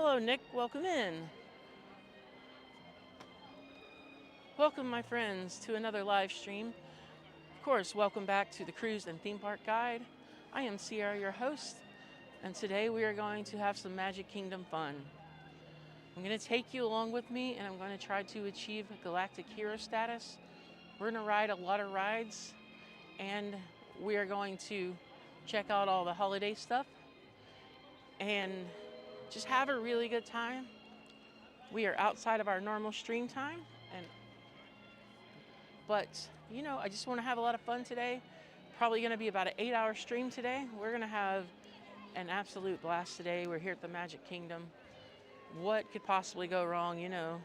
Hello, Nick. Welcome in. Welcome, my friends, to another live stream. Of course, welcome back to the Cruise and Theme Park Guide. I am Sierra, your host, and today we are going to have some Magic Kingdom fun. I'm going to take you along with me, and I'm going to try to achieve Galactic Hero Status. We're going to ride a lot of rides, and we are going to check out all the holiday stuff and just have a really good time. We are outside of our normal stream time, but you know, I just want to have a lot of fun today. Probably going to be about an 8-hour stream today. We're going to have an absolute blast today. We're here at the Magic Kingdom. What could possibly go wrong, you know?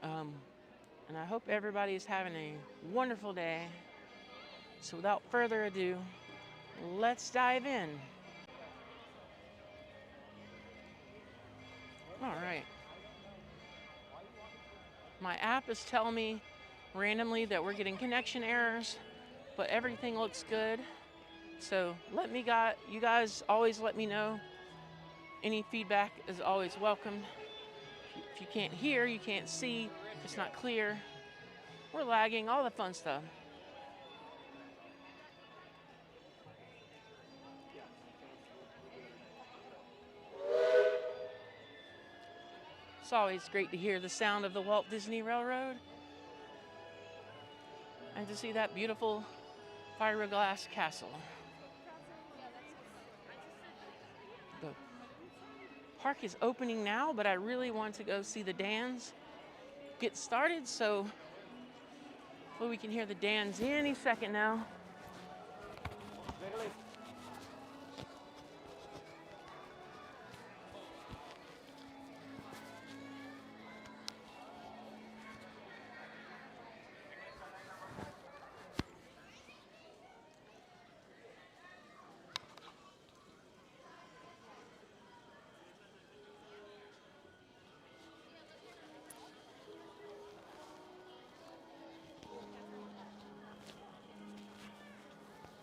And I hope everybody is having a wonderful day. So without further ado, let's dive in. All right. My app is telling me randomly that we're getting connection errors, but everything looks good. So you guys always let me know. Any feedback is always welcome. If you can't hear, you can't see, it's not clear, we're lagging, all the fun stuff. It's always great to hear the sound of the Walt Disney Railroad and to see that beautiful fiberglass castle. The park is opening now, but I really want to go see the Dans get started, so hopefully we can hear the Dans any second now.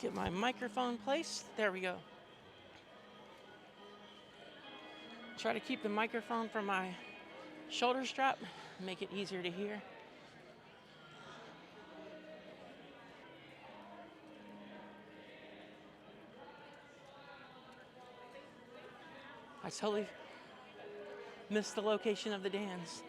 Get my microphone placed. There we go. Try to keep the microphone from my shoulder strap, make it easier to hear. I totally missed the location of the Dans.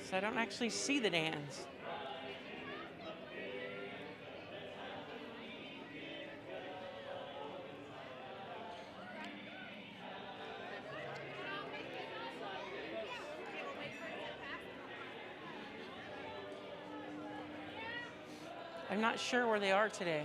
So I don't actually see the Dans. I'm not sure where they are today.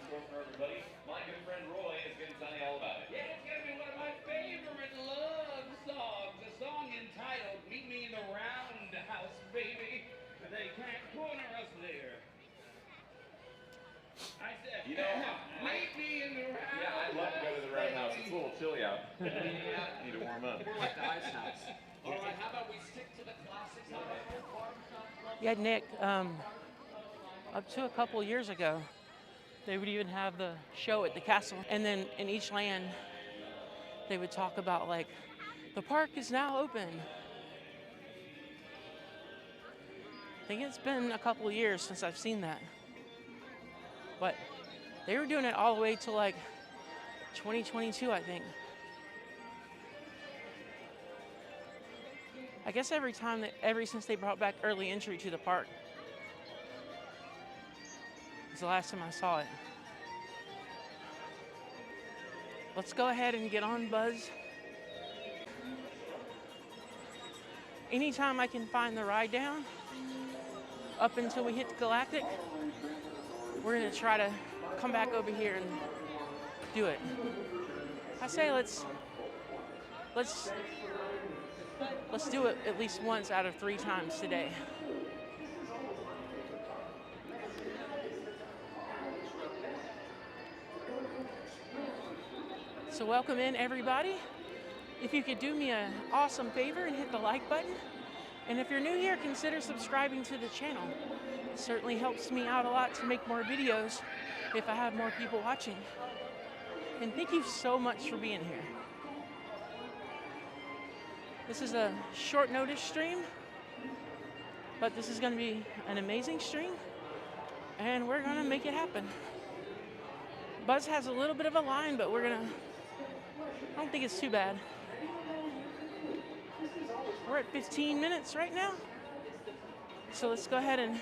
Barnstormer, everybody. My good friend Roy is going to tell you all about it. Yeah, it's going to be one of my favorite love songs. A song entitled Meet Me in the Roundhouse, Baby. They can't corner us there. I said, You know, meet me in the roundhouse. yeah, I'd love to go to the Roundhouse. It's a little chilly out. Need to warm up. We're like the ice house. All right, how about we stick to the classics? Yeah, Nick, up to a couple years ago, they would even have the show at the castle. And then in each land, they would talk about, like, the park is now open. I think it's been a couple years since I've seen that. But they were doing it all the way to, like, 2022, I think. I guess ever since they brought back early entry to the park. It's the last time I saw it. Let's go ahead and get on, Buzz. Anytime I can find the ride down, up until we hit the Galactic, we're gonna try to come back over here and do it. I say let's do it at least once out of 3 times today. So welcome in, everybody. If you could do me an awesome favor and hit the like button. And if you're new here, consider subscribing to the channel. It certainly helps me out a lot to make more videos if I have more people watching. And thank you so much for being here. This is a short notice stream, but this is going to be an amazing stream, and we're going to make it happen. Buzz has a little bit of a line, but I don't think it's too bad. We're at 15 minutes right now, so let's go ahead and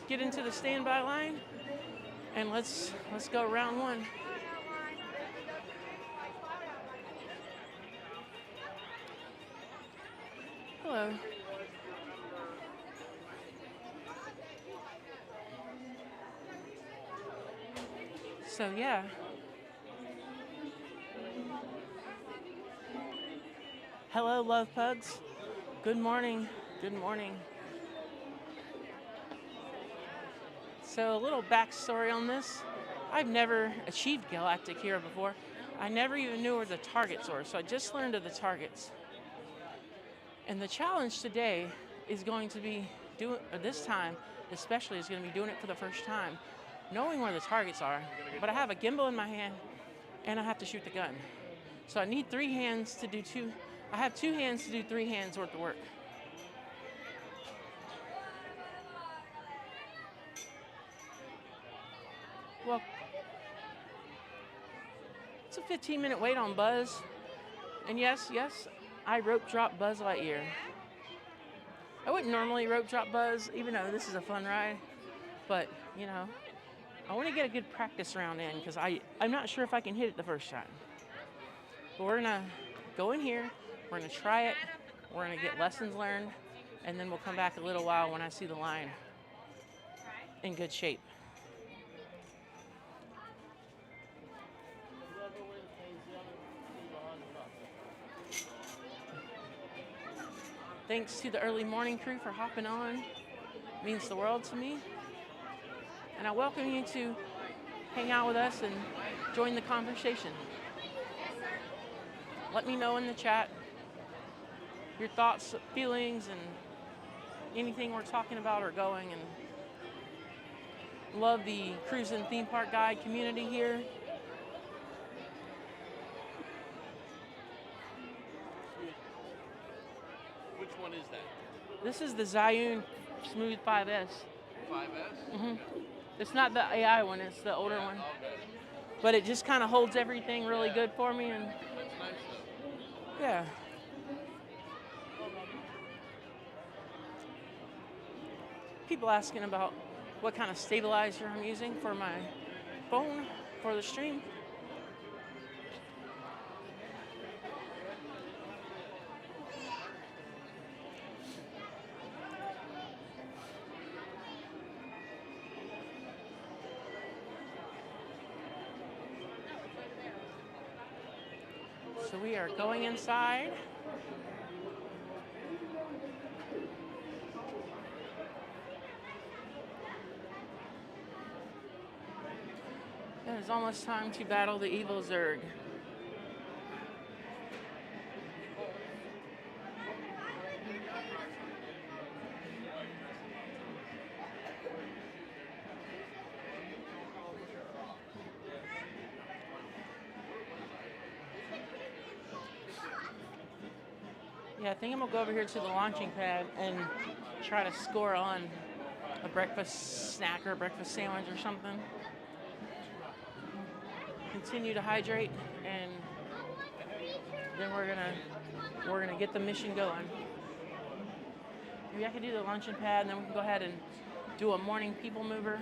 get into the standby line, and let's go round 1. Hello. So yeah. Hello, love pugs. Good morning. Good morning. So a little backstory on this. I've never achieved Galactic Hero before. I never even knew where the targets were, so I just learned of the targets. And the challenge today is going to be this time especially is going to be doing it for the first time, knowing where the targets are. But I have a gimbal in my hand and I have to shoot the gun. So I need 3 hands to do 2. I have 2 hands to do 3 hands worth of work. Well, it's a 15-minute wait on Buzz. And yes, I rope drop Buzz Lightyear. I wouldn't normally rope drop Buzz, even though this is a fun ride. But, you know, I want to get a good practice round in because I'm not sure if I can hit it the first time. But we're going to go in here, we're going to try it, we're going to get lessons learned, and then we'll come back a little while when I see the line in good shape. Thanks to the early morning crew for hopping on. It means the world to me. And I welcome you to hang out with us and join the conversation. Let me know in the chat your thoughts, feelings, and anything we're talking about or going. And love the cruise and theme park guide community here. Which one is that? This is the Zhiyun Smooth 5S. 5S? Mm-hmm. It's not the AI one, it's the older one. Okay. But it just kind of holds everything really good for me. And That's nice though. yeah. People asking about what kind of stabilizer I'm using for my phone for the stream. So we are going inside. It is almost time to battle the evil Zurg. Yeah, I think I'm gonna go over here to the launching pad and try to score on a breakfast snack or a breakfast sandwich or something. Continue to hydrate, and then we're gonna get the mission going. Maybe I could do the launching pad, and then we can go ahead and do a morning people mover.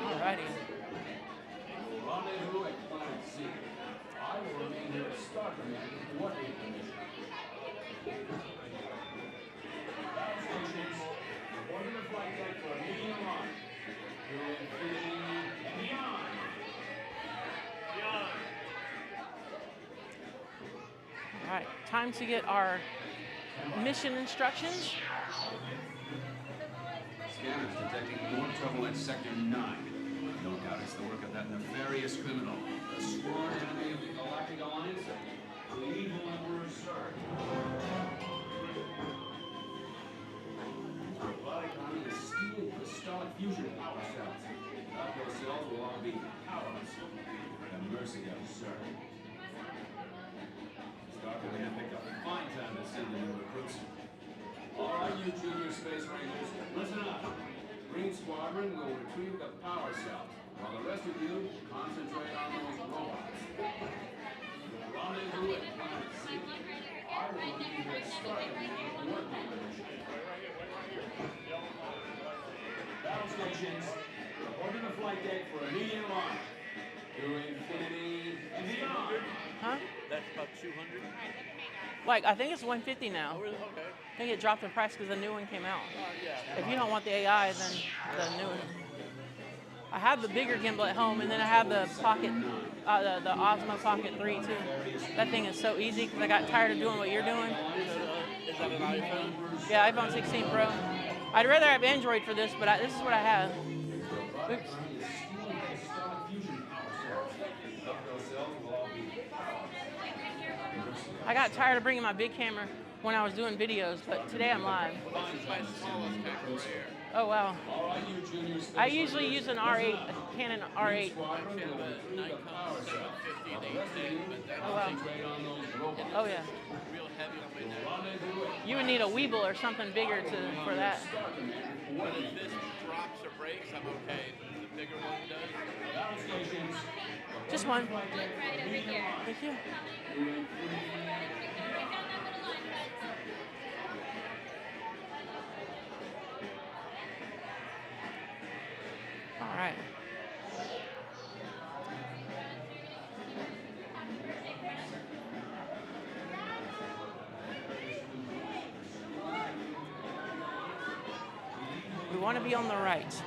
Alrighty. Rendezvous at Planet Z. I will remain here as Star Command to coordinate the mission. Battle stations, reporting the flight deck for immediate launch. To infinity and beyond. Alright, time to get our mission instructions. Scanners detecting more trouble in Sector 9. No doubt it's the work of that nefarious criminal, the sworn enemy of the Galactic Alliance, the evil Emperor Zurg. The robotic army is stealing crystallic fusion power cells. Without those cells, will all be powerless. At the mercy of Zurg. Star Command picked up a fine time to send the new recruits. All right, you junior space rangers, listen up. Green Squadron will retrieve the power cells, while the rest of you concentrate on those robots. Rendezvous at Planet Z. I will be here starting to coordinate the mission. Battle stations, reporting the flight deck for immediate launch. To infinity and beyond. Huh? That's about 200. Like, I think it's 150 now. Oh, really? Okay. I think it dropped in price because the new one came out. Yeah. If you don't want the AI, then the new one. I have the bigger gimbal at home, and then I have the Pocket, the Osmo Pocket 3 too. That thing is so easy because I got tired of doing what you're doing. Is that an iPhone? Yeah, iPhone 16 Pro. I'd rather have Android for this, but this is what I have. Oops. I got tired of bringing my big camera when I was doing videos, but today I'm live. Mine's my smallest camera right here. Oh wow. I usually use an R8, a Canon R8. I have a Nikon 750 and 18, but that Oh wow. Oh yeah. real heavy on my neck. You would need a Weeble or something bigger for that. But if this drops or breaks, I'm okay. The bigger one does. Just one. Thank you. All right. We want to be on the right.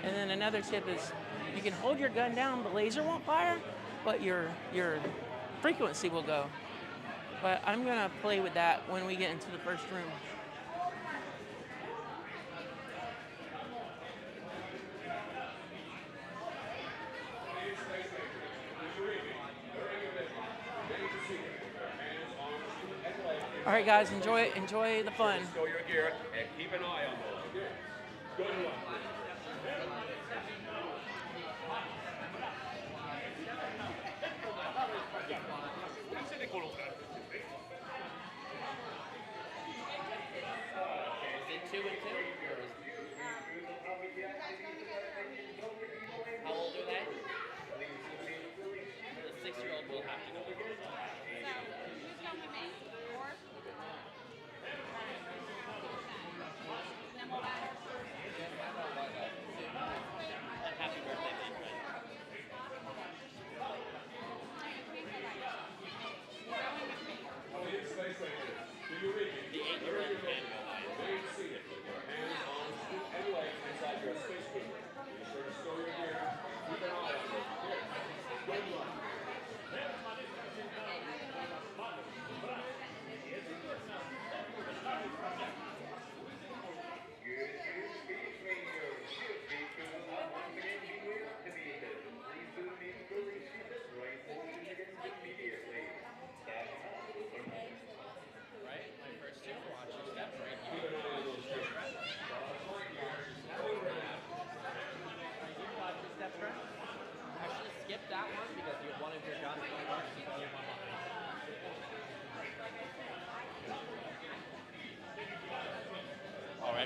And then another tip is you can hold your gun down, the laser won't fire, but your frequency will go. But I'm gonna play with that when we get into the first room. All right, guys, enjoy the fun. Stow your gear and keep an eye on those. Good one. Is it 2 and 2? How old are they? The 6-year-old will have to go. Happy birthday, man.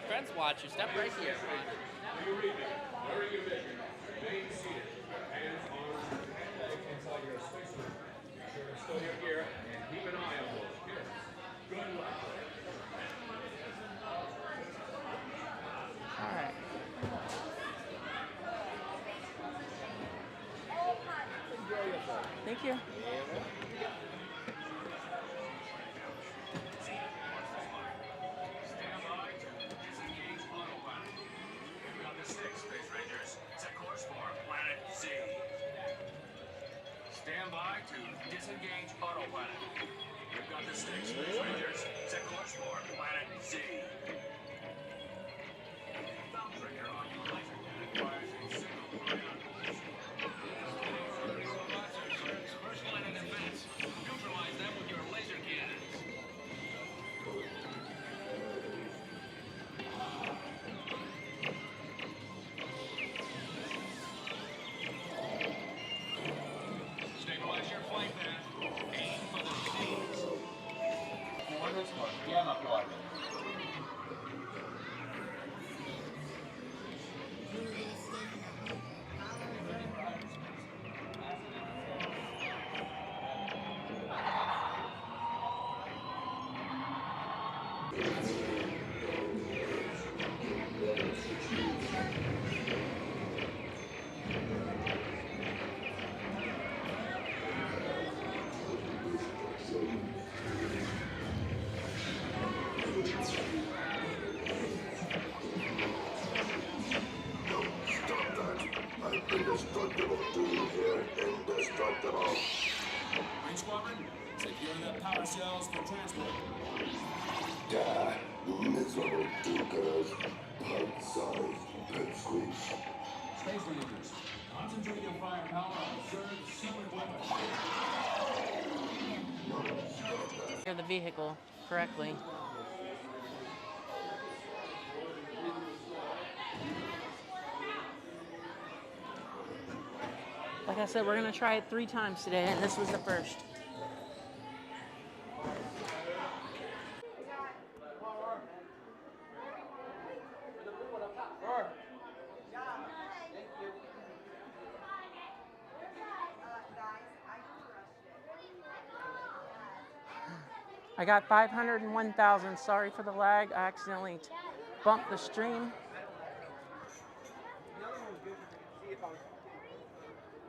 my friends watch you. Step right here. Wearing your vision, remain seated. Hands, arms, legs inside your spacesuit. Be sure to stow your gear and keep an eye on those kids. Good luck. All right. Thank you. Stand by to disengage autopilot. You've got the stick, Space Rangers. Set course for Planet Z. Stand by to disengage autopilot. You've got the stick, Space Rangers. Set course for Planet Z. Bound trigger on your laser cannon fires a single ion. Robots are Zerg's first line of defense. Neutralize them with your laser cannons. Stabilize your flight path. Aim for the seas. Coordinates for gamma quadrant. Green Squadron, secure the power cells for transport. Die, miserable do-gooders, pint-sized pipsqueaks. Space Rangers, concentrate your firepower on Zerg's secret weapon. Steer the vehicle correctly. Like I said, we're gonna try it 3 times today, and this was the first. I got 501,000. Sorry for the lag. I accidentally bumped the stream.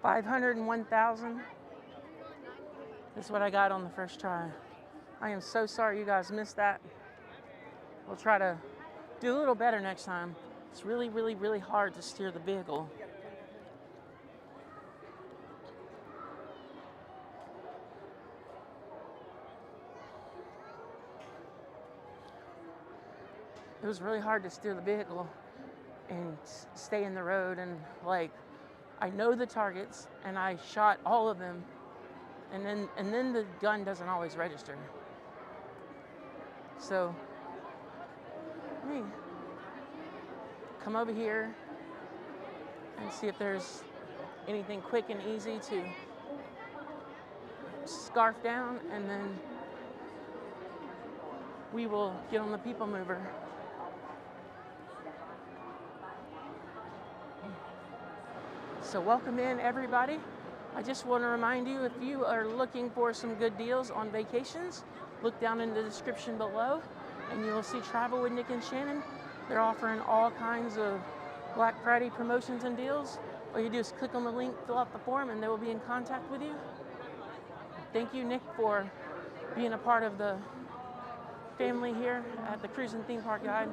501,000 is what I got on the first try. I am so sorry you guys missed that. We'll try to do a little better next time. It's really, really, really hard to steer the vehicle. It was really hard to steer the vehicle and stay in the road, and like, I know the targets and I shot all of them, and then the gun doesn't always register. So let me come over here and see if there's anything quick and easy to scarf down, and then we will get on the PeopleMover. So welcome in, everybody. I just want to remind you, if you are looking for some good deals on vacations, look down in the description below and you will see Travel with Nick and Shannon. They're offering all kinds of Black Friday promotions and deals. All you do is click on the link, fill out the form, and they will be in contact with you. Thank you, Nick, for being a part of the family here at the Cruise and Theme Park Guide.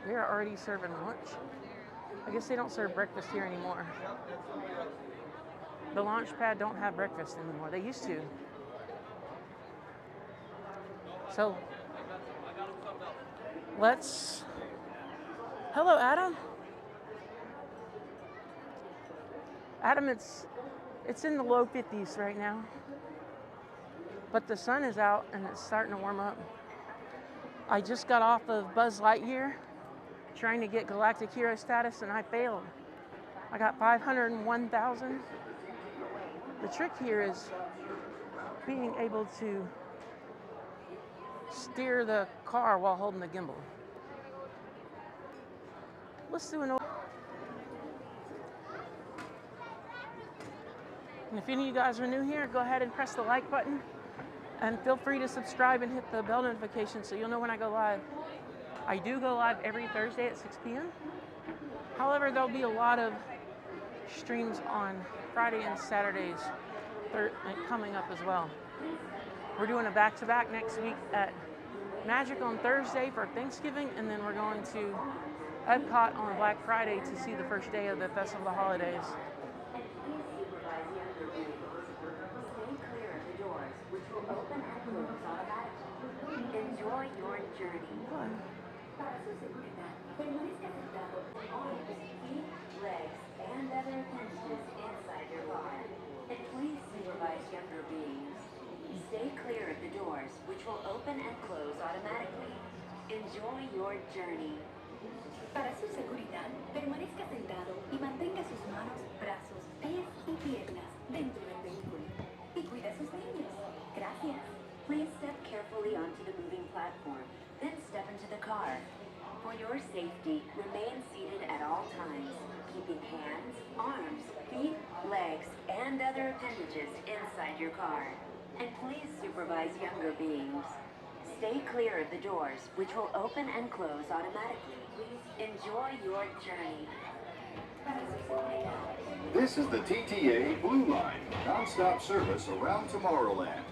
They're already serving lunch. I guess they don't serve breakfast here anymore. The launch pad don't have breakfast anymore. They used to. So let's... Hello, Adam. Adam, it's in the low 50s right now. But the sun is out and it's starting to warm up. I just got off of Buzz Lightyear trying to get Galactic Hero Status, and I failed. I got 501,000. The trick here is being able to steer the car while holding the gimbal. Let's do an. And if any of you guys are new here, go ahead and press the like button. And feel free to subscribe and hit the bell notification so you'll know when I go live. I do go live every Thursday at 6 p.m. However, there'll be a lot of streams on Friday and Saturdays coming up as well. We're doing a back-to-back next week at Magic on Thursday for Thanksgiving, and then we're going to Epcot on Black Friday to see the first day of the Festival of the Holidays. Enjoy your journey. Para su seguridad, permanezca sentado con arms, feet, legs, and other appendages inside your car. And please supervise younger beings. Stay clear of the doors, which will open and close automatically. Enjoy your journey. Para su seguridad, permanezca sentado y mantenga sus manos, brazos, pies y piernas dentro del vehículo. Y cuida a sus niños. Gracias. Please step carefully onto the moving platform, then step into the car. For your safety, remain seated at all times, keeping hands, arms, feet, legs, and other appendages inside your car. And please supervise younger beings. Stay clear of the doors, which will open and close automatically. Enjoy your journey. This is the TTA Blue Line, non-stop service around Tomorrowland.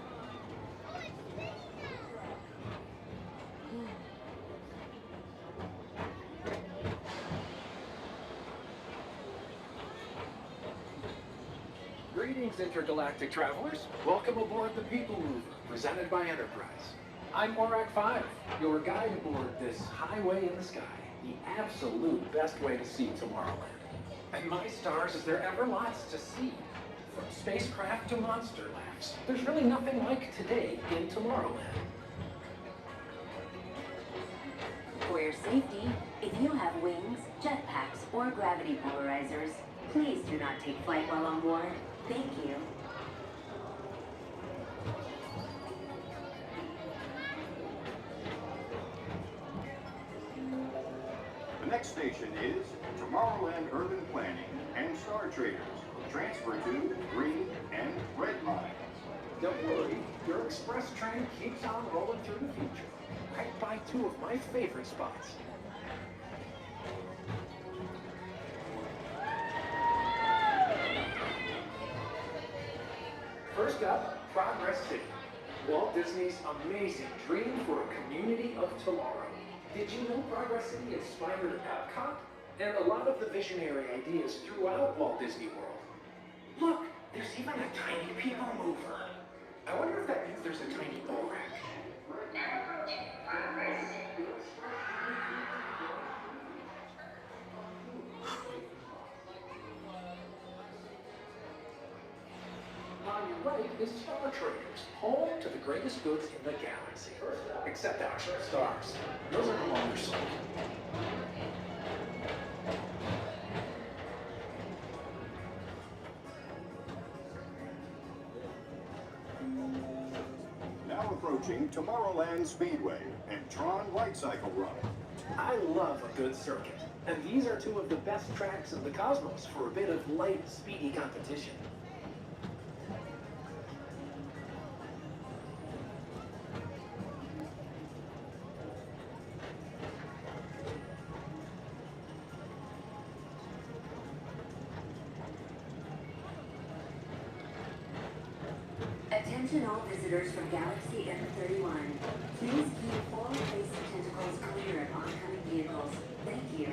Greetings, intergalactic travelers. Welcome aboard the PeopleMover, presented by Enterprise. I'm Orak 5, your guide aboard this highway in the sky, the absolute best way to see Tomorrowland. And my stars, is there ever lots to see? From spacecraft to monster laughs, there's really nothing like today in Tomorrowland. For your safety, if you have wings, jetpacks, or gravity polarizers, please do not take flight while on board. Thank you. The next station is Tomorrowland Urban Planning and Star Traders. Transfer to green and red lines. Don't worry, your express train keeps on rolling through the future, right by two of my favorite spots. First up, Progress City, Walt Disney's amazing dream for a community of tomorrow. Did you know Progress City inspired Epcot and a lot of the visionary ideas throughout Walt Disney World? Look, there's even a tiny PeopleMover. I wonder if that means there's a tiny boat rack. On your right is Star Traders, home to the greatest goods in the galaxy. Except actual stars. Those are no longer sold. Now approaching Tomorrowland Speedway and Tron Light Cycle Run. I love a good circuit, and these are two of the best tracks in the cosmos for a bit of light, speedy competition. Attention all visitors from Galaxy M31. Please keep forward-facing tentacles clear of oncoming vehicles. Thank you.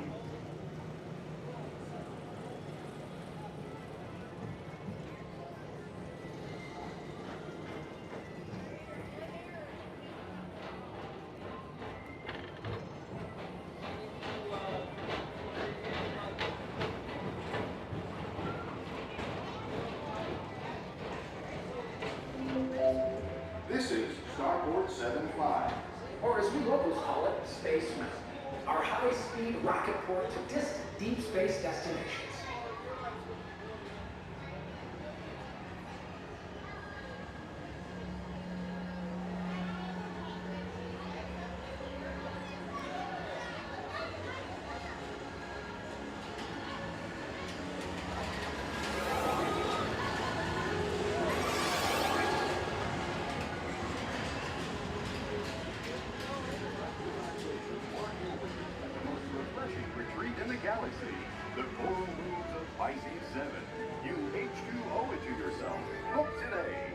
This is Starboard 75. Or as we locals call it, Space Mountain, our high-speed rocket port to distant deep space destinations. galaxy. The coral moves of Pisces 7. You H2 owe it to yourself. Book today.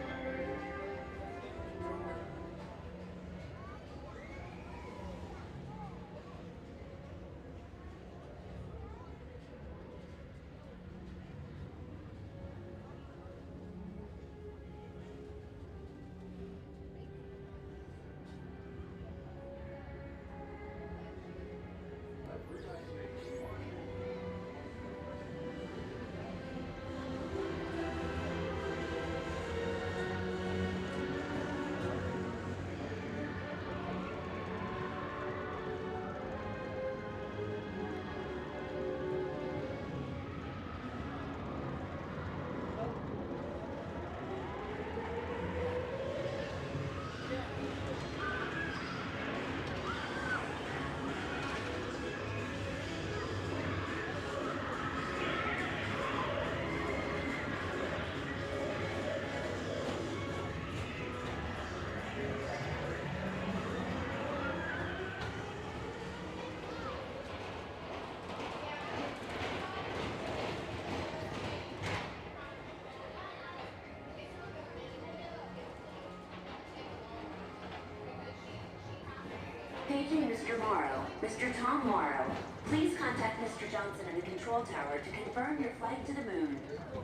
Paging Mr. Morrow. Mr. Tom Morrow. Please contact Mr. Johnson in the control tower to confirm your flight to the moon.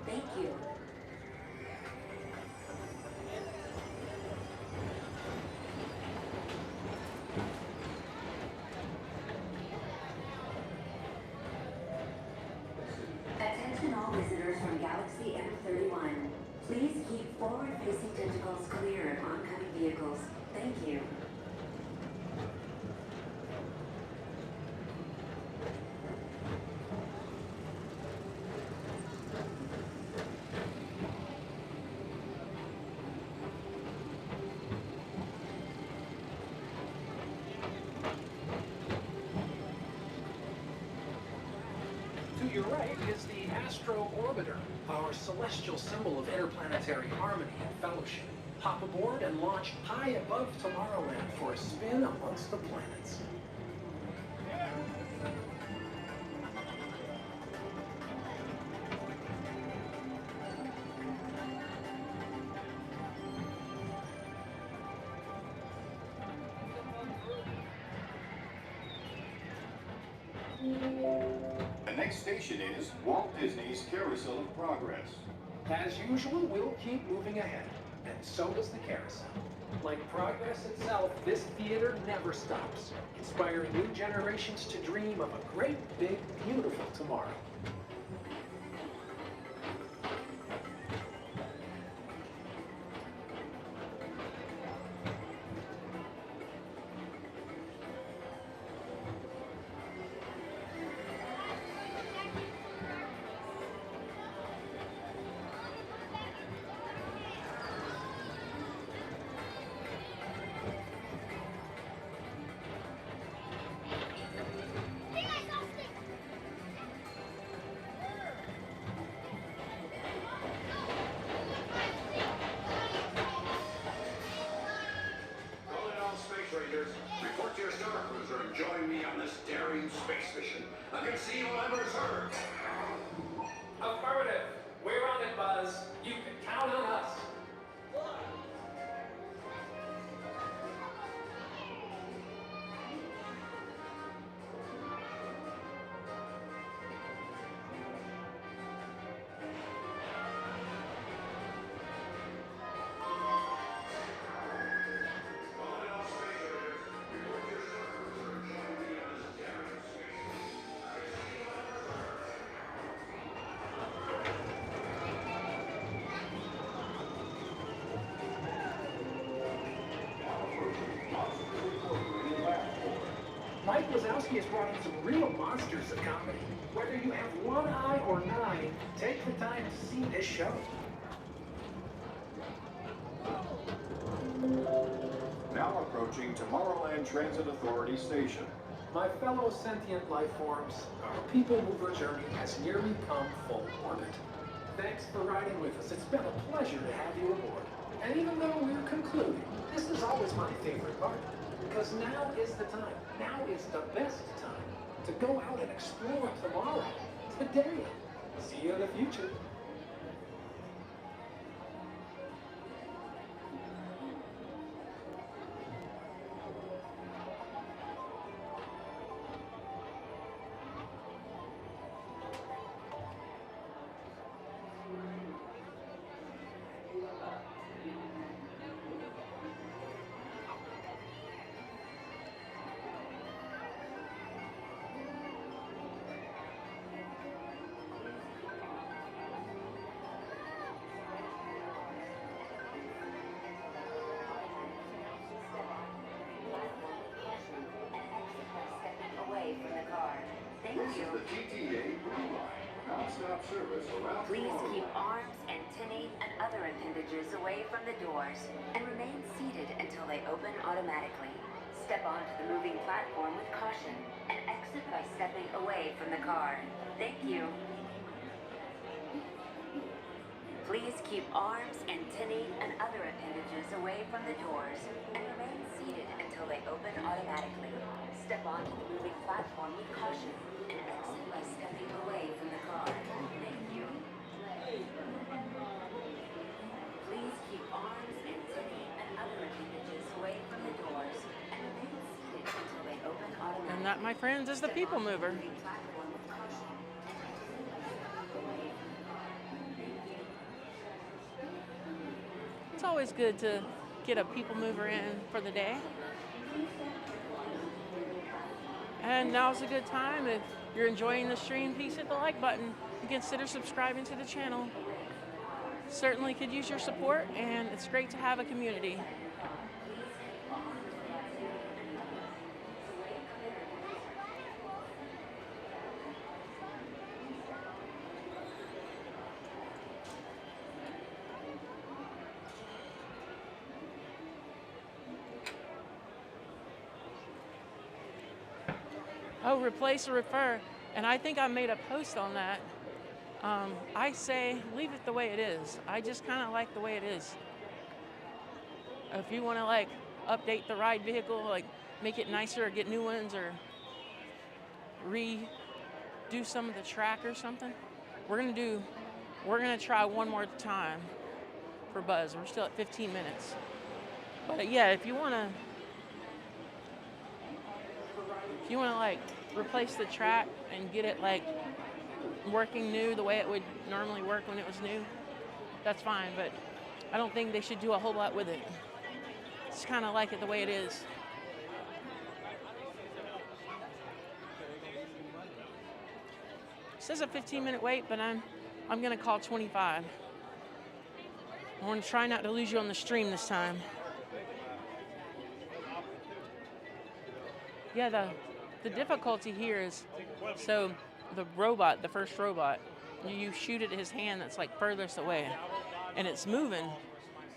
Thank you. Attention all visitors from Galaxy M31. Please keep forward-facing tentacles clear of oncoming vehicles. Thank you. To your right is the Astro Orbiter, our celestial symbol of interplanetary harmony and fellowship. Hop aboard and launch high above Tomorrowland for a spin amongst the planets. The next station is Walt Disney's Carousel of Progress. As usual, we'll keep moving ahead, and so does the carousel. Like progress itself, this theater never stops, inspiring new generations to dream of a great, big, beautiful tomorrow. Report to your star cruiser and join me on this daring space mission. I can see you ever heard. Affirmative. We're on it, Buzz. You can count on us. Mike Wazowski has brought in some real monsters of comedy. Whether you have one eye or nine, take the time to see this show. Now approaching Tomorrowland Transit Authority Station. My fellow sentient life forms, our PeopleMover journey has nearly come full orbit. Thanks for riding with us. It's been a pleasure to have you aboard. And even though we're concluding, this is always my favorite part. Because now is the time. Now is the best time. to go out and explore tomorrow, today. See you in the future. Away from the car. Thank This you. is the TTA Blue Line. Non-stop service around Please Tomorrowland. keep arms, antennae, and other appendages away from the doors and remain seated until they open automatically. Step onto the moving platform with caution and exit by stepping away from the car. Thank you. Please keep arms, antennae, and other appendages away from the doors and remain seated until they open automatically. Step onto the moving platform with caution and exit by stepping away from the car. Thank you. Please keep arms, antennae, and other appendages away from the doors and remain seated until they open automatically. And that, my friends, is the People Mover. Moving platform with caution. It's always good to get a People Mover in for the day. And now's a good time. If you're enjoying the stream, please hit the like button and consider subscribing to the channel. Certainly could use your support, and it's great to have a community. Oh, replace or refer. And I think I made a post on that. I say leave it the way it is. I just kind of like the way it is. If you want to like update the ride vehicle, like make it nicer or get new ones or redo some of the track or something, we're gonna try one more time for Buzz. We're still at 15 minutes. But yeah, if you wanna like replace the track and get it like working new the way it would normally work when it was new, that's fine, but I don't think they should do a whole lot with it. Just kind of like it the way it is. It says a 15-minute wait, but I'm gonna call 25. I want to try not to lose you on the stream this time. Yeah, the difficulty here is, so the robot, the first robot, you shoot at his hand that's like furthest away, and it's moving,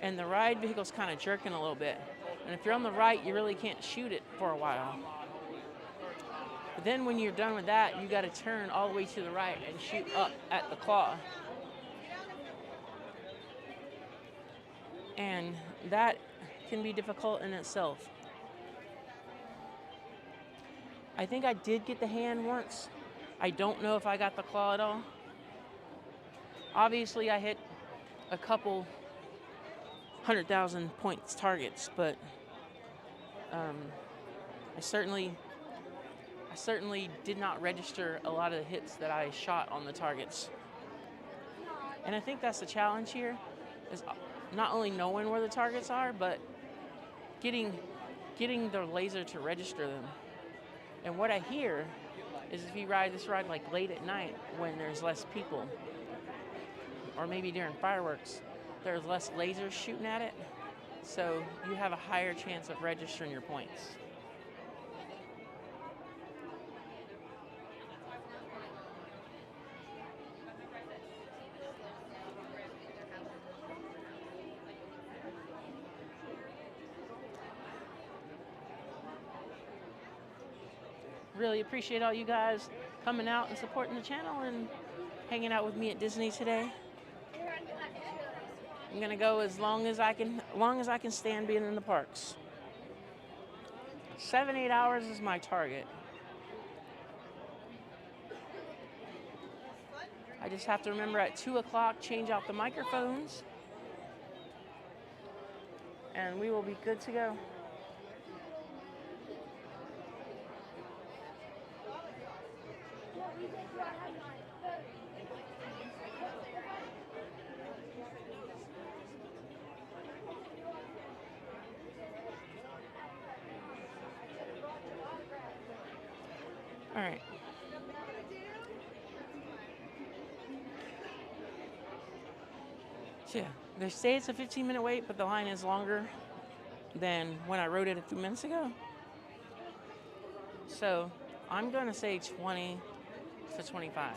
and the ride vehicle's kind of jerking a little bit. And if you're on the right, you really can't shoot it for a while. But then when you're done with that, you got to turn all the way to the right and shoot up at the claw. And that can be difficult in itself. I think I did get the hand once. I don't know if I got the claw at all. Obviously, I hit a couple 100,000 points targets, but I certainly did not register a lot of the hits that I shot on the targets. And I think that's the challenge here, is not only knowing where the targets are, but getting the laser to register them. And what I hear is if you ride this ride like late at night when there's less people, or maybe during fireworks, there's less lasers shooting at it, so you have a higher chance of registering your points. Really appreciate all you guys coming out and supporting the channel and hanging out with me at Disney today. I'm gonna go as long as I can stand being in the parks. 7-8 hours is my target. I just have to remember at 2 o'clock, change out the microphones, and we will be good to go. All right. So yeah, they say it's a 15-minute wait, but the line is longer than when I wrote it a few minutes ago. So I'm going to say 20 to 25.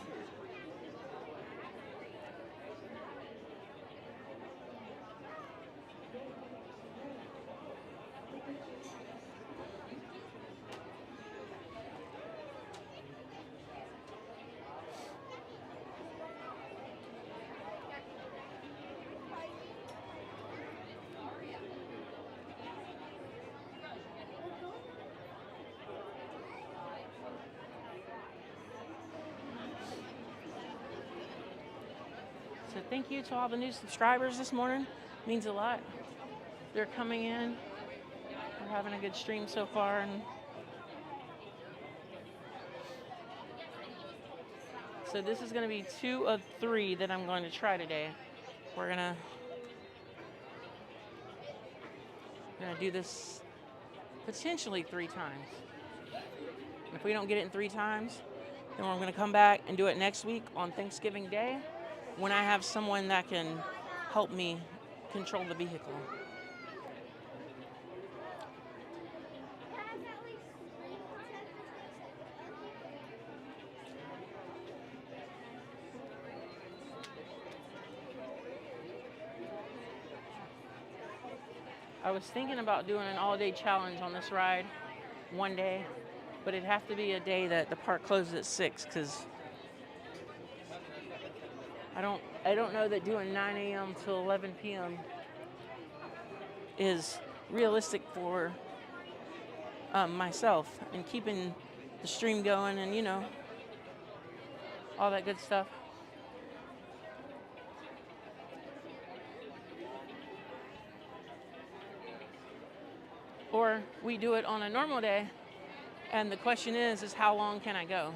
So thank you to all the new subscribers this morning. Means a lot. They're coming in. We're having a good stream so far, and so this is going to be 2 of 3 that I'm going to try today. We're gonna do this potentially 3 times. And if we don't get it in 3 times, then we're going to come back and do it next week on Thanksgiving Day, when I have someone that can help me control the vehicle. I was thinking about doing an all-day challenge on this ride one day, but it'd have to be a day that the park closes at 6, because I don't know that doing 9 a.m. till 11 p.m. is realistic for myself and keeping the stream going and, you know, all that good stuff. Or we do it on a normal day, and the question is how long can I go?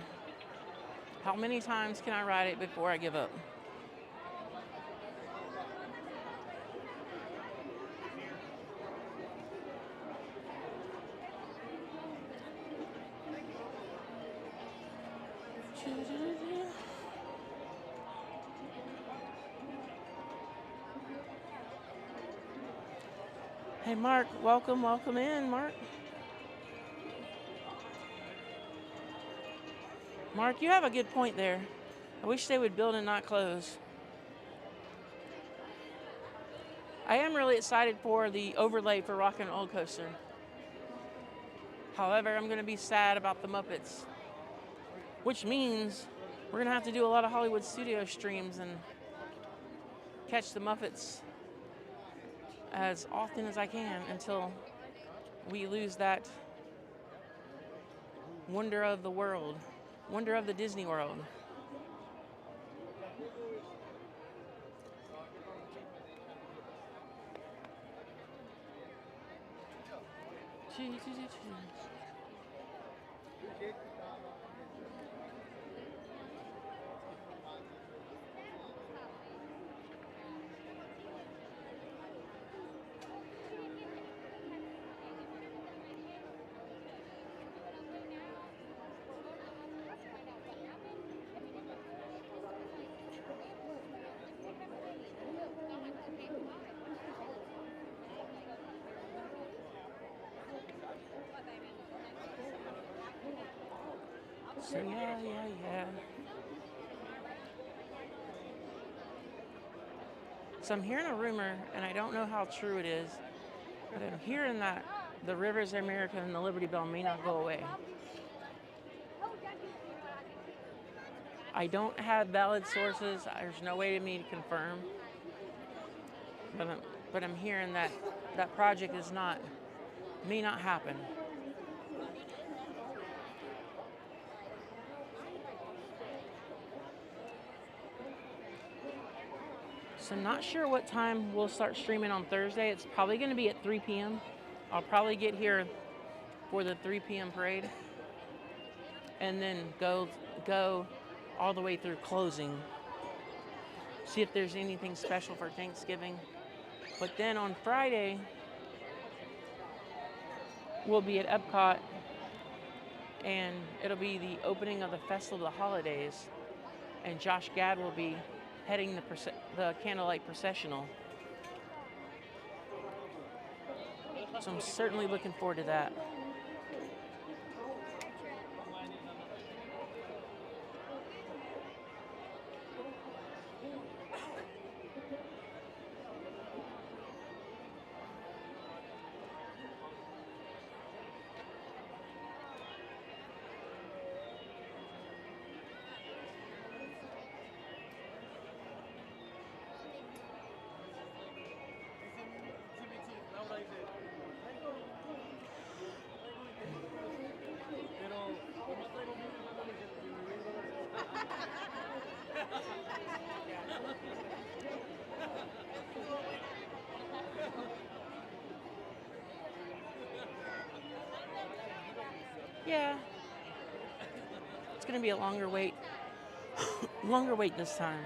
How many times can I ride it before I give up? Hey, Mark, welcome in, Mark. Mark, you have a good point there. I wish they would build and not close. I am really excited for the overlay for Rockin' Roller Coaster. However, I'm going to be sad about the Muppets, which means we're going to have to do a lot of Hollywood Studio streams and catch the Muppets as often as I can until we lose that wonder of the world, wonder of the Disney World. So yeah. So I'm hearing a rumor, and I don't know how true it is, but I'm hearing that the Rivers of America and the Liberty Bell may not go away. I don't have valid sources. There's no way to me to confirm. But I'm hearing that that project may not happen. So I'm not sure what time we'll start streaming on Thursday. It's probably going to be at 3 p.m. I'll probably get here for the 3 p.m. parade and then go all the way through closing. See if there's anything special for Thanksgiving. But then on Friday, we'll be at Epcot, and it'll be the opening of the Festival of the Holidays, and Josh Gad will be heading the candlelight processional. So I'm certainly looking forward to that. Yeah, it's gonna be a longer wait, longer wait this time.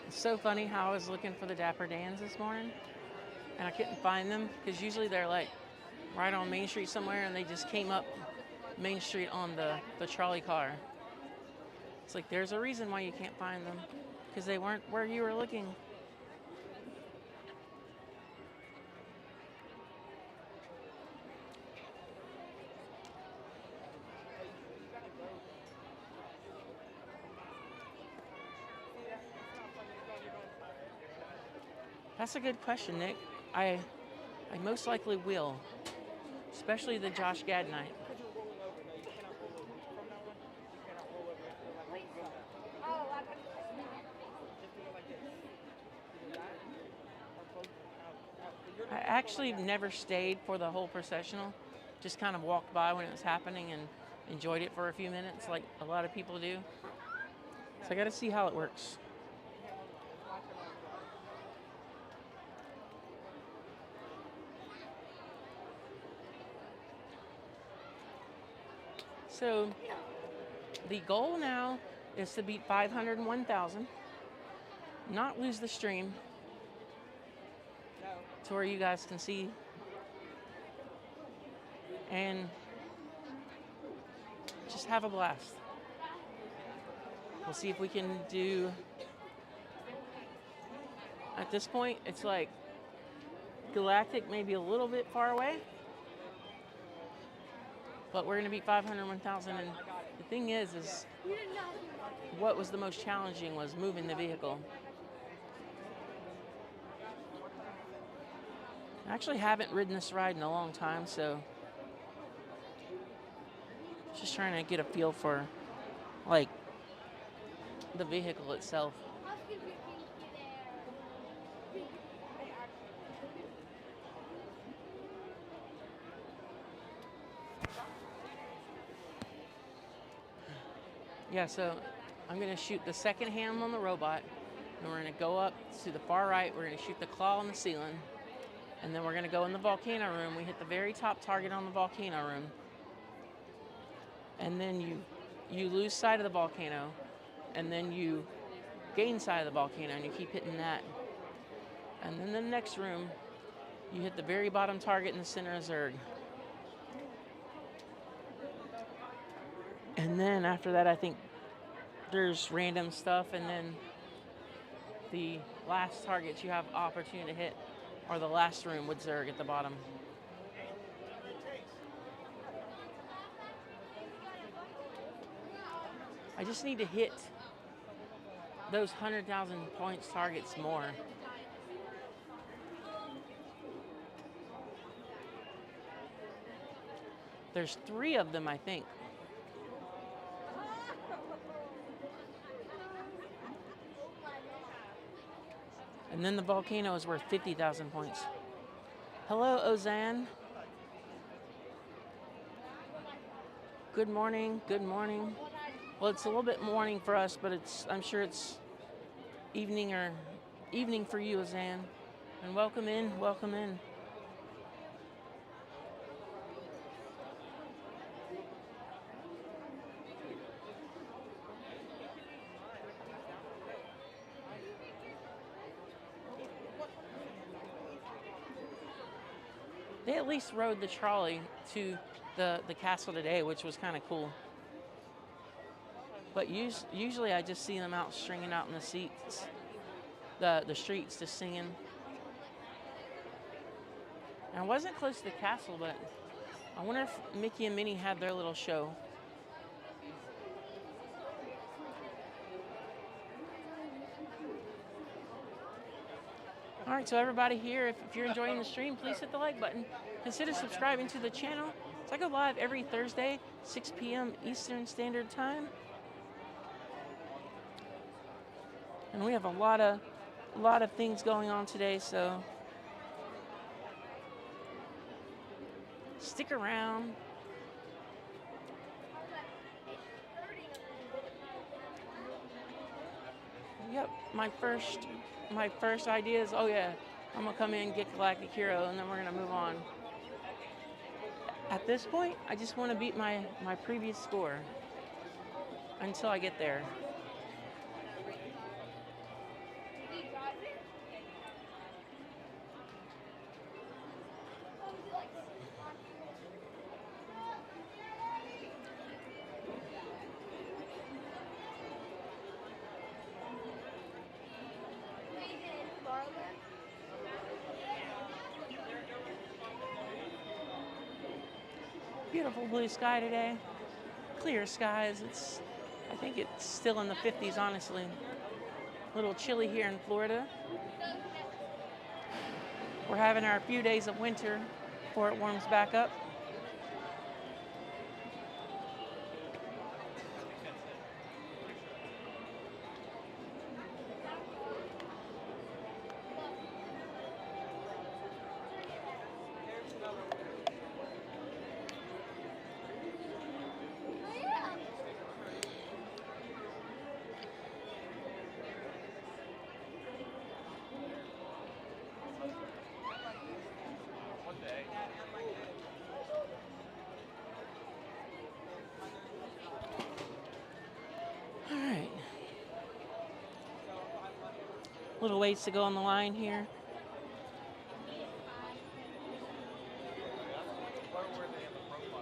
It's so funny how I was looking for the Dapper Dans this morning and I couldn't find them because usually they're like right on Main Street somewhere, and they just came up Main Street on the trolley car. It's like there's a reason why you can't find them, because they weren't where you were looking. That's a good question, Nick. I most likely will, especially the Josh Gad night. I actually never stayed for the whole processional, just kind of walked by when it was happening and enjoyed it for a few minutes like a lot of people do. So I got to see how it works. So the goal now is to beat 501,000, not lose the stream to where you guys can see, and just have a blast. We'll see if we can do, at this point, it's like Galactic maybe a little bit far away, but we're going to beat 501,000. And the thing is what was the most challenging was moving the vehicle. I actually haven't ridden this ride in a long time, so just trying to get a feel for like the vehicle itself. Yeah, so I'm going to shoot the second hand on the robot, and we're going to go up to the far right. We're going to shoot the claw on the ceiling, and then we're going to go in the volcano room. We hit the very top target on the volcano room, and then you lose sight of the volcano, and then you gain sight of the volcano, and you keep hitting that. And then the next room, you hit the very bottom target in the center of Zurg. And then after that, I think there's random stuff, and then the last targets you have opportunity to hit are the last room with Zurg at the bottom. I just need to hit those 100,000 points targets more. There's 3 of them, I think. And then the volcano is worth 50,000 points. Hello, Ozan. Good morning, good morning. Well, it's a little bit morning for us, but I'm sure it's evening for you, Ozan. And welcome in, welcome in. They at least rode the trolley to the castle today, which was kind of cool. But usually I just see them out stringing out in the seats, the streets, just singing. And I wasn't close to the castle, but I wonder if Mickey and Minnie had their little show. All right, so everybody here, if you're enjoying the stream, please hit the like button. Consider subscribing to the channel. So I go live every Thursday, 6 p.m. Eastern Standard Time. And we have a lot of things going on today, so stick around. Yep, my first idea is, oh yeah, I'm gonna come in, get Galactic Hero, and then we're gonna move on. At this point, I just want to beat my previous score until I get there. Beautiful blue sky today. Clear skies. I think it's still in the 50s, honestly. A little chilly here in Florida. We're having our few days of winter before it warms back up. Little ways to go on the line here.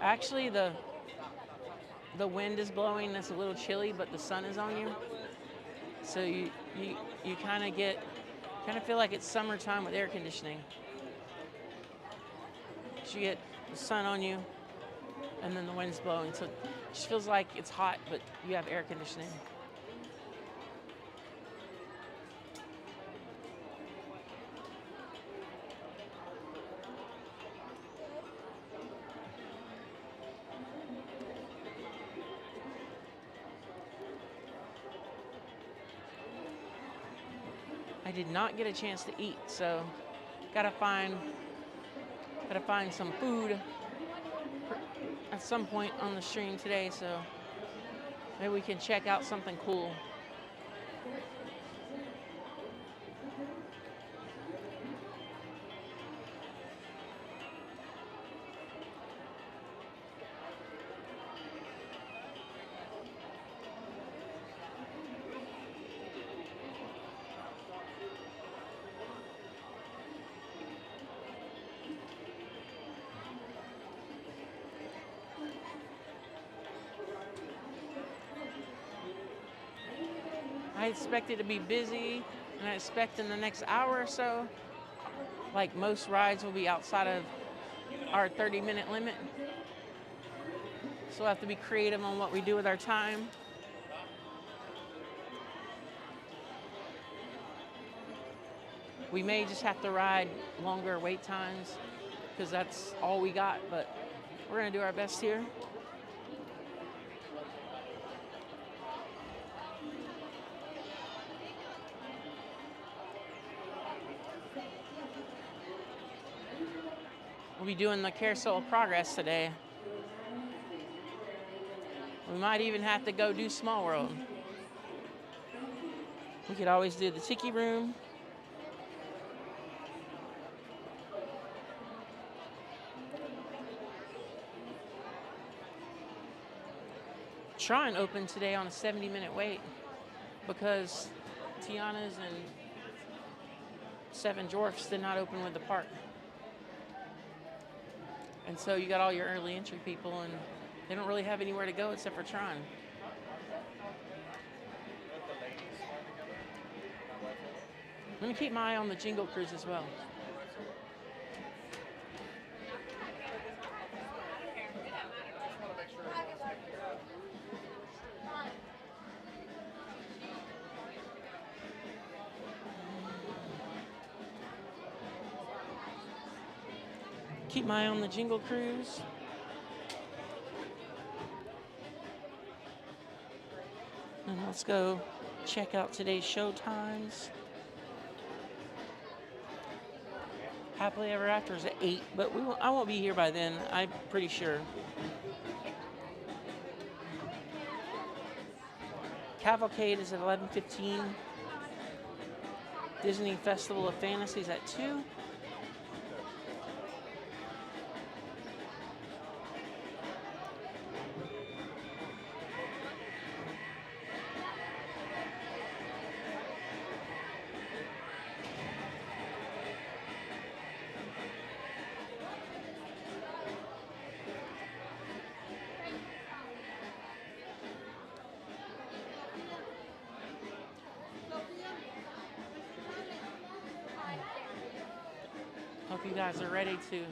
Actually, the wind is blowing. It's a little chilly, but the sun is on you, so you kind of feel like it's summertime with air conditioning. So you get the sun on you, and then the wind's blowing, so it just feels like it's hot, but you have air conditioning. I did not get a chance to eat, so gotta find some food at some point on the stream today, so maybe we can check out something cool. I expect it to be busy, and I expect in the next hour or so, like most rides will be outside of our 30-minute limit. So we'll have to be creative on what we do with our time. We may just have to ride longer wait times because that's all we got, but we're gonna do our best here. We'll be doing the Carousel of Progress today. We might even have to go do Small World. We could always do the Tiki Room. Shrine opened today on a 70-minute wait because Tiana's and Seven Dwarfs did not open with the park. And so you got all your early entry people, and they don't really have anywhere to go except for Tron. I'm going to keep my eye on the Jingle Cruise as well. Keep my eye on the Jingle Cruise. And let's go check out today's show times. Happily Ever After is at 8, but I won't be here by then, I'm pretty sure. Cavalcade is at 11:15. Disney Festival of Fantasy is at 2. Hope you guys are ready to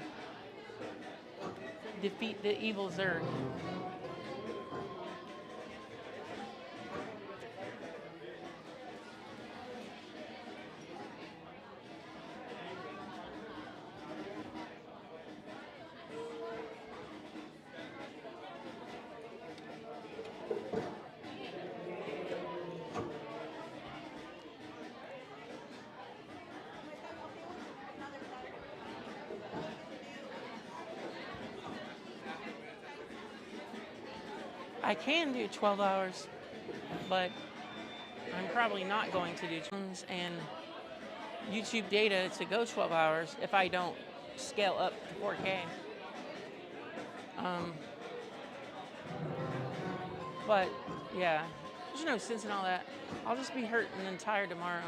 defeat the evil Zurg. I can do 12 hours, but I'm probably not going to do and YouTube data to go 12 hours if I don't scale up to 4K. But yeah, there's no sense in all that. I'll just be hurt and then tired tomorrow.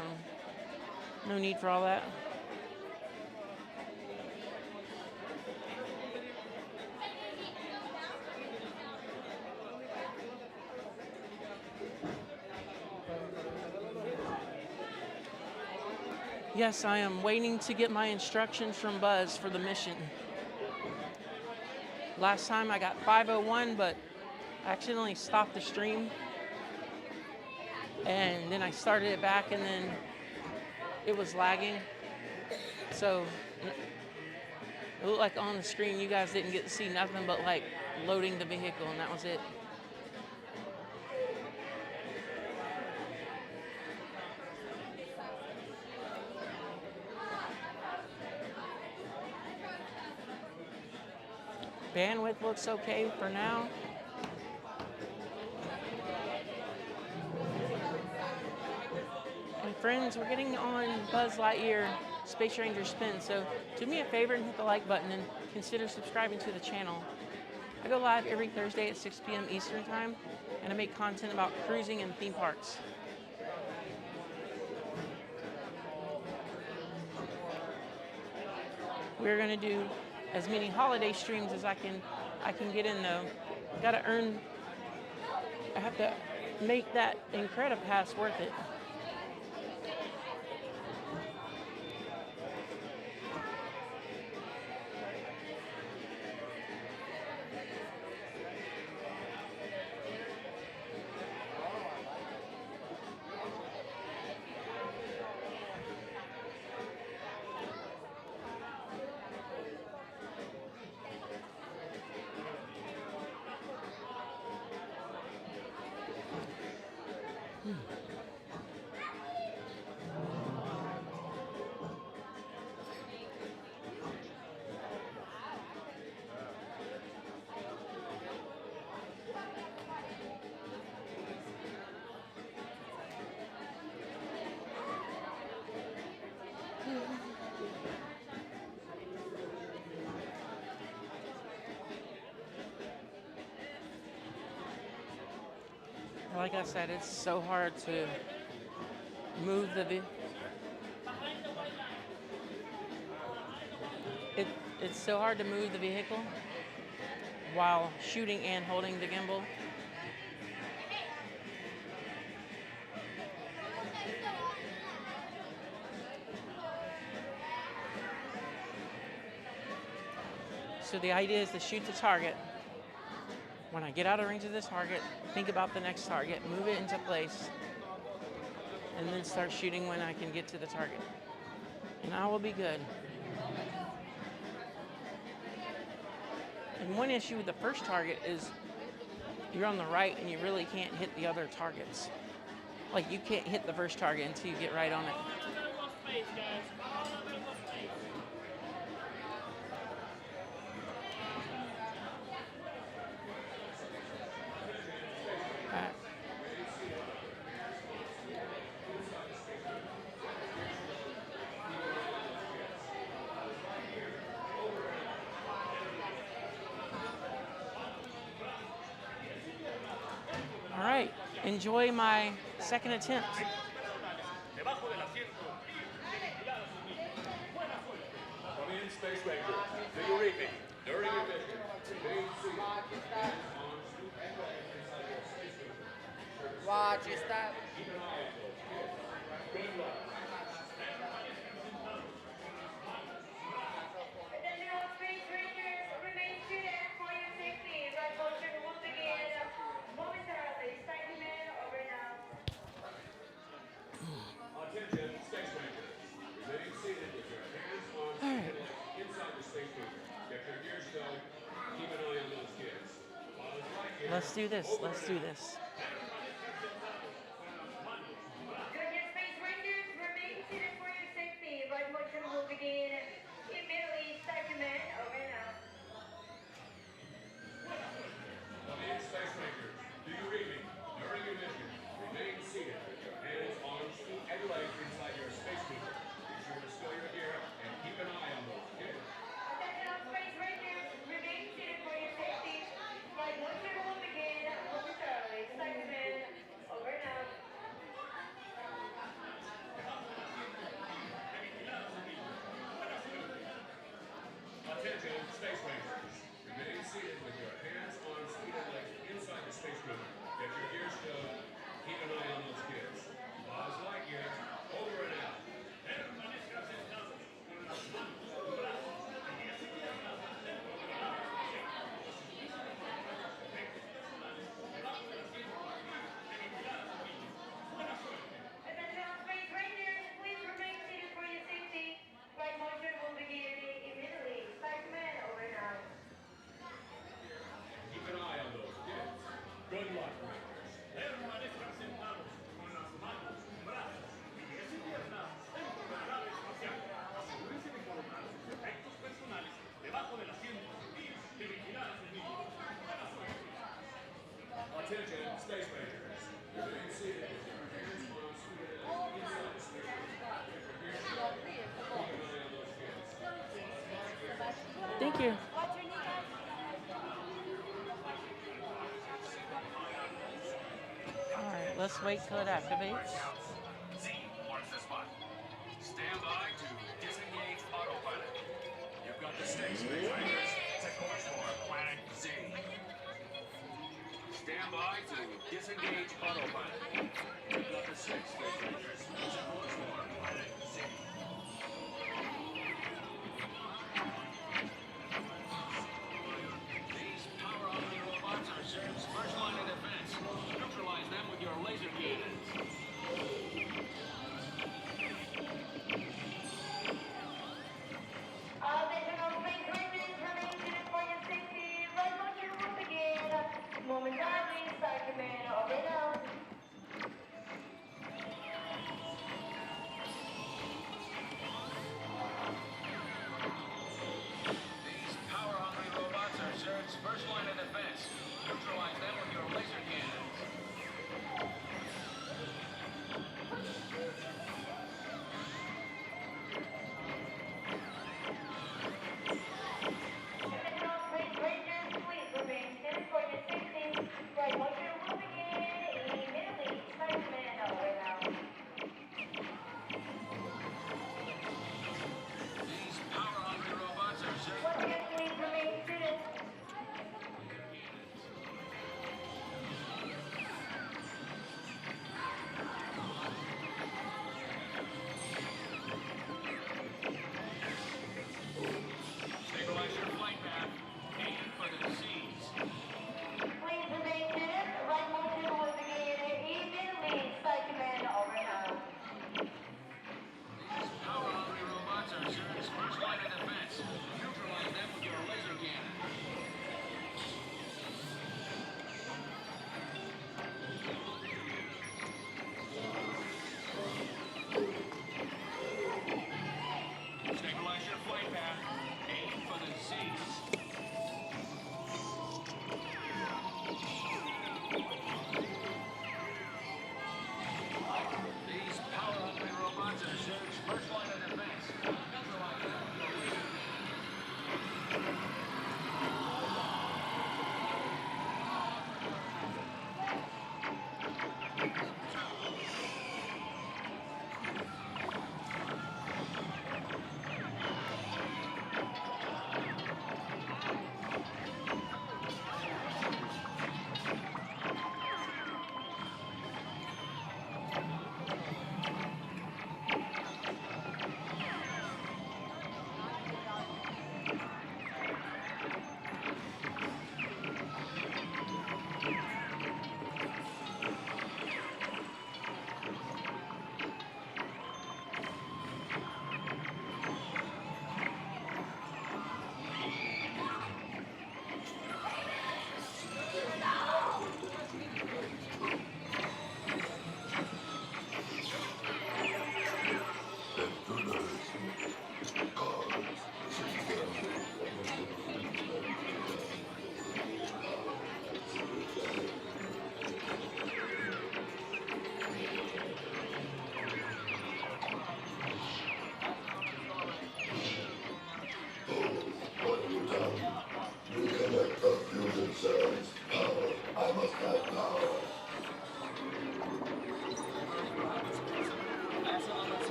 No need for all that. Yes, I am waiting to get my instructions from Buzz for the mission. Last time I got 501, but I accidentally stopped the stream. And then I started it back and then it was lagging. So it looked like on the screen you guys didn't get to see nothing but like loading the vehicle, and that was it. Bandwidth looks okay for now. And friends, we're getting on Buzz Lightyear Space Ranger Spin, so do me a favor and hit the like button and consider subscribing to the channel. I go live every Thursday at 6 p.m. Eastern Time, and I make content about cruising and theme parks. We're gonna do as many holiday streams as I can get in though. Gotta earn, I have to make that Incredipass worth it. Like I said, it's so hard to move it, it's so hard to move the vehicle while shooting and holding the gimbal. So the idea is to shoot the target. When I get out of range of this target, think about the next target, move it into place, and then start shooting when I can get to the target. And I will be good. And one issue with the first target is you're on the right and you really can't hit the other targets. Like, you can't hit the first target until you get right on it. All right, enjoy my second attempt. Come in, Space Ranger. Do you read me? During your mission, remain seated. Roger, stop. Good luck. Attention all Space Rangers, remain seated for your safety. Right motion will begin momentarily. Starting man over now. Attention, Space Ranger. Remain seated with your hands, arms, and legs inside the space station. Get your gears going. Keep an eye on those kids. Buzz Lightyear. Let's do this. Let's do this. Junior Space Rangers, remain seated for your safety. Right motion will begin immediately. Starting man over now. Come in, Space Rangers. Do you read me? During your mission, remain seated with your hands, arms, and legs inside your space station. Be sure to stow your gear and keep an eye on those kids. Attention all Space Rangers, remain seated for your safety. Right motion will begin momentarily. Starting man over now. Attention, Space Rangers. Remain seated with your hands, arms, feet, and legs inside the space room. Get your gears stowed. Keep an eye on those kids. Buzz Lightyear, over and out. Attention all Space Rangers, please remain seated for your safety. Flight motion will begin immediately. Starting man over now. Keep an eye on those kids. Good luck, Rangers. Attention, Space Rangers. Remain seated with your hands, arms, feet, and legs inside the space room. Get your gears stowed. Keep an eye on those kids. Thank you. All right, let's wait till it activates. Z marks the spot. Stand by to disengage autopilot. You've got the six, Space Rangers. Set course for Planet Z. Stand by to disengage autopilot. You've got the six, Space Rangers. Set course for Planet Z. These power-hungry robots are Zerg's first line of defense. Neutralize them with your laser cannons. Attention all Space Rangers, remain seated for your safety. Flight motion will begin momentarily. Starting man over now.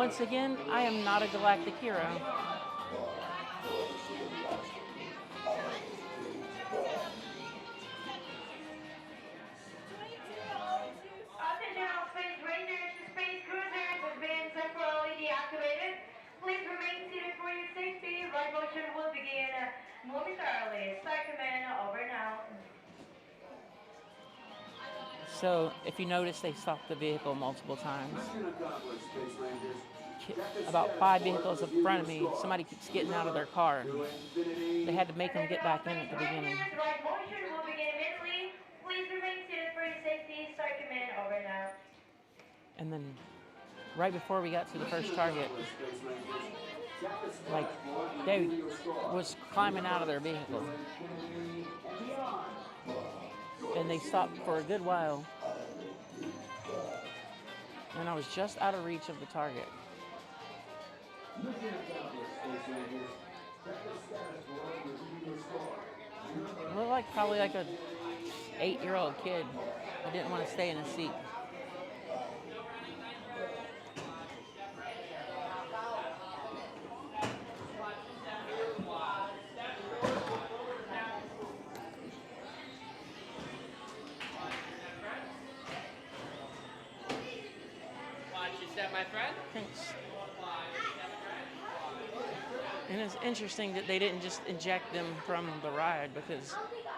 Once again, I am not a galactic hero. Attention Space Rangers, Space Cruisers has been temporarily deactivated. Please remain seated for your safety. Ride motion will begin momentarily. Start command over now. So if you notice, they stopped the vehicle multiple times. Mission accomplished, Space Rangers. About 5 vehicles in front of me, somebody keeps getting out of their car. They had to make them get back in at the beginning. Ride motion will begin immediately. Please remain seated for your safety. Start command over now. And then right before we got to the first target, like, they was climbing out of their vehicle. And they stopped for a good while. And I was just out of reach of the target. I looked like probably like a 8-year-old kid. I didn't want to stay in a seat. Watch your step, my friend. Thanks. And it's interesting that they didn't just eject them from the ride, because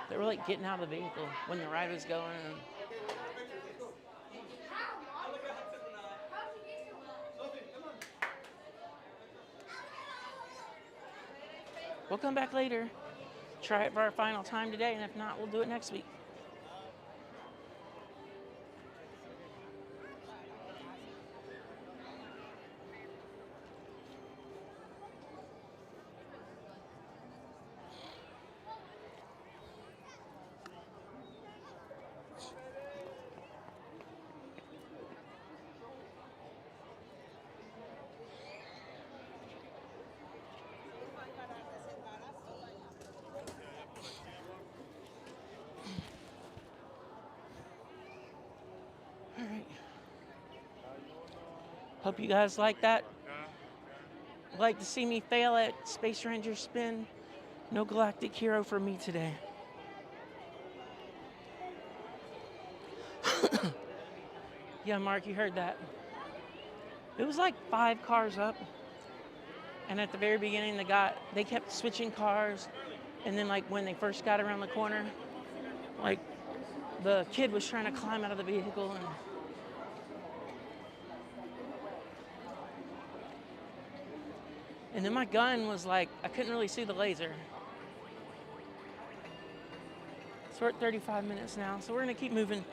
they were like getting out of the vehicle when the ride was going. We'll come back later, try it for our final time today, and if not, we'll do it next week. All right. Hope you guys like that. Like to see me fail at Space Ranger spin. No galactic hero for me today. Yeah, Mark, you heard that. It was like 5 cars up. And at the very beginning, they kept switching cars. And then like when they first got around the corner, like the kid was trying to climb out of the vehicle, and then my gun was like, I couldn't really see the laser. So we're at 35 minutes now, so we're gonna keep moving.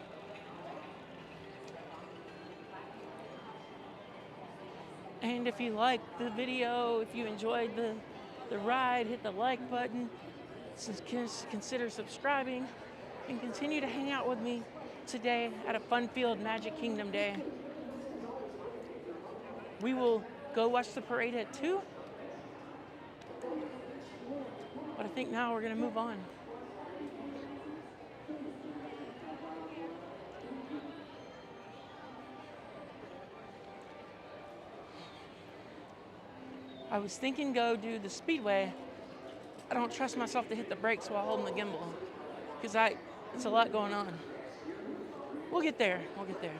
And if you liked the video, if you enjoyed the ride, hit the like button, consider subscribing, and continue to hang out with me today at a fun-filled Magic Kingdom day. We will go watch the parade at 2. But I think now we're gonna move on. I was thinking go do the Speedway. I don't trust myself to hit the brakes while holding the gimbal, because it's a lot going on. We'll get there, we'll get there.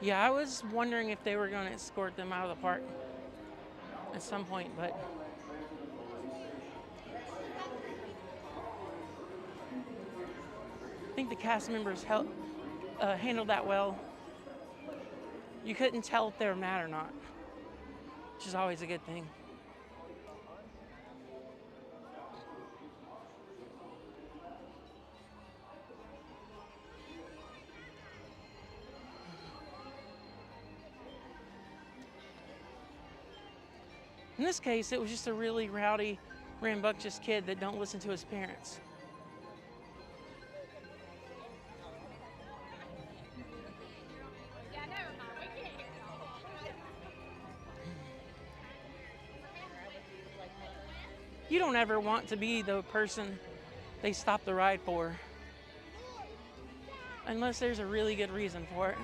Yeah, I was wondering if they were going to escort them out of the park at some point, but I think the cast members handled that well. You couldn't tell if they were mad or not, which is always a good thing. In this case, it was just a really rowdy, rambunctious kid that don't listen to his parents. you don't ever want to be the person they stop the ride for, unless there's a really good reason for it.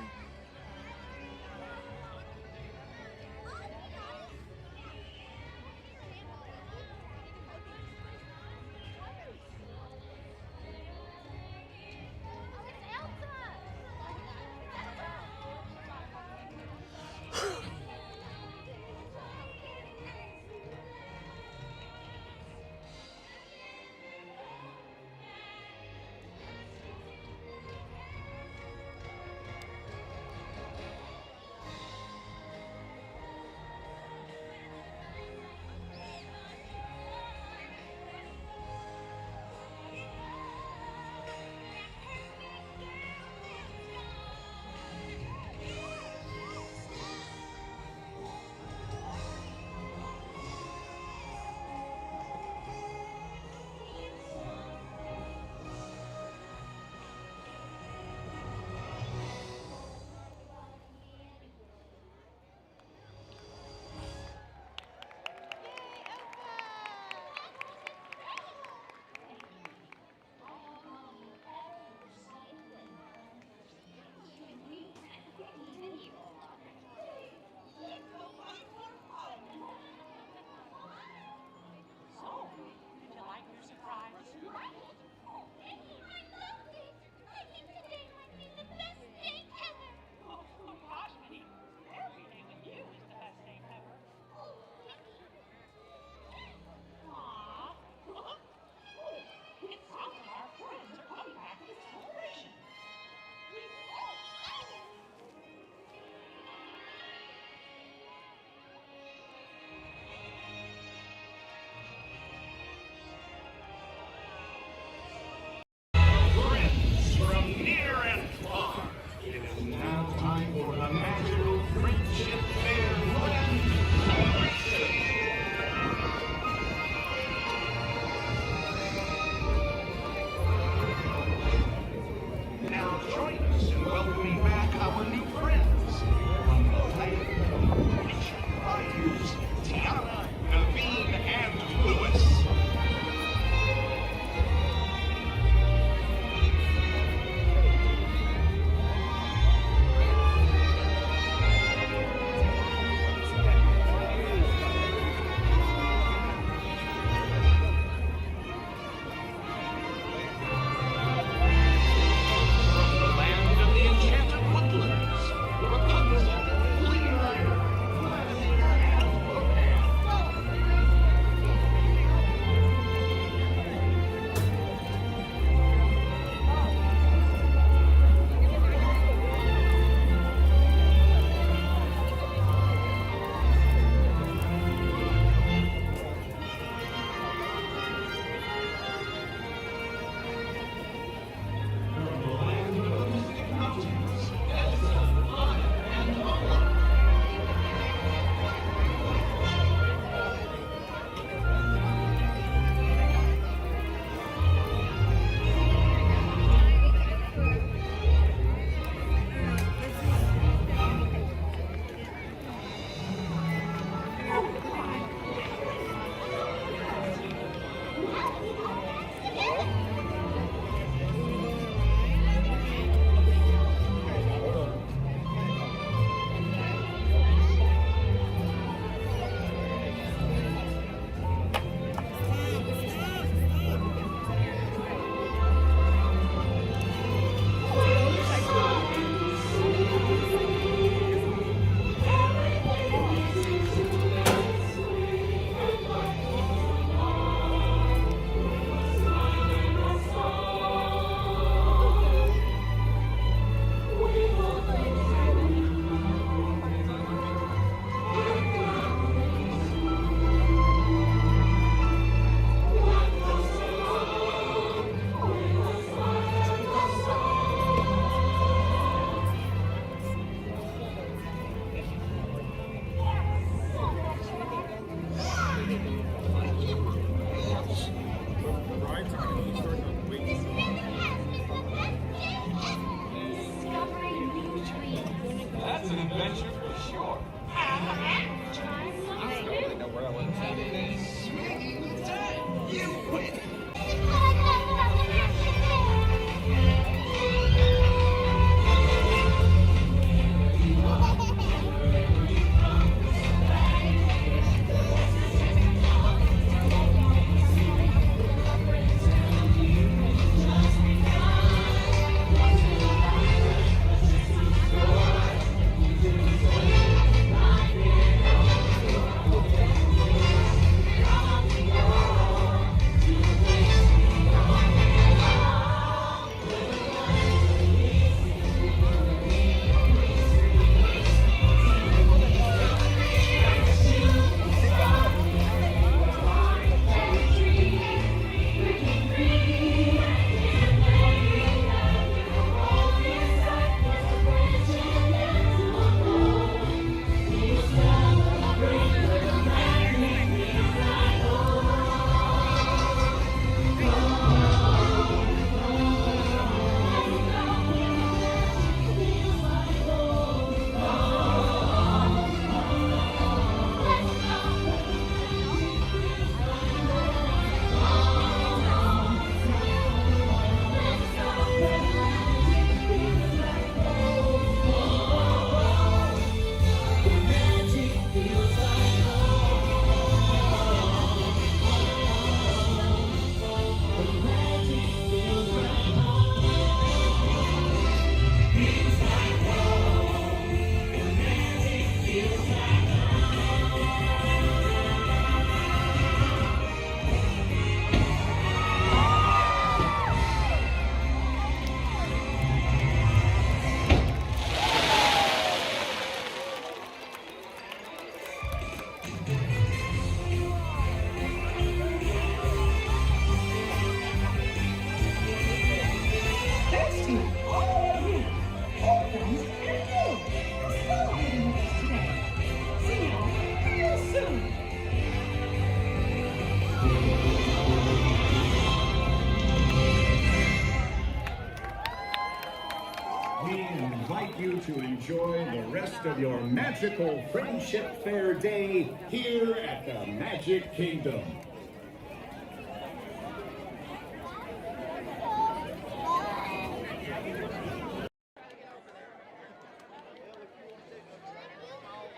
To enjoy the rest of your magical Friendship Fair day here at the Magic Kingdom.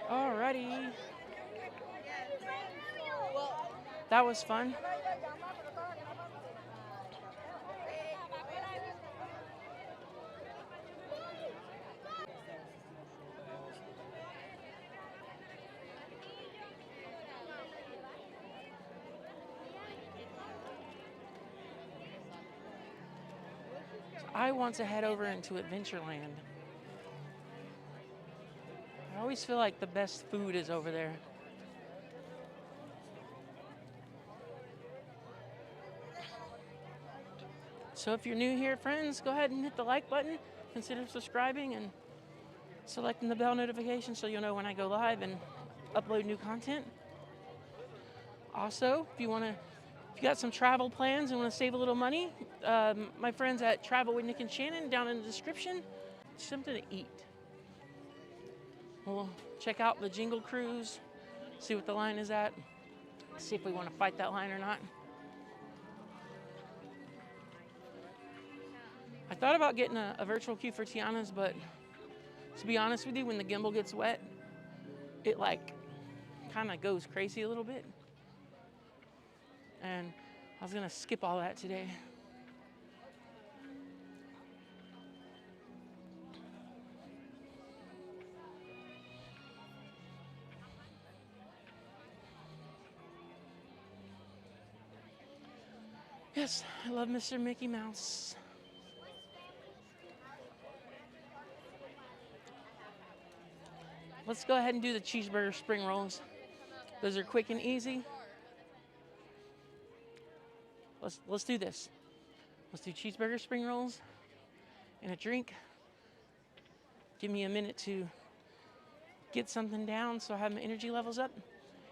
Alrighty. That was fun. I want to head over into Adventureland. I always feel like the best food is over there. So if you're new here, friends, go ahead and hit the like button. Consider subscribing and selecting the bell notification so you'll know when I go live and upload new content. Also, if you got some travel plans and want to save a little money, my friends at Travel with Nick and Shannon down in the description, something to eat. We'll check out the Jingle Cruise, see what the line is at, see if we want to fight that line or not. I thought about getting a virtual queue for Tiana's, but to be honest with you, when the gimbal gets wet, it like kind of goes crazy a little bit. And I was gonna skip all that today. Yes, I love Mr. Mickey Mouse. Let's go ahead and do the cheeseburger spring rolls. Those are quick and easy. Let's do this. Let's do cheeseburger spring rolls and a drink. Give me a minute to get something down so I have my energy levels up,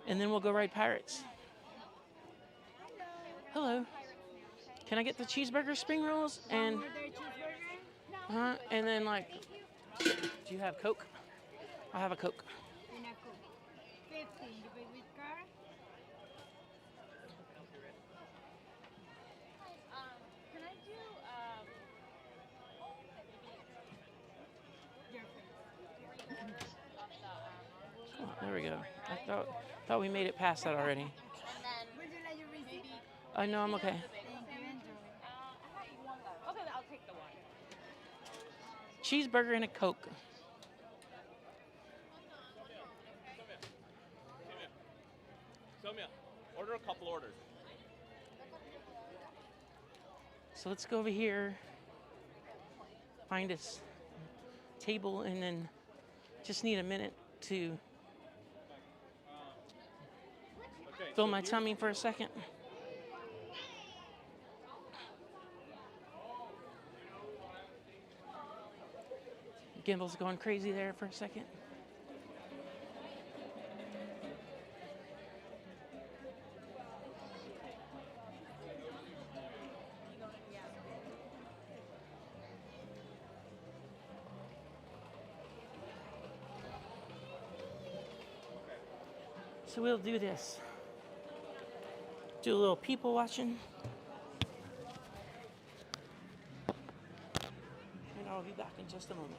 and then we'll go ride Pirates. Hello. Can I get the cheeseburger spring rolls and and then like, do you have Coke? I'll have a Coke. 15, you pay with card? There we go. I thought we made it past that already. And then would you like your receipt? No, I'm okay. Thank you. Enjoy. I thought you want that. Okay, I'll take the one. Cheeseburger and a Coke. Somia, order a couple orders. So let's go over here, find us table, and then just need a minute to fill my tummy for a second. Gimbal's going crazy there for a second. So we'll do this. Do a little people watching. And I'll be back in just a moment.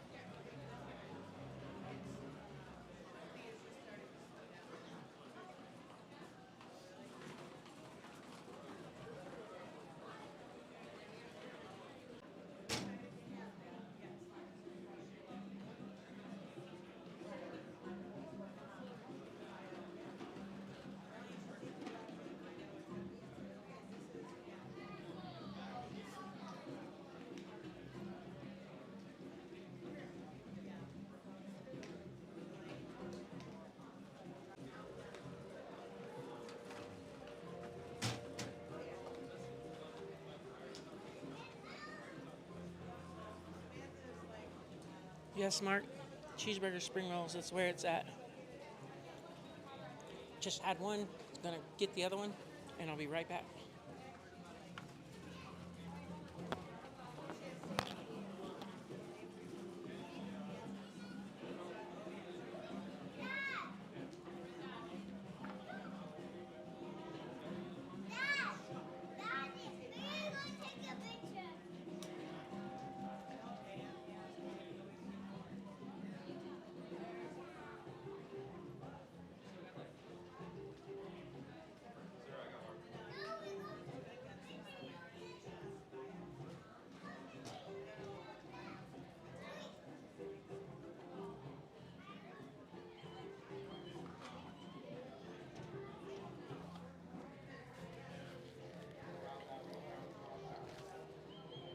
Yes, Mark. Cheeseburger spring rolls, that's where it's at. Just had one, gonna get the other one, and I'll be right back.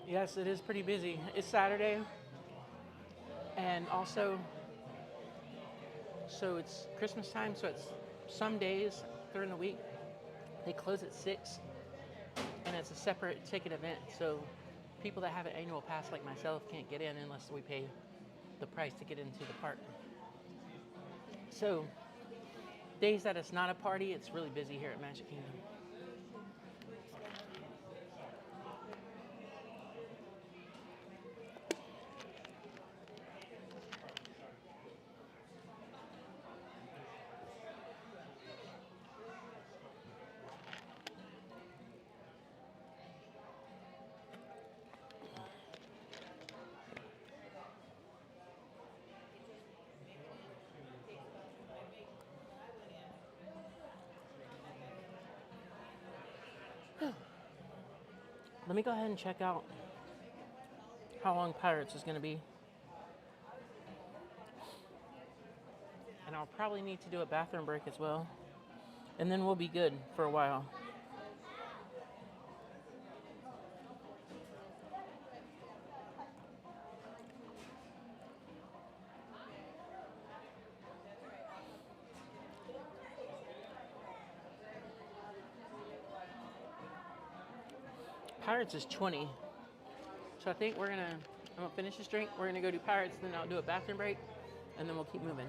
Yes, it is pretty busy. It's Saturday, and also, so it's Christmas time, so it's some days during the week, they close at 6, and it's a separate ticket event, so people that have an annual pass like myself can't get in unless we pay the price to get into the park. So, days that it's not a party, it's really busy here at Magic Kingdom. Let me go ahead and check out how long Pirates is going to be. And I'll probably need to do a bathroom break as well. And then we'll be good for a while. Pirates is 20. So I think I'm gonna finish this drink. We're gonna go do Pirates, then I'll do a bathroom break, and then we'll keep moving.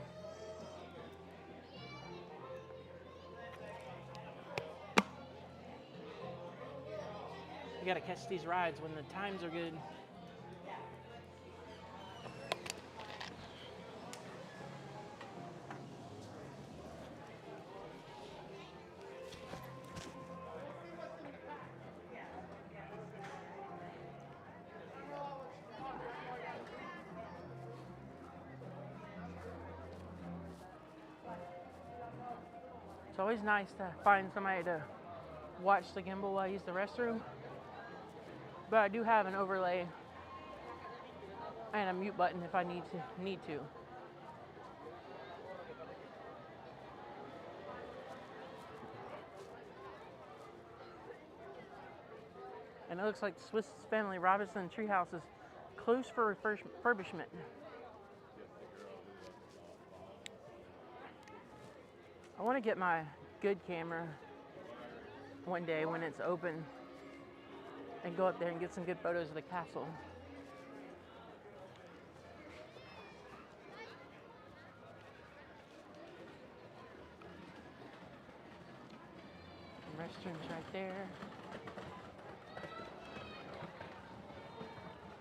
You gotta catch these rides when the times are good. It's always nice to find somebody to watch the gimbal while I use the restroom. But I do have an overlay and a mute button if I need to. And it looks like Swiss Family Robinson Treehouse is closed for refurbishment. I want to get my good camera one day when it's open and go up there and get some good photos of the castle. And restrooms right there.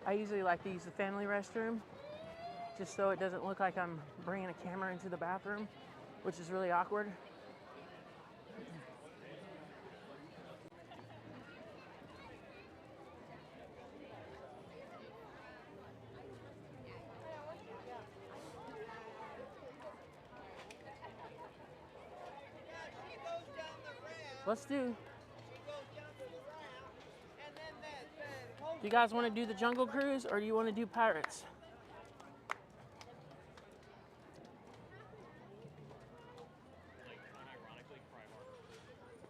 I usually like to use the family restroom just so it doesn't look like I'm bringing a camera into the bathroom, which is really awkward. Let's do. Do you guys want to do the Jungle Cruise or do you want to do Pirates?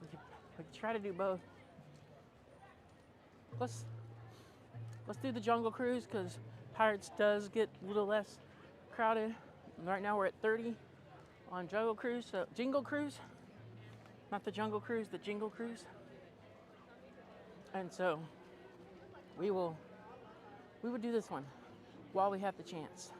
We can try to do both. Let's do the Jungle Cruise because Pirates does get a little less crowded. Right now we're at 30 on Jungle Cruise, so Jingle Cruise. Not the Jungle Cruise, the Jingle Cruise. And so we will do this one while we have the chance.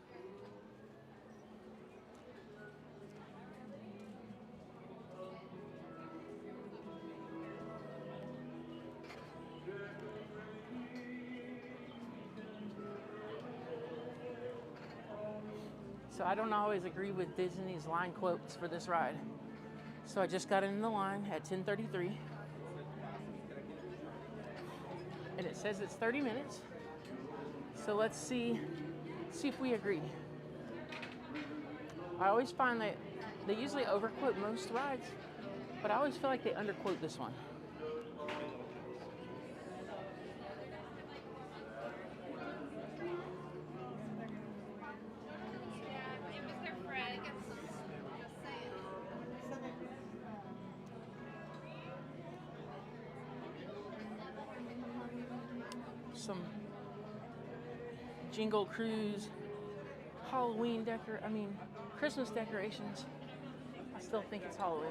So I don't always agree with Disney's line quotes for this ride. So I just got in the line at 10:33. And it says it's 30 minutes. So let's see if we agree. I always find that they usually overquote most rides, but I always feel like they underquote this one. Some Jingle Cruise Halloween Christmas decorations. I still think it's Halloween.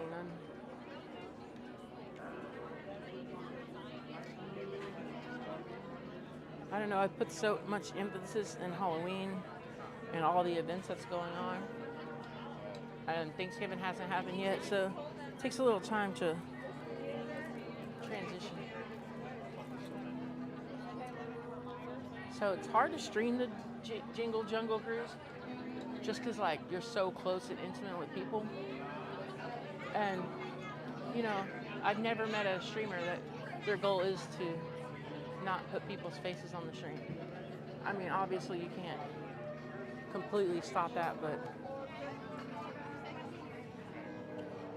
I don't know, I put so much emphasis in Halloween and all the events that's going on. And Thanksgiving hasn't happened yet, so it takes a little time to transition. So it's hard to stream the Jingle Jungle Cruise just because like you're so close and intimate with people. And you know, I've never met a streamer that their goal is to not put people's faces on the stream. I mean, obviously you can't completely stop that, but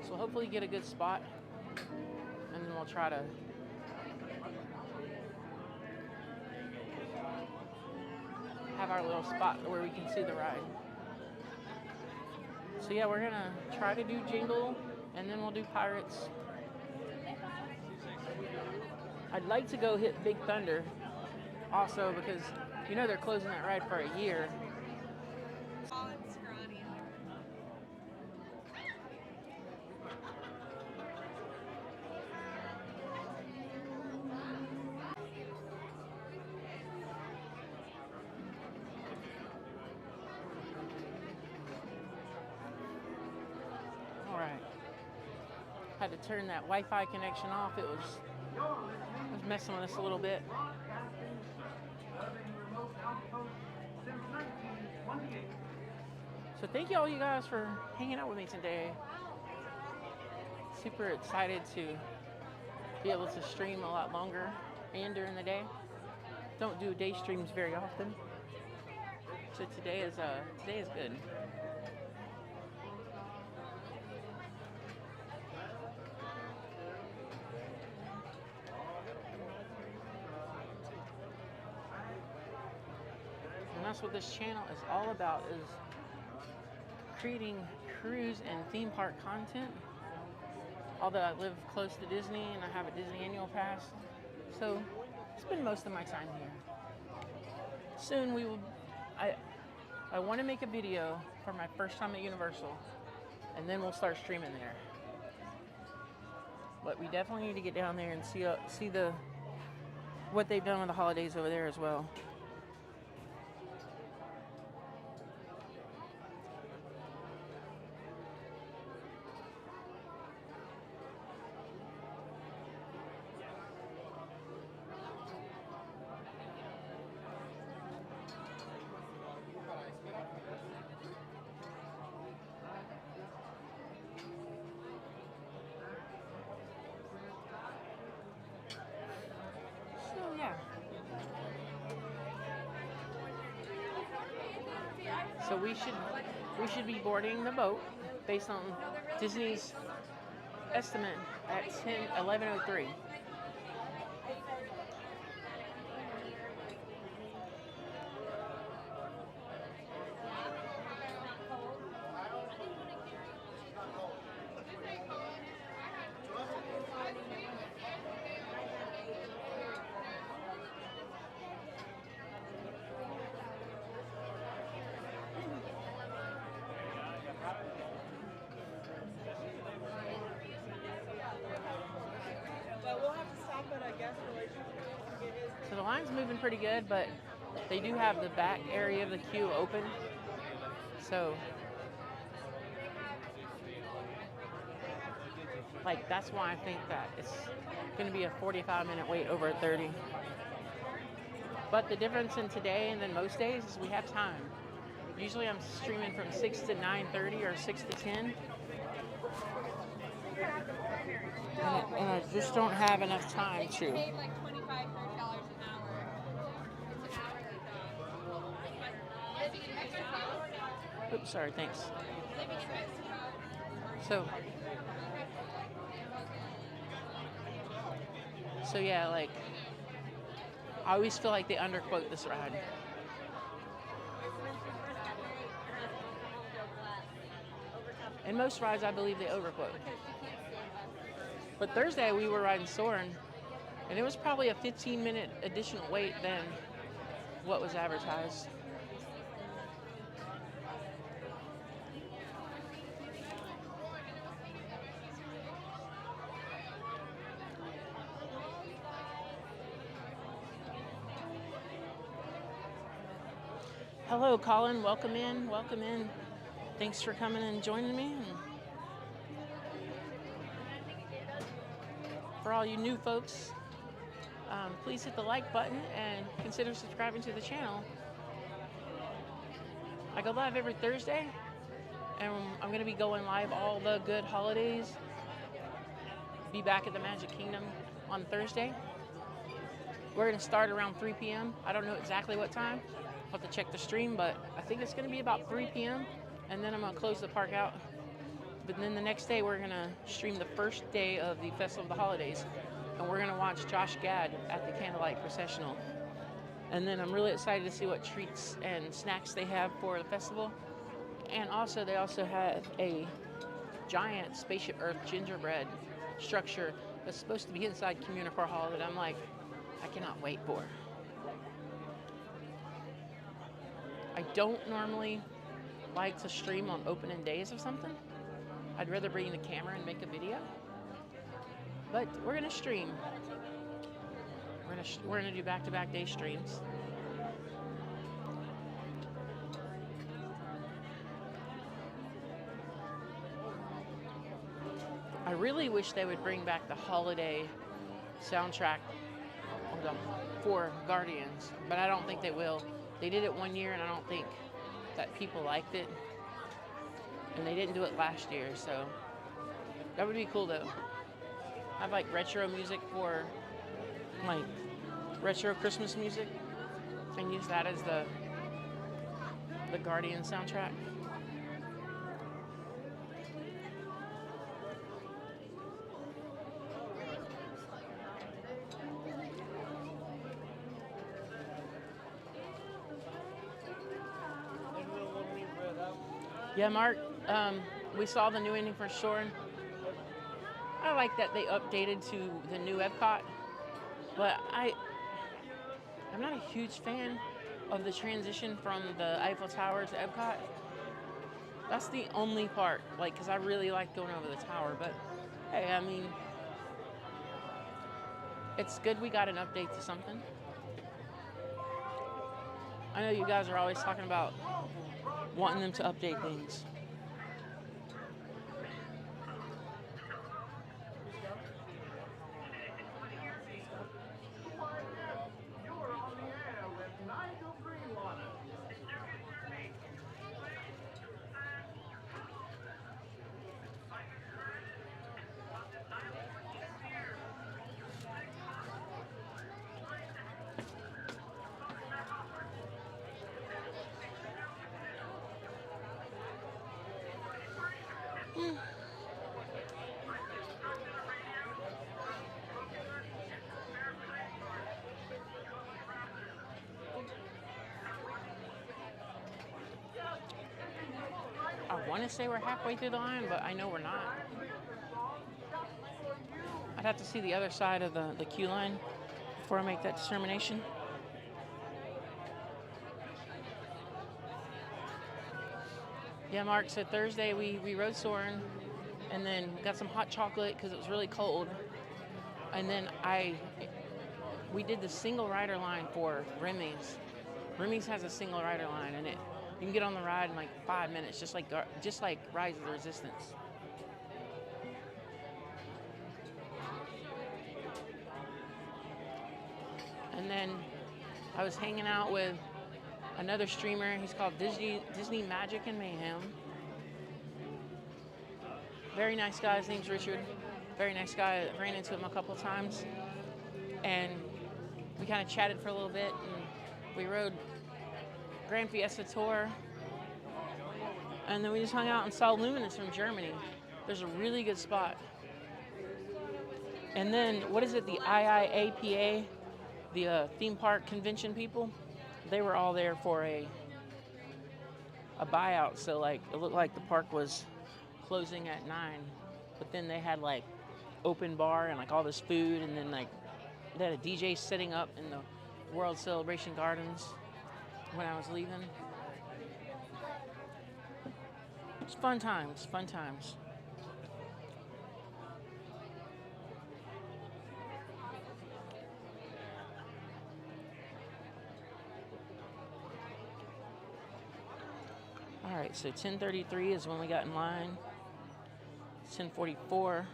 so hopefully get a good spot and then we'll try to have our little spot where we can see the ride. So yeah, we're gonna try to do Jingle and then we'll do Pirates. I'd like to go hit Big Thunder also because you know they're closing that ride for a year. Had to turn that Wi-Fi connection off. It was messing with us a little bit. So thank you all you guys for hanging out with me today. Super excited to be able to stream a lot longer and during the day. Don't do day streams very often. So today is good. that's what this channel is all about, is creating cruise and theme park content. Although I live close to Disney and I have a Disney annual pass, so I spend most of my time here. Soon we will, I want to make a video for my first time at Universal, and then we'll start streaming there. But we definitely need to get down there and see what they've done with the holidays over there as well. So we should be boarding the boat based on Disney's estimate at 11:03. So the line's moving pretty good, but they do have the back area of the queue open. So, like, that's why I think that it's going to be a 45-minute wait over 30. But the difference in today and then most days is we have time. Usually I'm streaming from 6 to 9:30 or 6 to 10. And I just don't have enough time to. Like $25, $30 an hour. It's an hourly. Oops, sorry, thanks. So yeah, like, I always feel like they underquote this ride. And most rides, I believe they overquote. But Thursday, we were riding Soarin', and it was probably a 15-minute additional wait than what was advertised. Hello, Colin. Welcome in. Welcome in. Thanks for coming and joining me. And for all you new folks, please hit the like button and consider subscribing to the channel. I go live every Thursday, and I'm going to be going live all the good holidays. Be back at the Magic Kingdom on Thursday. We're going to start around 3 p.m. I don't know exactly what time. I'll have to check the stream, but I think it's going to be about 3 p.m. and then I'm going to close the park out. But then the next day we're going to stream the first day of the Festival of the Holidays, and we're going to watch Josh Gad at the Candlelight Processional. And then I'm really excited to see what treats and snacks they have for the festival. And also they also have a giant Spaceship Earth gingerbread structure that's supposed to be inside Communicore Hall that I'm like, I cannot wait for. I don't normally like to stream on opening days of something. I'd rather bring the camera and make a video. But we're gonna stream. We're gonna do back-to-back day streams. I really wish they would bring back the holiday soundtrack for Guardians, but I don't think they will. They did it one year, and I don't think that people liked it. And they didn't do it last year, so that would be cool though. Have like retro music for like retro Christmas music, and use that as the Guardian soundtrack. Yeah, Mark, we saw the new ending for Soarin'. I like that they updated to the new Epcot, but I'm not a huge fan of the transition from the Eiffel Tower to Epcot. That's the only part, like, because I really like going over the tower, but hey, I mean, it's good we got an update to something. I know you guys are always talking about wanting them to update things. I want to say we're halfway through the line, but I know we're not. I'd have to see the other side of the queue line before I make that determination. Yeah, Mark, so Thursday we rode Soarin' and then got some hot chocolate because it was really cold. And then we did the single rider line for Remy's. Remy's has a single rider line, and you can get on the ride in like 5 minutes, just like Rise of the Resistance. And then I was hanging out with another streamer. He's called Disney Magic and Mayhem. Very nice guy. His name's Richard. Very nice guy. I ran into him a couple times, and we kind of chatted for a little bit, and we rode Grand Fiesta Tour, and then we just hung out and saw Luminous from Germany. There's a really good spot. And then, what is it, the IIAPA, the theme park convention people? They were all there for a buyout, so like it looked like the park was closing at 9, but then they had like open bar and like all this food, and then like they had a DJ setting up in the World Celebration Gardens when I was leaving. It's fun times, fun times. All right, so 10:33 is when we got in line. 10:44.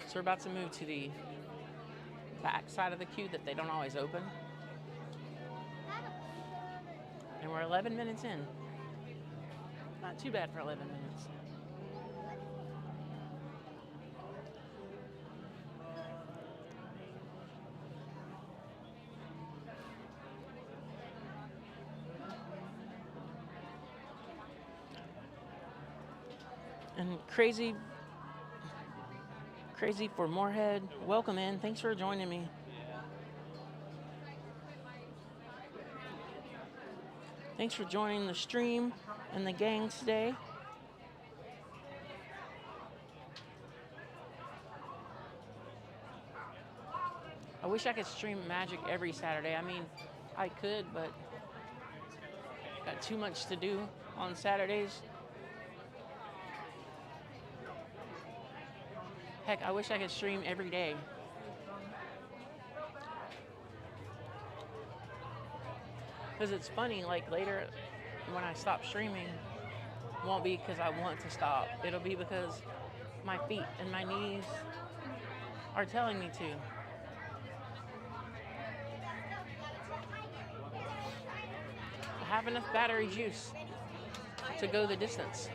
So we're about to move to the back side of the queue that they don't always open. And we're 11 minutes in. Not too bad for 11 minutes. And Crazy for Moorhead, welcome in. Thanks for joining me. Thanks for joining the stream and the gang today. I wish I could stream Magic every Saturday. I mean, I could, but got too much to do on Saturdays. Heck, I wish I could stream every day. Because it's funny, like later when I stop streaming, it won't be because I want to stop. It'll be because my feet and my knees are telling me to. I have enough battery juice to go the distance.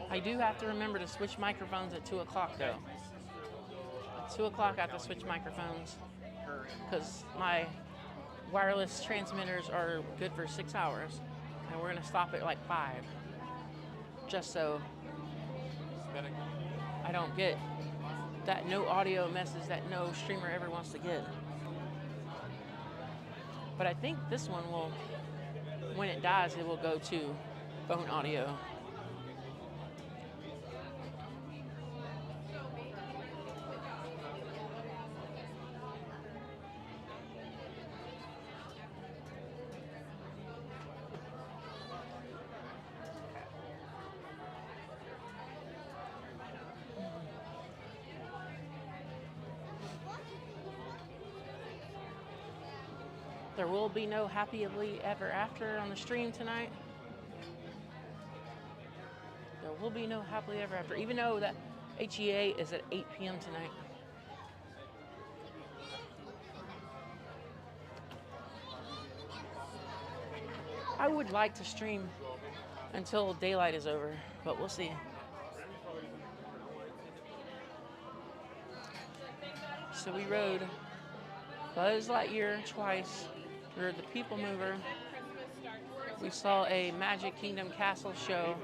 I do have to remember to switch microphones at 2 o'clock though. At 2 o'clock I have to switch microphones because my wireless transmitters are good for 6 hours and we're gonna stop at like 5. Just so I don't get that no audio message that no streamer ever wants to get. But I think this one will, when it dies, it will go to phone audio. There will be no happily ever after on the stream tonight. There will be no happily ever after, even though that HEA is at 8 p.m. tonight. I would like to stream until daylight is over, but we'll see. So we rode Buzz Lightyear twice. We rode the PeopleMover. We saw a Magic Kingdom Castle show.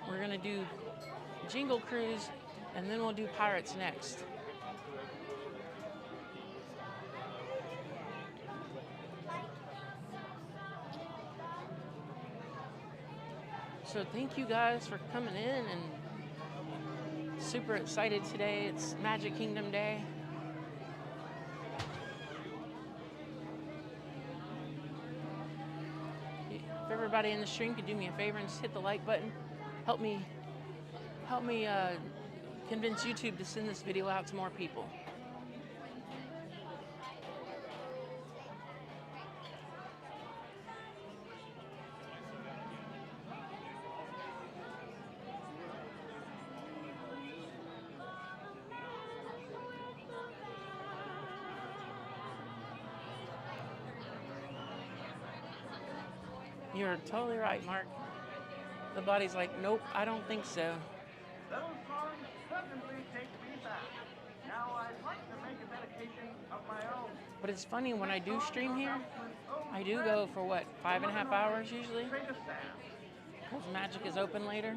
We're gonna do Jingle Cruise, and then we'll do Pirates next. So thank you guys for coming in, and super excited today. It's Magic Kingdom Day. If everybody in the stream could do me a favor and just hit the like button, help me convince YouTube to send this video out to more people. You're totally right, Mark. The body's like, nope, I don't think so. Those songs suddenly take me back. Now I'd like to make a dedication of my own. But it's funny, when I do stream here, I do go for what, 5.5 hours usually? Because Magic is open later.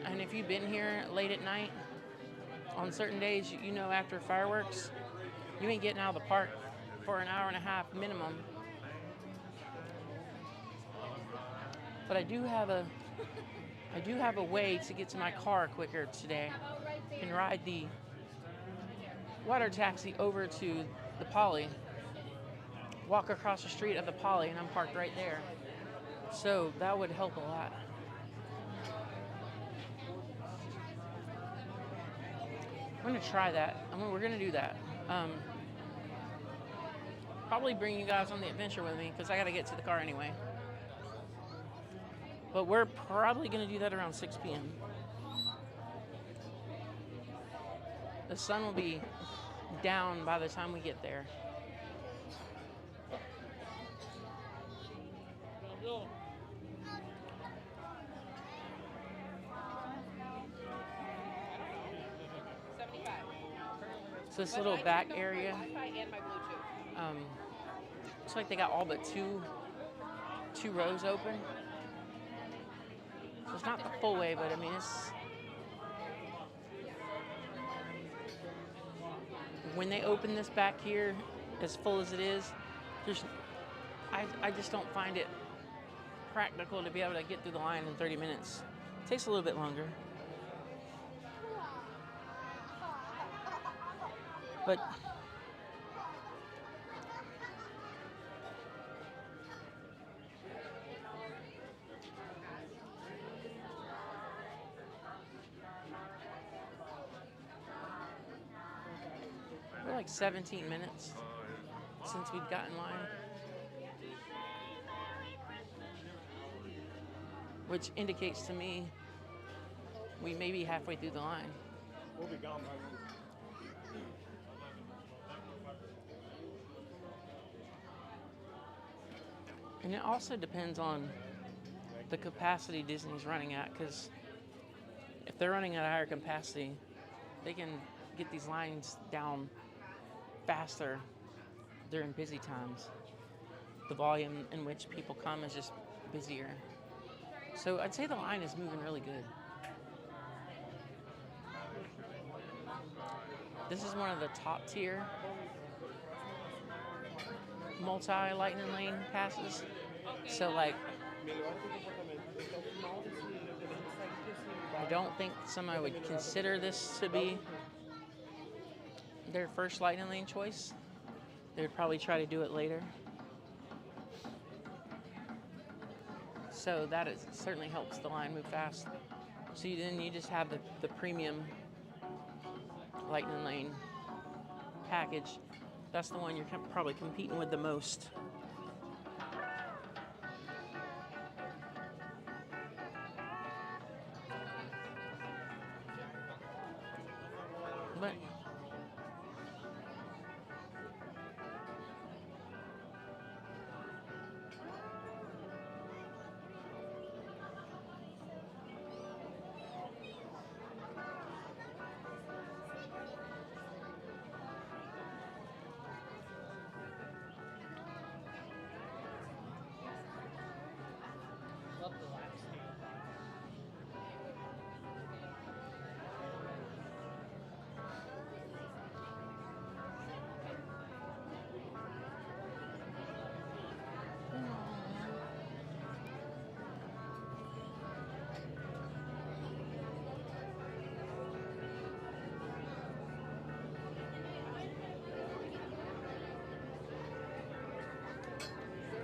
And if you've been here late at night, on certain days, you know after fireworks, you ain't getting out of the park for an hour and a half minimum. But I do have a way to get to my car quicker today. I can ride the water taxi over to the Poly, walk across the street of the Poly, and I'm parked right there. So that would help a lot. I'm gonna try that. We're gonna do that. Probably bring you guys on the adventure with me, because I gotta get to the car anyway. But we're probably going to do that around 6 p.m. The sun will be down by the time we get there. So this little back area, looks like they got all but two rows open. So it's not the full way, but I mean, it's... When they open this back here, as full as it is, I just don't find it practical to be able to get through the line in 30 minutes. It takes a little bit longer. But we're like 17 minutes since we've got in line, which indicates to me we may be halfway through the line. We'll be gone by then. And it also depends on the capacity Disney's running at, because if they're running at a higher capacity, they can get these lines down faster during busy times. The volume in which people come is just busier. So I'd say the line is moving really good. This is one of the top tier multi-lightning lane passes. So like, I don't think somebody would consider this to be their first lightning lane choice. They would probably try to do it later. So that certainly helps the line move fast. So then you just have the premium lightning lane package. That's the one you're probably competing with the most. But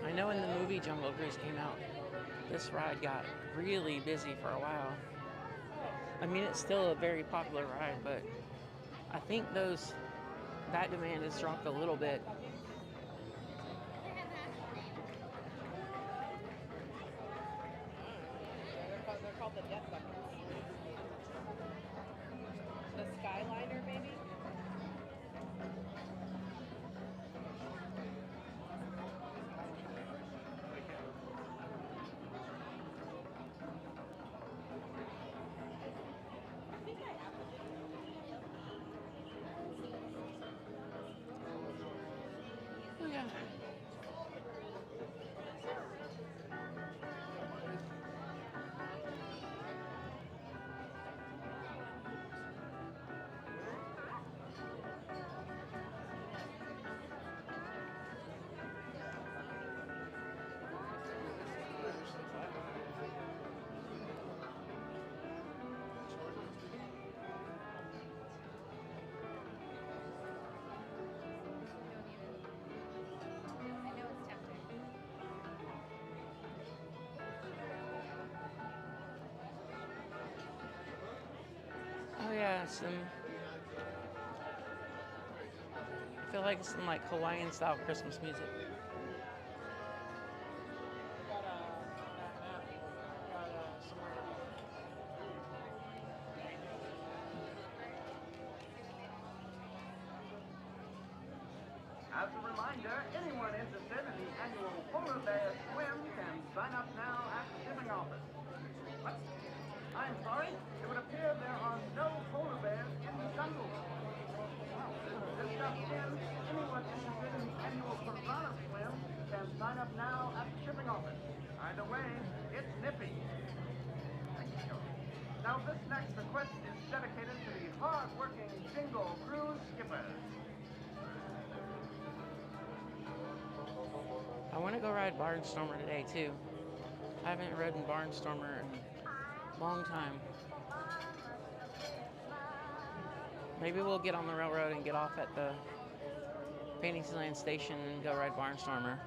I know when the movie Jungle Cruise came out, this ride got really busy for a while. I mean, it's still a very popular ride, but I think that demand has dropped a little bit. They're called the Death Buckets. The Skyliner, maybe? Oh yeah. Oh yeah, I feel like it's some like Hawaiian style Christmas music. As a reminder, anyone interested in the annual Polar Bear Swim can sign up now at the shipping office. What? I'm sorry, it would appear there are no polar bears in the jungle. This just in, anyone interested in the annual Piranha Swim can sign up now at the shipping office. Either way, it's nippy. Thank you. Now this next request is dedicated to the hard-working Jingle Cruise skippers. I want to go ride Barnstormer today too. I haven't ridden Barnstormer in a long time. Maybe we'll get on the railroad and get off at the Fantasyland station and go ride Barnstormer.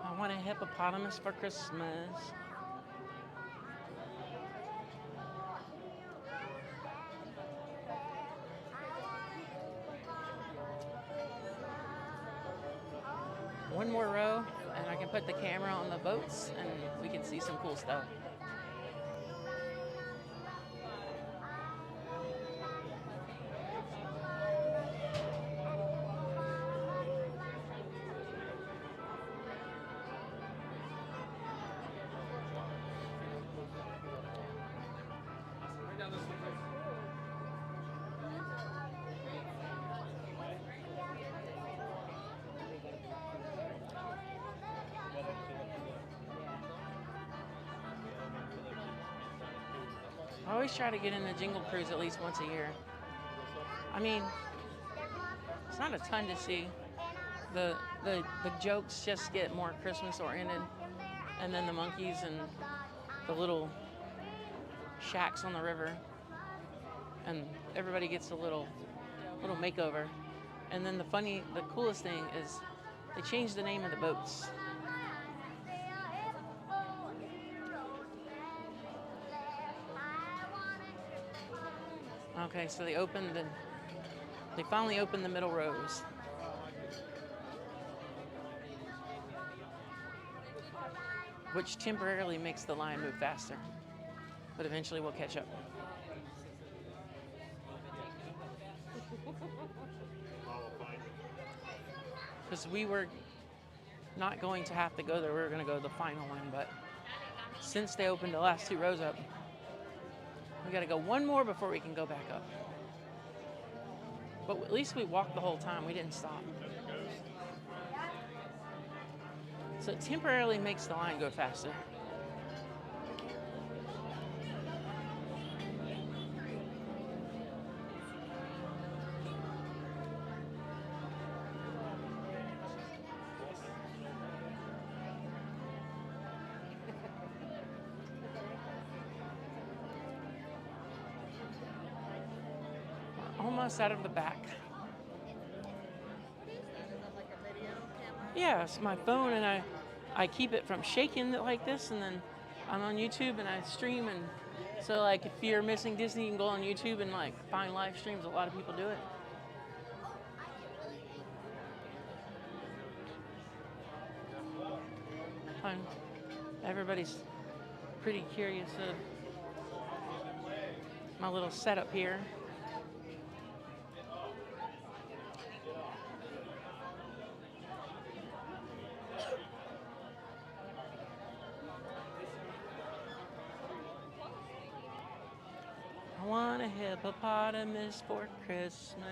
I want a hippopotamus for Christmas. One more row, and I can put the camera on the boats, and we can see some cool stuff. I always try to get in the Jingle Cruise at least once a year. I mean, it's not a ton to see. The jokes just get more Christmas oriented, and then the monkeys and the little shacks on the river, and everybody gets a little makeover. And then the coolest thing is they changed the name of the boats. Okay, so they finally opened the middle rows. Which temporarily makes the line move faster, but eventually we'll catch up. Because we were not going to have to go there, we were going to go to the final one, but since they opened the last 2 rows up, we got to go one more before we can go back up. But at least we walked the whole time, we didn't stop. So it temporarily makes the line go faster. We're almost out of the back. Yeah, it's my phone, and I keep it from shaking like this, and then I'm on YouTube and I stream, and so like if you're missing Disney, you can go on YouTube and like find live streams. A lot of people do it. Fine. Everybody's pretty curious of my little setup here. I want a hippopotamus for Christmas.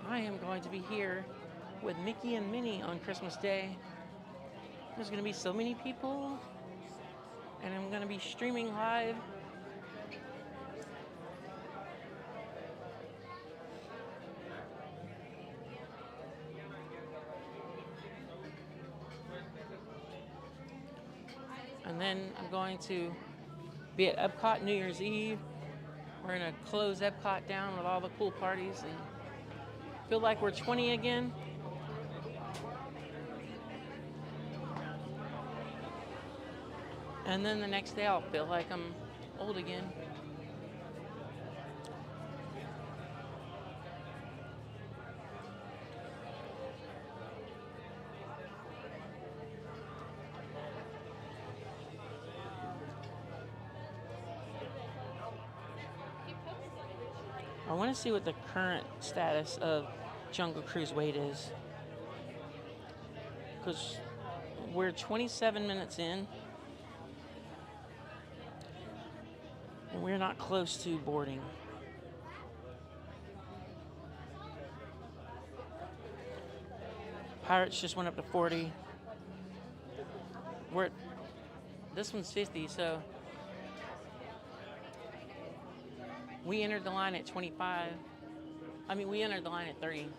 I am going to be here with Mickey and Minnie on Christmas Day. There's going to be so many people, and I'm going to be streaming live. And then I'm going to be at Epcot New Year's Eve. We're going to close Epcot down with all the cool parties and feel like we're 20 again. And then the next day I'll feel like I'm old again. I want to see what the current status of Jungle Cruise wait is, because we're 27 minutes in and we're not close to boarding. Pirates just went up to 40. This one's 50, so we entered the line at 25. We entered the line at 30.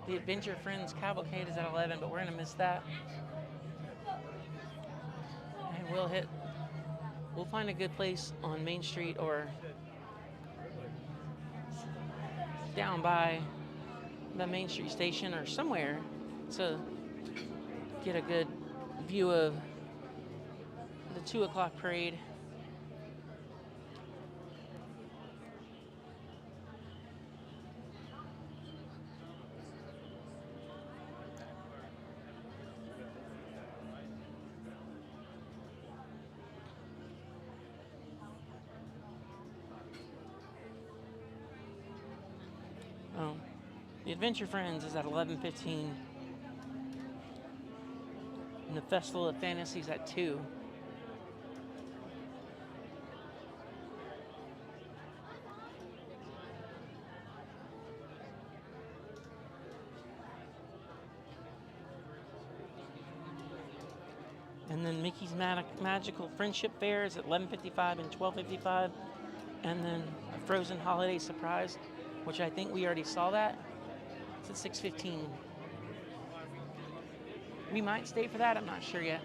The Adventure Friends Cavalcade is at 11, but we're going to miss that. And we'll find a good place on Main Street or down by the Main Street station or somewhere to get a good view of the 2 o'clock parade. The Adventure Friends is at 11:15. And the Festival of Fantasies at 2. And then Mickey's Magical Friendship Fair is at 11:55 and 12:55. And then a Frozen Holiday Surprise, which I think we already saw that. It's at 6:15. We might stay for that, I'm not sure yet.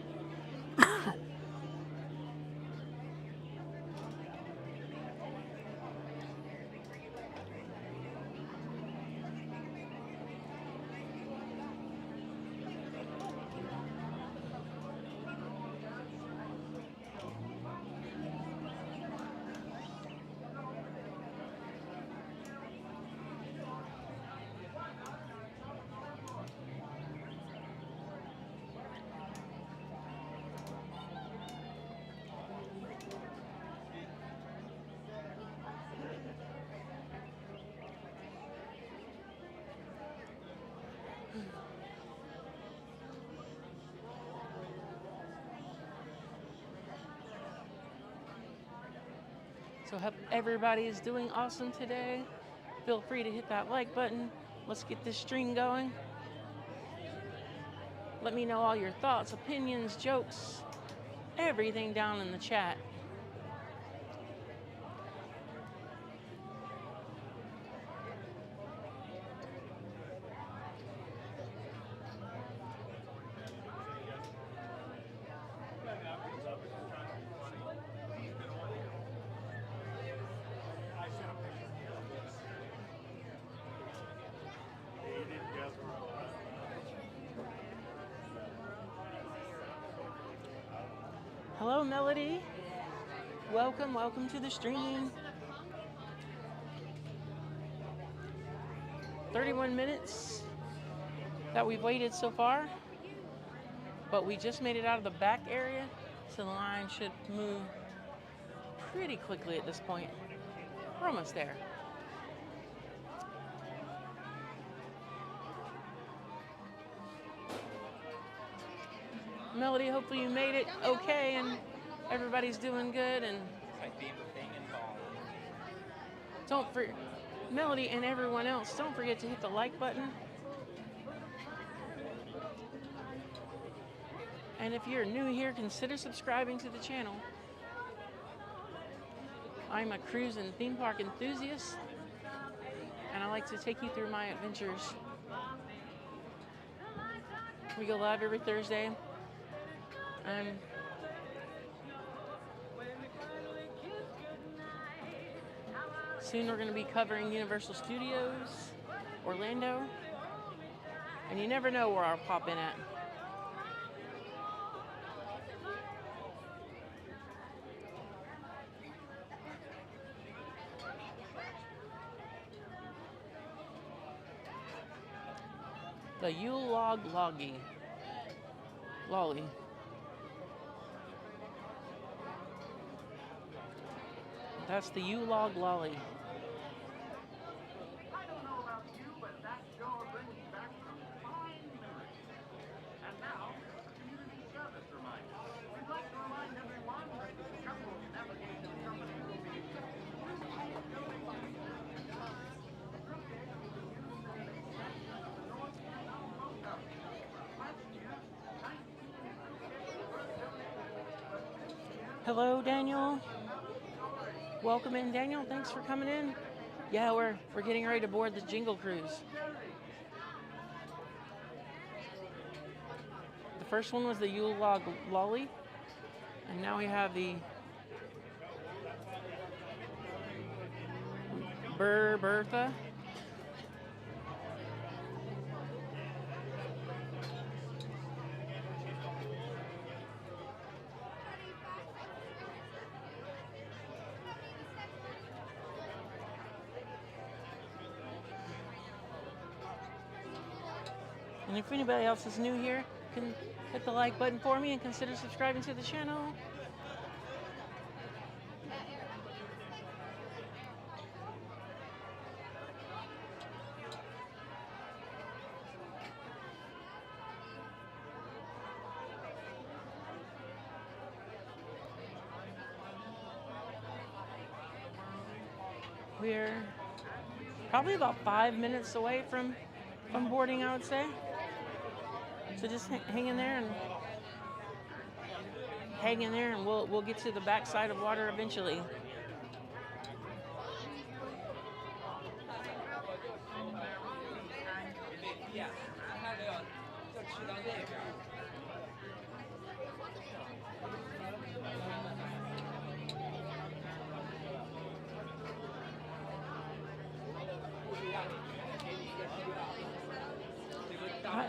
So hope everybody is doing awesome today. Feel free to hit that like button. Let's get this stream going. Let me know all your thoughts, opinions, jokes, everything down in the chat. Hello, Melody. Welcome to the stream. 31 minutes that we've waited so far, but we just made it out of the back area, so the line should move pretty quickly at this point. We're almost there. Melody, hopefully you made it okay and everybody's doing good. And don't forget, Melody and everyone else, don't forget to hit the like button. And if you're new here, consider subscribing to the channel. I'm a cruise and theme park enthusiast, and I like to take you through my adventures. We go live every Thursday. Soon we're going to be covering Universal Studios, Orlando, and you never know where I'll pop in at. The Yule Log Lolly. That's the Yule Log Lolly. I don't know about you, but that sure brings back some fine memories. And now, a community service reminder. We'd like to remind everyone that the Couple Navigation Company will be Hello, Daniel. Welcome in, Daniel. Thanks for coming in. Yeah, we're getting ready to board the Jingle Cruise. The first one was the Yule Log Lolly, and now we have the Bertha. And if anybody else is new here, can hit the like button for me and consider subscribing to the channel. We're probably about 5 minutes away from boarding, I would say. So just hang in there and we'll get to the backside of water eventually.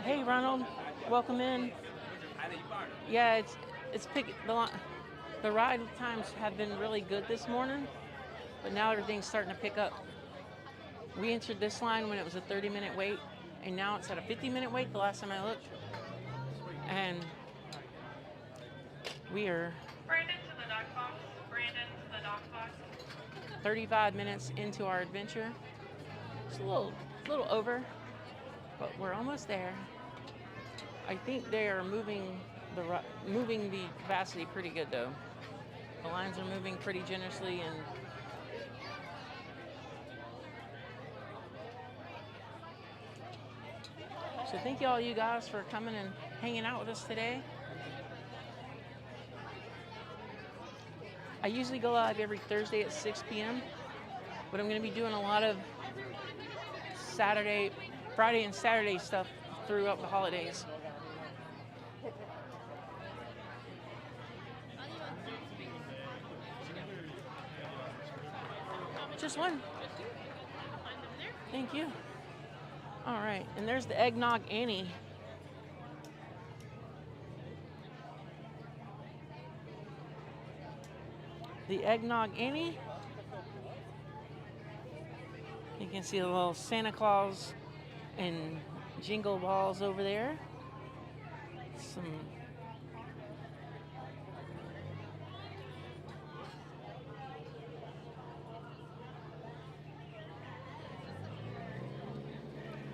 Hey Ronald, welcome in. Yeah, the ride times have been really good this morning, but now everything's starting to pick up. We entered this line when it was a 30-minute wait, and now it's at a 50-minute wait the last time I looked. And we are Brandon to the dock box. Brandon to the dock box. 35 minutes into our adventure. It's a little over, but we're almost there. I think they are moving the capacity pretty good though. The lines are moving pretty generously, and so thank you all you guys for coming and hanging out with us today. I usually go live every Thursday at 6 p.m., but I'm going to be doing a lot of Friday and Saturday stuff throughout the holidays. Just one. Thank you. All right, and there's the Eggnog Annie. The Eggnog Annie. You can see a little Santa Claus and jingle balls over there.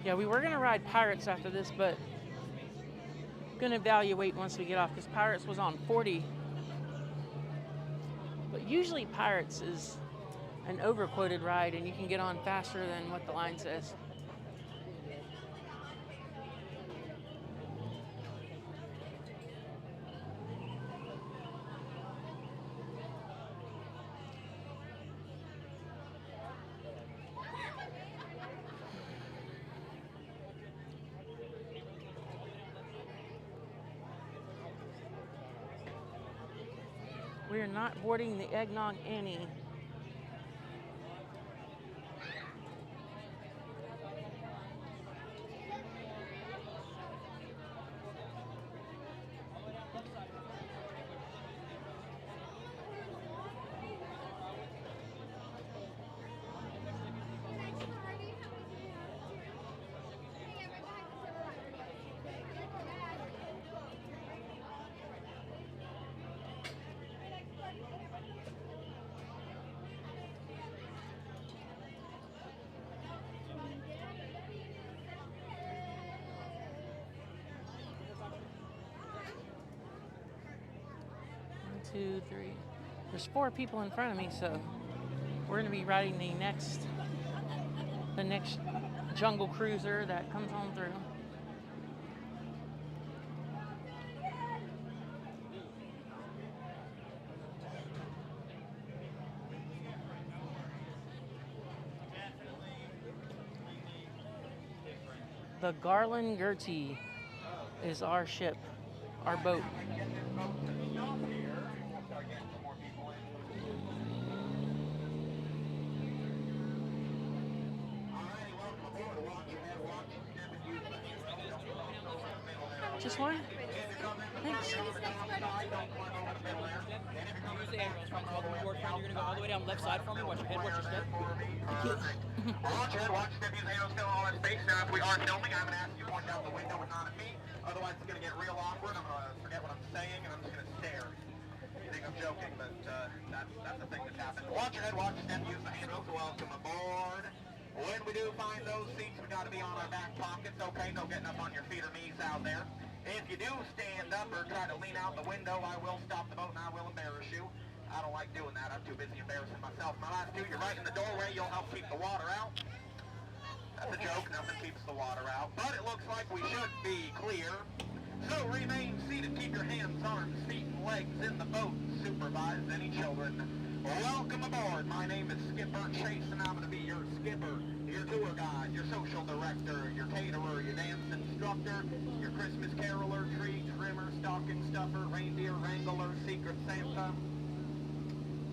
Yeah, we were going to ride Pirates after this, but I'm going to evaluate once we get off, because Pirates was on 40. But usually Pirates is an overquoted ride, and you can get on faster than what the line says. We are not boarding the Eggnog Annie. Two, three. There's 4 people in front of me, so we're going to be riding the next jungle cruiser that comes on through. The Garland Gertie is our ship, our boat. Just one? Thanks. Use the arrows from all the way. You're going to go all the way down left side for me. Watch your head, watch your step. Watch your head, watch your step. Use the arrows still all in space. Now, if we are filming, I'm going to ask you to point out the window and not at me. Otherwise, it's going to get real awkward. I'm going to forget what I'm saying, and I'm just going to stare. You think I'm joking, but that's the thing that's happened. Watch your head, watch your step. Use the handles. Welcome aboard. When we do find those seats, we got to be on our back pockets. Okay, no getting up on your feet or knees out there. If you do stand up or try to lean out the window, I will stop the boat and I will embarrass you. I don't like doing that. I'm too busy embarrassing myself. My last two, you're right in the doorway. You'll help keep the water out. That's a joke. Nothing keeps the water out. But it looks like we should be clear. So remain seated. Keep your hands, arms, feet, and legs in the boat. Supervise any children. Welcome aboard. My name is Skipper Chase, and I'm going to be your skipper, your tour guide, your social director, your caterer, your dance instructor, your Christmas caroler, tree trimmer, stocking stuffer, reindeer wrangler, secret Santa.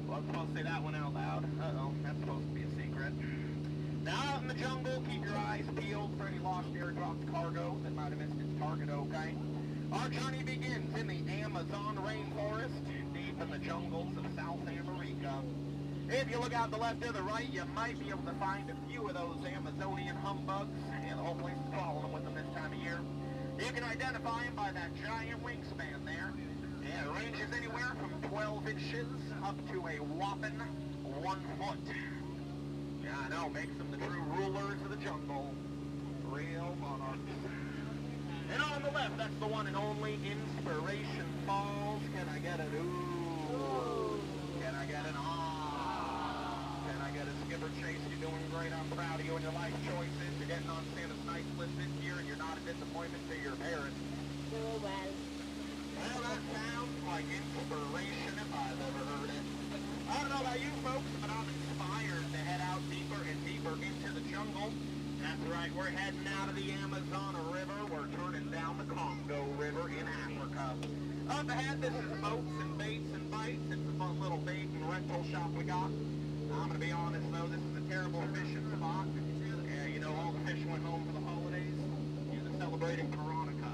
Well, I'm supposed to say that one out loud. Uh-oh, that's supposed to be a secret. Now out in the jungle, keep your eyes peeled for any lost airdropped cargo that might have missed its target, okay? Our journey begins in the Amazon rainforest, deep in the jungles of South America. If you look out the left or the right, you might be able to find a few of those Amazonian humbugs, and the whole place is crawling them with them this time of year. You can identify them by that giant wingspan there. Yeah, it ranges anywhere from 12 inches up to a whopping 1 foot. Yeah, I know, makes them the true rulers of the jungle. Real monarchs. And on the left, that's the one and only Inspiration Falls. Can I get an ooh? Can I get an ah? Can I get a Skipper Chase? You're doing great. I'm proud of you and your life choices. You're getting on Santa's nice list this year, and you're not a disappointment to your parents. Oh, well. Well, that sounds like inspiration if I've ever heard it. I don't know about you folks, but I'm inspired to head out deeper and deeper into the jungle. That's right, we're heading out of the Amazon River. We're turning down the Congo River in Africa. Up ahead, this is Boats and Baits and Bites. It's a fun little bait and rental shop we got. I'm going to be honest, though, this is a terrible fishing spot. You know, all the fish went home for the holidays. You're celebrating Veronica.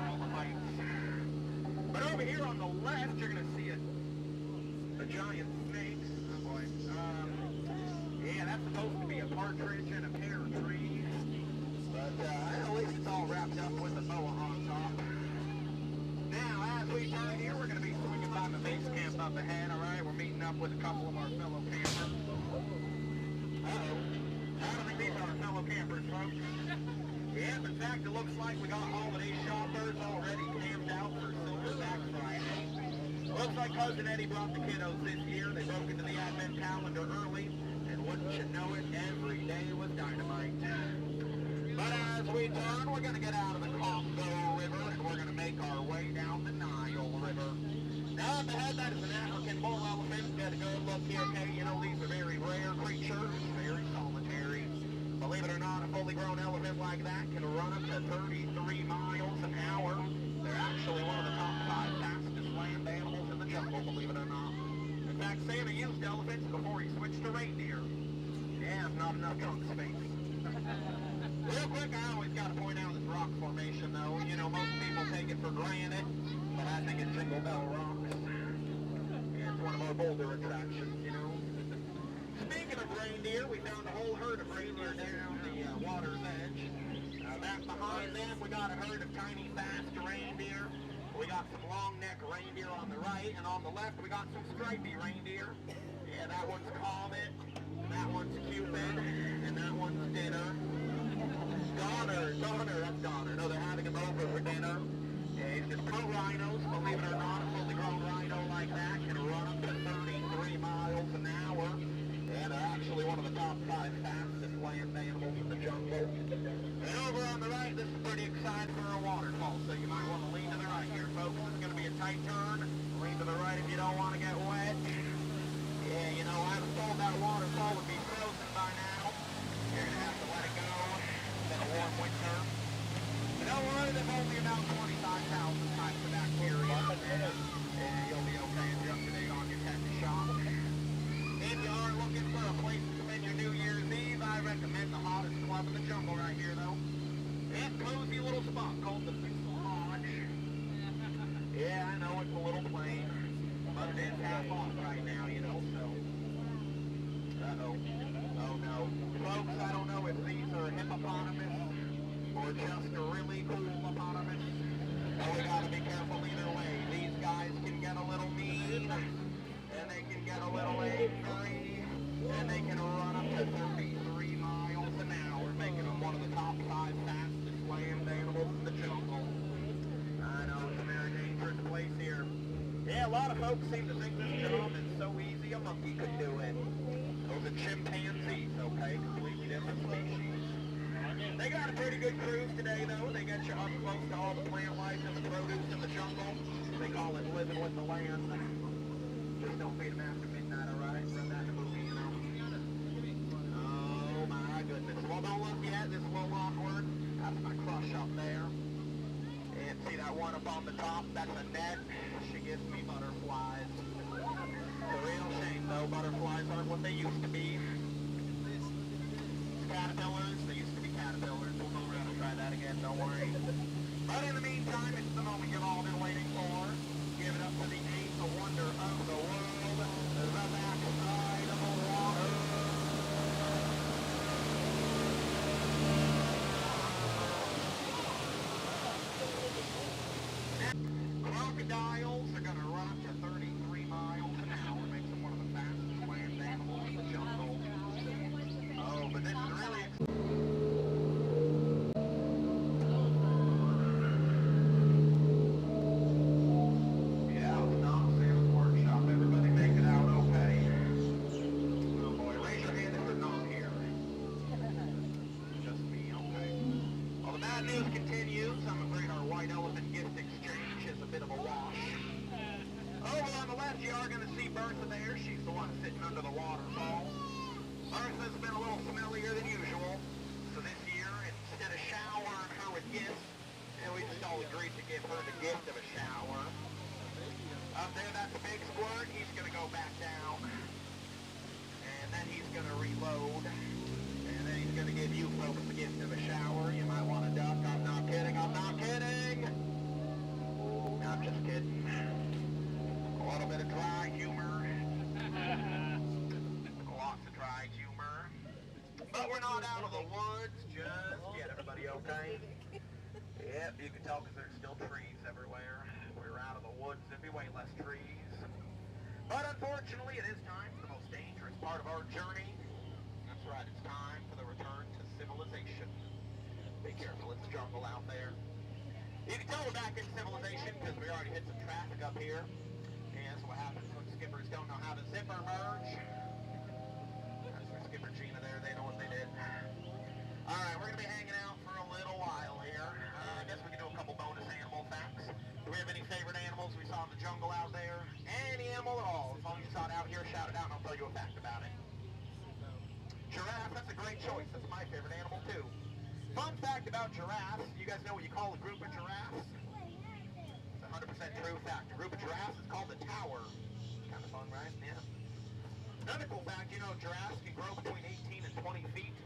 All the bites. But over here on the left, you're going to see a giant snake. Oh, boy. Yeah, that's supposed to be a partridge and a pear tree. But at least it's all wrapped up with a boa on top. Now, as we turn here, we're going to be swinging by the base camp up ahead, all right? We're meeting up with a couple of our fellow campers. Uh-oh. I don't think these are our fellow campers, folks. Yep, in fact, it looks like we got holiday shoppers already camped out for Silverback Friday. Looks like Cousin Eddie brought the kiddos this year. They broke into the advent calendar early. Wouldn't you know it, every day was dynamite. But as we turn, we're going to get out of the Congo River, and we're going to make our way down the Nile River. Now up ahead, that is an African bull elephant. Get a good look here, okay? You know, these are very rare creatures, very solitary. Believe it or not, a fully grown elephant like that can run up to 33 miles an hour. They're actually one of the top 5 fastest land animals in the jungle, believe it or not. In fact, Santa used elephants before he switched to reindeer. Yeah, not enough trunk space. Real quick, I always got to point out this rock formation, though. You know, most people take it for granted, but I think it's Jingle Bell Rocks. Yeah, it's one of our bolder attractions, you know. Speaking of reindeer, we found a whole herd of reindeer down the water's edge. Back behind them, we got a herd of tiny, fast reindeer. We got some long-neck reindeer on the right, and on the left, we got some stripy reindeer. Yeah, that one's Comet, that one's Cupid, and that one's Dinner. Donner, that's Donner. No, they're having him over for dinner. Yeah, he's just pro rhinos, believe it or not, a fully grown rhino like that can run up to 33 miles an hour. And they're actually one of the top 5 fastest land animals in the jungle. And over on the right, this is pretty exciting for a waterfall, so you might want to lean to the right here, folks. It's going to be a tight turn. Lean to the right if you don't want to get wet. Yeah, you know, I was told that waterfall would be frozen by now. You're going to have to let it go. It's been a warm winter. But don't worry, there's only about 25,000 types of bacteria. Yeah, you'll be okay in just a day on your tetanus shot. If you are looking for a place to spend your New Year's Eve, I recommend the hottest club in the jungle right here, though. It's a cozy little spot called the Pretzel Lodge. Yeah, I know it's a little plain, but it is half off right now, you know, so. Uh-oh. Oh, no. Folks, I don't know if these are hippopotamus or just a really cool hippopotamus. So we gotta be careful either way. These guys can get a little mean. And they can get a little angry, and they can run up to 33 miles an hour, making them one of the top 5 fastest land animals in the jungle. I know, it's a very dangerous place here. Yeah, lot of folks seem to think this job is so easy a monkey could do it. Those are chimpanzees, okay? Completely different species. They got a pretty good cruise today, though. They get you up close to all the plant life and the produce in the jungle. They call it living with the land. Just don't feed them after midnight, all right? Run that in the movie, you know? Oh, my goodness. Well, don't look yet. This is a little awkward. That's my crush up there. And see that one up on the top? That's a net. She gives me butterflies. It's a real shame, though. Butterflies aren't what they used to be. Caterpillars, they used to be caterpillars. We'll go around and try that again, don't worry. But in the meantime, it's the moment you've all been waiting for. Give it up to the eighth wonder of the world, the backside of the water. Crocodiles are going to run up to 33 miles an hour. Makes them one of the fastest land animals in the jungle. Oh, but this is really yeah, it's not Sam's workshop. Everybody make it out okay. Oh boy, raise your hand if you're not here. Just me, okay. Well, the bad news continues. I'm afraid our white elephant gift exchange is a bit of a wash. Over on the left, you are going to see Bertha there. She's the one sitting under the waterfall. Bertha's been a little smellier than usual, so this year, instead of showering her with gifts, we just all agreed to give her the gift of a shower. Up there, that's a big squirt. He's going to go back down, and then he's going to reload, and then he's going to give you folks the gift of a shower. You might want to duck. I'm not kidding. I'm not kidding. I'm just kidding. A little bit of dry humor. Lots of dry humor. But we're not out of the woods just yet. Everybody okay? Yep, you can tell because there's still trees everywhere. We're out of the woods. There'd be way less trees. But unfortunately, it is time for the most dangerous part of our journey. That's right, it's time for the return to civilization. Be careful, it's jungle out there. You can tell we're back in civilization because we already hit some traffic up here. And that's what happens when skippers don't know how to zipper merge. That's for Skipper Gina there, they know what they did. Alright, we're going to be hanging out for a little while here. I guess we can do a couple bonus animal facts. Do we have any favorite animals we saw in the jungle out there? Any animal at all. As long as you saw it out here, shout it out and I'll tell you a fact about it. Giraffe, that's a great choice. That's my favorite animal too. Fun fact about giraffes, you guys know what you call a group of giraffes? It's 100% true fact. A group of giraffes is called a tower. Kind of fun, right? Yeah. Another cool fact, you know giraffes can grow between 18 and 20 feet.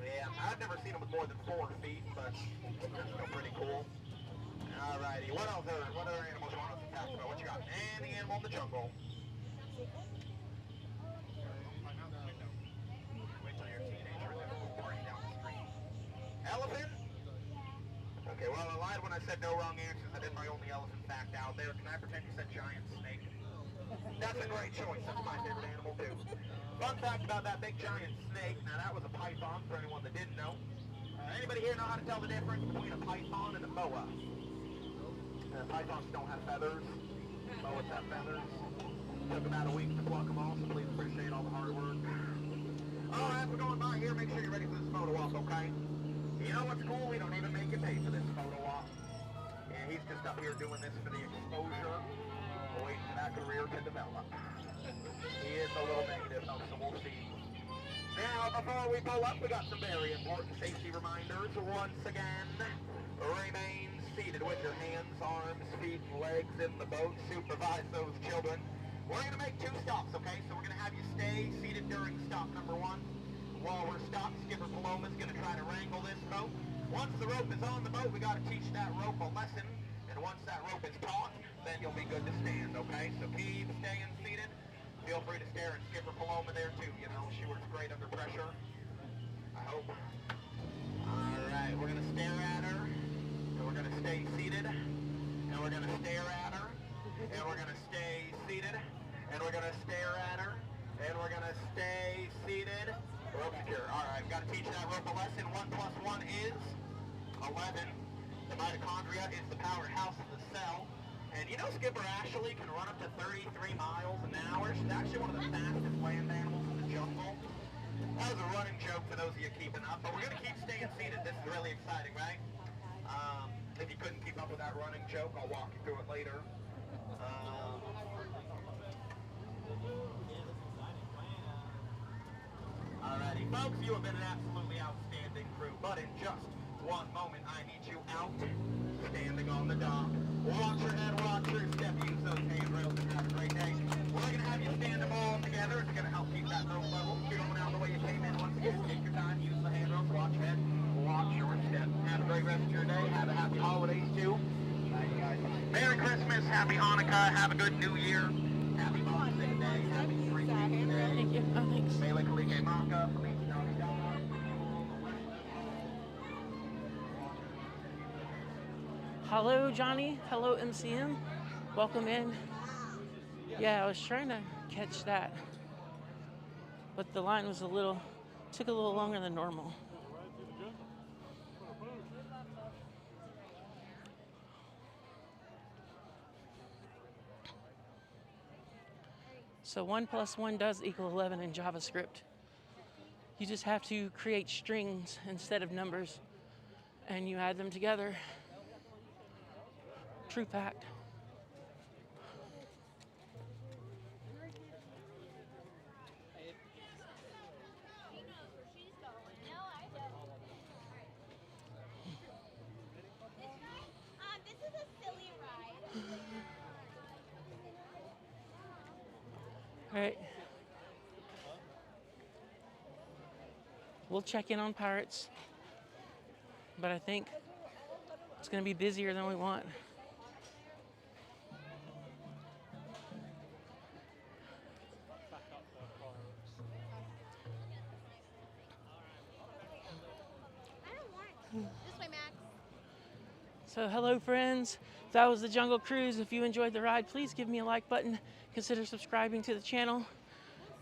Yeah, I've never seen them with more than 4 feet, but that's still pretty cool. Alrighty, what other animals you want us to talk about? What you got? Any animal in the jungle? Wait till you're a teenager and then we'll party down the street. Elephant? Okay, well I lied when I said no wrong answers. I did my only elephant fact out there. Can I pretend you said giant snake? That's a great choice. That's my favorite animal too. Fun fact about that big giant snake. Now that was a python for anyone that didn't know. Anybody here know how to tell the difference between a python and a boa? Pythons don't have feathers. Boas have feathers. Took about a week to pluck them off, so please appreciate all the hard work. Oh, as we're going by here, make sure you're ready for this photo op, okay? You know what's cool? We don't even make you pay for this photo op. Yeah, he's just up here doing this for the exposure, waiting for that career to develop. He is a little negative, though, so we'll see. Now, before we pull up, we got some very important safety reminders. Once again, remain seated with your hands, arms, feet, and legs in the boat. Supervise those children. We're going to make 2 stops, okay? So we're going to have you stay seated during stop number 1. While we're stopped, Skipper Paloma's going to try to wrangle this boat. Once the rope is on the boat, we got to teach that rope a lesson. And once that rope is taught, then you'll be good to stand, okay? So keep staying seated. Feel free to stare at Skipper Paloma there, too. You know, she works great under pressure. I hope. All right, we're going to stare at her. And we're going to stay seated. And we're going to stare at her. And we're going to stay seated. And we're going to stare at her. And we're going to stay seated. Rope secure. All right, got to teach that rope a lesson. 1 plus 1 is 11. The mitochondria is the powerhouse of the cell. And you know skipper Ashley can run up to 33 miles an hour. She's actually one of the fastest land animals in the jungle. That was a running joke for those of you keeping up, but we're going to keep staying seated. This is really exciting, right? If you couldn't keep up with that running joke, I'll walk you through it later. Alrighty, folks, you have been an absolutely outstanding crew, but in just one moment, I need you out, standing on the dock. Watch your head, watch your step, use those handrails, and have a great day. We're going to have you stand them all together. It's going to help keep that rope level. You're going out the way you came in. Once again, take your time, use the handrails, watch your head, watch your step. Have a great rest of your day. Have a happy holidays, too. Bye, you guys. Merry Christmas, Happy Hanukkah, have a good New Year. Happy Boxing Day, Happy Three Kings Day. Thank you. Oh, thanks. Mele Kalike Maka, Feliz Navidad. Hello, Johnny. Hello, MCM. Welcome in. Yeah, I was trying to catch that, but the line was took a little longer than normal. So 1 + 1 does equal 11 in JavaScript. You just have to create strings instead of numbers, and you add them together. True fact. This is a silly ride. All right. We'll check in on Pirates, but I think it's going to be busier than we want. This way, Max. So hello friends, that was the Jungle Cruise. If you enjoyed the ride, please give me a like button. Consider subscribing to the channel.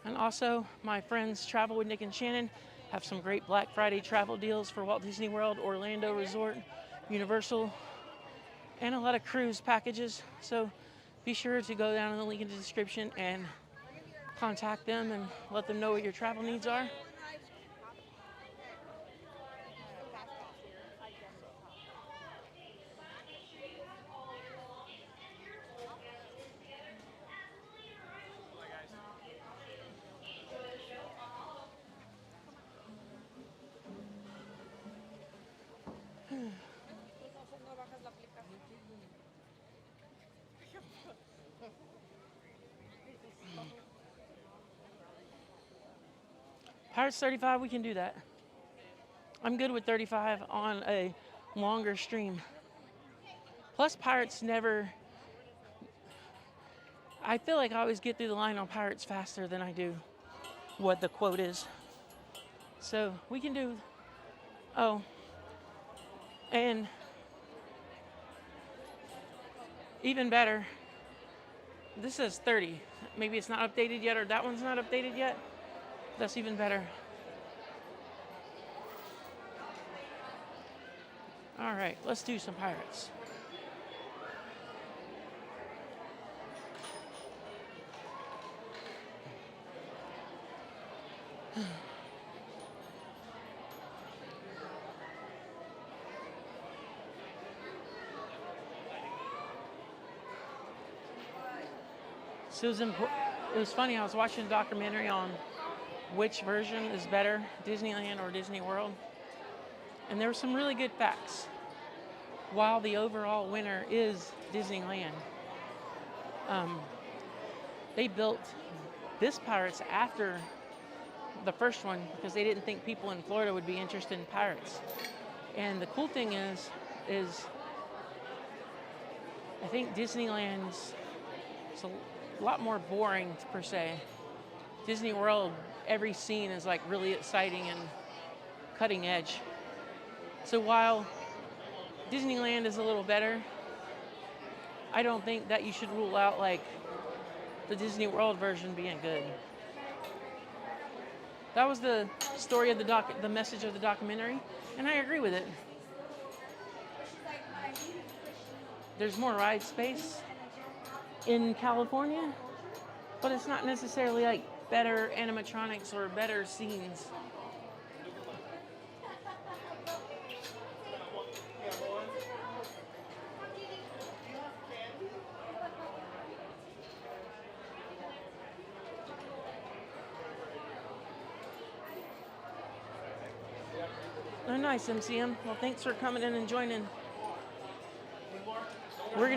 And also, my friends Travel with Nick and Shannon have some great Black Friday travel deals for Walt Disney World, Orlando Resort, Universal, and a lot of cruise packages. So be sure to go down in the link in the description and contact them and let them know what your travel needs are. Pirates 35, we can do that. I'm good with 35 on a longer stream. Plus, Pirates never... I feel like I always get through the line on Pirates faster than I do what the quote is. So, we can do... Oh. And... even better, this says 30. Maybe it's not updated yet, or that one's not updated yet. That's even better. All right, let's do some Pirates. Susan, it was funny, I was watching a documentary on which version is better, Disneyland or Disney World. And there were some really good facts. While the overall winner is Disneyland, they built this Pirates after the first one because they didn't think people in Florida would be interested in Pirates. And the cool thing is I think Disneyland's a lot more boring per se. Disney World, every scene is like really exciting and cutting edge. So while Disneyland is a little better, I don't think that you should rule out like the Disney World version being good. That was the story of the message of the documentary, and I agree with it. There's more ride space, in California, but it's not necessarily like better animatronics or better scenes. Oh, nice, MCM. Well, thanks for coming in and joining. We're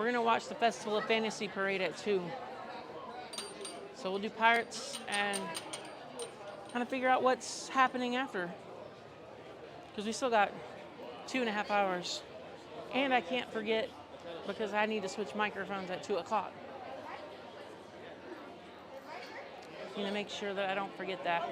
gonna watch the Festival of Fantasy Parade at 2. So we'll do Pirates and kind of figure out what's happening after. Because we still got 2.5 hours. And I can't forget, because I need to switch microphones at 2 o'clock. You know, make sure that I don't forget that.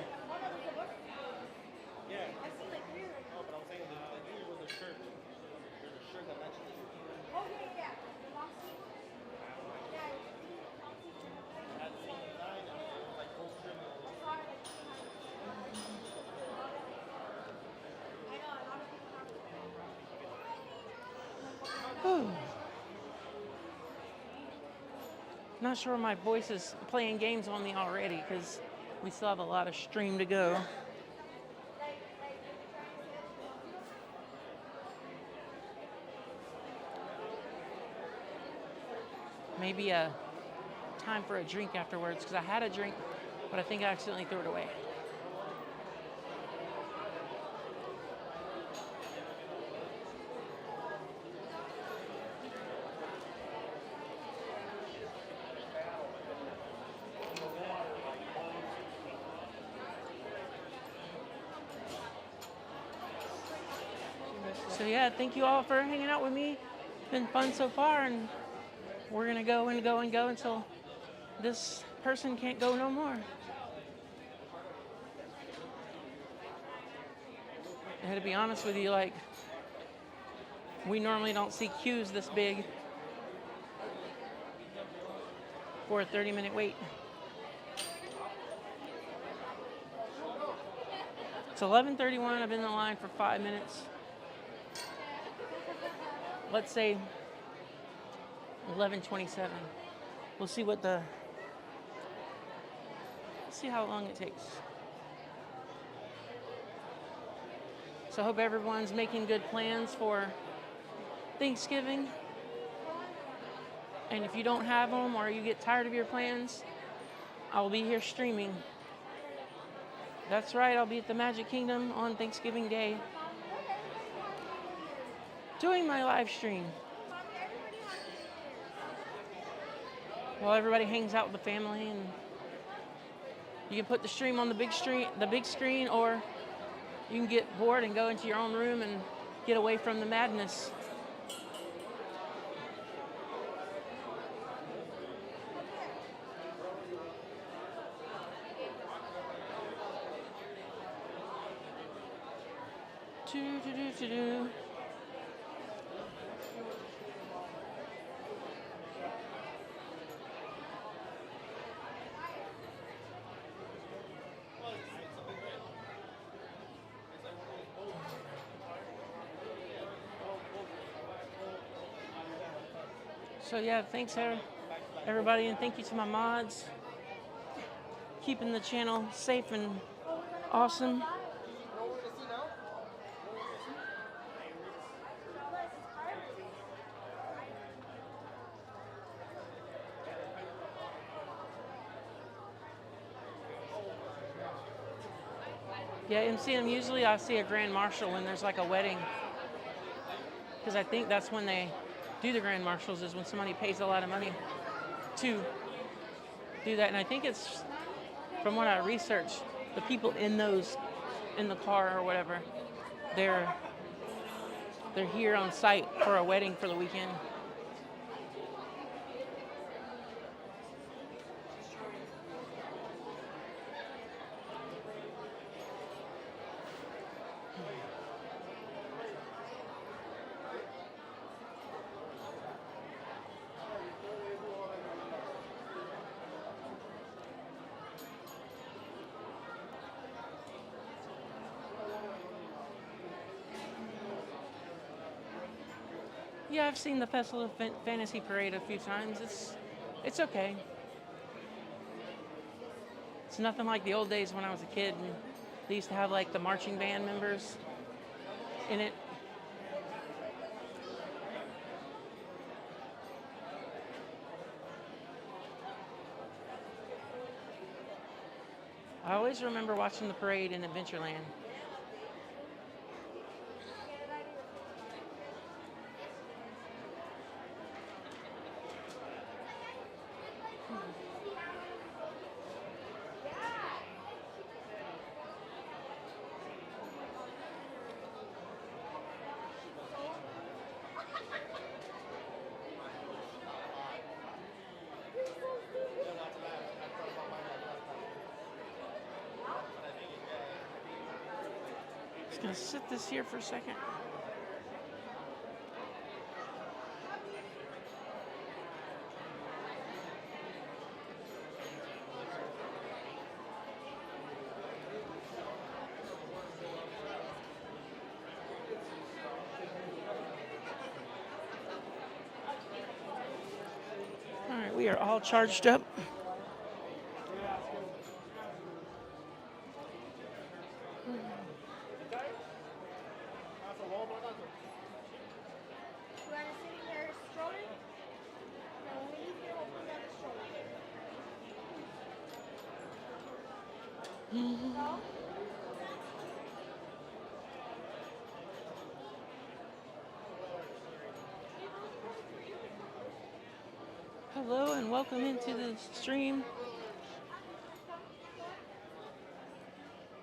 Not sure my voice is playing games on me already because we still have a lot of stream to go. Maybe a time for a drink afterwards because I had a drink, but I think I accidentally threw it away. So yeah, thank you all for hanging out with me. It's been fun so far, and we're gonna go and go and go until this person can't go no more. And to be honest with you, like, we normally don't see queues this big for a 30-minute wait. It's 11:31. I've been in the line for 5 minutes. Let's say 11:27. We'll see see how long it takes. So I hope everyone's making good plans for Thanksgiving. And if you don't have them or you get tired of your plans, I'll be here streaming. That's right, I'll be at the Magic Kingdom on Thanksgiving Day, doing my live stream while everybody hangs out with the family. And you can put the stream on the big screen, or you can get bored and go into your own room and get away from the madness. Do. So yeah, thanks everybody, and thank you to my mods, keeping the channel safe and awesome. Yeah, MCM, usually I see a Grand Marshal when there's like a wedding, because I think that's when they do the Grand Marshals, is when somebody pays a lot of money to do that. And I think it's, from what I researched, the people in the car or whatever, they're here on site for a wedding for the weekend. Yeah, I've seen the Festival Fantasy Parade a few times. It's okay. It's nothing like the old days when I was a kid and they used to have like the marching band members in it. I always remember watching the parade in Adventureland. Just gonna sit this here for a second. All right, we are all charged up. Hello and welcome into the stream.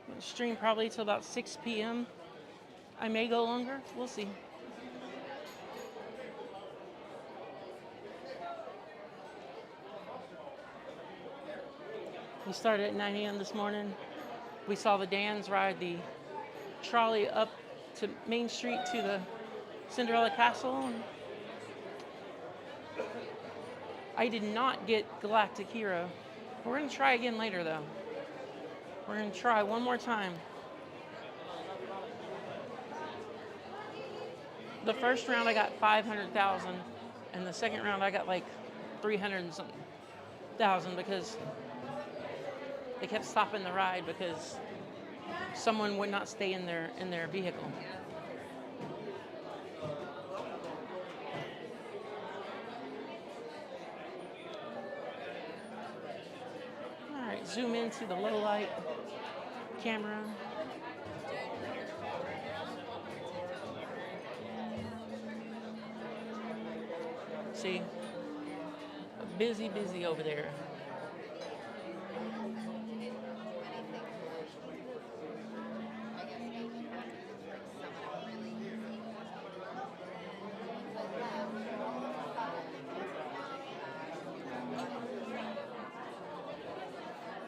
We'll stream probably till about 6 p.m. I may go longer. We'll see. We started at 9 a.m. this morning. We saw the Dans ride the trolley up to Main Street to the Cinderella Castle. I did not get Galactic Hero. We're going to try again later, though. We're going to try one more time. The first round I got 500,000, and the second round I got like 300 and something thousand because they kept stopping the ride because someone would not stay in their vehicle. All right, zoom into the low light camera. See, busy over there.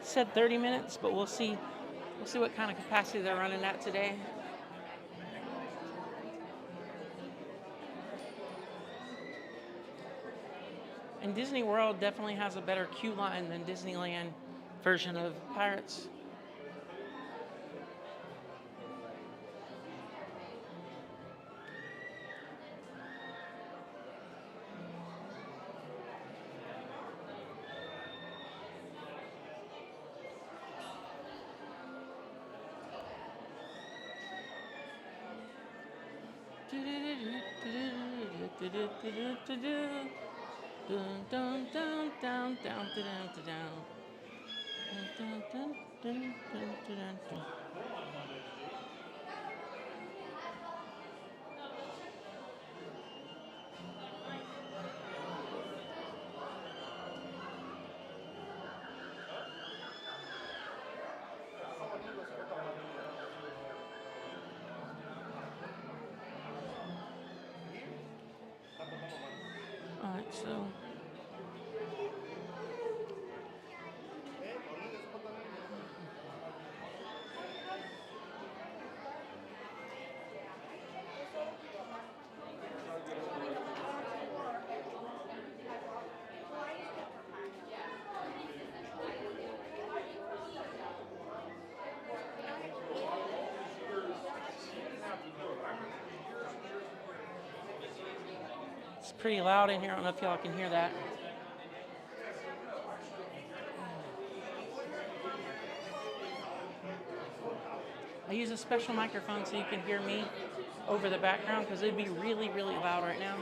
Said 30 minutes, but we'll see what kind of capacity they're running at today. And Disney World definitely has a better queue line than Disneyland version of Pirates. Dun dun dun dun dun dun dun dun dun dun dun dun dun. All right, so It's pretty loud in here. I don't know if y'all can hear that. I use a special microphone so you can hear me over the background because it'd be really, really loud right now.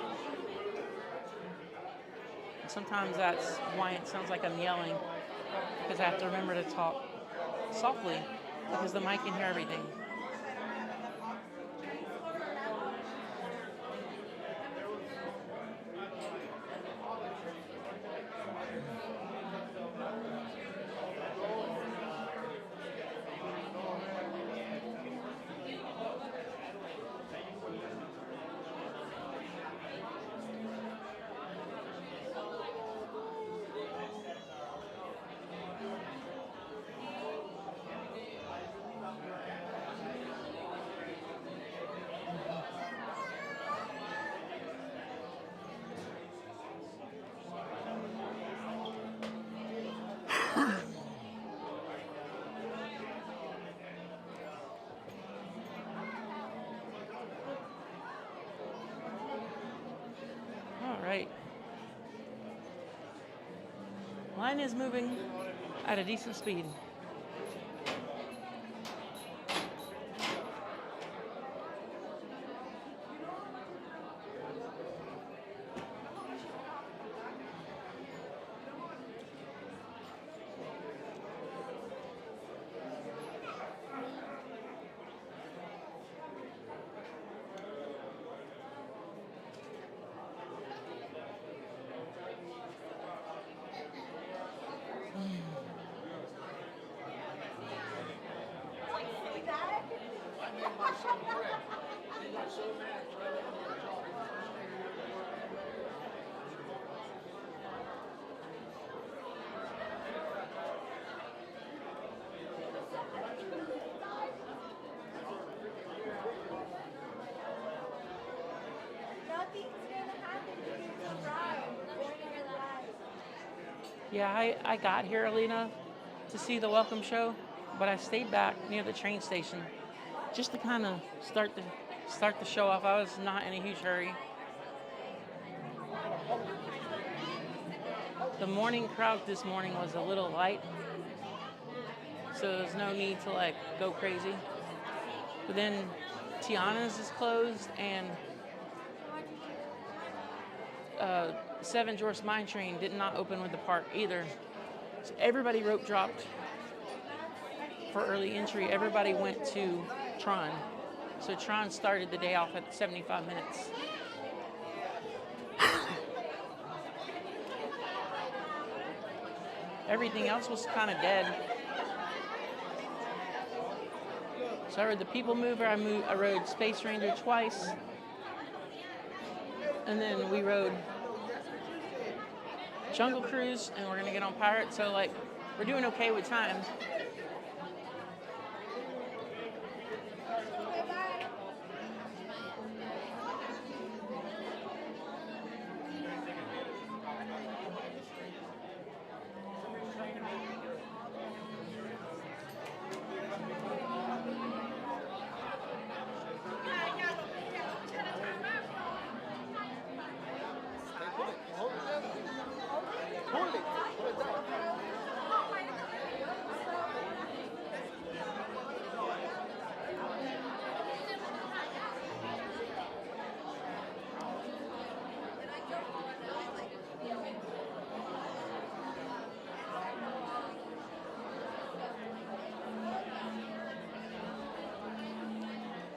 And sometimes that's why it sounds like I'm yelling, because I have to remember to talk softly because the mic can hear everything. Right. Line is moving at a decent speed. Yeah, I got here, Alina, to see the welcome show, but I stayed back near the train station just to kind of start the show off. I was not in a huge hurry. The morning crowd this morning was a little light, so there's no need to like go crazy. But then Tiana's is closed, and Seven Dwarfs Mine Train did not open with the park either. So everybody rope dropped for early entry. Everybody went to Tron. So Tron started the day off at 75 minutes. Everything else was kind of dead. So I rode the PeopleMover. I rode Space Ranger twice. And then we rode Jungle Cruise, and we're gonna get on Pirate. So like, we're doing okay with time.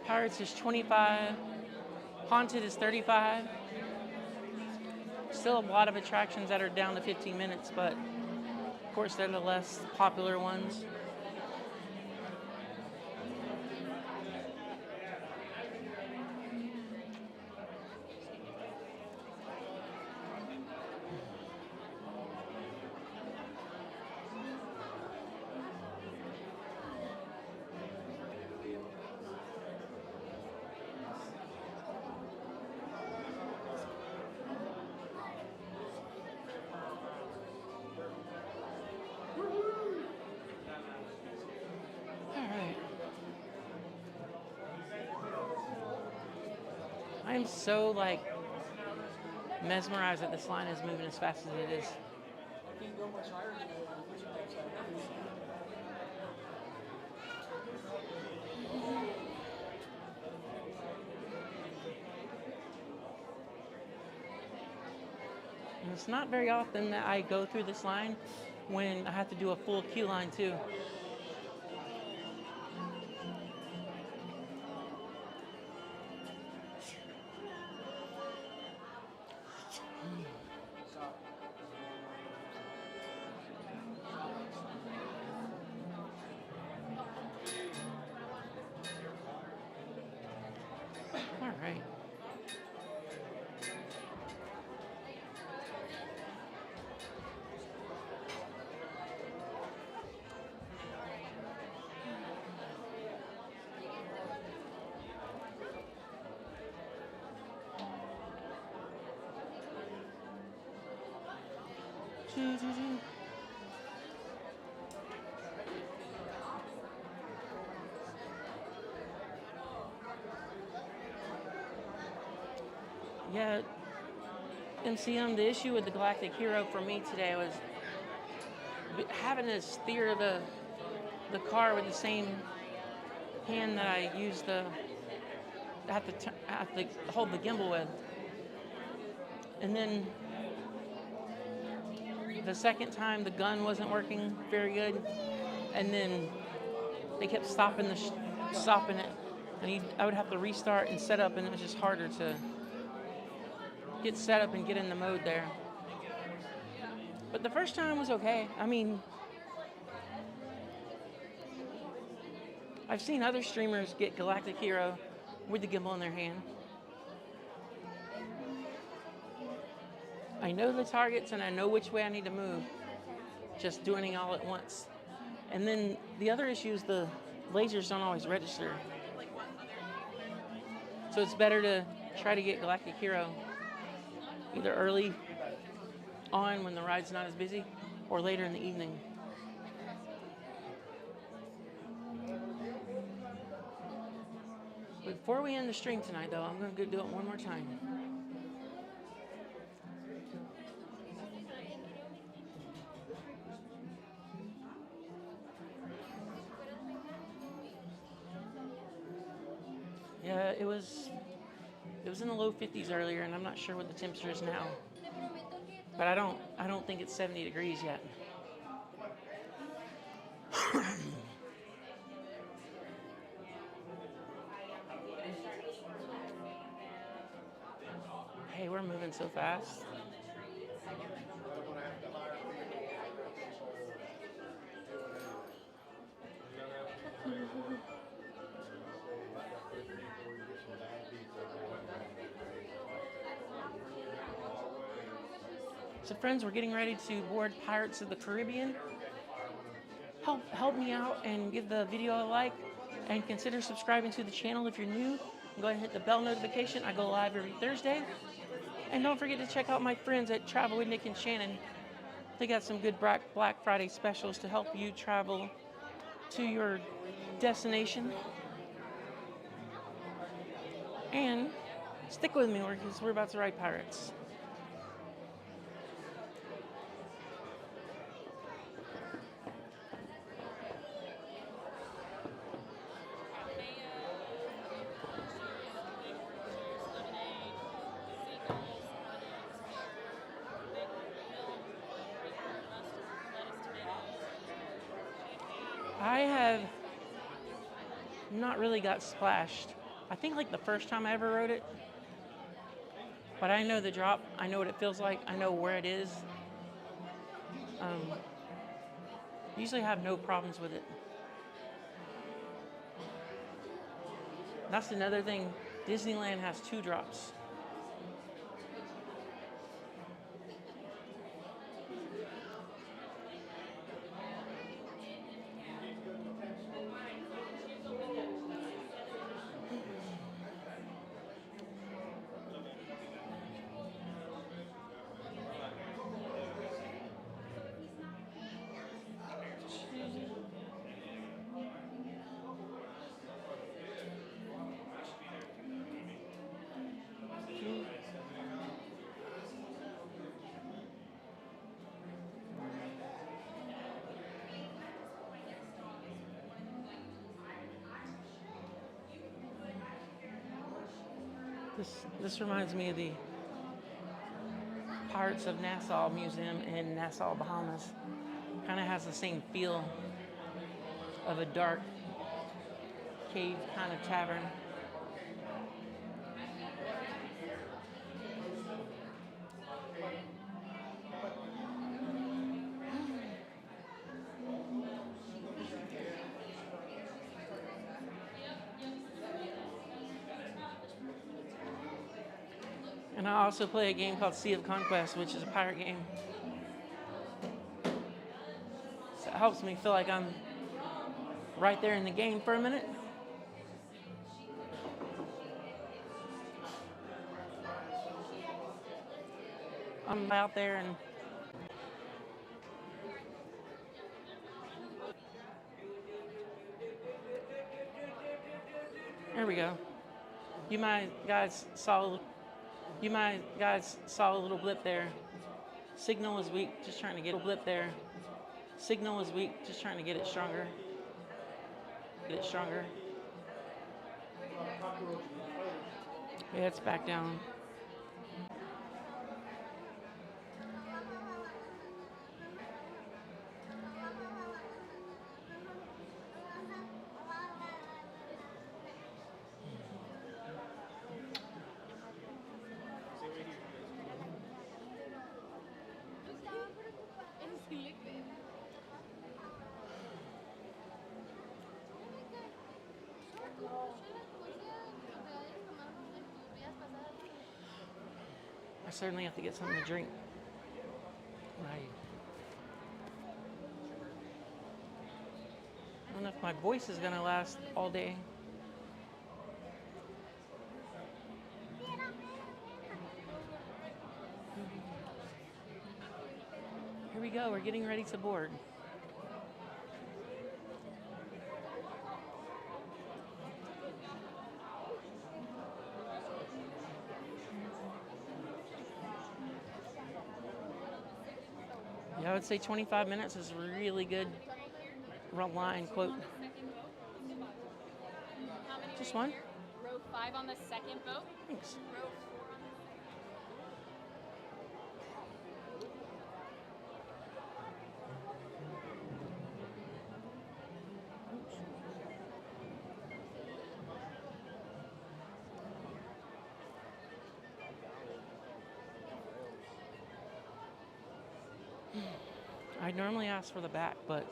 Pirates is 25, Haunted is 35. Still a lot of attractions that are down to 15 minutes, but of course they're the less popular ones. I'm so like mesmerized that this line is moving as fast as it is. Can't go much higher than And it's not very often that I go through this line when I have to do a full queue line too. All right. Yeah, MCM, the issue with the Galactic Hero for me today was having to steer the car with the same hand that I use I have to hold the gimbal with. And then the second time the gun wasn't working very good, and then they kept stopping it, and I would have to restart and set up, and it was just harder to get set up and get in the mode there. But the first time was okay. I mean, I've seen other streamers get Galactic Hero with the gimbal in their hand. I know the targets and I know which way I need to move, just doing it all at once. And then the other issue is the lasers don't always register. So it's better to try to get Galactic Hero either early on when the ride's not as busy or later in the evening. Before we end the stream tonight though, I'm going to go do it one more time. Yeah, it was in the low 50s earlier, and I'm not sure what the temperature is now. But I don't think it's 70 degrees yet. Hey, we're moving so fast. So friends, we're getting ready to board Pirates of the Caribbean. Help me out and give the video a like, and consider subscribing to the channel if you're new. Go ahead and hit the bell notification. I go live every Thursday. And don't forget to check out my friends at Travel with Nick and Shannon. They got some good Black Friday specials to help you travel to your destination. And stick with me because we're about to ride Pirates. I have not really got splashed. I think like the first time I ever rode it. But I know the drop. I know what it feels like. I know where it is. Usually have no problems with it. That's another thing. Disneyland has 2 drops. This reminds me of the Pirates of Nassau Museum in Nassau, Bahamas. Kind of has the same feel of a dark cave kind of tavern. And I also play a game called Sea of Conquest, which is a pirate game. So it helps me feel like I'm right there in the game for a minute. I'm out there and there we go. You guys saw a little blip there. Signal is weak, just trying to get a blip there. Signal is weak, just trying to get it stronger. Get it stronger. Yeah, it's back down. I certainly have to get something to drink. Right. I don't know if my voice is gonna last all day. Here we go, we're getting ready to board. Yeah, I would say 25 minutes is a really good line quote. Just one? Row 5 on the second boat. Thanks. Row 4 on I'd normally ask for the back, but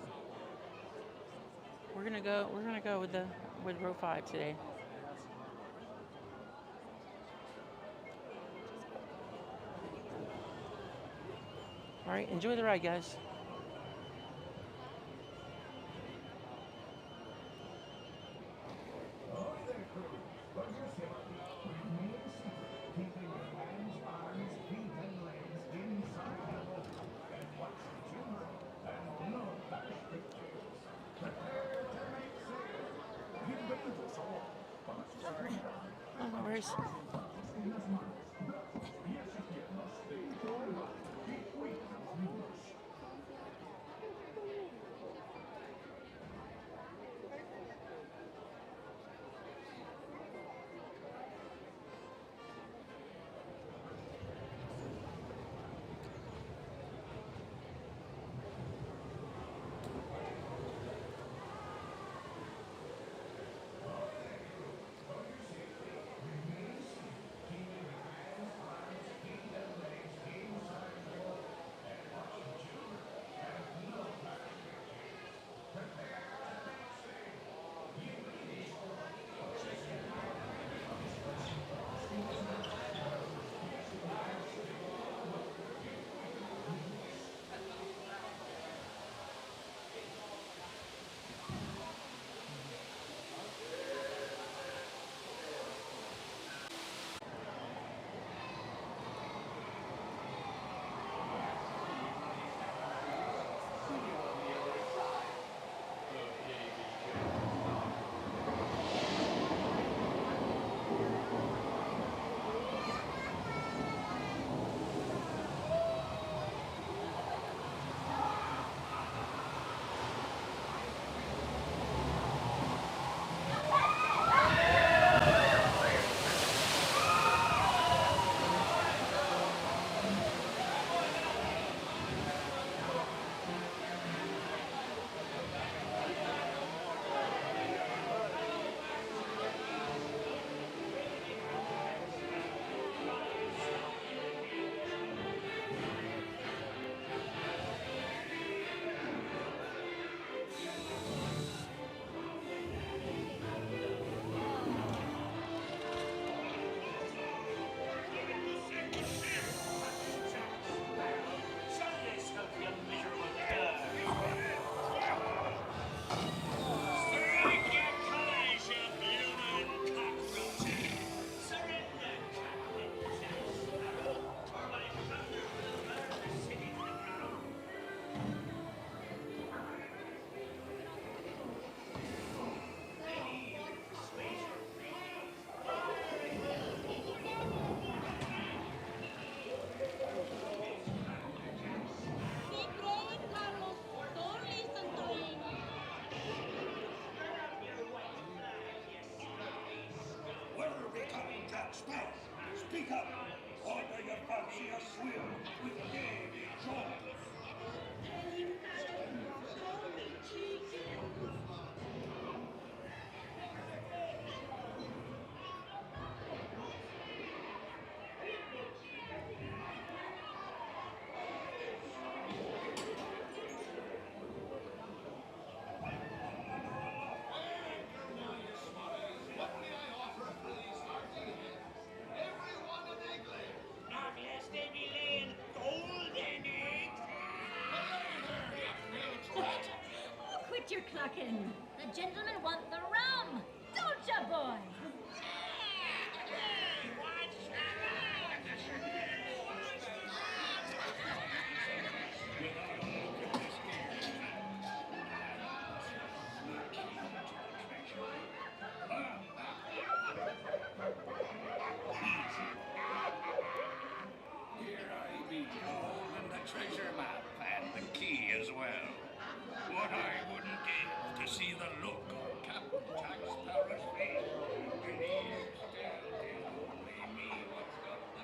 we're gonna go with row 5 today. All right, enjoy the ride, guys. Oh, no worries. see us swim with big jaws. Quit your clucking. The gentlemen want the rum. Don't ya, boy? Here I be, holding the treasure map and the key as well. What I wouldn't give to see the look on Captain Jack Sparrow's face when he is still only me what's got the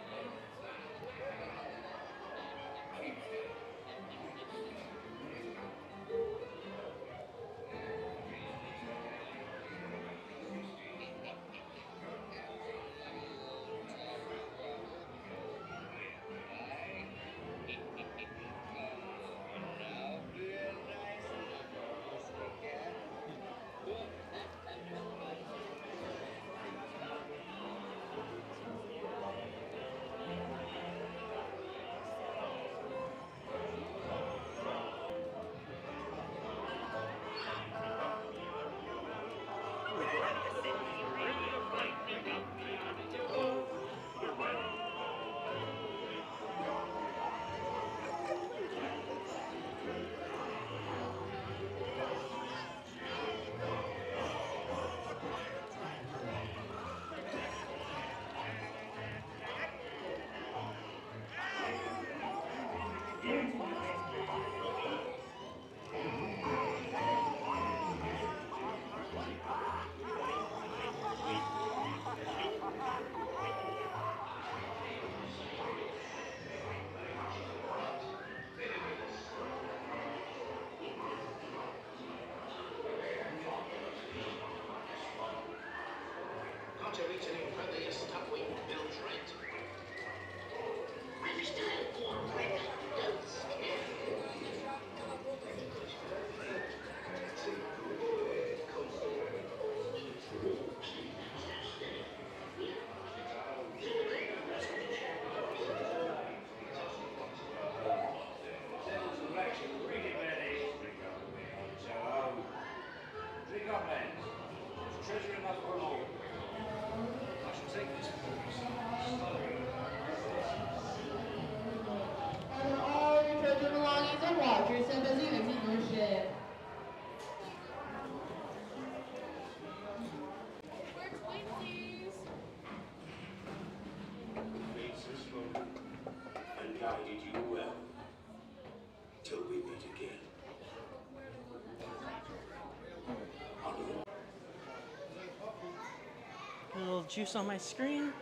A little juice on my screen.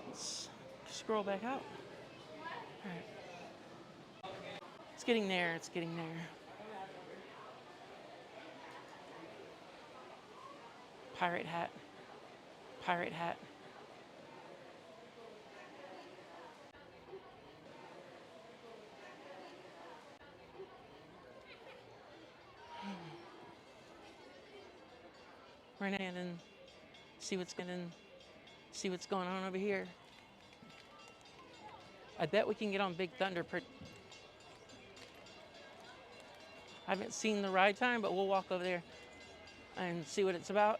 Let's scroll back out. All right. It's getting there. It's getting there. Pirate hat. Pirate hat. We're gonna and see what's going on over here. I bet we can get on Big Thunder. I haven't seen the ride time, but we'll walk over there and see what it's about.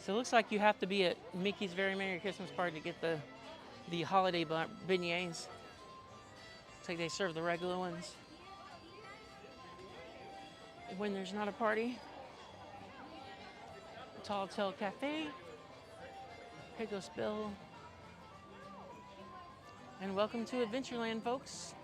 So it looks like you have to be at Mickey's Very Merry Christmas Party to get the holiday beignets. Looks like they serve the regular ones when there's not a party. Tall Tale Cafe. Here goes Bill. And welcome to Adventureland, folks.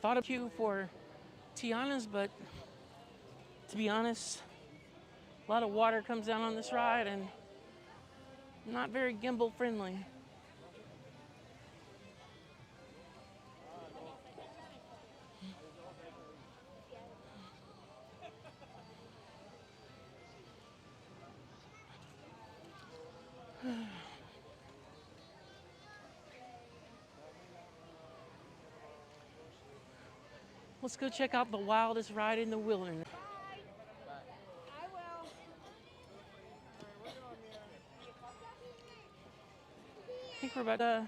Thought of you for Tiana's, but to be honest, a lot of water comes down on this ride and not very gimbal friendly. Let's go check out the wildest ride in the wilderness. I think we're about to...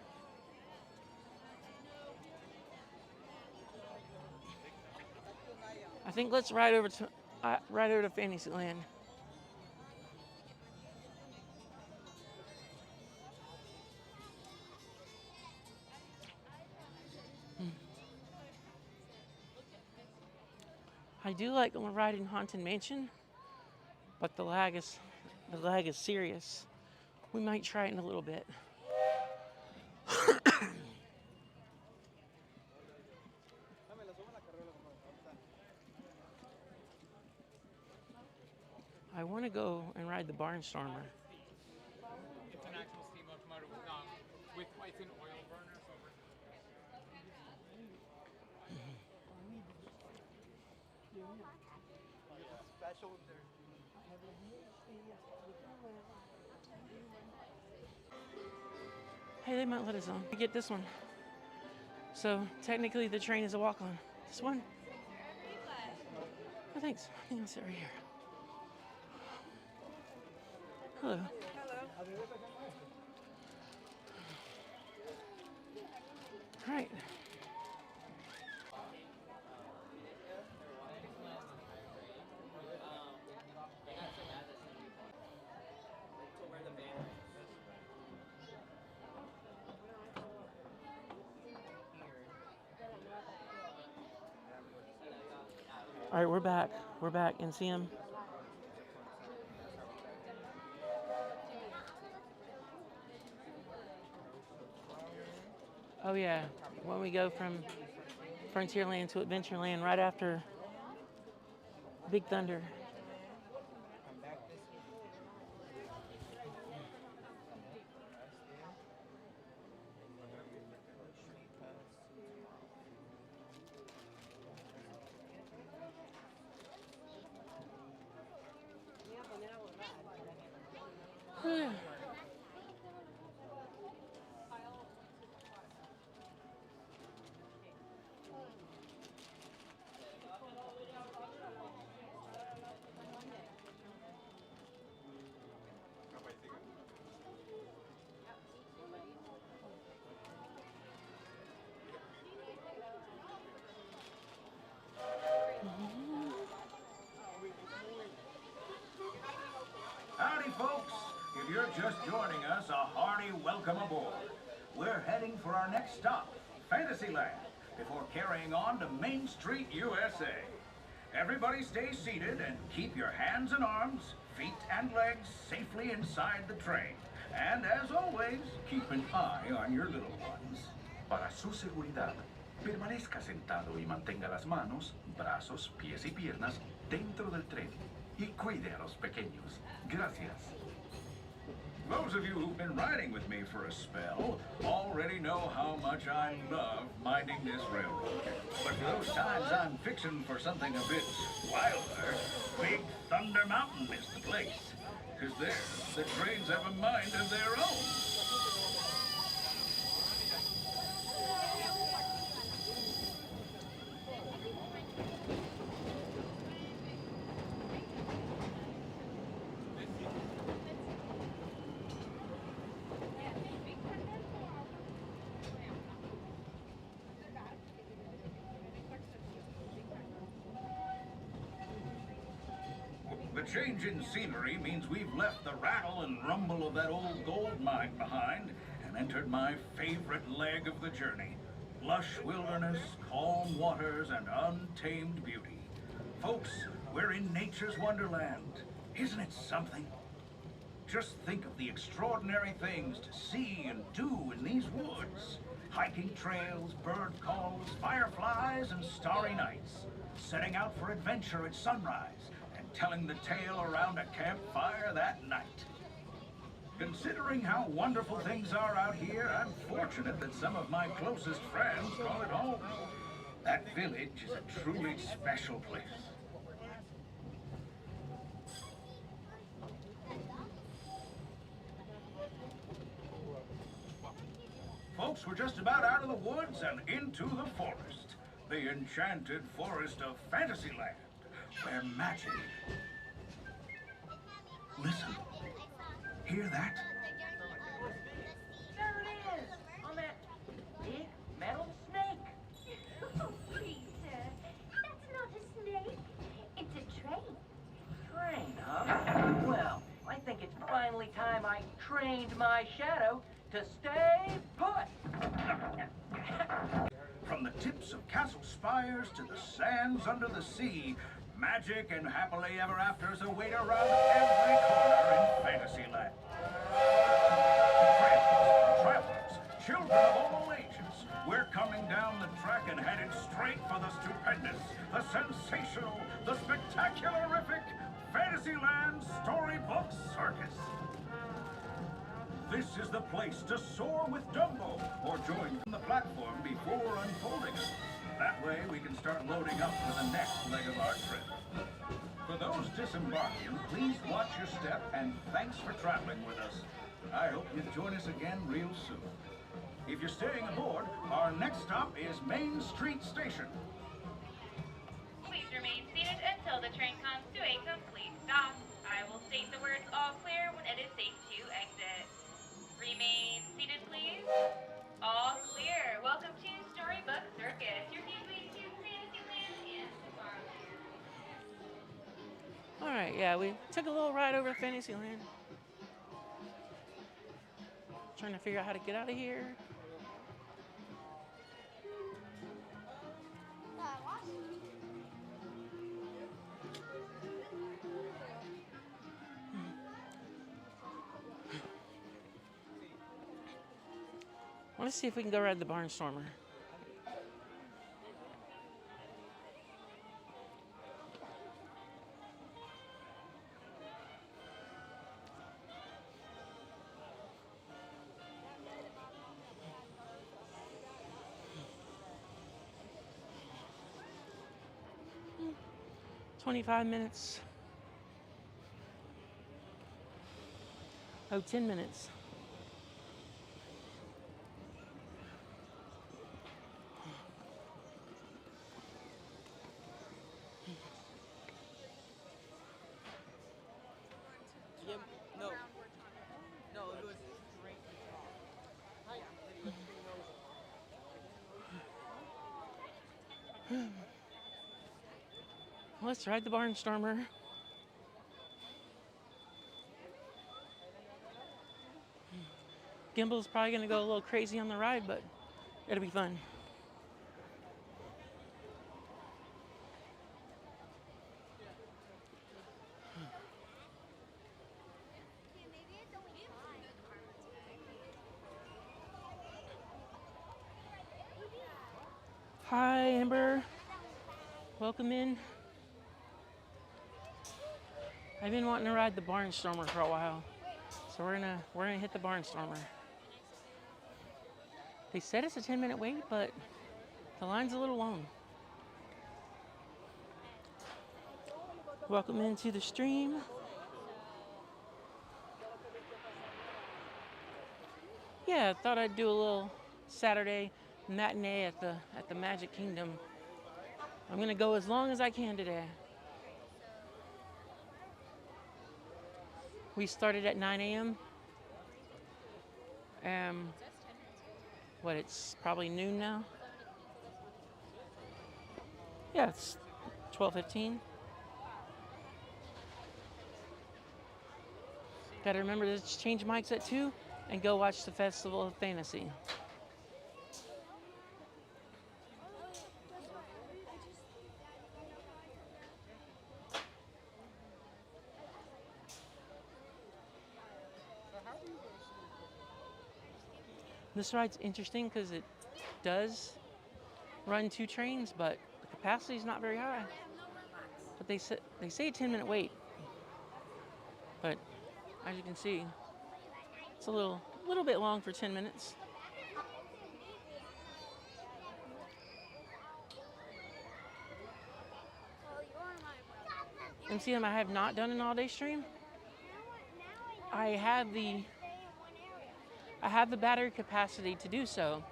I think let's ride over to Fantasyland. I do like riding Haunted Mansion, but the lag is serious. We might try it in a little bit. I want to go and ride the Barnstormer. It's an actual steam locomotive with it's an oil burner. Hey, they might let us on. We get this one. So technically the train is a walk-on. This one? Oh, thanks. I think I'll sit right here. Hello. All right. All right, we're back. We're back and see him. Oh yeah, when we go from Frontierland to Adventureland right after Big Thunder. Howdy, folks. If you're just joining us, a hearty welcome aboard. We're heading for our next stop, Fantasyland, before carrying on to Main Street, USA. Everybody stay seated and keep your hands and arms, feet and legs safely inside the train. And as always, keep an eye on your little ones. Para su seguridad, permanezca sentado y mantenga las manos, brazos, pies y piernas dentro del tren. Y cuide a los pequeños. Gracias. Those of you who've been riding with me for a spell already know how much I love minding this railroad. But for those times I'm fixing for something a bit wilder, Big Thunder Mountain is the place. Because there, the trains have a mind of their own. The change in scenery means we've left the rattle and rumble of that old gold mine behind and entered my favorite leg of the journey, Lush wilderness, calm waters, and untamed beauty. Folks, we're in nature's wonderland. Isn't it something? Just think of the extraordinary things to see and do in these woods. Hiking trails, bird calls, fireflies, and starry nights. Setting out for adventure at sunrise and telling the tale around a campfire that night. Considering how wonderful things are out here, I'm fortunate that some of my closest friends call it home. That village is a truly special place. Folks, we're just about out of the woods and into the forest. The enchanted forest of Fantasyland, where magic... Listen. Hear that? There it is! On that big metal snake! Oh, Peter, that's not a snake. It's a train. Train, huh? Well, I think it's finally time I trained my shadow to stay put! From the tips of castle spires to the sands under the sea, magic and happily ever afters await around every corner in Fantasyland. Travelers, children of all ages, we're coming down the track and headed straight for the stupendous, the sensational, the spectacularific Fantasyland Storybook Circus. This is the place to soar with Dumbo or join the platform before unfolding. That way we can start loading up for the next leg of our trip. For those disembarking, please watch your step and thanks for traveling with us. I hope you join us again real soon. If you're staying aboard, our next stop is Main Street Station. Please remain seated until the train comes to a complete stop. I will state the words all clear when it is safe to exit. Remain seated, please. All clear. Welcome to Storybook Circus. Your gateway to Fantasyland and Tomorrowland. All right, yeah, we took a little ride over to Fantasyland. Trying to figure out how to get out of here. Let's see if we can go ride the Barnstormer. Hmm. 25 minutes. Oh, 10 minutes. Let's ride the Barnstormer. Gimbal's probably going to go a little crazy on the ride, but it'll be fun. Hi, Amber. Welcome in. I've been wanting to ride the Barnstormer for a while, so we're gonna hit the Barnstormer. They said it's a 10-minute wait, but the line's a little long. Welcome into the stream. Yeah, I thought I'd do a little Saturday matinee at the Magic Kingdom. I'm gonna go as long as I can today. We started at 9 a.m. What, it's probably noon now? Yeah, it's 12:15. Gotta remember to change mics at 2 and go watch the Festival of Fantasy. This ride's interesting because it does run 2 trains, but the capacity is not very high. But they say a 10-minute wait. But as you can see, it's a little bit long for 10 minutes. MCM, I have not done an all-day stream. I have the battery capacity to do so.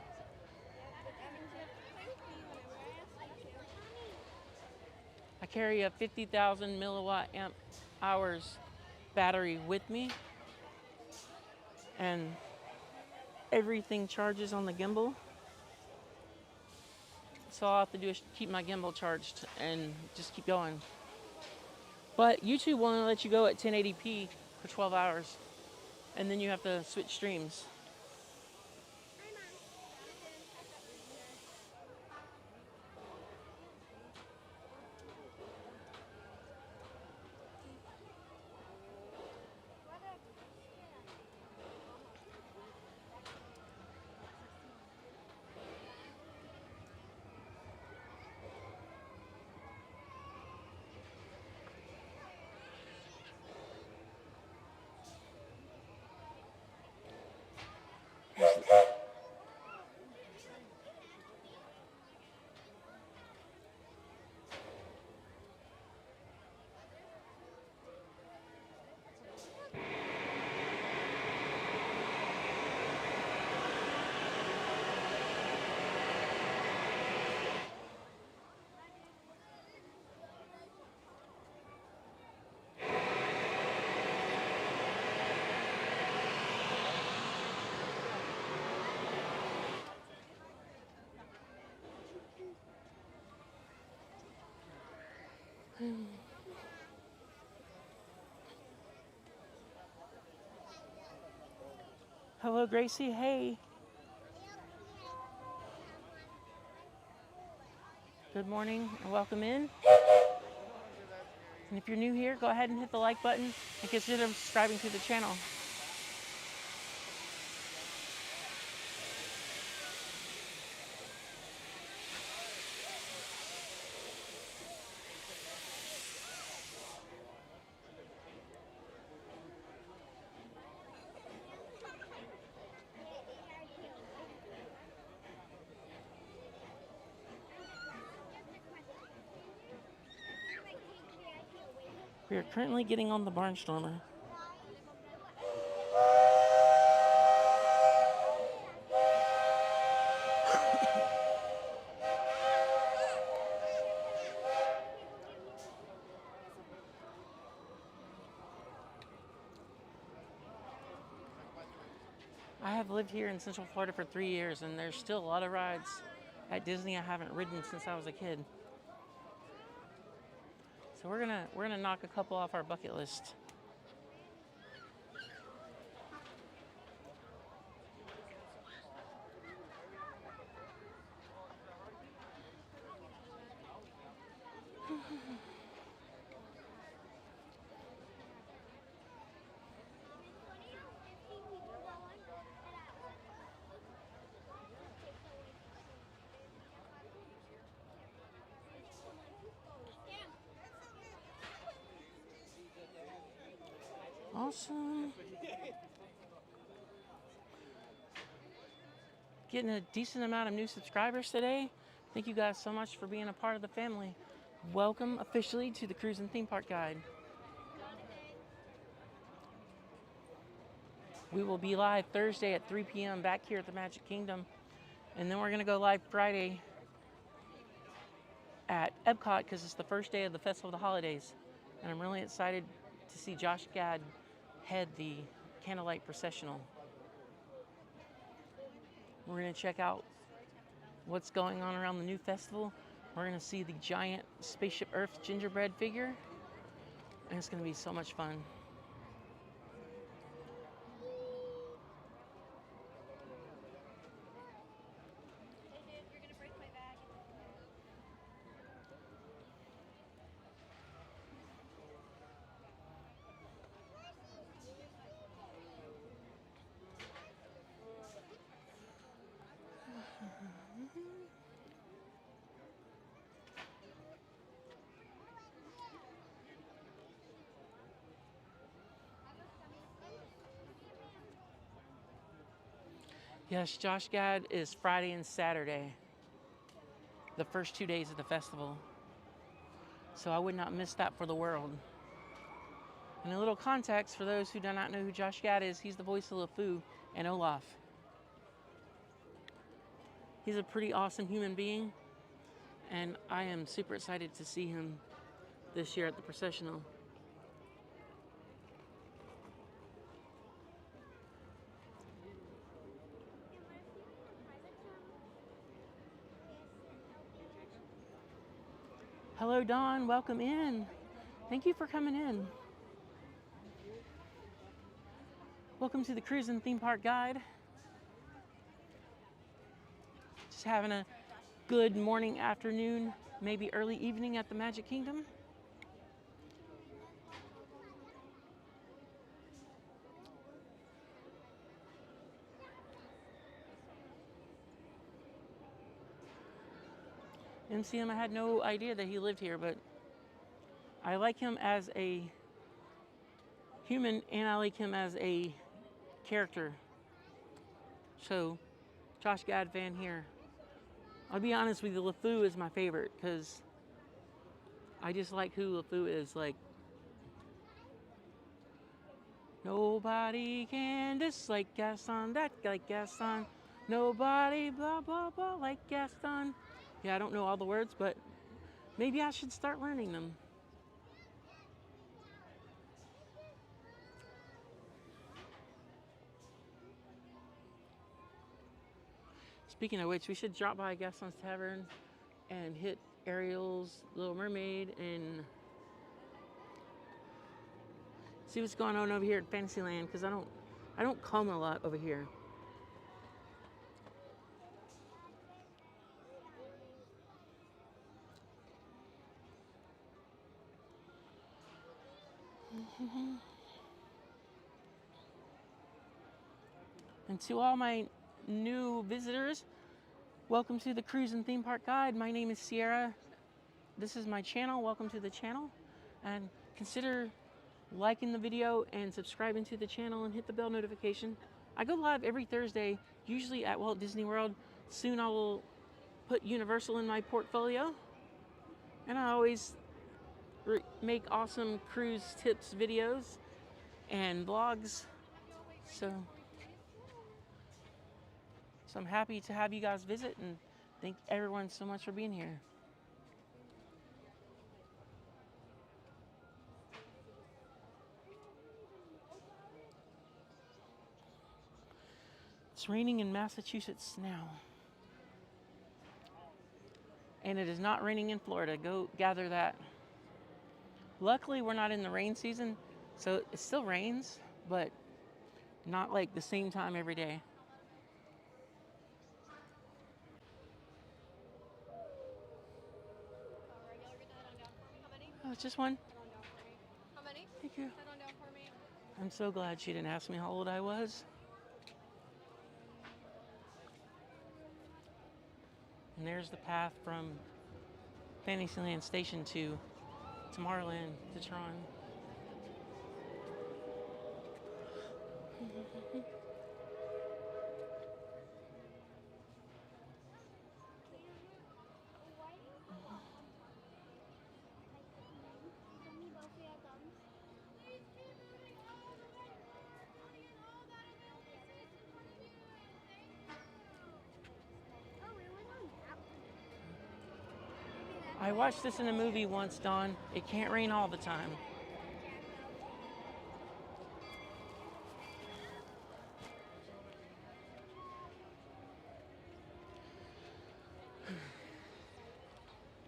I carry a 50,000 milliwatt amp hours battery with me, and everything charges on the gimbal. So all I have to do is keep my gimbal charged and just keep going. But YouTube will only let you go at 1080p for 12 hours, and then you have to switch streams. Hello, Gracie. Hey. Good morning and welcome in. And if you're new here, go ahead and hit the like button and consider subscribing to the channel. We are currently getting on the Barnstormer. I have lived here in Central Florida for 3 years, and there's still a lot of rides at Disney I haven't ridden since I was a kid. So we're gonna knock a couple off our bucket list. Awesome. Getting a decent amount of new subscribers today. Thank you guys so much for being a part of the family. Welcome officially to the Cruise and Theme Park Guide. We will be live Thursday at 3 p.m. back here at the Magic Kingdom. And then we're going to go live Friday at Epcot because it's the first day of the Festival of the Holidays. And I'm really excited to see Josh Gad head the Candlelight Processional. We're going to check out what's going on around the new festival. We're going to see the giant Spaceship Earth gingerbread figure. And it's going to be so much fun. Yes, Josh Gad is Friday and Saturday, the first 2 days of the festival. So I would not miss that for the world. And a little context for those who do not know who Josh Gad is, he's the voice of LeFou and Olaf. He's a pretty awesome human being, and I am super excited to see him this year at the processional. Hello, Dawn. Welcome in. Thank you for coming in. Welcome to the Cruise and Theme Park Guide. Just having a good morning, afternoon, maybe early evening at the Magic Kingdom. MCM, I had no idea that he lived here, but I like him as a human and I like him as a character. So, Josh Gad fan here. I'll be honest with you, LeFou is my favorite because I just like who LeFou is. Like, nobody can dislike Gaston, that like Gaston. Nobody blah blah blah like Gaston. Yeah, I don't know all the words, but maybe I should start learning them. Speaking of which, we should drop by Gaston's Tavern and hit Ariel's Little Mermaid and see what's going on over here at Fantasyland, because I don't come a lot over here. And to all my new visitors, welcome to the Cruise and Theme Park Guide. My name is Sierra. This is my channel. Welcome to the channel. And consider liking the video and subscribing to the channel and hit the bell notification. I go live every Thursday, usually at Walt Disney World. Soon I will put Universal in my portfolio. And I always make awesome cruise tips videos and vlogs. So I'm happy to have you guys visit, and thank everyone so much for being here. It's raining in Massachusetts now. And it is not raining in Florida. Go gather that. Luckily, we're not in the rain season, so it still rains, but not like the same time every day. Oh, it's just one? How many? Thank you. Head on down for me. I'm so glad she didn't ask me how old I was. And there's the path from Fantasyland Station to Tomorrowland to Tron. I watched this in a movie once, Dawn. It can't rain all the time.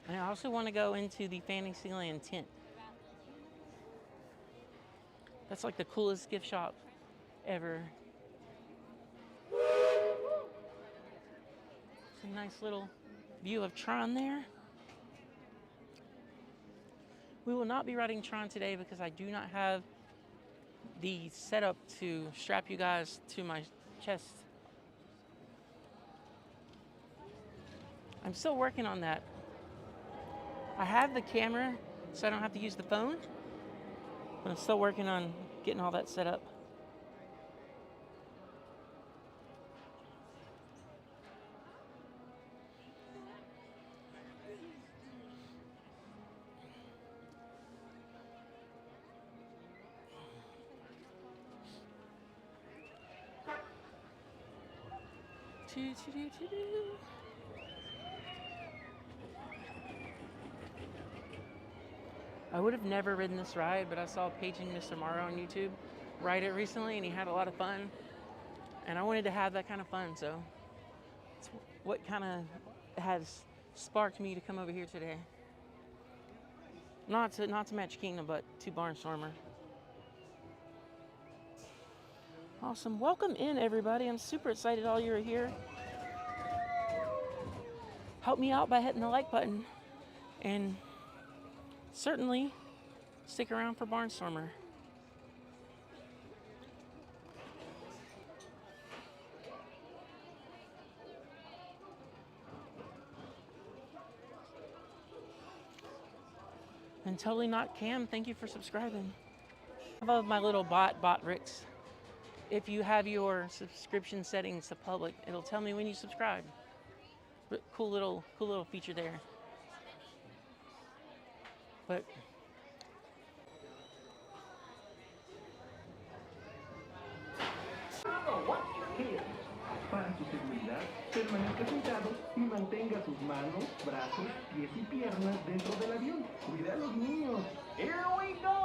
And I also want to go into the Fantasyland tent. That's like the coolest gift shop ever. It's a nice little view of Tron there. We will not be riding Tron today because I do not have the setup to strap you guys to my chest. I'm still working on that. I have the camera, so I don't have to use the phone, but I'm still working on getting all that set up. I would have never ridden this ride, but I saw Paging Mr. Morrow on YouTube ride it recently, and he had a lot of fun. And I wanted to have that kind of fun, so it's what kind of has sparked me to come over here today. Not to Magic Kingdom, but to Barnstormer. Awesome. Welcome in, everybody. I'm super excited all you are here. Help me out by hitting the like button. And certainly stick around for Barnstormer. And totally not Cam, thank you for subscribing. I love my little bot Ricks. If you have your subscription settings to public, it'll tell me when you subscribe. Cool little feature there. But Para su seguridad, permanezca sentado y mantenga sus manos, brazos, pies y piernas dentro del avión. Cuide a los niños. Here we go!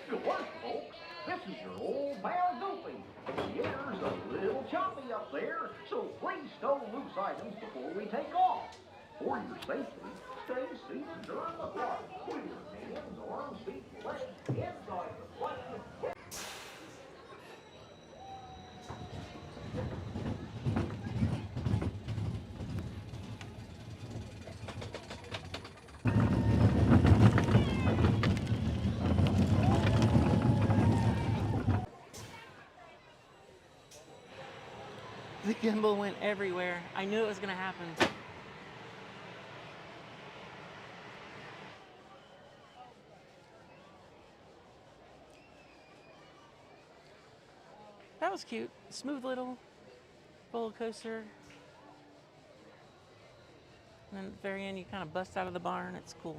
Good work, folks. This is your old pal Goofy. The air's a little choppy up there, so please stow loose items before we take off. For your safety, stay seated during the flight. With your hands, arms, feet, legs inside the plane. the gimbal went everywhere. I knew it was gonna happen. That was cute. Smooth little roller coaster. And then at the very end, you kind of bust out of the barn. It's cool.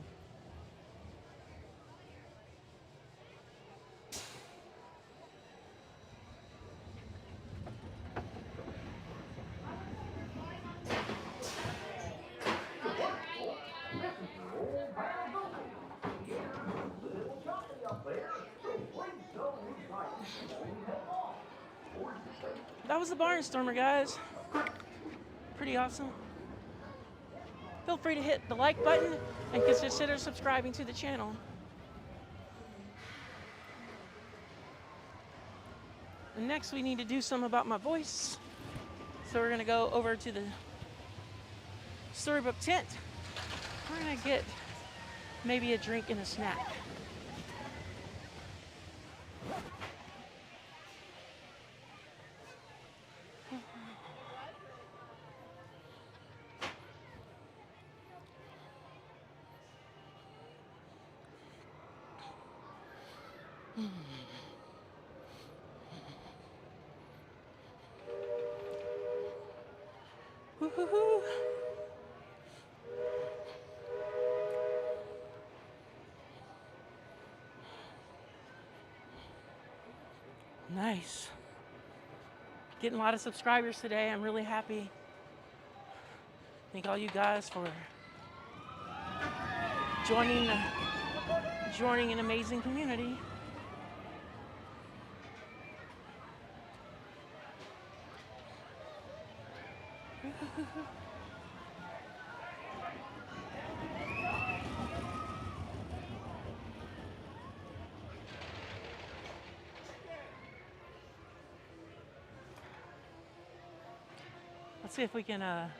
That was the Barnstormer, guys. Pretty awesome. Feel free to hit the like button and consider subscribing to the channel. And next we need to do something about my voice. So we're gonna go over to the storybook tent. We're gonna get maybe a drink and a snack. Woo-hoo-hoo. Nice. Getting a lot of subscribers today. I'm really happy. Thank all you guys for joining an amazing community. Let's see if we can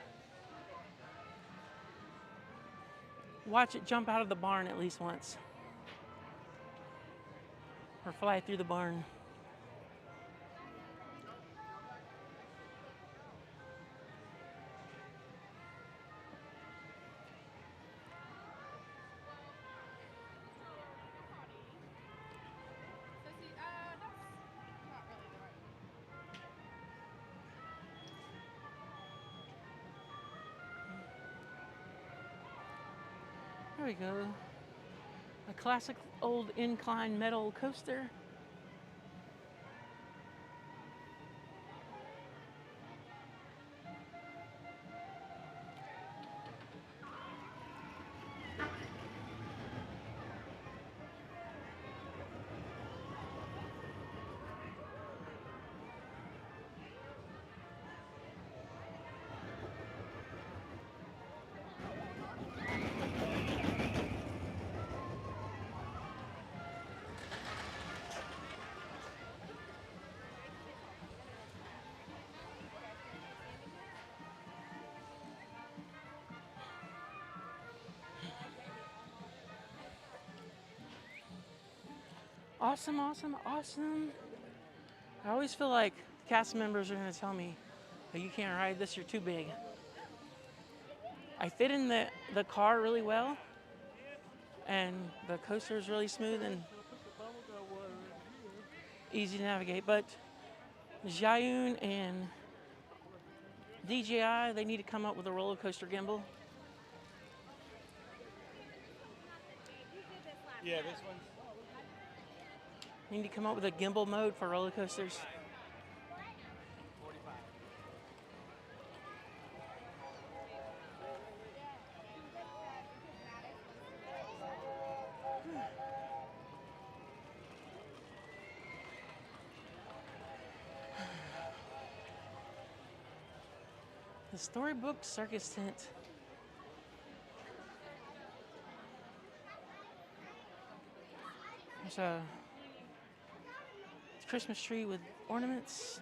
watch it jump out of the barn at least once. Or fly through the barn. There we go. A classic old incline metal coaster. Awesome, awesome, awesome. I always feel like cast members are going to tell me, oh, you can't ride this, you're too big. I fit in the car really well, and the coaster is really smooth and easy to navigate. But Jiayun and DJI, they need to come up with a roller coaster gimbal. Yeah, this one's. Need to come up with a gimbal mode for roller coasters. The Storybook Circus Tent. There's a Christmas tree with ornaments.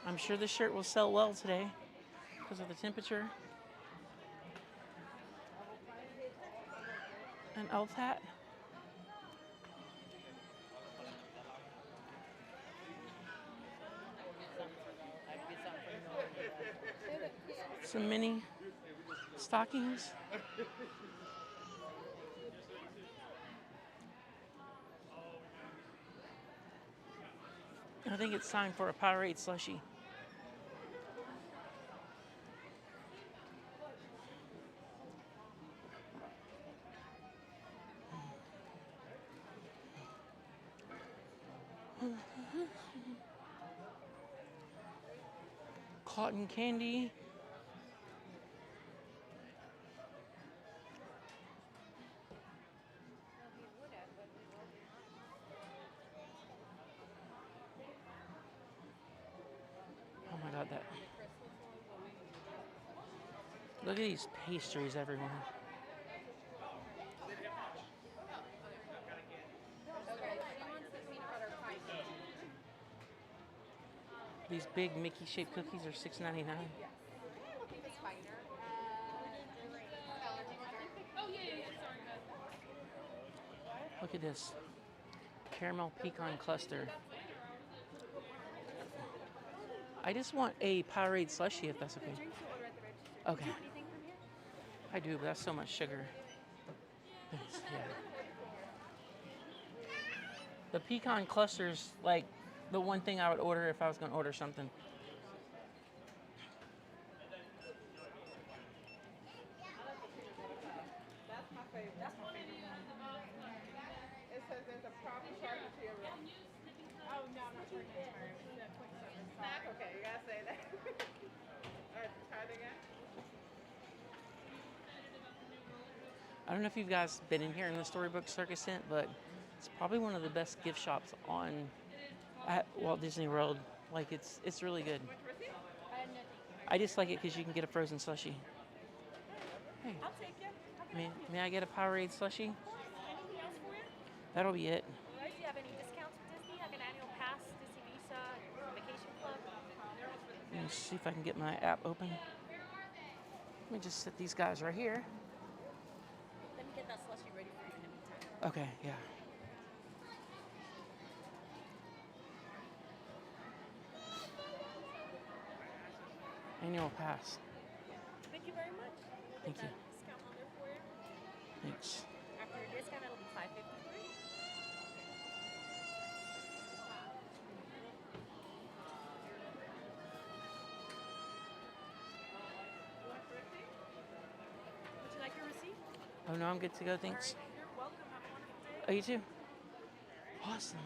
I'm sure this shirt will sell well today because of the temperature. An elf hat. Some mini stockings. I think it's time for a Powerade slushie. Cotton candy. Oh my God, that. Look at these pastries everywhere. These big Mickey-shaped cookies are $6.99. Look at this. Caramel pecan cluster. I just want a Powerade slushie if that's okay. Okay. I do, but that's so much sugar. Thanks, yeah. The pecan cluster's like the one thing I would order if I was going to order something. That's my favorite. That's my favorite one. It says there's a proper charcuterie. Oh, no, I'm not turning it. That quick service snack. Okay, you gotta say that. All right, try it again. I don't know if you guys been in here in the Storybook Circus Tent, but it's probably one of the best gift shops at Walt Disney World. Like it's really good. I just like it because you can get a frozen slushie. Hey, I'll take you. may I get a Powerade slushie? Anything else for you? That'll be it. All right, do you have any discounts with Disney? Like an annual pass, Disney Visa, vacation club? Let me see if I can get my app open. Let me just set these guys right here. Let me get that slushie ready for you in the meantime. Okay, yeah. Annual pass. Thank you very much. Thank you. Discount on there for you. Thanks. After your discount, it'll be $5.53. no, I'm good to go, thanks. You're welcome. Have a wonderful day. Oh, you too? Awesome.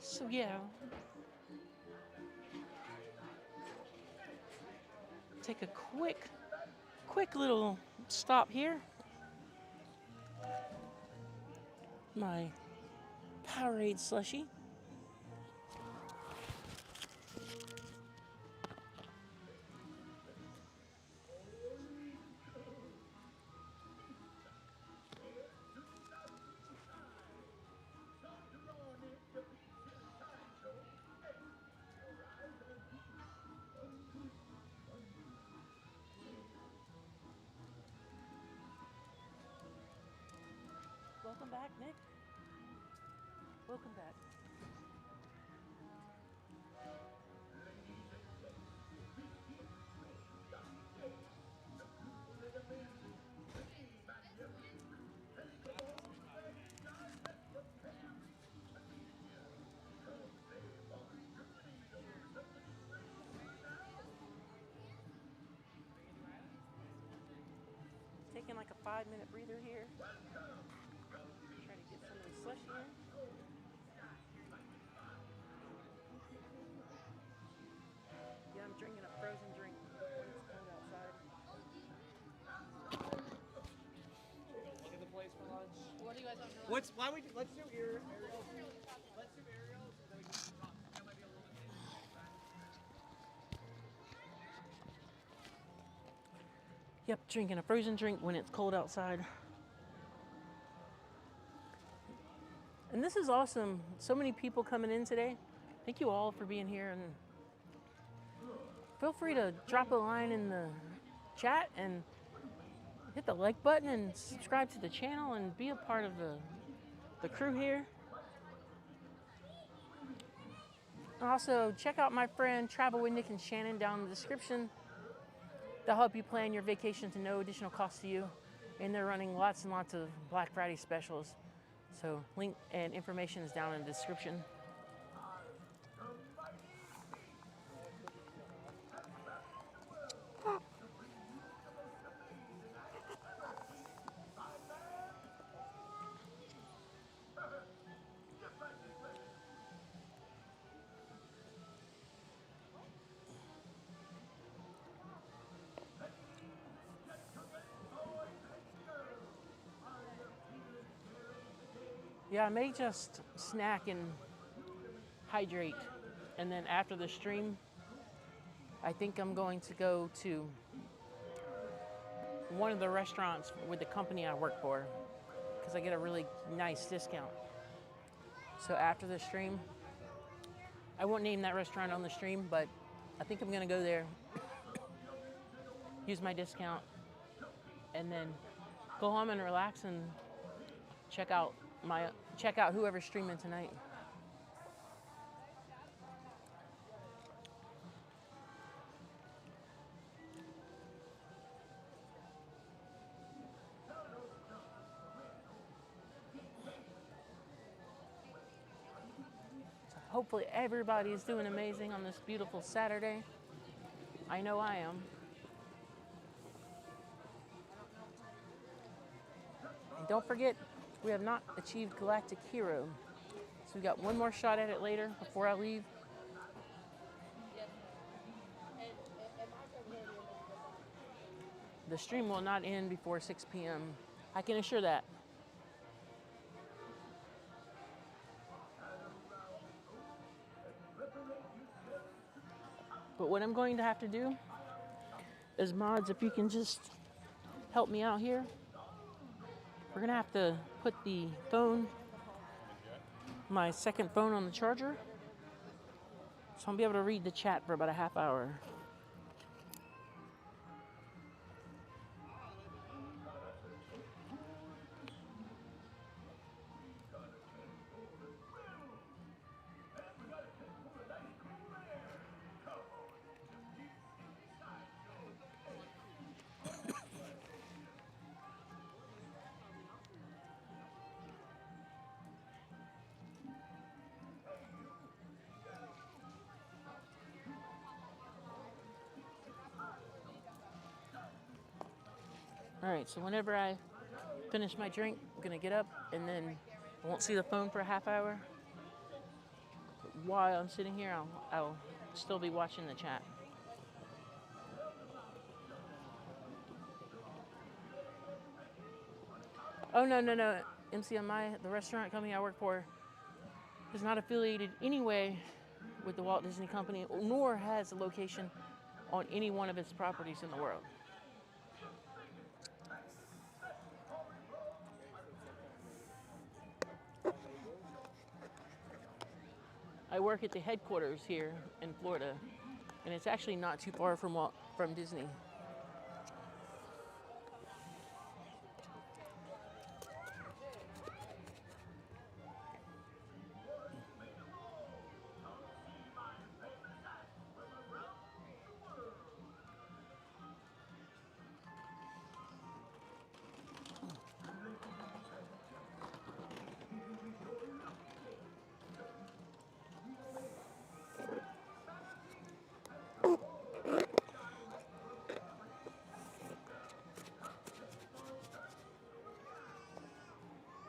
So yeah, take a quick little stop here. My Powerade slushie. Welcome back, Nick. Welcome back. Taking like a 5-minute breather here. Try to get some of the slush in. Yeah, I'm drinking a frozen drink when it's cold outside. Look at the place for lunch. What do you guys want for lunch? Let's do aerials. Let's do aerials. And then we can talk. That might be a little bit Yep, drinking a frozen drink when it's cold outside. And this is awesome. So many people coming in today. Thank you all for being here, and feel free to drop a line in the chat and hit the like button and subscribe to the channel and be a part of the crew here. Also, check out my friend Travel with Nick and Shannon down in the description. They'll help you plan your vacation to no additional cost to you. And they're running lots and lots of Black Friday specials. So link and information is down in the description. Yeah, I may just snack and hydrate. And then after the stream, I think I'm going to go to one of the restaurants with the company I work for because I get a really nice discount. So after the stream, I won't name that restaurant on the stream, but I think I'm gonna go there, use my discount, and then go home and relax and check out whoever's streaming tonight. So hopefully everybody's doing amazing on this beautiful Saturday. I know I am. And don't forget, we have not achieved Galactic Hero. So we got one more shot at it later before I leave. The stream will not end before 6 p.m. I can assure that. But what I'm going to have to do is, mods, if you can just help me out here. We're gonna have to put the phone, my second phone, on the charger. So I'll be able to read the chat for about a half hour. All right, so whenever I finish my drink, I'm gonna get up and then I won't see the phone for a half hour. While I'm sitting here, I'll still be watching the chat. Oh, no. MCMI, the restaurant company I work for, is not affiliated anyway with the Walt Disney Company, nor has a location on any one of its properties in the world. I work at the headquarters here in Florida, and it's actually not too far from Disney.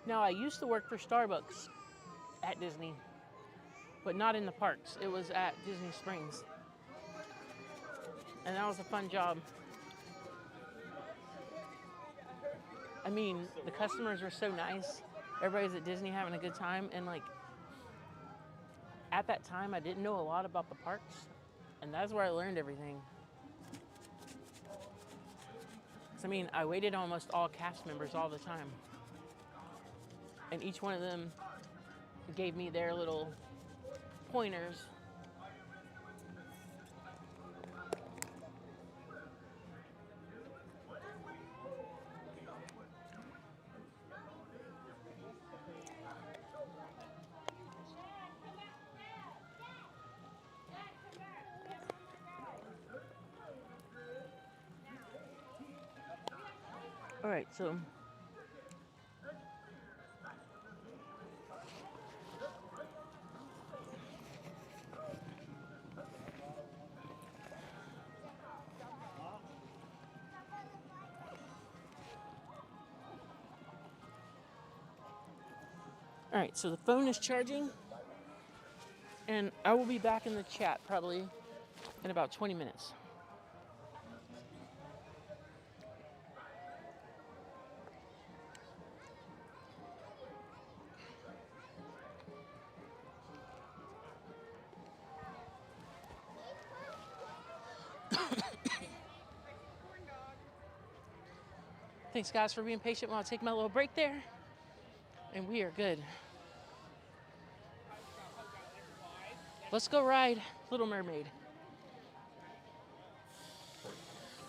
Now, I used to work for Starbucks at Disney, but not in the parks. It was at Disney Springs. And that was a fun job. I mean, the customers were so nice. Everybody's at Disney having a good time. And like, at that time, I didn't know a lot about the parks. And that's where I learned everything. 'Cause, I mean, I waited on almost all cast members all the time. And each one of them gave me their little pointers. All right, so Alright, so the phone is charging, and I will be back in the chat probably in about 20 minutes. Thanks, guys, for being patient while I take my little break there. And we are good. Let's go ride Little Mermaid.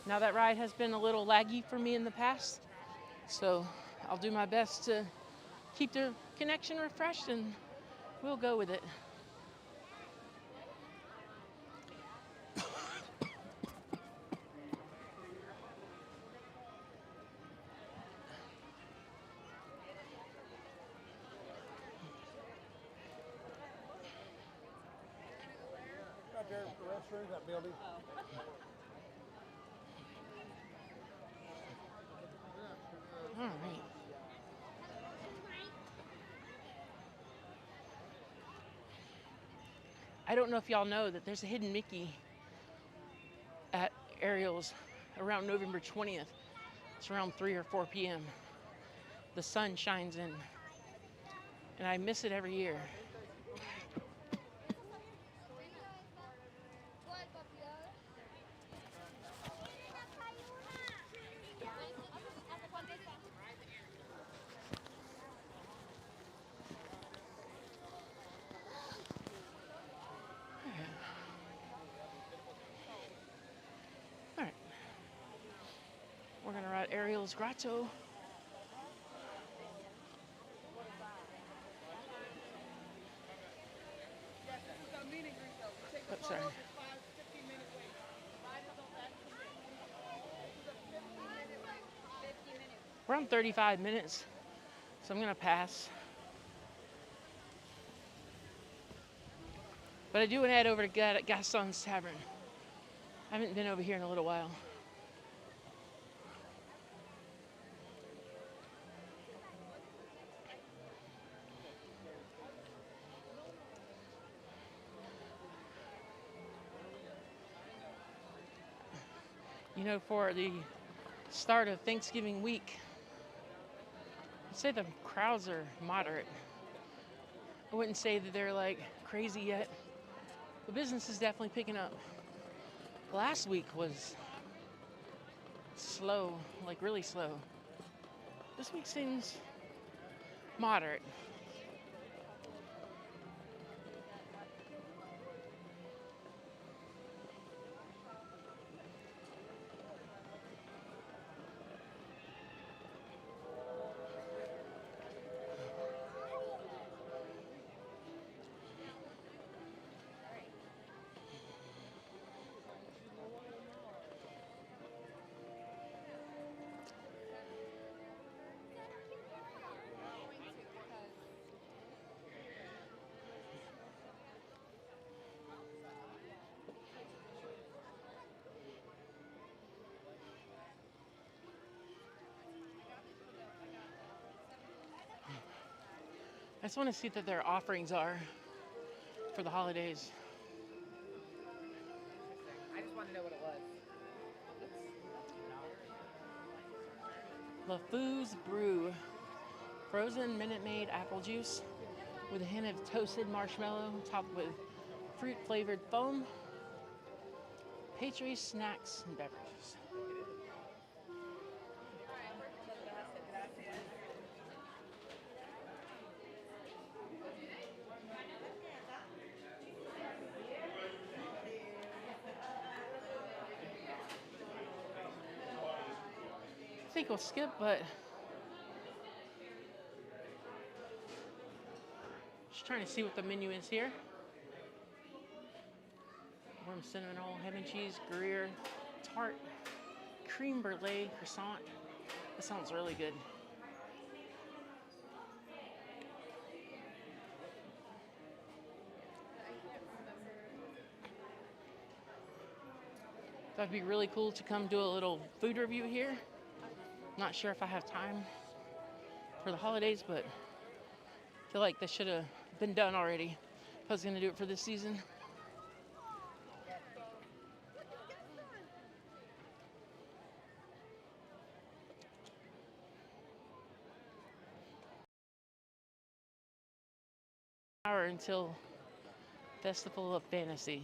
Now that ride has been a little laggy for me in the past, so I'll do my best to keep the connection refreshed and we'll go with it. There at the restroom, that building. All right. I don't know if y'all know that there's a hidden Mickey at Ariel's around November 20th. It's around 3 or 4 p.m. The sun shines in, and I miss it every year. We're gonna ride Ariel's Grotto. Oh, sorry. We're on 35 minutes, so I'm gonna pass. But I do want to head over to Gaston's Tavern. I haven't been over here in a little while. You know, for the start of Thanksgiving week, I'd say the crowds are moderate. I wouldn't say that they're like crazy yet. The business is definitely picking up. Last week was slow, like really slow. This week seems moderate. I just want to see what their offerings are for the holidays. I just want to know what it was. LeFou's Brew. Frozen Minute Maid apple juice with a hint of toasted marshmallow topped with fruit-flavored foam. Pastries, snacks, and beverages. I think we'll skip, but just trying to see what the menu is here. Warm cinnamon roll, ham and cheese, Gruyere, tart, cream brulee, croissant. That sounds really good. That'd be really cool to come do a little food review here. Not sure if I have time for the holidays, but I feel like this should have been done already if I was going to do it for this season. Hour until Festival of Fantasy.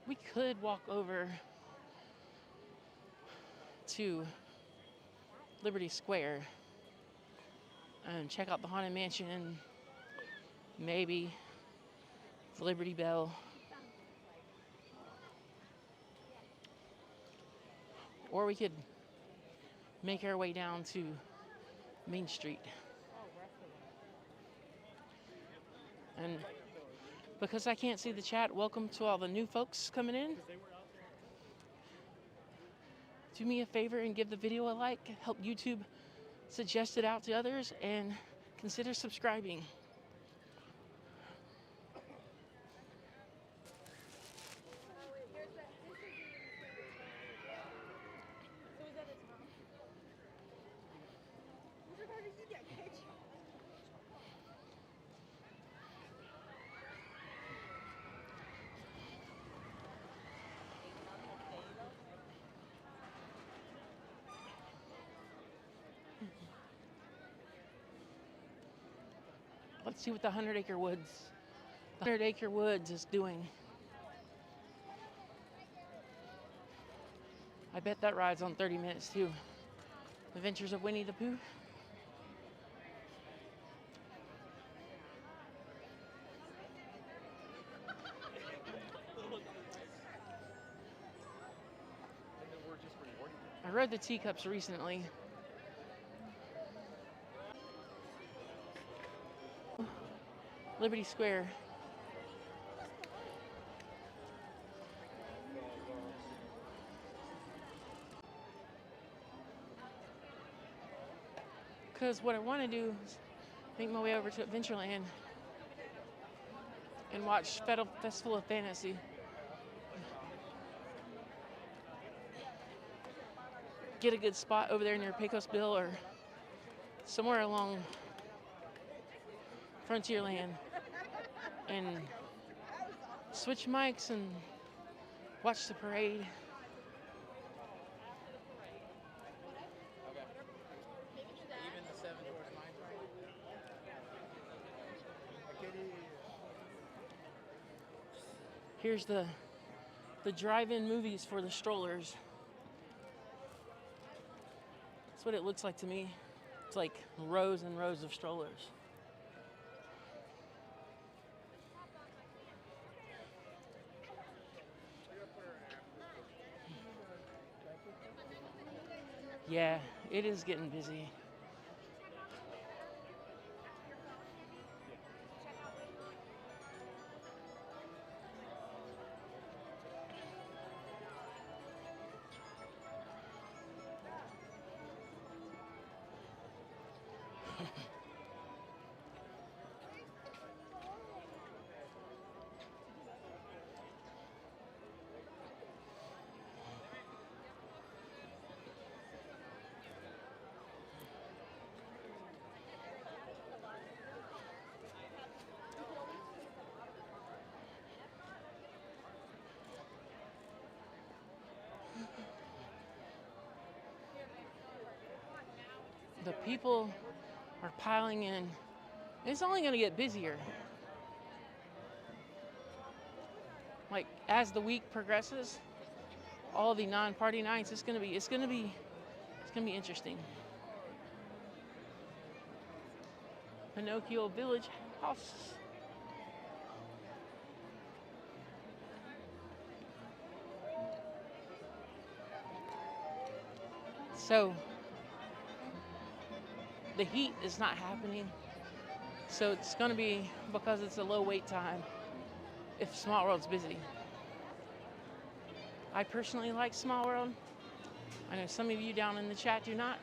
We could walk over to Liberty Square and check out the Haunted Mansion and maybe the Liberty Bell. Or we could make our way down to Main Street. And because I can't see the chat, welcome to all the new folks coming in. Do me a favor and give the video a like, help YouTube suggest it out to others, and consider subscribing. Let's see what the 100 Acre Woods is doing. I bet that ride's on 30 minutes too. Adventures of Winnie the Pooh. I rode the teacups recently. Liberty Square. Because what I want to do is make my way over to Adventureland and watch Festival of Fantasy. Get a good spot over there near Pecos Bill or somewhere along Frontierland and switch mics and watch the parade. Even the 7 towards mine, Here's the drive-in movies for the strollers. That's what it looks like to me. It's like rows and rows of strollers. Yeah, it is getting busy. The people are piling in. It's only going to get busier. Like as the week progresses, all the non-party nights, it's going to be interesting. Pinocchio Village House. So the heat is not happening, so it's going to be, because it's a low wait time, if Small World's busy. I personally like Small World. I know some of you down in the chat do not.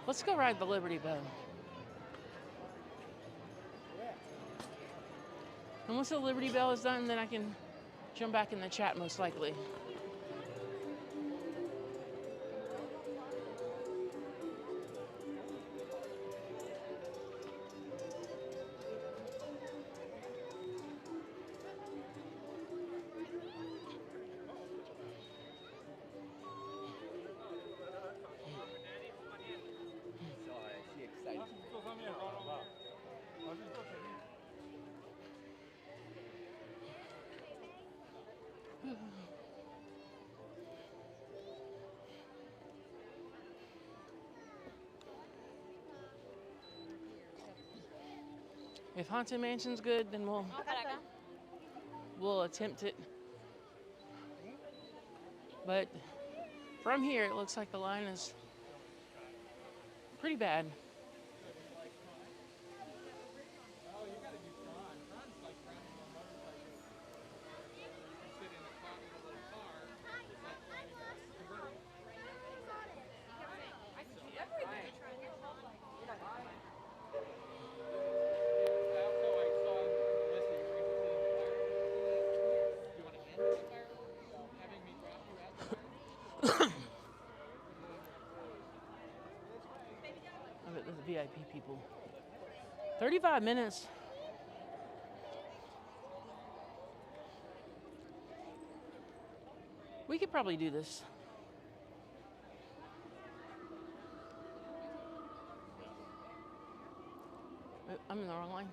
Let's go ride the Liberty Bell. And once the Liberty Bell is done, then I can jump back in the chat most likely. If Haunted Mansion's good, then we'll attempt it. But from here, it looks like the line is pretty bad. I bet there's VIP people. 35 minutes. We could probably do this. I'm in the wrong line.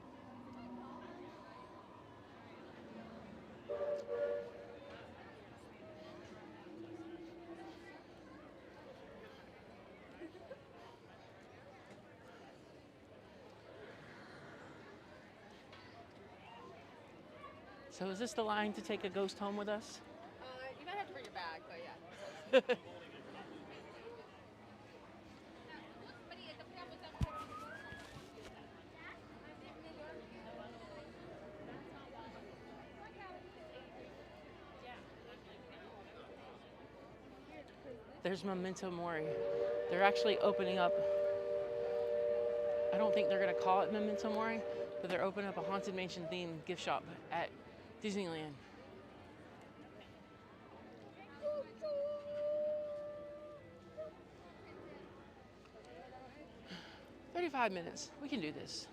So is this the line to take a ghost home with us? You might have to bring your bag, but yeah. There's Memento Mori. They're actually opening up. I don't think they're going to call it Memento Mori, but they're opening up a Haunted Mansion themed gift shop at Disneyland. 35 minutes. We can do this.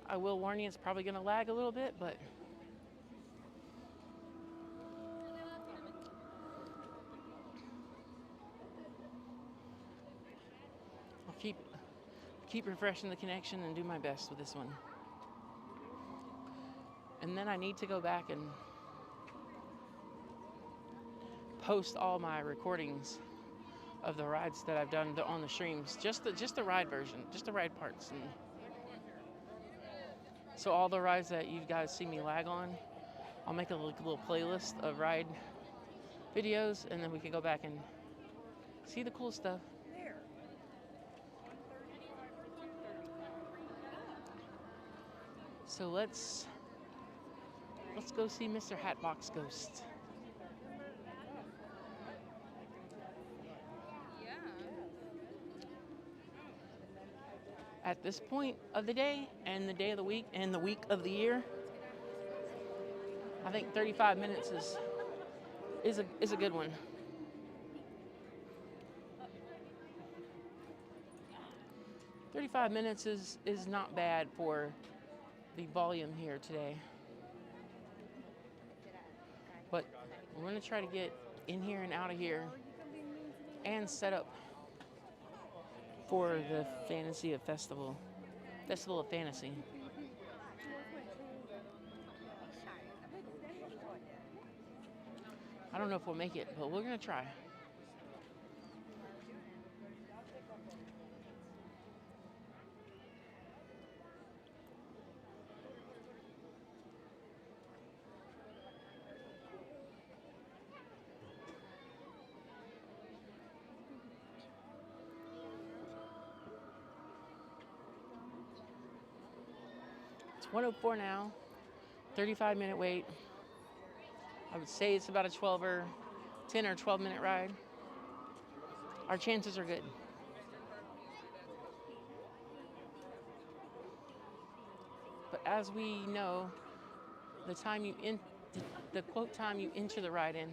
I will warn you, it's probably going to lag a little bit, but I'll keep refreshing the connection and do my best with this one. And then I need to go back and post all my recordings of the rides that I've done on the streams, just the ride version, just the ride parts. And so all the rides that you guys see me lag on, I'll make a little playlist of ride videos, and then we can go back and see the cool stuff. So let's go see Mr. Hatbox Ghost. At this point of the day and the day of the week and the week of the year, I think 35 minutes is a good one. "35 minutes is not bad for the volume here today. But we're going to try to get in here and out of here and set up for the Festival of Fantasy. I don't know if we'll make it, but we're going to try. It's 1:04 now, 35-minute wait. I would say it's about a 10 or 12 minute ride. Our chances are good. But as we know, the quote time you enter the ride in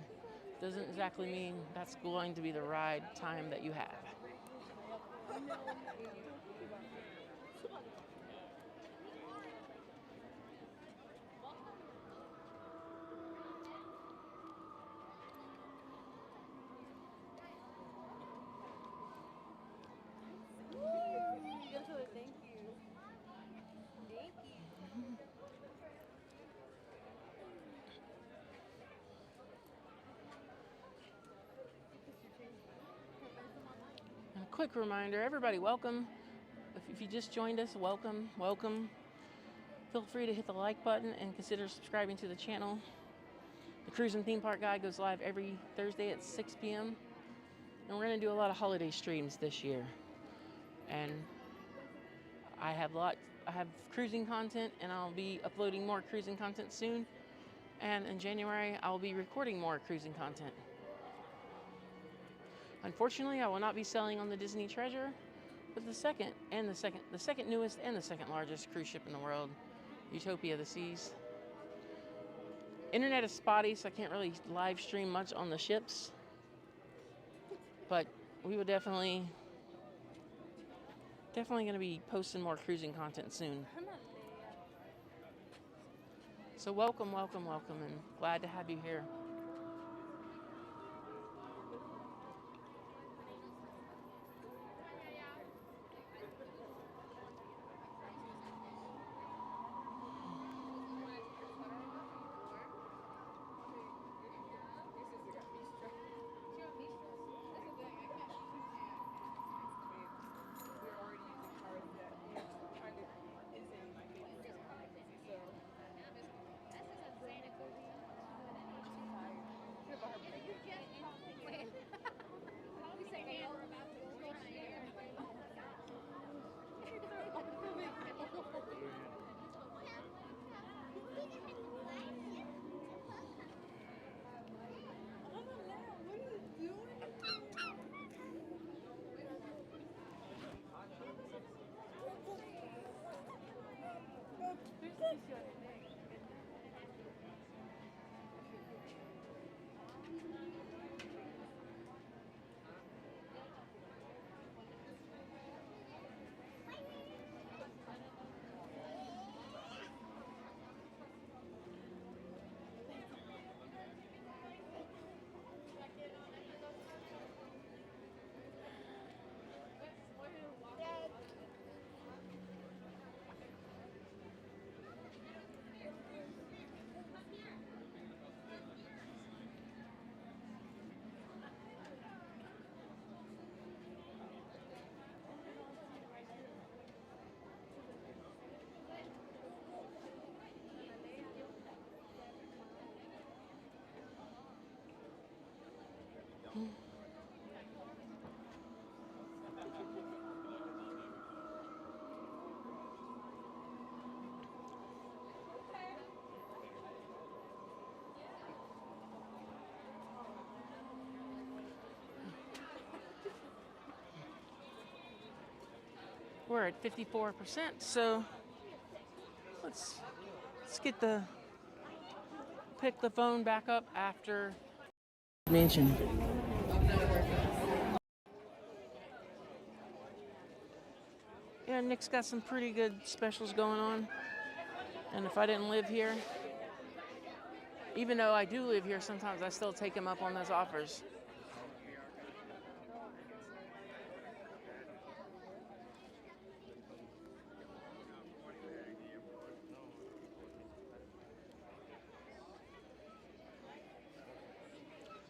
doesn't exactly mean that's going to be the ride time that you have. Quick reminder, everybody, welcome. If you just joined us, welcome. Feel free to hit the like button and consider subscribing to the channel. The Cruise and Theme Park Guide goes live every Thursday at 6 p.m. And we're going to do a lot of holiday streams this year. And I have cruising content, and I'll be uploading more cruising content soon. And in January, I'll be recording more cruising content. Unfortunately, I will not be selling on the Disney Treasure, but the second newest and the second largest cruise ship in the world, Utopia of the Seas. Internet is spotty, so I can't really live stream much on the ships, but we will definitely going to be posting more cruising content soon. So welcome, and glad to have you here. We're at 54%, so let's get pick the phone back up after mention. Yeah, Nick's got some pretty good specials going on. And if I didn't live here, even though I do live here, sometimes I still take him up on those offers.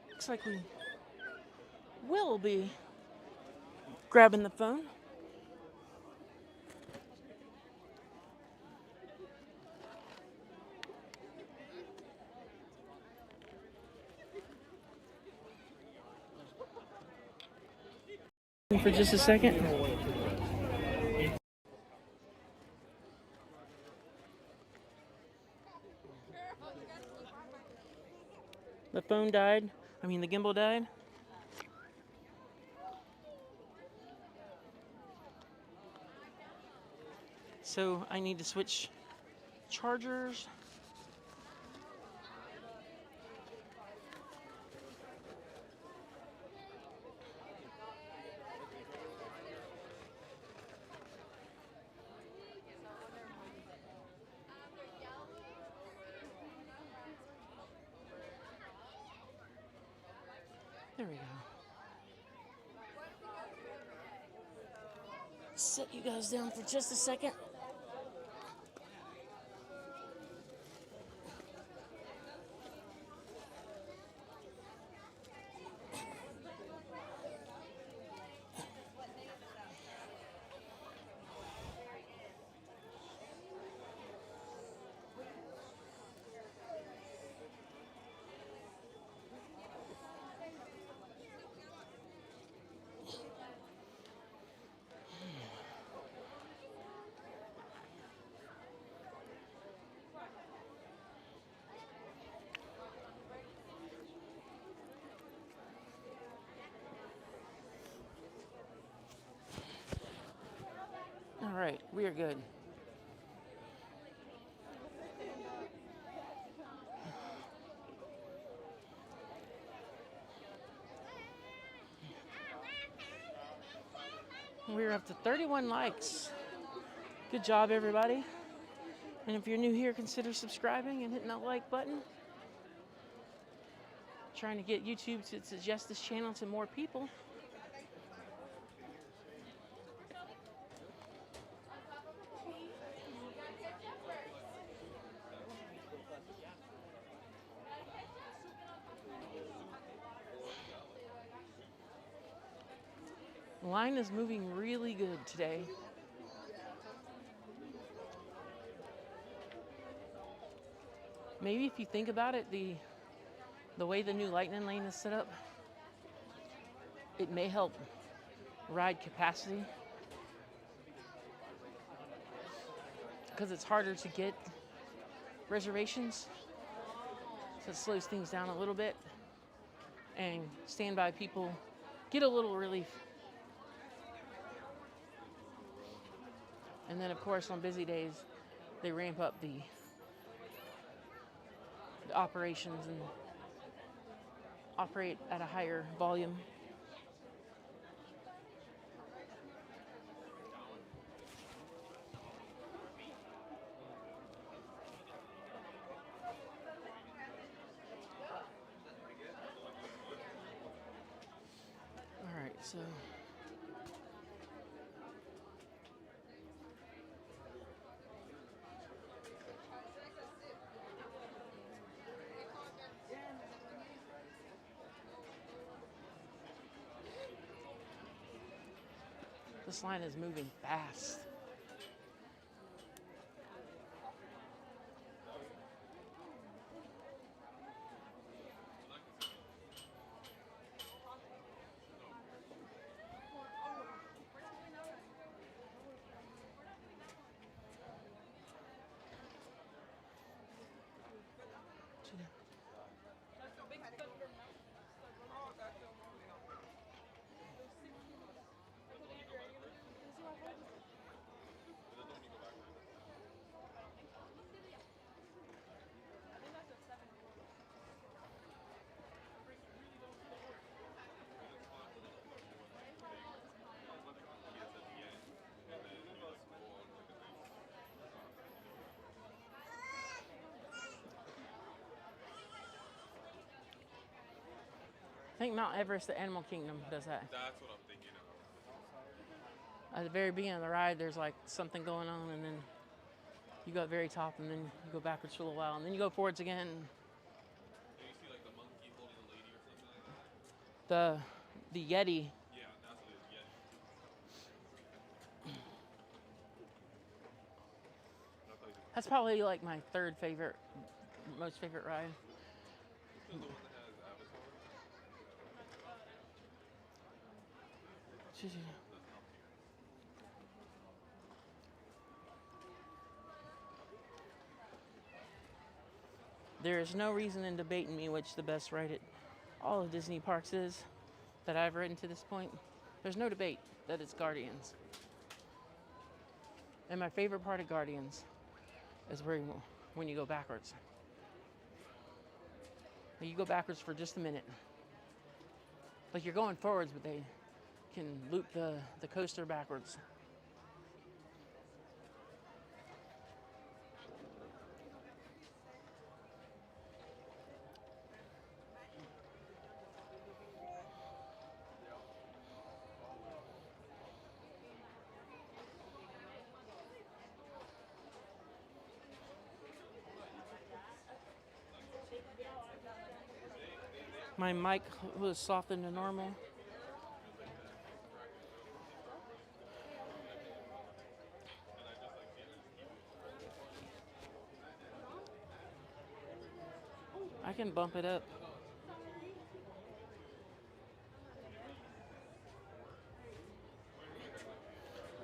Looks like we will be grabbing the phone. For just a second. The phone died. I mean, the gimbal died. So I need to switch chargers. There we go. Set you guys down for just a second. All right, we are good. We're up to 31 likes. Good job, everybody. And if you're new here, consider subscribing and hitting that like button. Trying to get YouTube to suggest this channel to more people. The line is moving really good today. Maybe if you think about it, the way the new Lightning Lane is set up, it may help ride capacity. Because it's harder to get reservations. So it slows things down a little bit. And standby people get a little relief. And then, of course, on busy days, they ramp up the operations and operate at a higher volume. All right, so this line is moving fast. I think Mount Everest, the Animal Kingdom, does that. That's what I'm thinking of. At the very beginning of the ride, there's like something going on, and then you go at the very top, and then you go backwards for a little while, and then you go forwards again. And you see like the monkey holding a lady or something like that? The Yeti. Yeah, that's what it is, Yeti. That's probably like my third favorite, most favorite ride. This is the one that has Avatar. There is no reason in debating me which the best ride at all of Disney parks is that I've ridden to this point. There's no debate that it's Guardians. And my favorite part of Guardians is when you go backwards. You go backwards for just a minute. Like you're going forwards, but they can loop the coaster backwards. My mic was softened to normal. I can bump it up.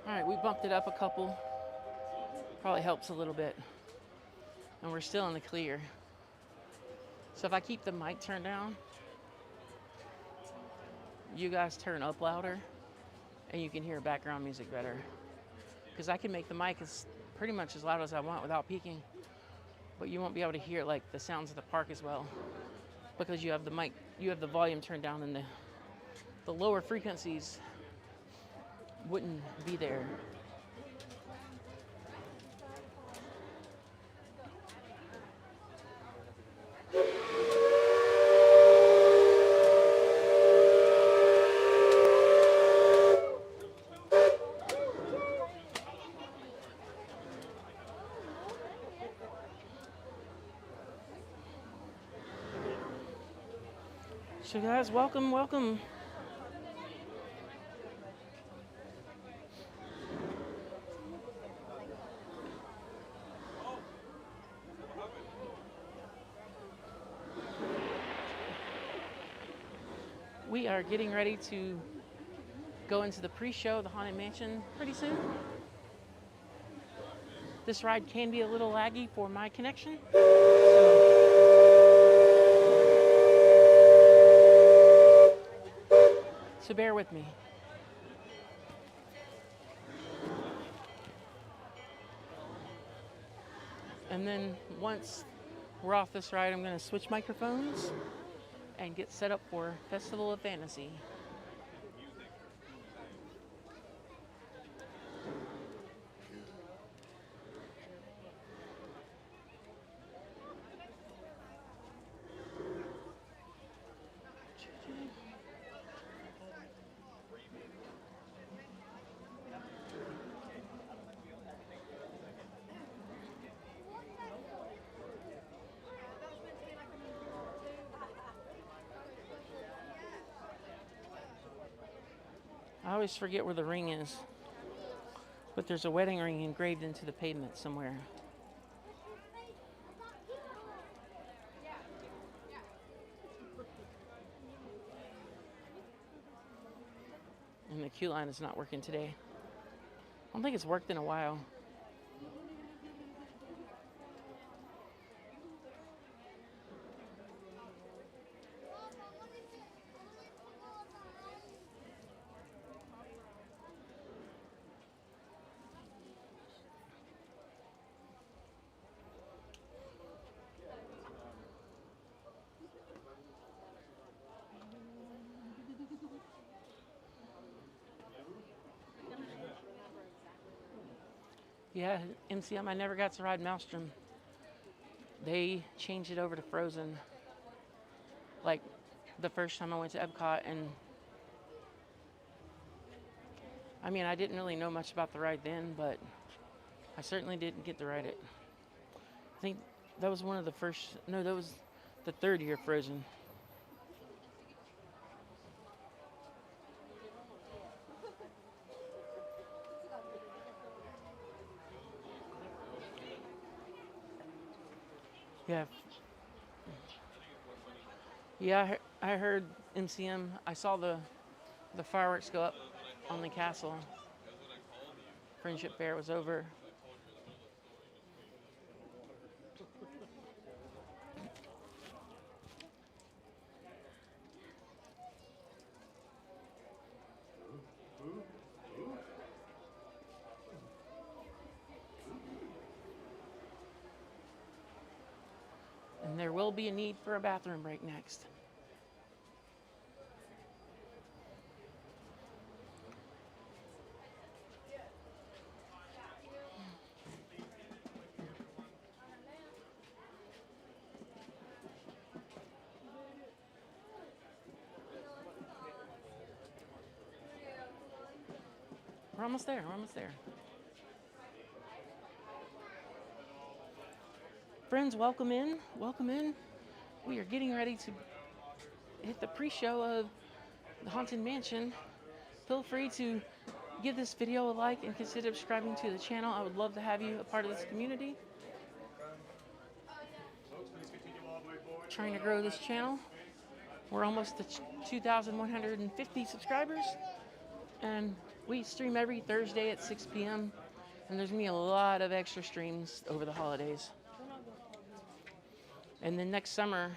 All right, we bumped it up a couple. Probably helps a little bit. And we're still in the clear. So if I keep the mic turned down, you guys turn up louder and you can hear background music better. Because I can make the mic pretty much as loud as I want without peaking. But you won't be able to hear like the sounds of the park as well. Because you have the mic, you have the volume turned down and the lower frequencies wouldn't be there. So guys, welcome, welcome. We are getting ready to go into the pre-show, the Haunted Mansion, pretty soon. This ride can be a little laggy for my connection. So bear with me. And then once we're off this ride, I'm going to switch microphones and get set up for Festival of Fantasy. I always forget where the ring is, but there's a wedding ring engraved into the pavement somewhere. And the queue line is not working today. I don't think it's worked in a while. Yeah, MCM, I never got to ride Maelstrom. They changed it over to Frozen. Like the first time I went to Epcot, and I mean, I didn't really know much about the ride then, but I certainly didn't get to ride it. I think that was one of the first, no, that was the third year Frozen. Yeah. Yeah, I heard MCM. I saw the fireworks go up on the castle. Friendship Fair was over. And there will be a need for a bathroom break next. We're almost there, we're almost there. Friends, welcome in, welcome in. We are getting ready to hit the pre-show of the Haunted Mansion. Feel free to give this video a like and consider subscribing to the channel. I would love to have you a part of this community. Trying to grow this channel. We're almost to 2,150 subscribers. And we stream every Thursday at 6 p.m. And there's going to be a lot of extra streams over the holidays. And then next summer,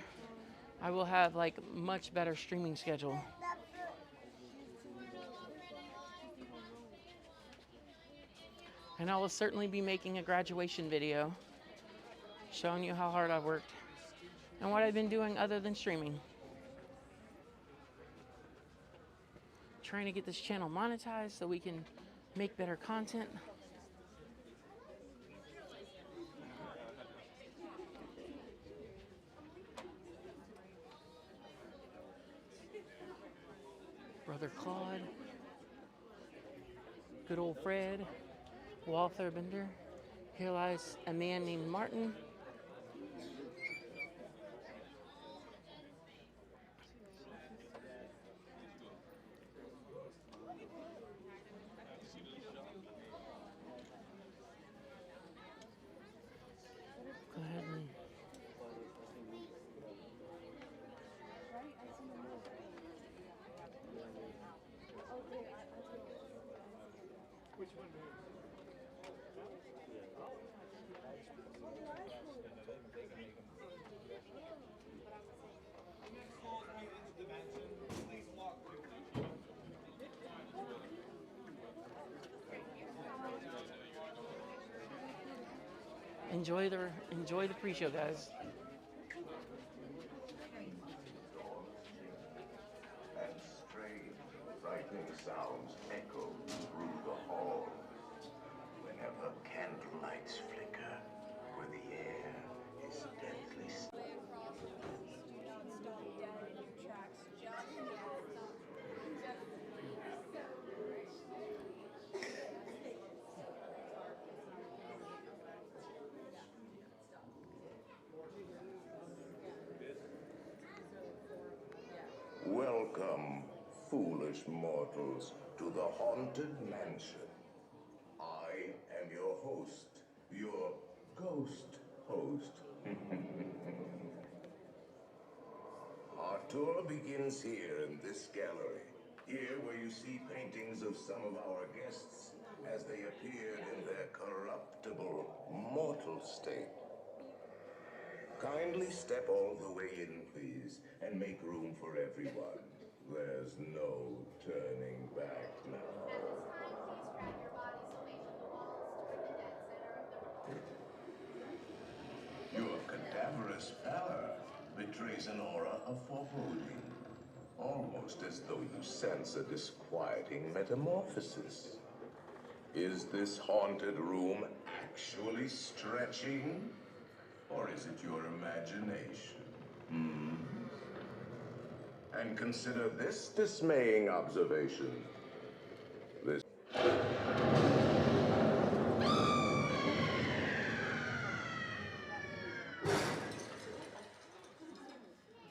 I will have like much better streaming schedule. And I will certainly be making a graduation video showing you how hard I've worked and what I've been doing other than streaming. Trying to get this channel monetized so we can make better content. Brother Claude, good old Fred, Walt Bender. Here lies a man named Martin. Go ahead and which one? enjoy the pre-show, guys. And strange, frightening sounds echo through the hall. Whenever candle lights flicker, where the air is deathly still. Welcome, foolish mortals, to the Haunted Mansion. I am your host, your ghost host. Our tour begins here in this gallery. Here where you see paintings of some of our guests as they appeared in their corruptible, mortal state. Kindly step all the way in, please, and make room for everyone. There's no turning back now. Your cadaverous pallor betrays an aura of foreboding, almost as though you sense a disquieting metamorphosis. Is this haunted room actually stretching? Or is it your imagination? Hmm? And consider this dismaying observation. This...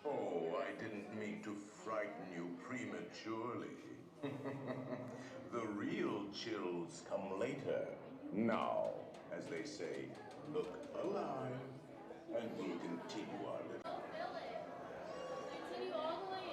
Oh, I didn't mean to frighten you prematurely. The real chills come later. Now, as they say, look alive, and we'll continue our little... Continue all the way in.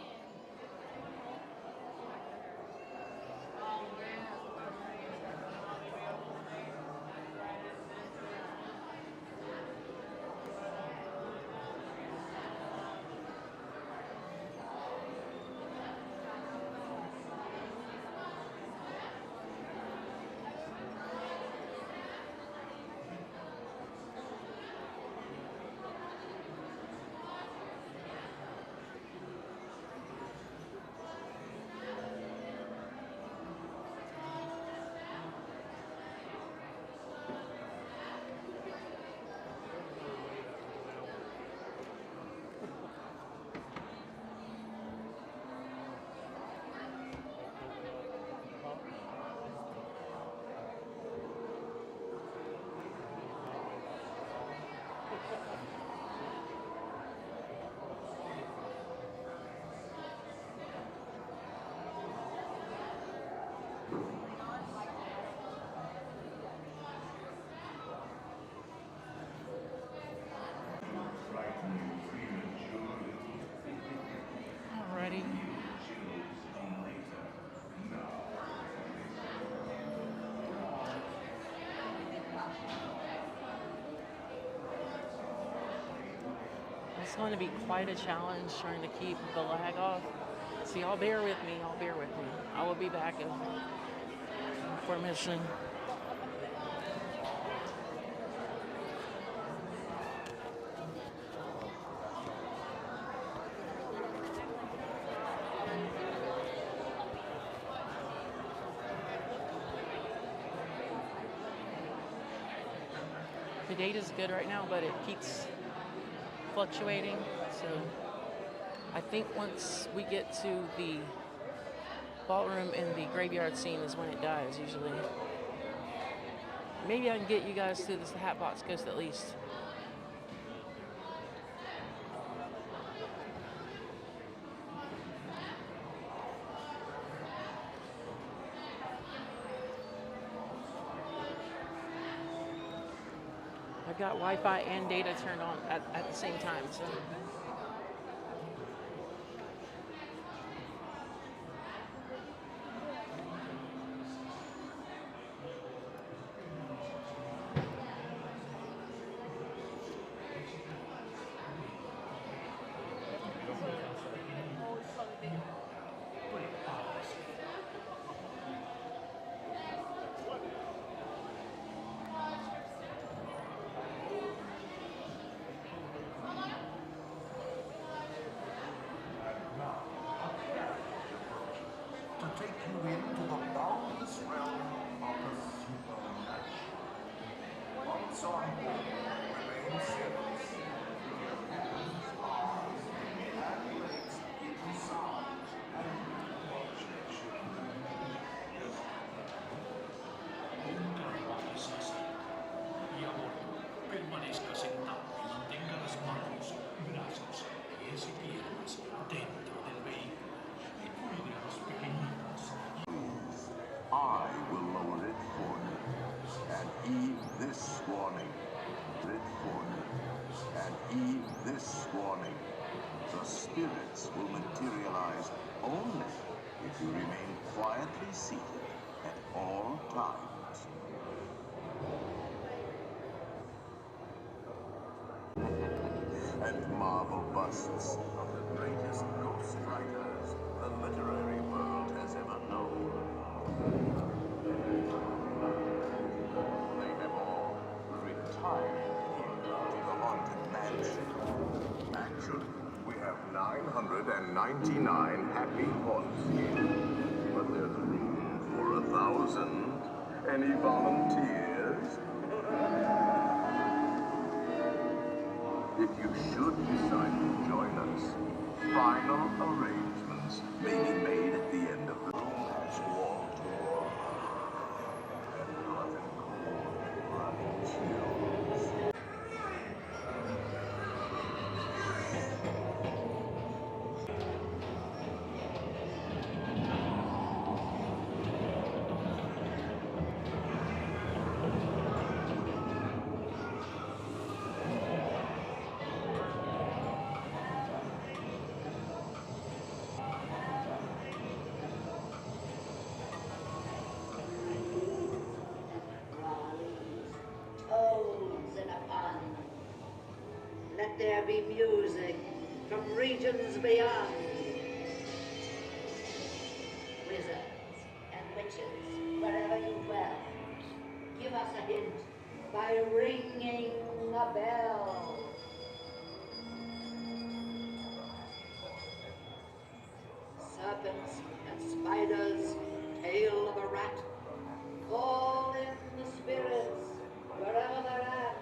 Alrighty. It's going to be quite a challenge trying to keep the lag off. So y'all bear with me, y'all bear with me. I will be back for mission. The data's good right now, but it keeps fluctuating. So I think once we get to the ballroom and the graveyard scene is when it dies usually. Maybe I can get you guys to this Hatbox Coast at least. I've got Wi-Fi and data turned on at the same time, so. I will lower it for you, and heed this warning. It for you, and heed this warning. The spirits will materialize only if you remain quietly seated at all times. And marble busts of the greatest ghost writers the literary world has ever known. They have all retired here to the haunted mansion. Actually, we have 999 happy haunts here, but there's room for 1,000. Any volunteers? If you should decide to join us, final arrangements may be made at the end of the room as Walt. And nothing cool running chills. Toads in a pond. Let there be music from regions beyond. Wizards and witches, wherever you dwell, give us a hint by ringing a bell. Serpents and spiders, tail of a rat, call in the spirits wherever they're at.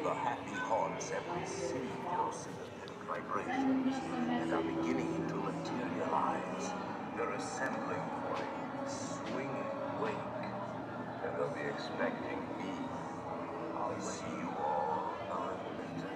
The happy haunts have received your sympathetic vibrations and are beginning to materialize. They're assembling for a swinging wake, and they'll be expecting me. I'll see you all on later.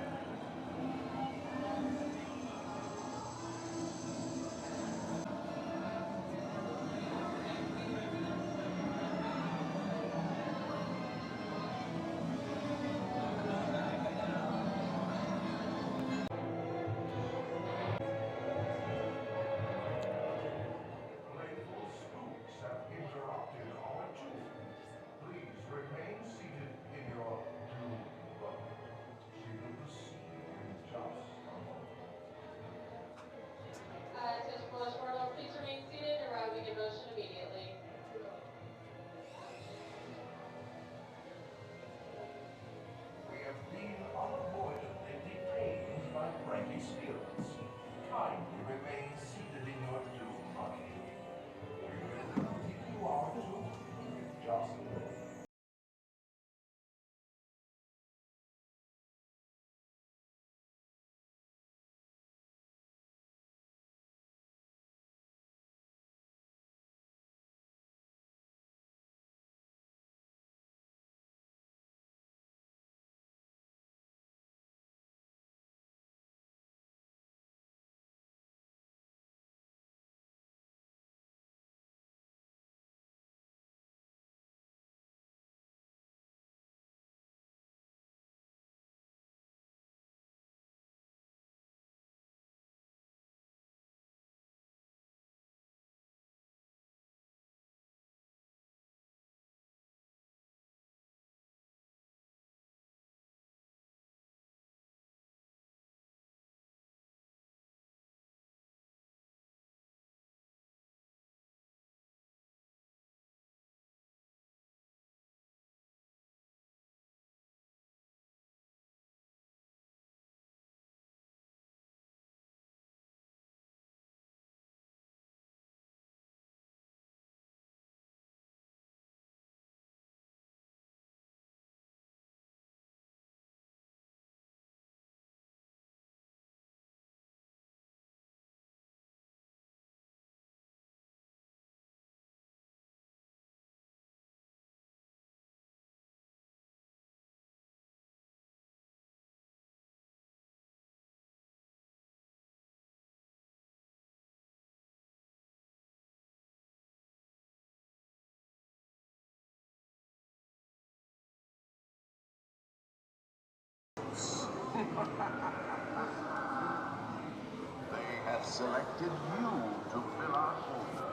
They have selected you to fill our quota,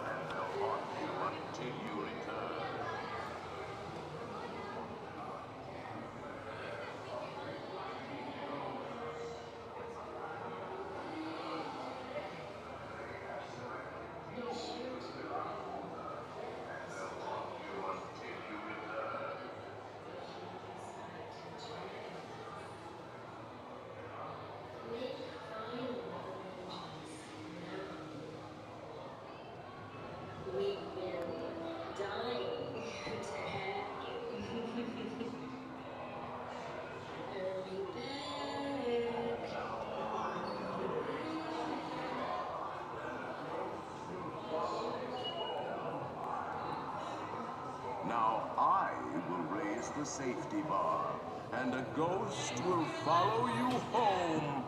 and they'll haunt you until you return. the safety bar, and a ghost will follow you home.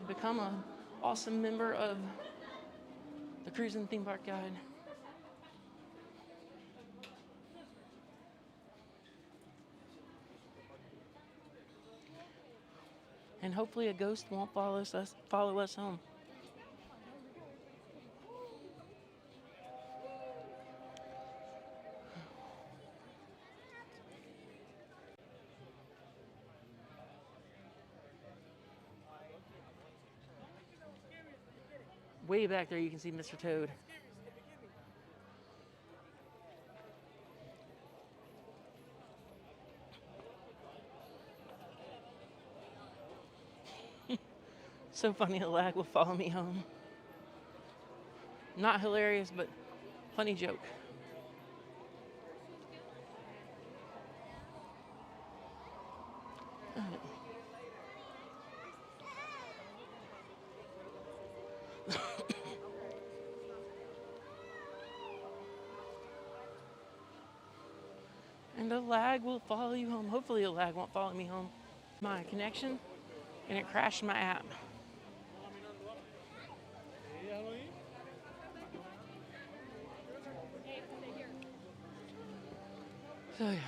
Become an awesome member of the Cruise and Theme Park Guide. And hopefully a ghost won't follow us home. Way back there you can see Mr. Toad. So funny, the lag will follow me home. Not hilarious, but funny joke. And the lag will follow you home. Hopefully the lag won't follow me home. My connection, and it crashed my app. So yeah.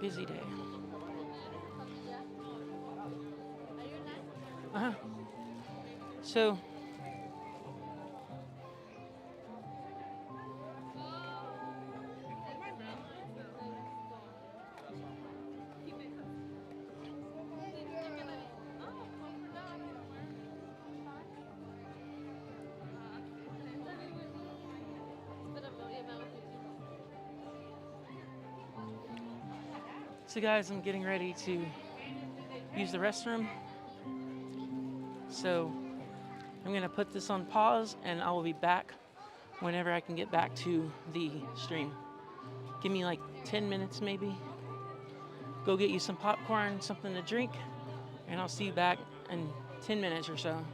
Busy day. So guys, I'm getting ready to use the restroom. So I'm going to put this on pause and I will be back whenever I can get back to the stream. Give me like 10 minutes maybe. Go get you some popcorn, something to drink, and I'll see you back in 10 minutes or so.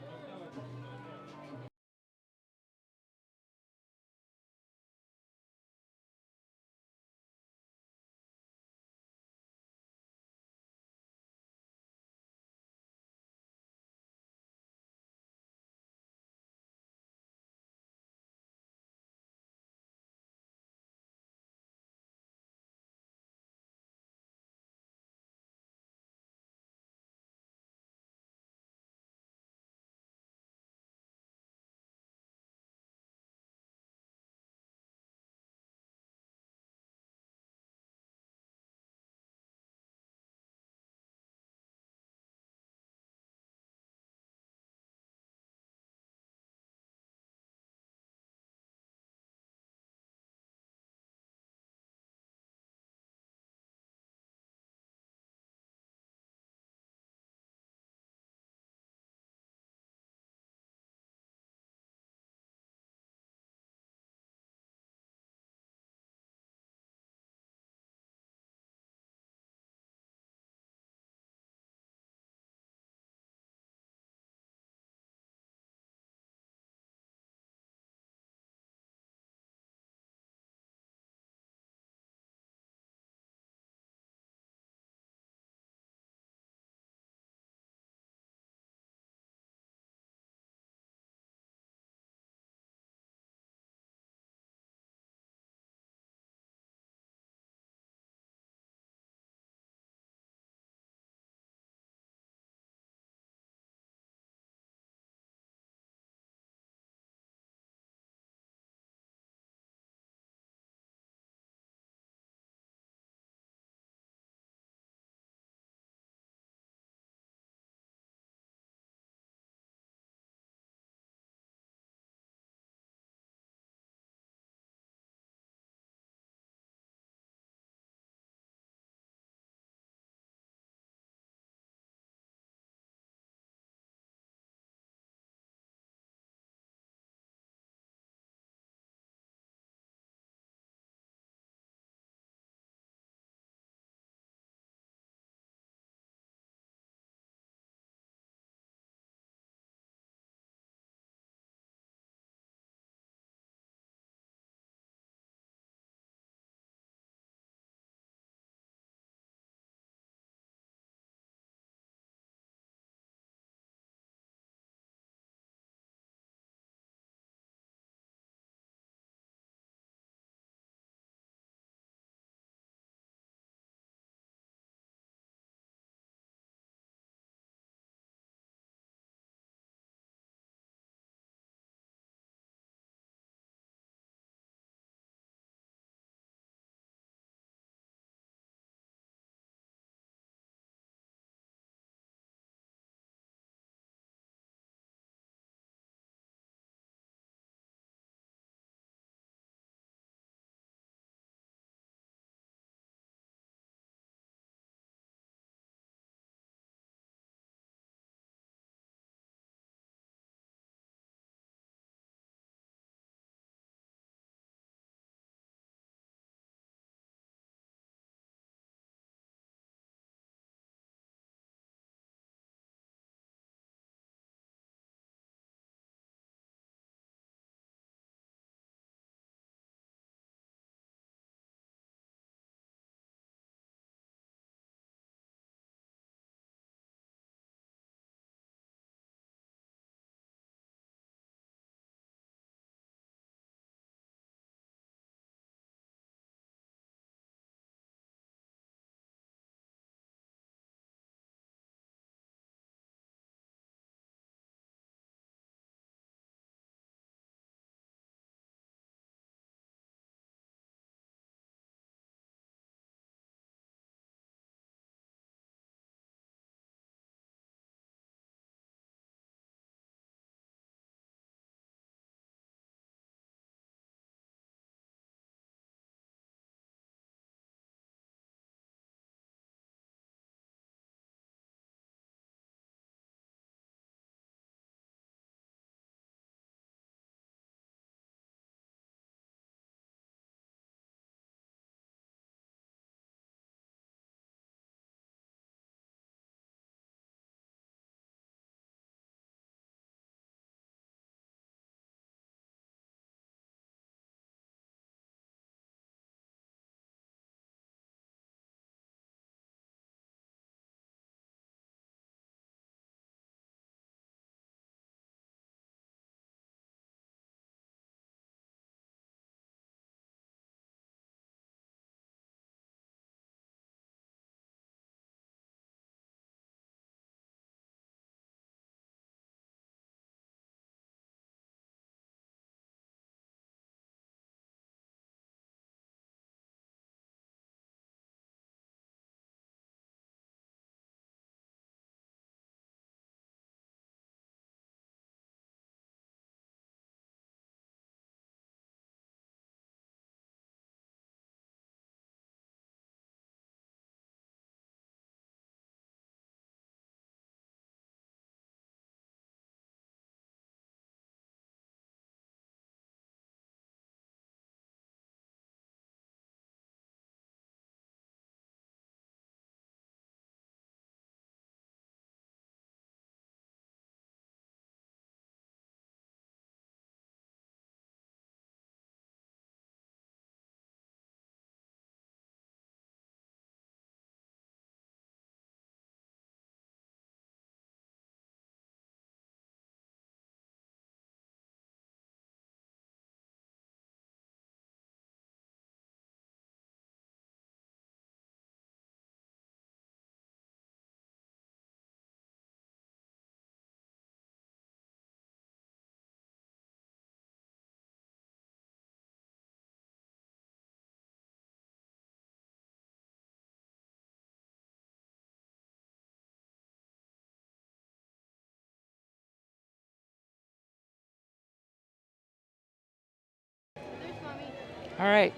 All right.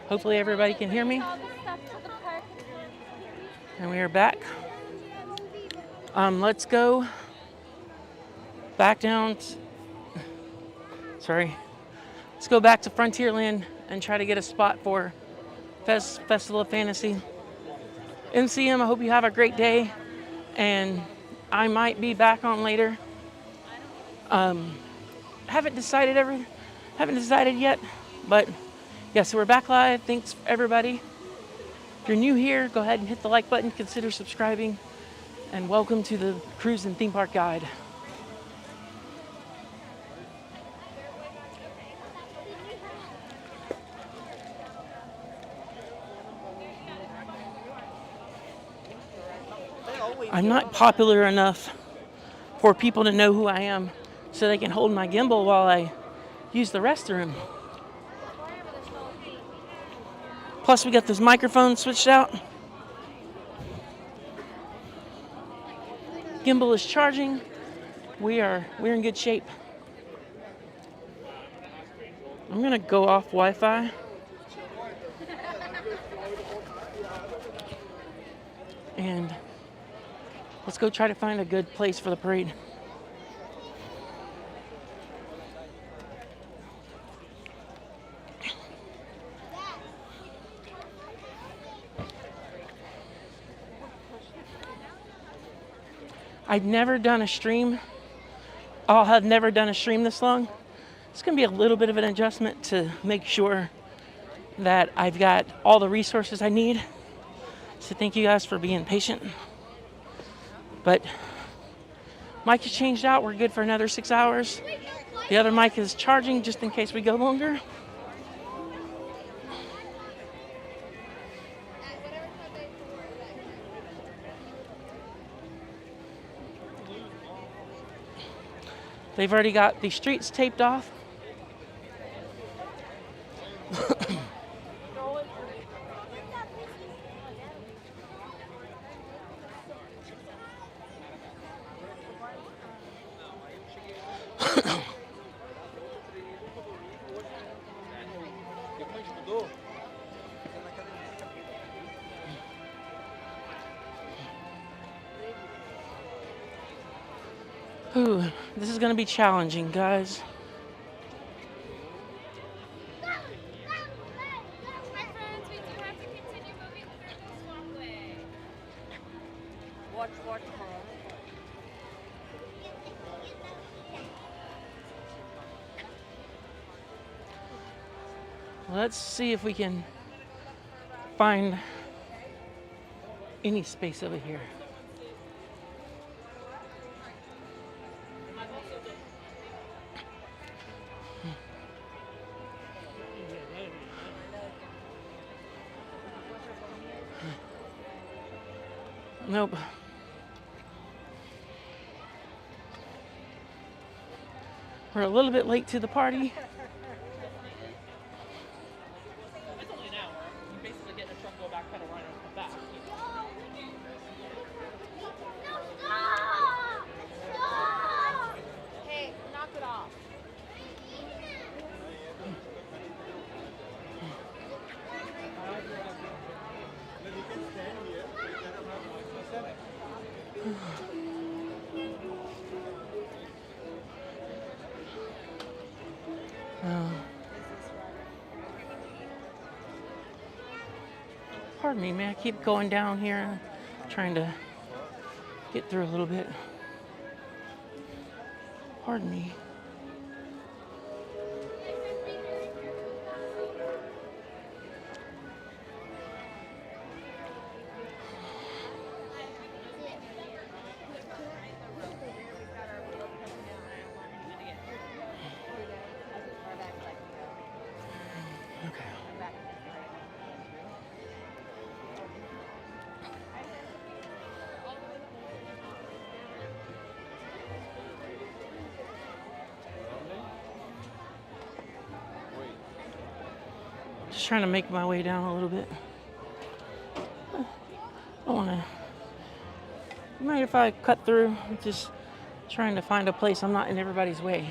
Hopefully everybody can hear me. And we are back. Let's go back down. Sorry. Let's go back to Frontierland and try to get a spot for Festival of Fantasy. MCM, I hope you have a great day. And I might be back on later. Haven't decided yet, but yeah, so we're back live. Thanks everybody. If you're new here, go ahead and hit the like button, consider subscribing, and welcome to the Cruise and Theme Park Guide. I'm not popular enough for people to know who I am so they can hold my gimbal while I use the restroom. Plus we got those microphones switched out. Gimbal is charging. We're in good shape. I'm gonna go off Wi-Fi. And let's go try to find a good place for the parade. I've never done a stream. I'll have never done a stream this long. It's gonna be a little bit of an adjustment to make sure that I've got all the resources I need. So thank you guys for being patient. But mic is changed out. We're good for another 6 hours. The other mic is charging just in case we go longer. They've already got the streets taped off. Ooh, this is going to be challenging, guys. Watch. Let's see if we can find any space over here. Nope. We're a little bit late to the party. It's only an hour. You basically get in a truck, go back, pedal right and come back. Hey, knock it off. Pardon me, man. I keep going down here, trying to get through a little bit. Pardon me. Just trying to make my way down a little bit. I don't want to. You mind if I cut through? I'm just trying to find a place I'm not in everybody's way.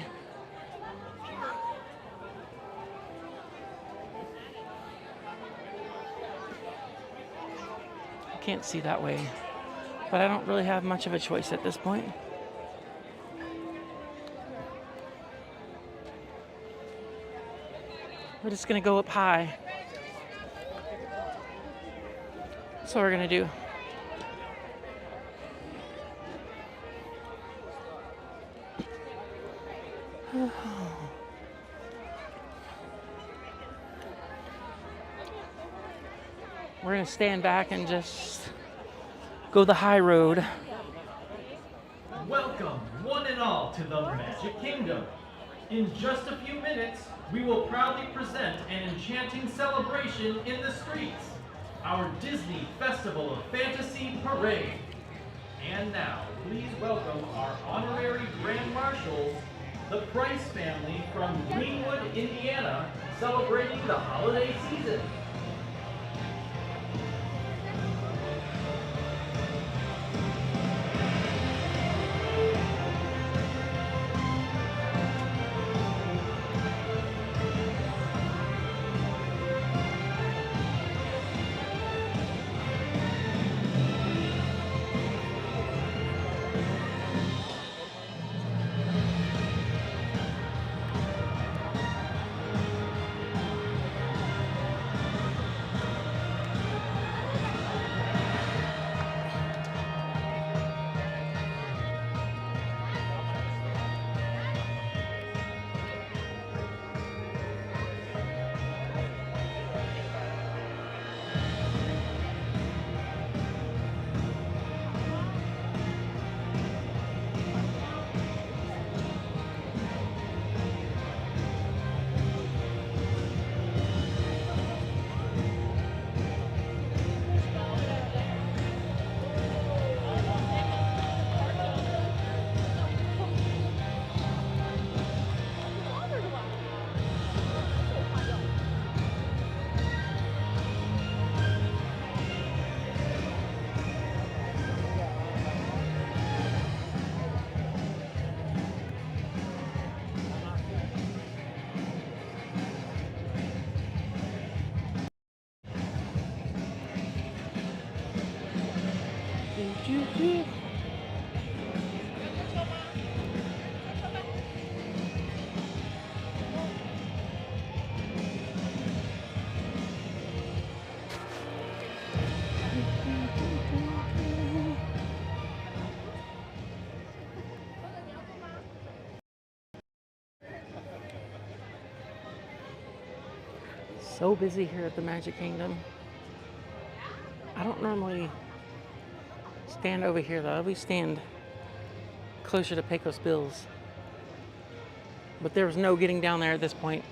Can't see that way, but I don't really have much of a choice at this point. We're just gonna go up high. That's what we're gonna do. We're gonna stand back and just go the high road. Welcome, one and all, to the Magic Kingdom. In just a few minutes, we will proudly present an enchanting celebration in the streets, our Disney Festival of Fantasy Parade. And now, please welcome our honorary Grand Marshals, the Price family from Greenwood, Indiana, celebrating the holiday season. So busy here at the Magic Kingdom. I don't normally stand over here though. We stand closer to Pecos Bills. But there was no getting down there at this point.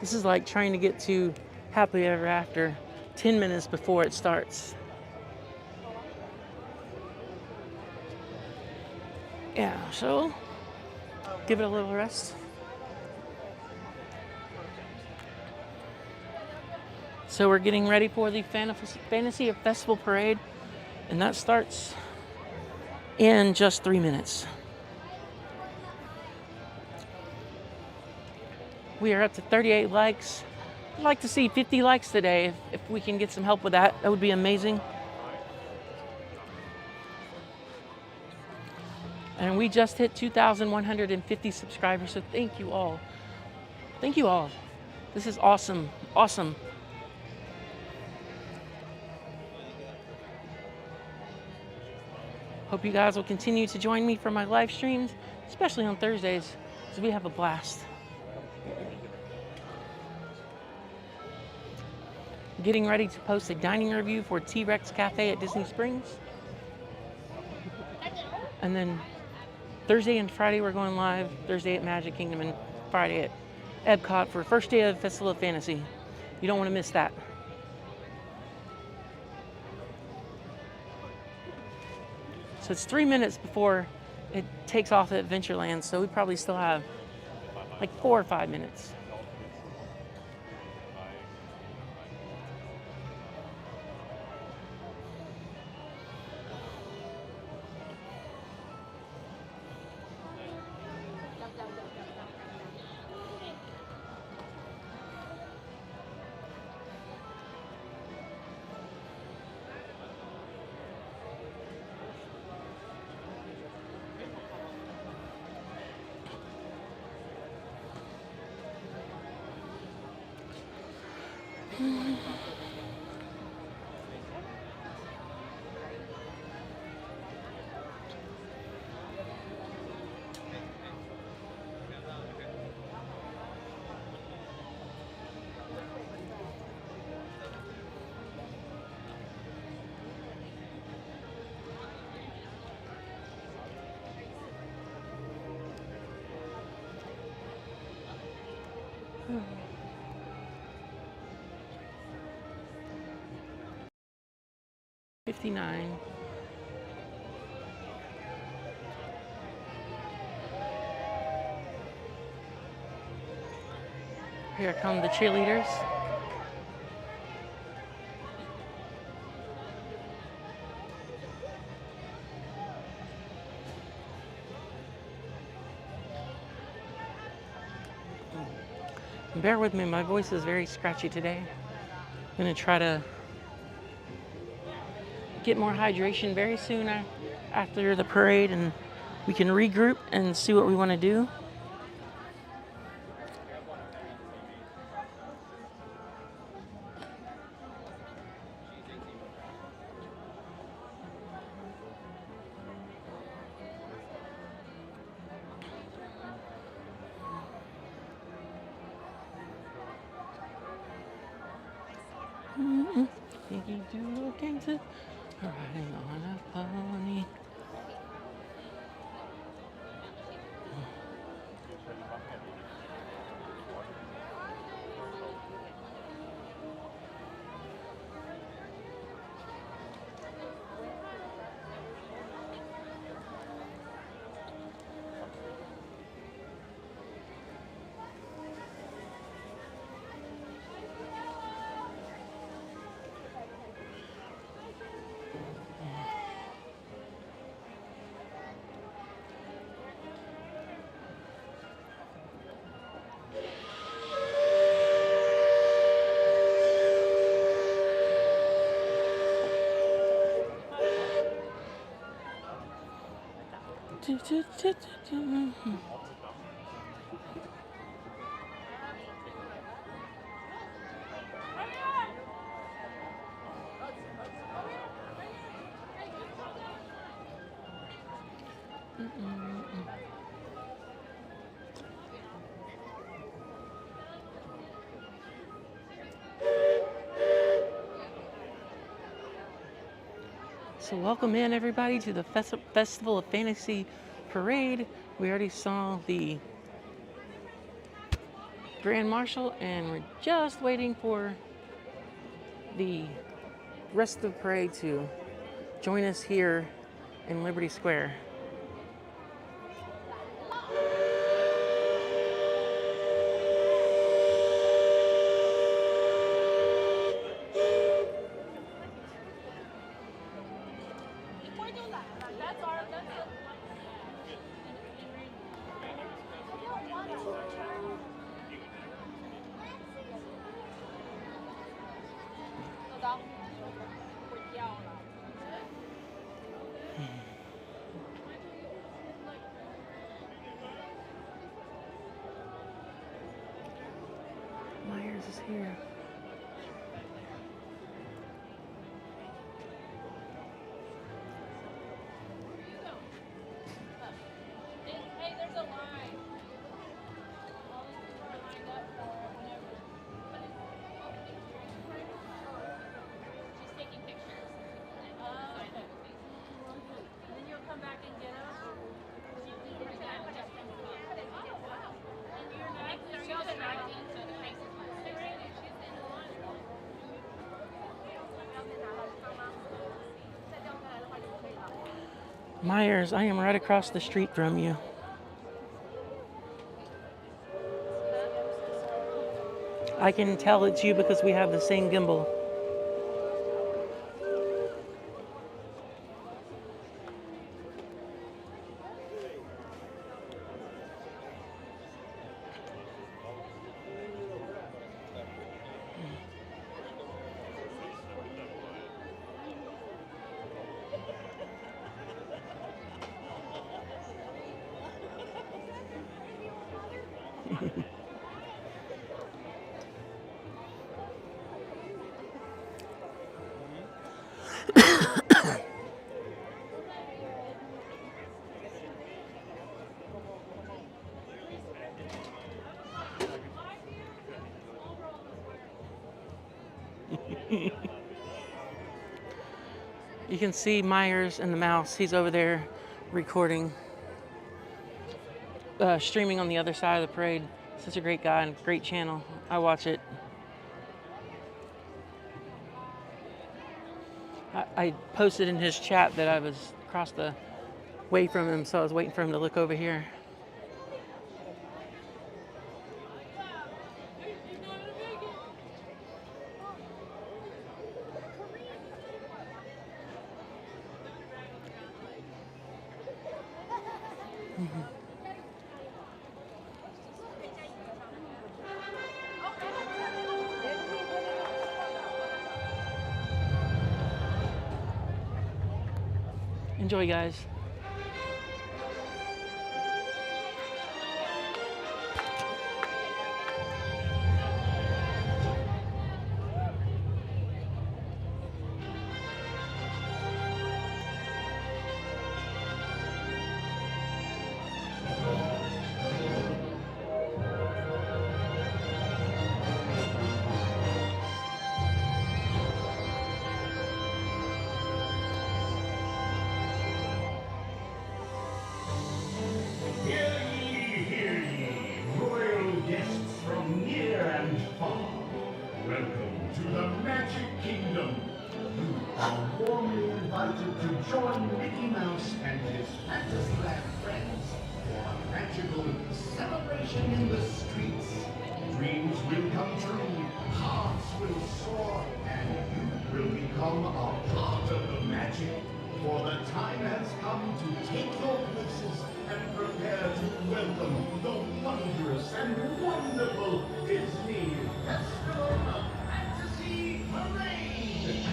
This is like trying to get to Happily Ever After 10 minutes before it starts. Yeah, so give it a little rest. So we're getting ready for the Fantasy Festival Parade, and that starts in just 3 minutes. We are up to 38 likes. I'd like to see 50 likes today. If we can get some help with that, that would be amazing. And we just hit 2,150 subscribers, so thank you all. Thank you all. This is awesome, awesome. Hope you guys will continue to join me for my live streams, especially on Thursdays, because we have a blast. Getting ready to post a dining review for T-Rex Cafe at Disney Springs. And then Thursday and Friday we're going live. Thursday at Magic Kingdom and Friday at Epcot for first day of Festival of Fantasy. You don't want to miss that. So it's 3 minutes before it takes off at Adventureland, so we probably still have like 4 or 5 minutes. $59. Here come the cheerleaders. Bear with me, my voice is very scratchy today. I'm gonna try to get more hydration very soon after the parade, and we can regroup and see what we want to do. Thinking to looking to riding on a pony. So welcome in everybody to the Festival of Fantasy Parade. We already saw the Grand Marshal and we're just waiting for the rest of the parade to join us here in Liberty Square. Myers is here. Hey, there's a line. All these people are lined up for whenever. She's taking pictures. Okay. Then you'll come back and get us. And you're not. She's directing, so the face is not. She's in the line. Myers, I am right across the street from you. I can tell it's you because we have the same gimbal. You can see Myers and the mouse. He's over there recording, streaming on the other side of the parade. Such a great guy and great channel. I watch it. I posted in his chat that I was across the way from him, so I was waiting for him to look over here. Enjoy, guys. Join Mickey Mouse and his Fantasyland friends for a magical celebration in the streets. Dreams will come true, hearts will soar, and you will become a part of the magic. For the time has come to take your places and prepare to welcome the wondrous and wonderful Disney Festival of Fantasy Parade.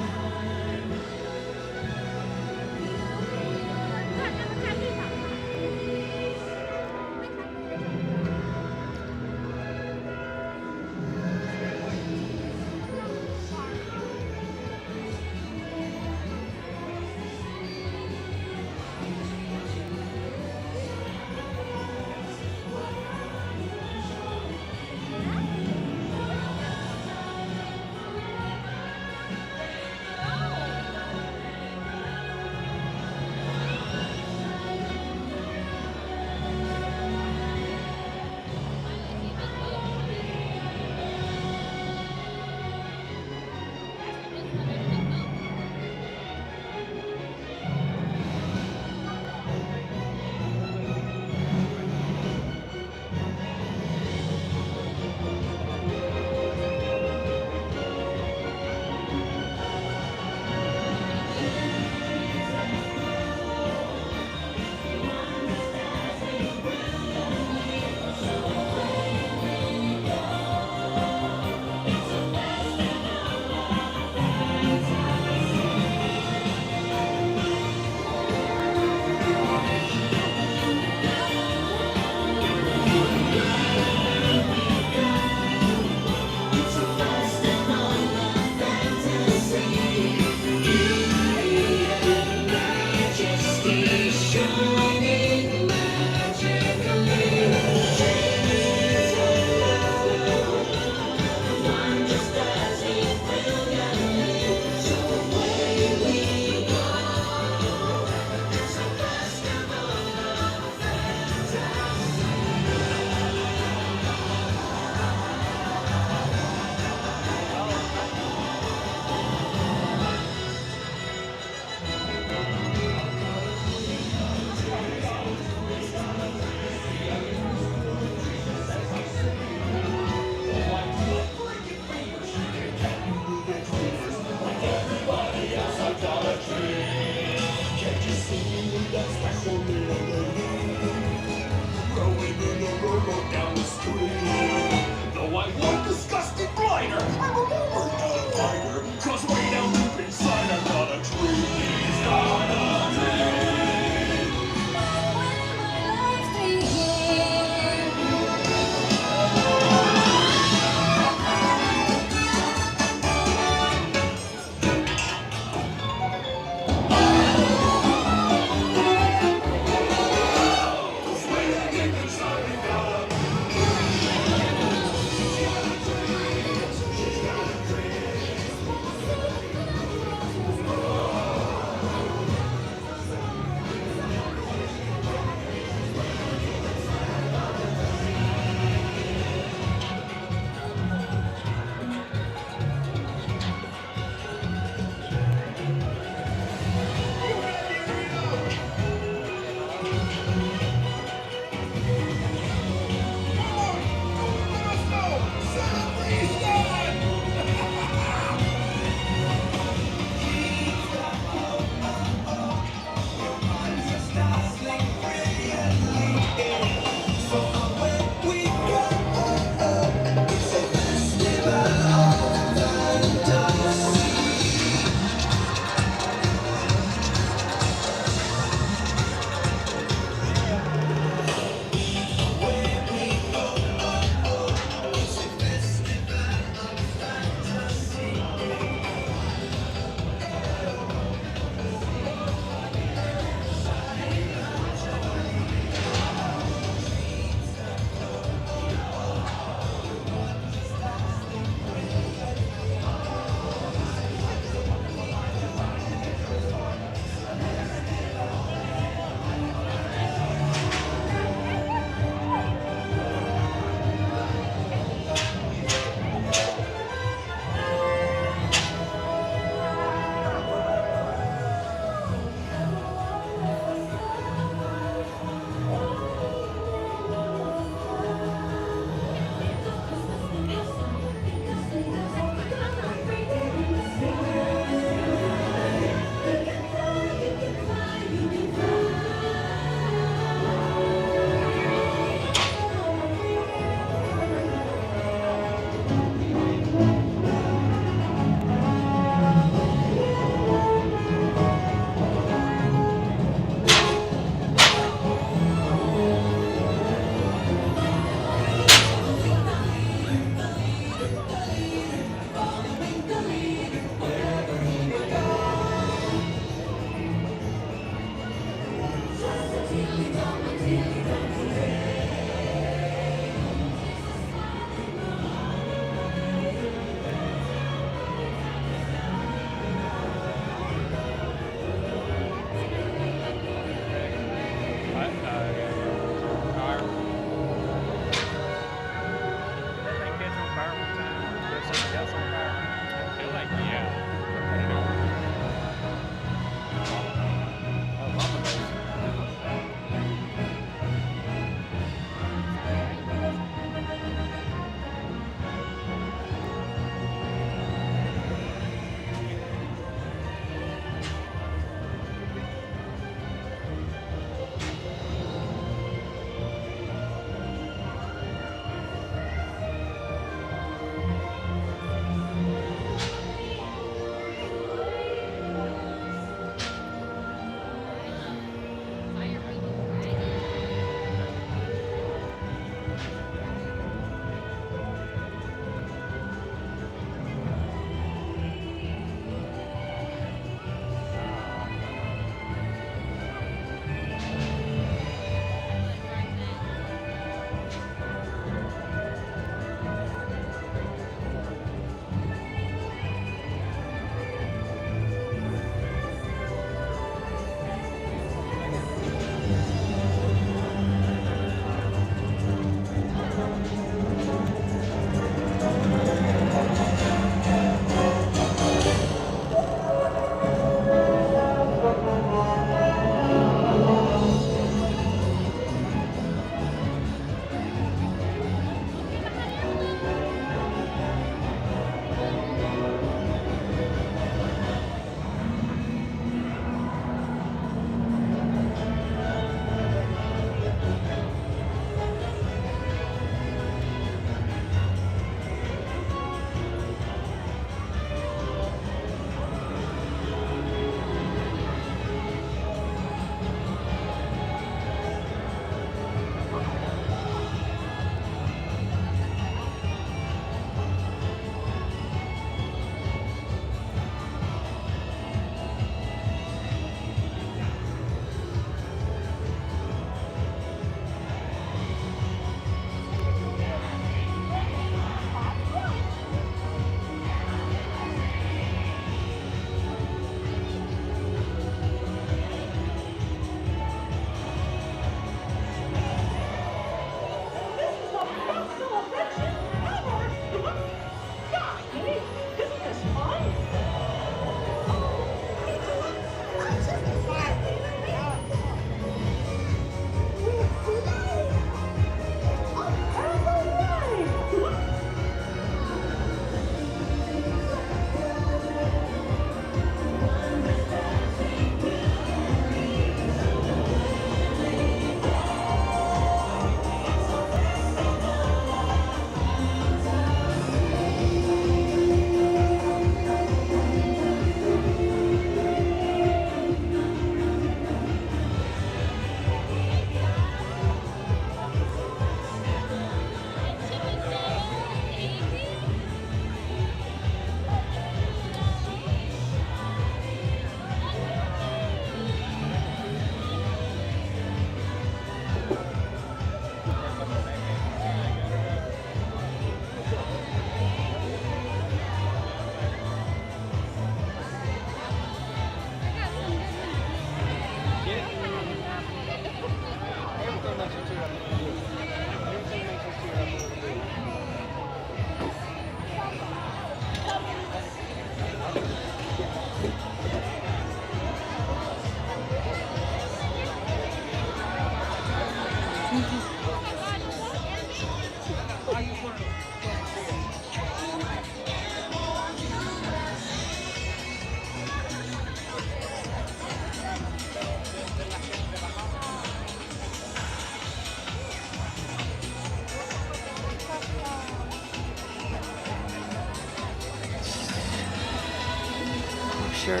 sure.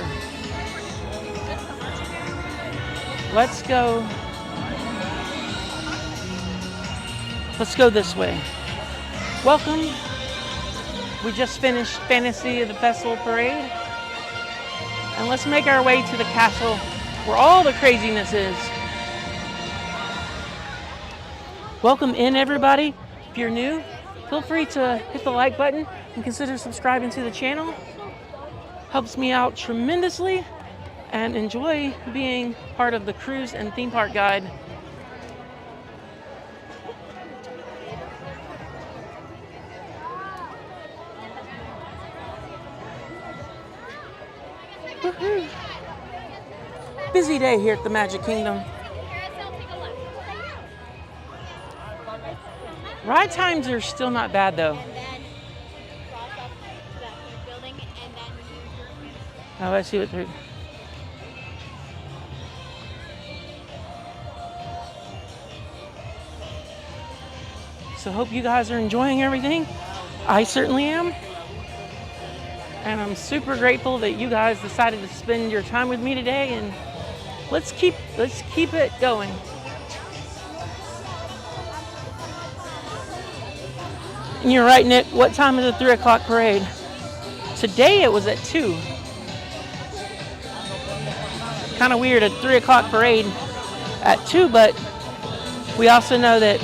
Let's go. Let's go this way. Welcome. We just finished Fantasy of the Festival Parade. And let's make our way to the castle where all the craziness is. Welcome in, everybody. If you're new, feel free to hit the like button and consider subscribing to the channel. Helps me out tremendously, and enjoy being part of the cruise and theme park guide. Woohoo. Busy day here at the Magic Kingdom. Ride times are still not bad though. Oh, I see what they're... So hope you guys are enjoying everything. I certainly am. And I'm super grateful that you guys decided to spend your time with me today, and let's keep it going. And you're right, Nick. What time is the 3 o'clock parade? Today it was at 2. Kind of weird, a 3 o'clock parade at 2, but we also know that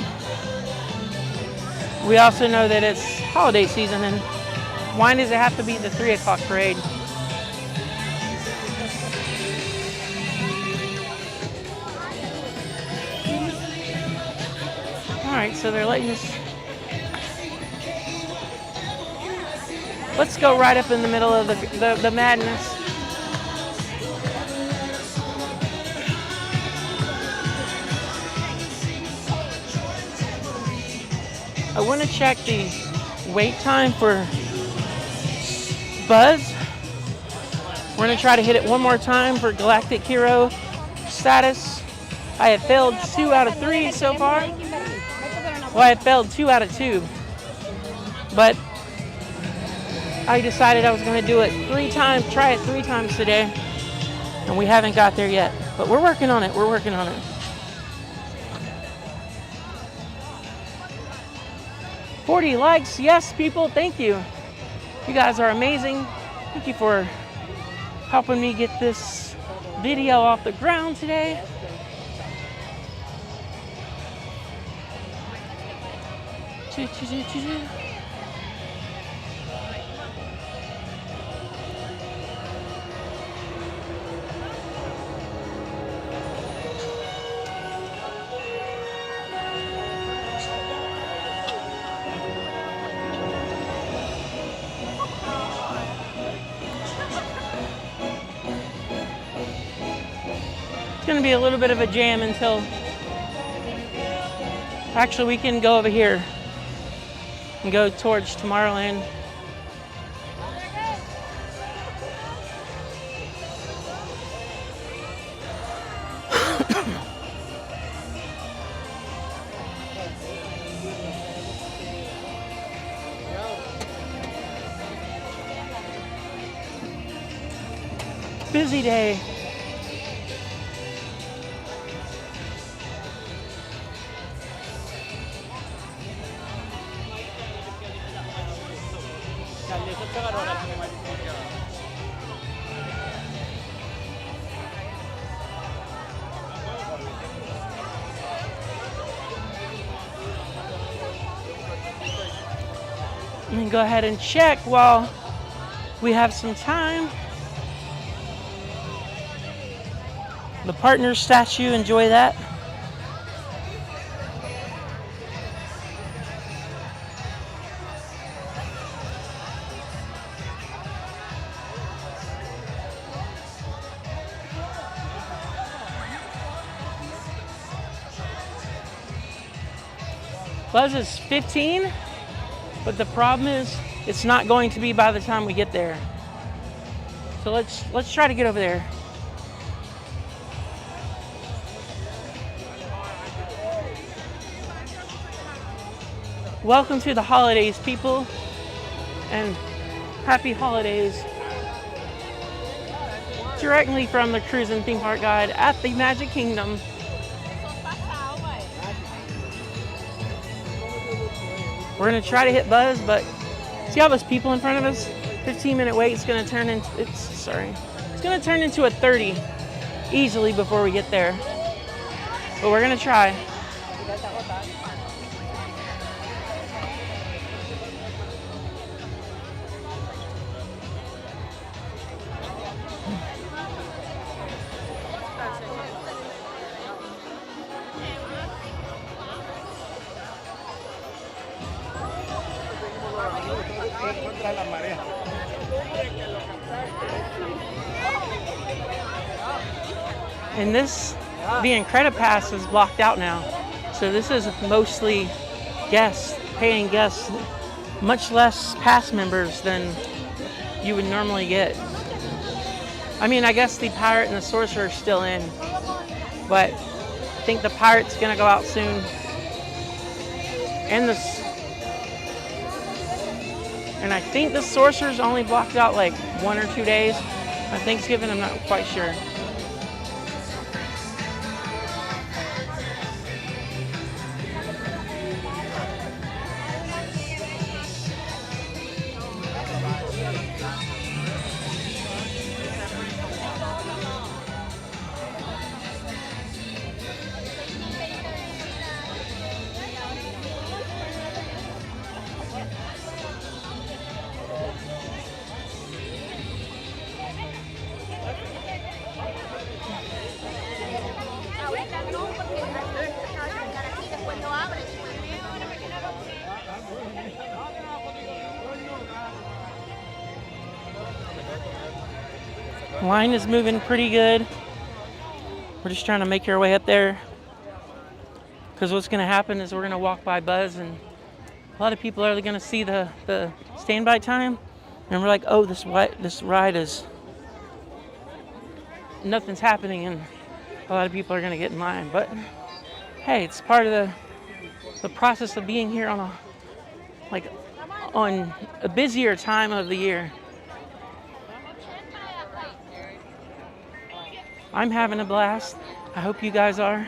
it's holiday season, and why does it have to be the 3 o'clock parade? All right, so they're letting us. Let's go right up in the middle of the madness. I want to check the wait time for Buzz. We're going to try to hit it one more time for Galactic Hero Status. I have failed 2 out of 3 so far. Well, I have failed 2 out of 2. But I decided I was going to do it 3 times, try it 3 times today. And we haven't got there yet. But we're working on it. We're working on it. $40 likes. Yes, people. Thank you. You guys are amazing. Thank you for helping me get this video off the ground today. It's going to be a little bit of a jam until... Actually, we can go over here and go towards Tomorrowland. Busy day. And go ahead and check while we have some time. The partner statue, enjoy that. Buzz is 15. But the problem is, it's not going to be by the time we get there. So let's try to get over there. Welcome to the holidays, people, and happy holidays. directly from the Cruise and Theme Park Guide at the Magic Kingdom. We're gonna try to hit Buzz, but see all those people in front of us? 15-minute wait. It's gonna turn into it's gonna turn into a 30 easily before we get there. But we're gonna try. And this, the credit pass is blocked out now. So this is mostly guests, paying guests, much less pass members than you would normally get. I mean, I guess the Pirate and the Sorcerer are still in, but I think the Pirate's gonna go out soon. And I think the Sorcerer's only blocked out like 1 or 2 days. On Thanksgiving, I'm not quite sure. Line is moving pretty good. We're just trying to make our way up there, because what's going to happen is we're going to walk by Buzz, and a lot of people are going to see the standby time, and we're like, oh, this ride is, nothing's happening, and a lot of people are going to get in line. But hey, it's part of the process of being here on a busier time of the year. I'm having a blast. I hope you guys are.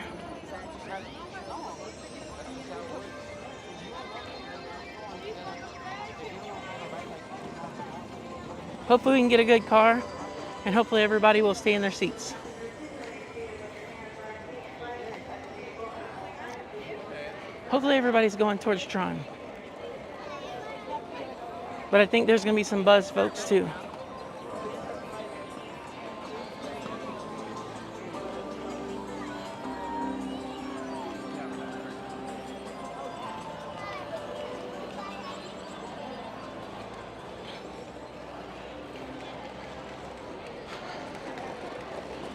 Hopefully we can get a good car, and hopefully everybody will stay in their seats. Hopefully everybody's going towards Tron. But I think there's going to be some Buzz folks too.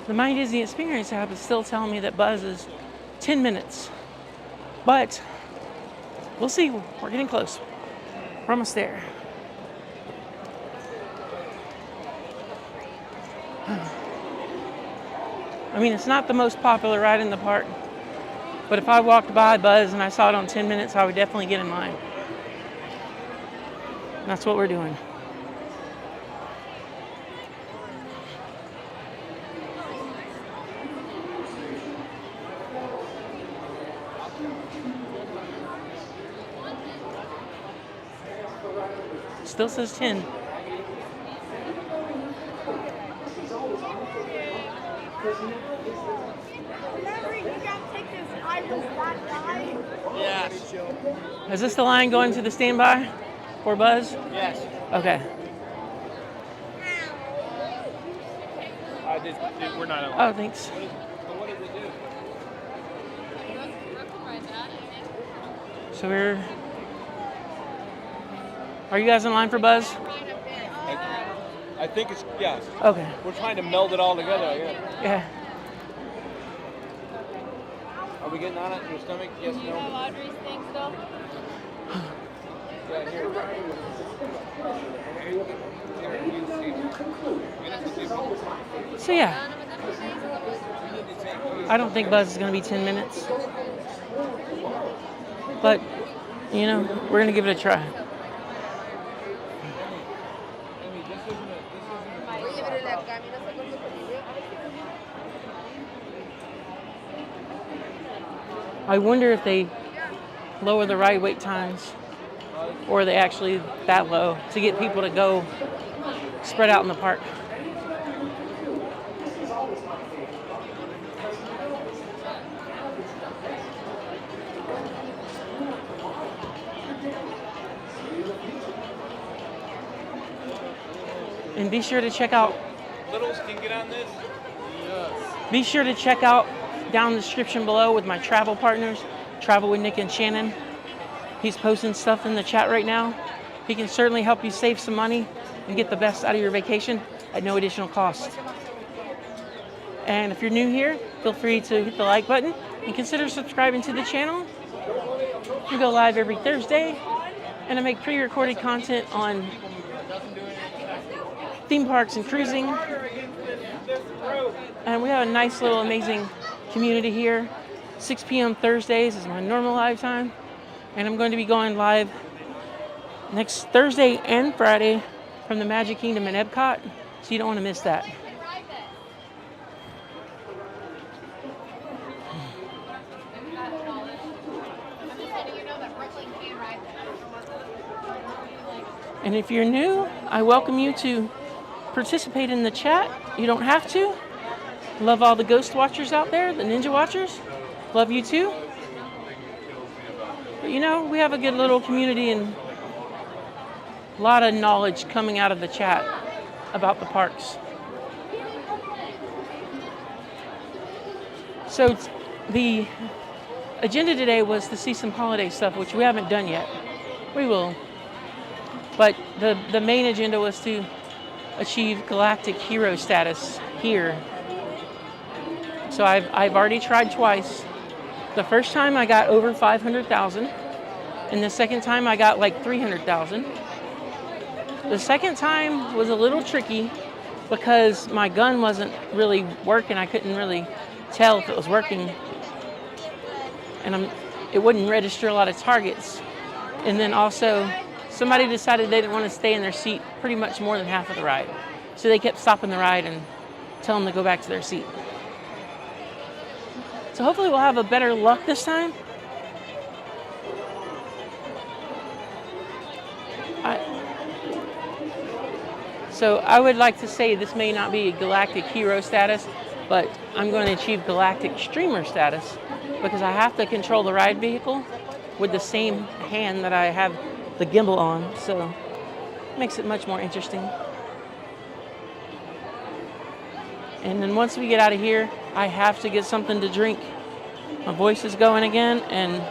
The My Disney Experience app is still telling me that Buzz is 10 minutes. But we'll see. We're getting close. We're almost there. I mean, it's not the most popular ride in the park, but if I walked by Buzz and I saw it on 10 minutes, I would definitely get in line. That's what we're doing. Still says 10. Yes. Is this the line going to the standby for Buzz? Yes. Okay. We're not in line. Oh, thanks. What did they do? So are you guys in line for Buzz? I think it's, yeah. Okay. We're trying to meld it all together, I guess. Yeah. Are we getting on it in your stomach? Yes, no? Audrey's thing still? Yeah, here. So yeah. I don't think Buzz is going to be 10 minutes. But, you know, we're going to give it a try. I wonder if they lower the ride wait times, or are they actually that low to get people to go spread out in the park. And be sure to check out. Littles can get on this. Yes. Be sure to check out down in the description below with my travel partners, Travel with Nick and Shannon. He's posting stuff in the chat right now. He can certainly help you save some money and get the best out of your vacation at no additional cost. And if you're new here, feel free to hit the like button and consider subscribing to the channel. We go live every Thursday, and I make pre-recorded content on theme parks and cruising. And we have a nice little amazing community here. 6 p.m. Thursdays is my normal live time. And I'm going to be going live next Thursday and Friday from the Magic Kingdom in Epcot. So you don't want to miss that. And if you're new, I welcome you to participate in the chat. You don't have to. Love all the ghost watchers out there, the ninja watchers. Love you too. But you know, we have a good little community and a lot of knowledge coming out of the chat about the parks. So the agenda today was to see some holiday stuff, which we haven't done yet. We will. But the main agenda was to achieve Galactic Hero Status here. So I've already tried twice. The first time I got over 500,000, and the second time I got like 300,000. The second time was a little tricky because my gun wasn't really working. I couldn't really tell if it was working, and it wouldn't register a lot of targets. And then also, somebody decided they didn't want to stay in their seat pretty much more than half of the ride. So they kept stopping the ride and telling them to go back to their seat. So hopefully we'll have a better luck this time. So I would like to say this may not be a Galactic Hero Status, but I'm going to achieve Galactic Streamer Status because I have to control the ride vehicle with the same hand that I have the gimbal on, so it makes it much more interesting. And then once we get out of here, I have to get something to drink. My voice is going again, and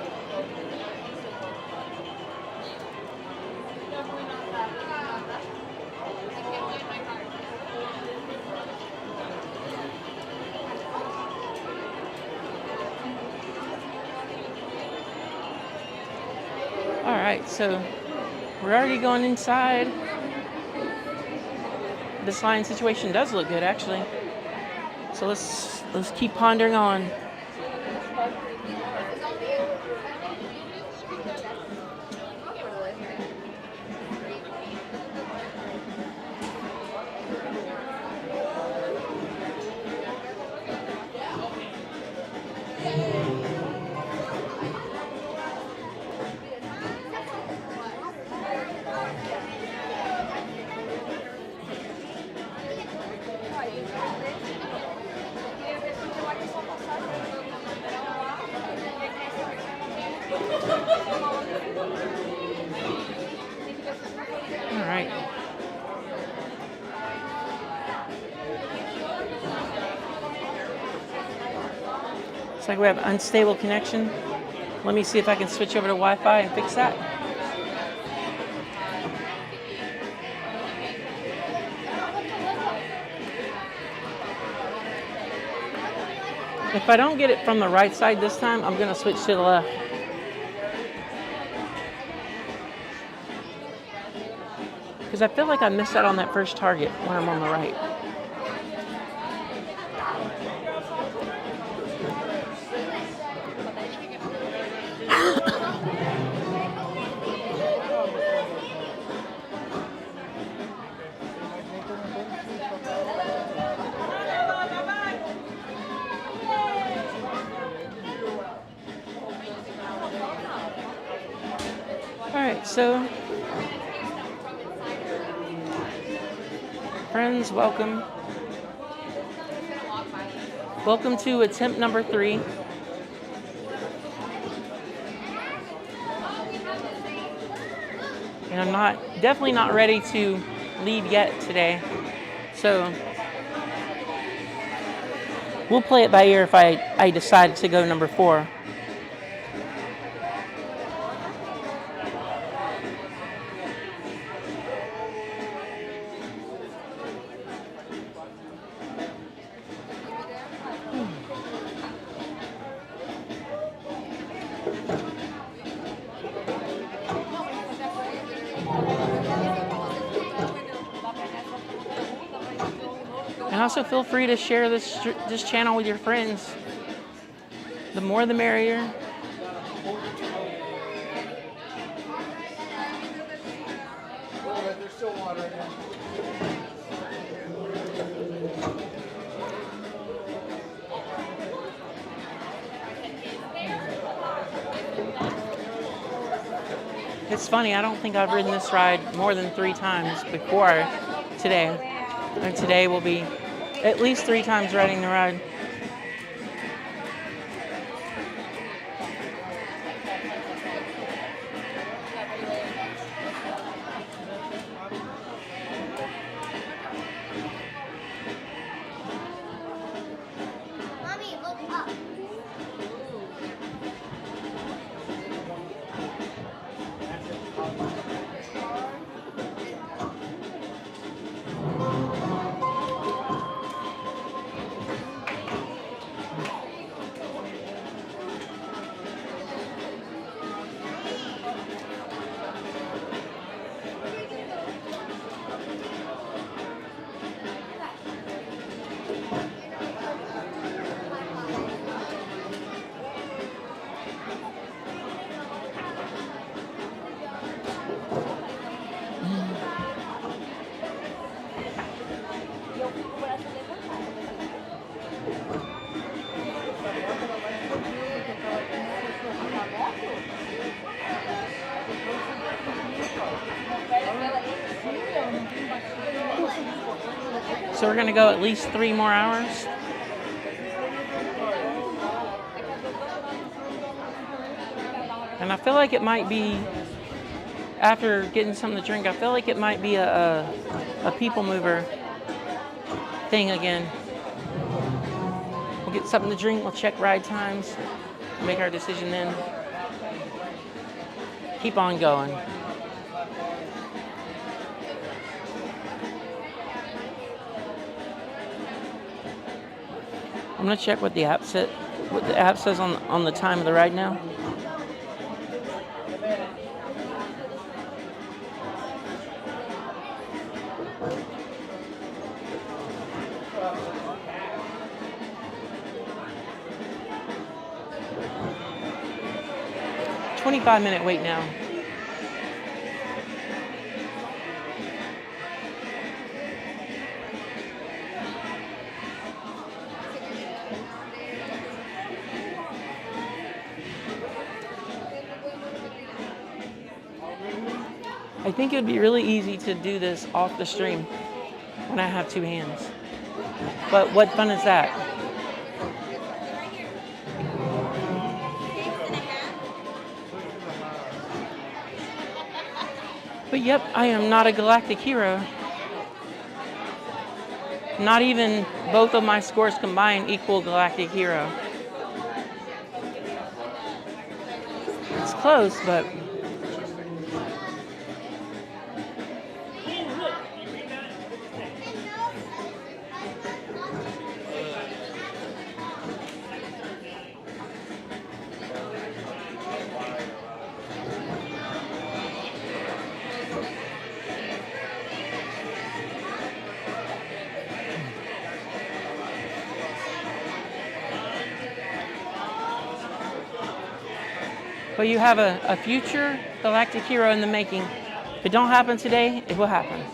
all right, so we're already going inside. This line situation does look good, actually. So let's keep pondering on. All right. Looks like we have unstable connection. Let me see if I can switch over to Wi-Fi and fix that. If I don't get it from the right side this time, I'm going to switch to the left. Because I feel like I missed out on that first target when I'm on the right. So, friends, welcome. Welcome to attempt number 3. And I'm definitely not ready to leave yet today. So, we'll play it by ear if I decide to go number 4. And also feel free to share this channel with your friends. The more the merrier. There's still water in there. It's funny, I don't think I've ridden this ride more than 3 times before today. And today will be at least 3 times riding the ride. Mommy, look up. So we're gonna go at least 3 more hours. And I feel like it might be, after getting something to drink, I feel like it might be a PeopleMover thing again. We'll get something to drink, we'll check ride times, make our decision then. Keep on going. I'm gonna check what the app says on the time of the ride now. A 25-minute wait now. I think it would be really easy to do this off the stream when I have 2 hands. But what fun is that? But yep, I am not a galactic hero. Not even both of my scores combined equal galactic hero. It's close, but... But you have a future galactic hero in the making. If it don't happen today, it will happen.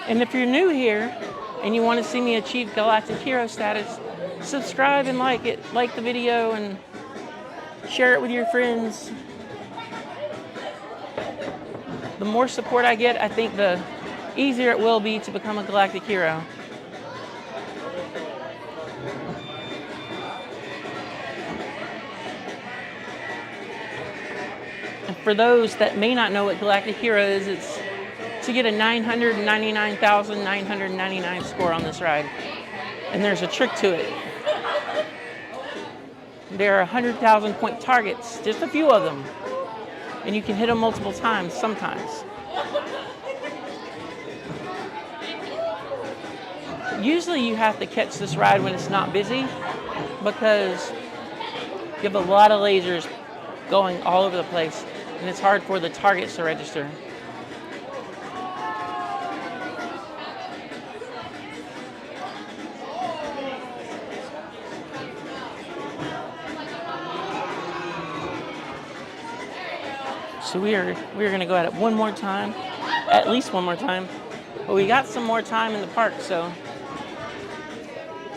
And if you're new here and you want to see me achieve Galactic Hero status, subscribe and like it. Like the video and share it with your friends. The more support I get, I think the easier it will be to become a Galactic Hero. And for those that may not know what Galactic Hero is, it's to get a 999,999 score on this ride. And there's a trick to it. There are 100,000 point targets, just a few of them. And you can hit them multiple times sometimes. Usually you have to catch this ride when it's not busy because you have a lot of lasers going all over the place and it's hard for the targets to register. So we are going to go at it one more time, at least one more time. But we got some more time in the park, so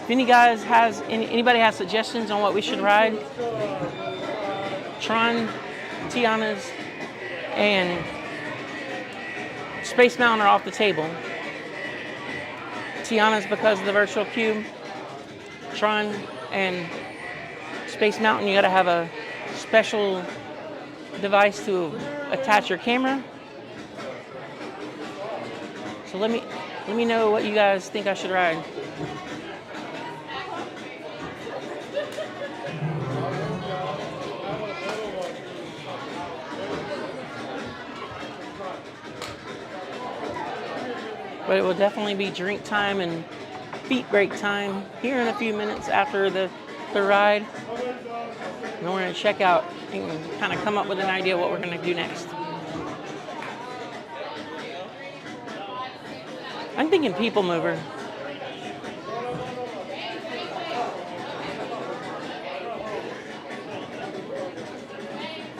if anybody has suggestions on what we should ride, Tron, Tiana's, and Space Mountain are off the table. Tiana's because of the virtual cube. Tron and Space Mountain, you got to have a special device to attach your camera. So let me know what you guys think I should ride. But it will definitely be drink time and feet break time here in a few minutes after the ride. And we're going to check out and kind of come up with an idea what we're going to do next. I'm thinking PeopleMover.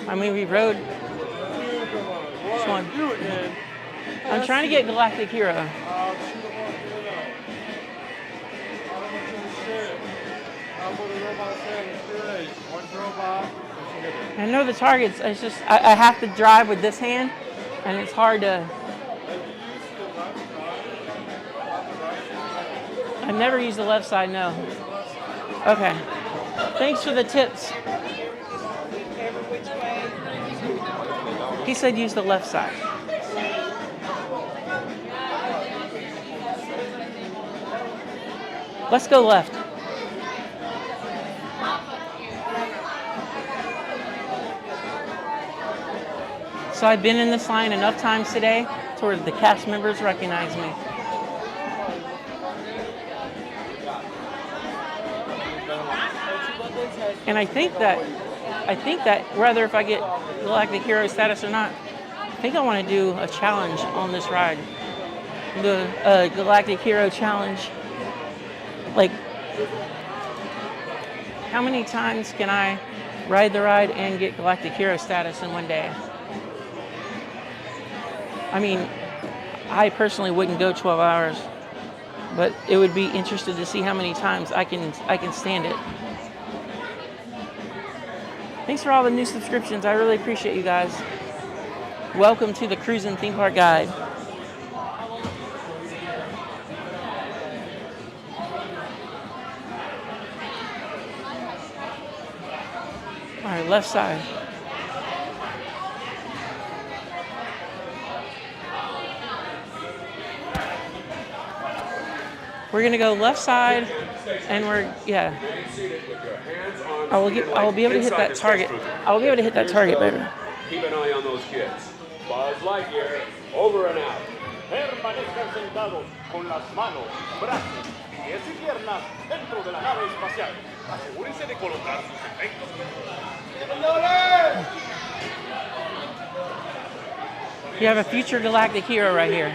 I mean, we rode this one. I'm trying to get Galactic Hero. I know the targets. It's just I have to drive with this hand, and it's hard to. I've never used the left side. No. Okay. Thanks for the tips. He said use the left side. Let's go left. So I've been in this line enough times today to where the cast members recognize me. And I think that whether if I get Galactic Hero status or not, I think I want to do a challenge on this ride. The Galactic Hero challenge. Like, how many times can I ride the ride and get Galactic Hero status in one day? I mean, I personally wouldn't go 12 hours, but it would be interesting to see how many times I can stand it. Thanks for all the new subscriptions. I really appreciate you guys. Welcome to the Cruise and Theme Park Guide. All right, left side. We're gonna go left side, and I will be able to hit that target. I will be able to hit that target better. Keep an eye on those kids. Buzz Lightyear, over and out. Permanezcan sentados con las manos, brazos, pies y piernas dentro de la nave espacial. Asegúrense de colocar sus efectos. You have a future Galactic Hero right here.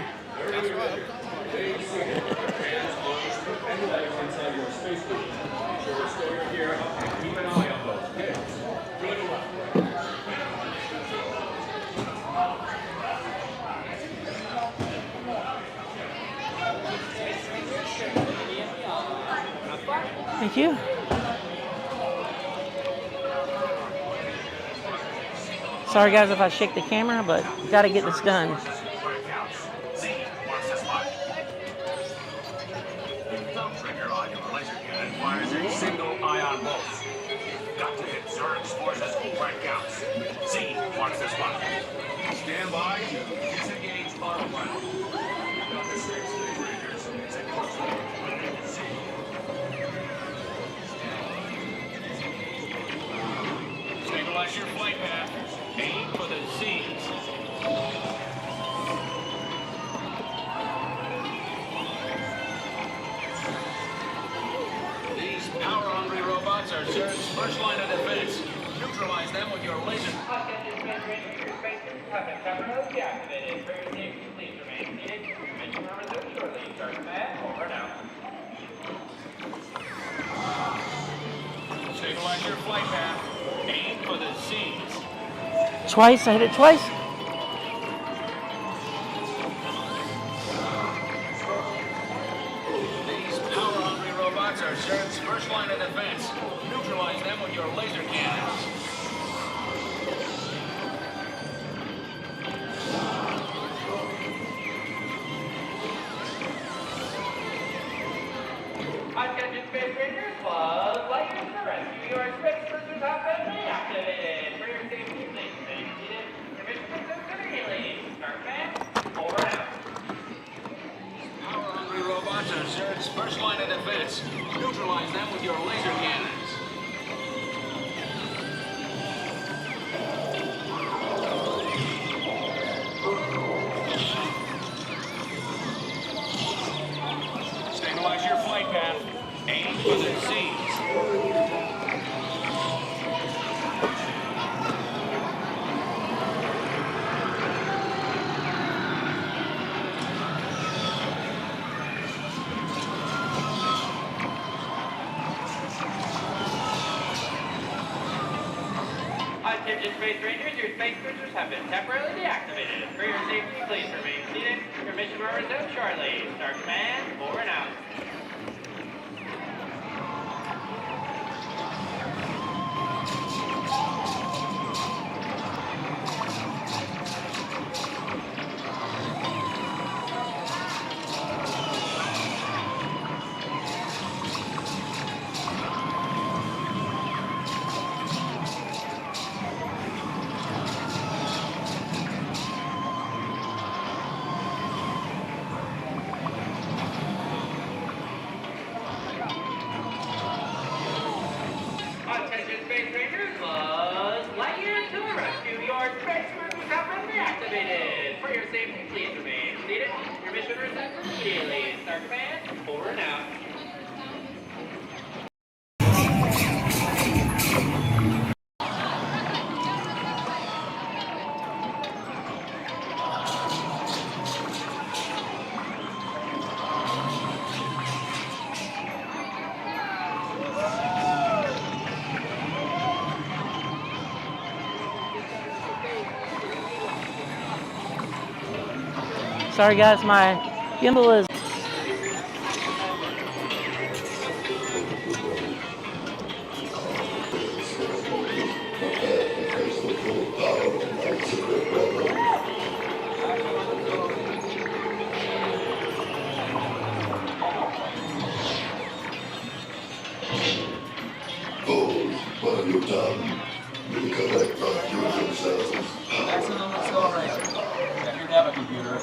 Thank you. Sorry guys if I shake the camera, but gotta get this done. Trigger on your laser cannon fires a single ion bolt. Got to hit Zerg's forces right counts. Z marks the spot. Stand by to disengage autopilot. Got the 6 Space Rangers. Stabilize your flight path. Aim for the Z's. Power-hungry robots are Zerg's first line of defense. Neutralize them with your laser. Attention, Space Rangers, your spacesuits have been temporarily deactivated. For your safety, please remain seated. Your mission will resume shortly. Start command, over now. Stabilize your flight path. Aim for the Z's. Twice, I hit it twice. Are Zerg's first line of defense. Neutralize them with your laser cannons. Attention, Space Rangers, Buzz Lightyear to the rescue. Your space cruisers have been reactivated. For your safety, please remain seated. Your mission consists immediately. Start command, over and out. Power-hungry robots are Zerg's first line of defense. Neutralize them with your laser cannons. Stabilize your flight path. Aim for the Z's. Attention, Space Rangers, your space cruisers have been temporarily deactivated. For your safety, please remain seated. Your mission will resume shortly. Start command, over and out. Attention, Space Rangers, Buzz Lightyear to the rescue. Your space cruisers have been reactivated. For your safety, please remain seated. Your mission resumes immediately. Start command, over and out. Sorry guys, my gimbal is... What have you done? You collect not use themselves. Maximum acceleration. Check your data computer.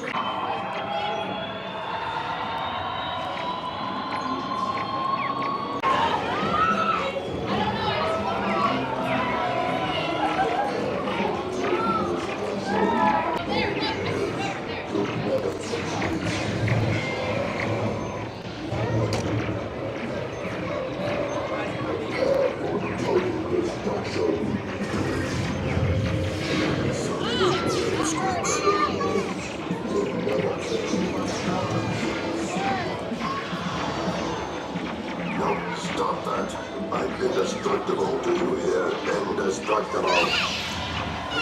Stop that. I'm indestructible. Do you hear? Indestructible.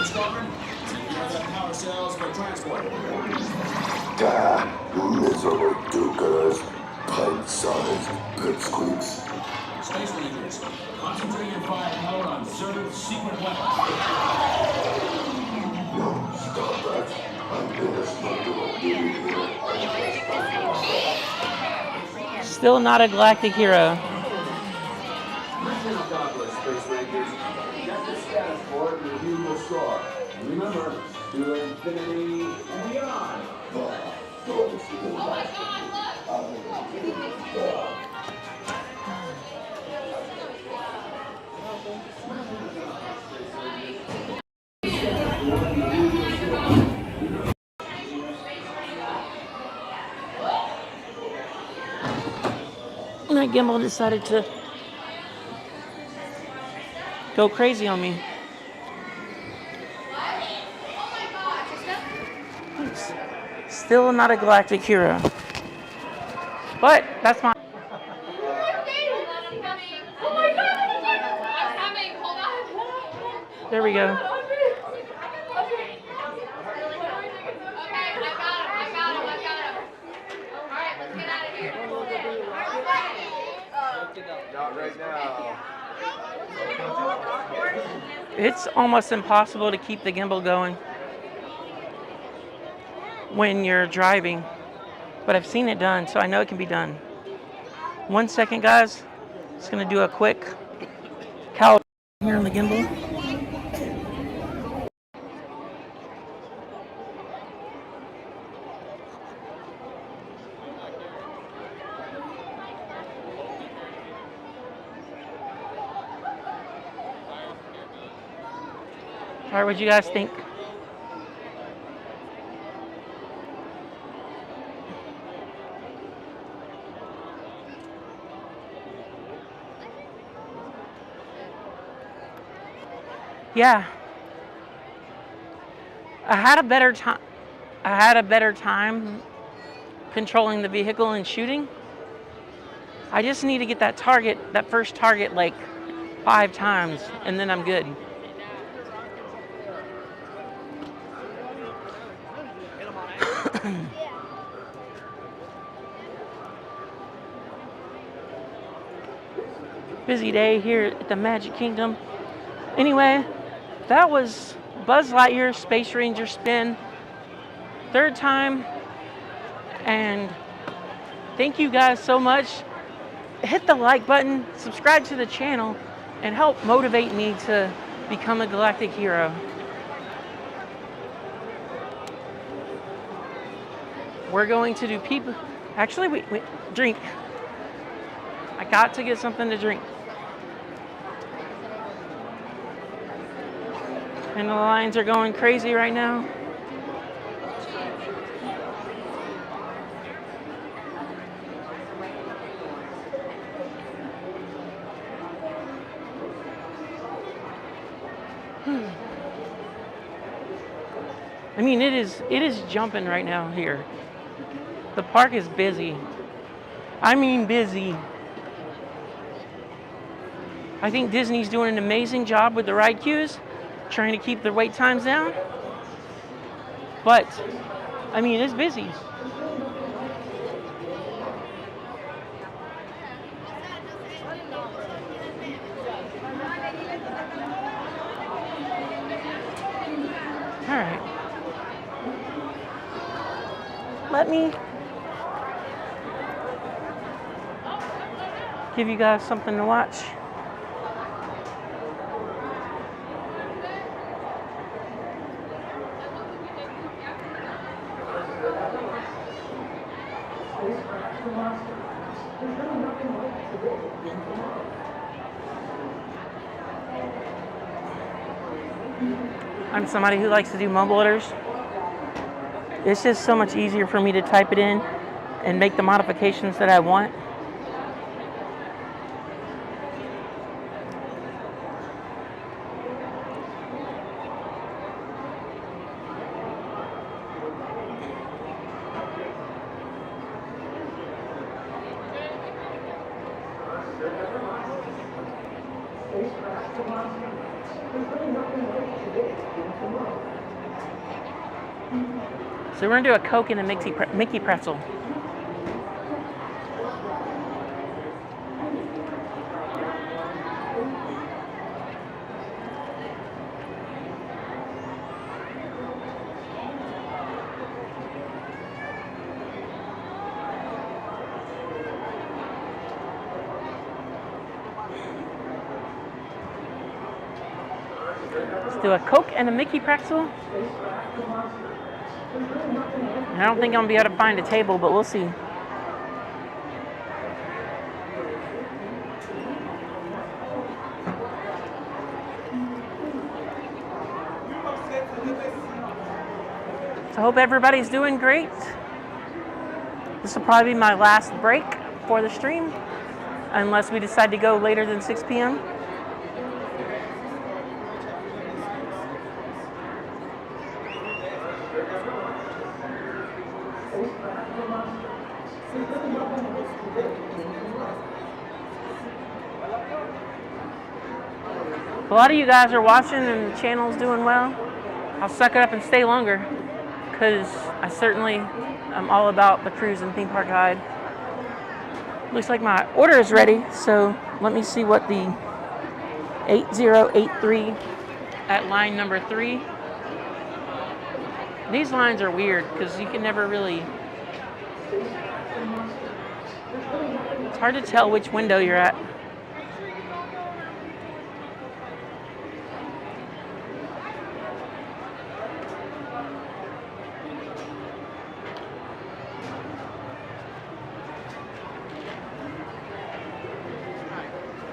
Squadron, that power cells for transport. Miserable do-gooders. Pint-sized pipsqueaks. Space Rangers, concentrate your firepower on certain secret weapons. No, stop that. I'm gonna stop the Still not a galactic hero. Mission accomplished, Space Rangers. Check the status board and review your score. And remember, to infinity and beyond. My gimbal decided to go crazy on me. Still not a galactic hero. But that's my... Oh my god! I'm coming! Hold on! There we go. Okay, I got him. Alright, let's get out of here. Not right now. It's almost impossible to keep the gimbal going when you're driving, but I've seen it done, so I know it can be done. 1 second, guys. Just gonna do a quick calibration here on the gimbal. All right, what do you guys think? Yeah, I had a better time controlling the vehicle and shooting. I just need to get that first target like 5 times, and then I'm good. Busy day here at the Magic Kingdom. Anyway, that was Buzz Lightyear Space Ranger spin. 3rd time. And thank you guys so much. Hit the like button, subscribe to the channel, and help motivate me to become a galactic hero. We're going to do people. Actually, wait, drink. I got to get something to drink. And the lines are going crazy right now. I mean, it is jumping right now here. The park is busy. I mean busy. I think Disney's doing an amazing job with the ride queues, trying to keep the wait times down. But, I mean, it's busy. All right. Let me give you guys something to watch. I'm somebody who likes to do mobile orders. It's just so much easier for me to type it in and make the modifications that I want. So we're gonna do a Coke and a Mickey Pretzel. Let's do a Coke and a Mickey pretzel. I don't think I'm gonna be able to find a table, but we'll see. So I hope everybody's doing great. This will probably be my last break for the stream, unless we decide to go later than 6 p.m. A lot of you guys are watching and the channel's doing well. I'll suck it up and stay longer, because I certainly am all about the cruise and theme park guide. Looks like my order is ready, so let me see what the 8083 at line number 3. These lines are weird because you can never really, it's hard to tell which window you're at.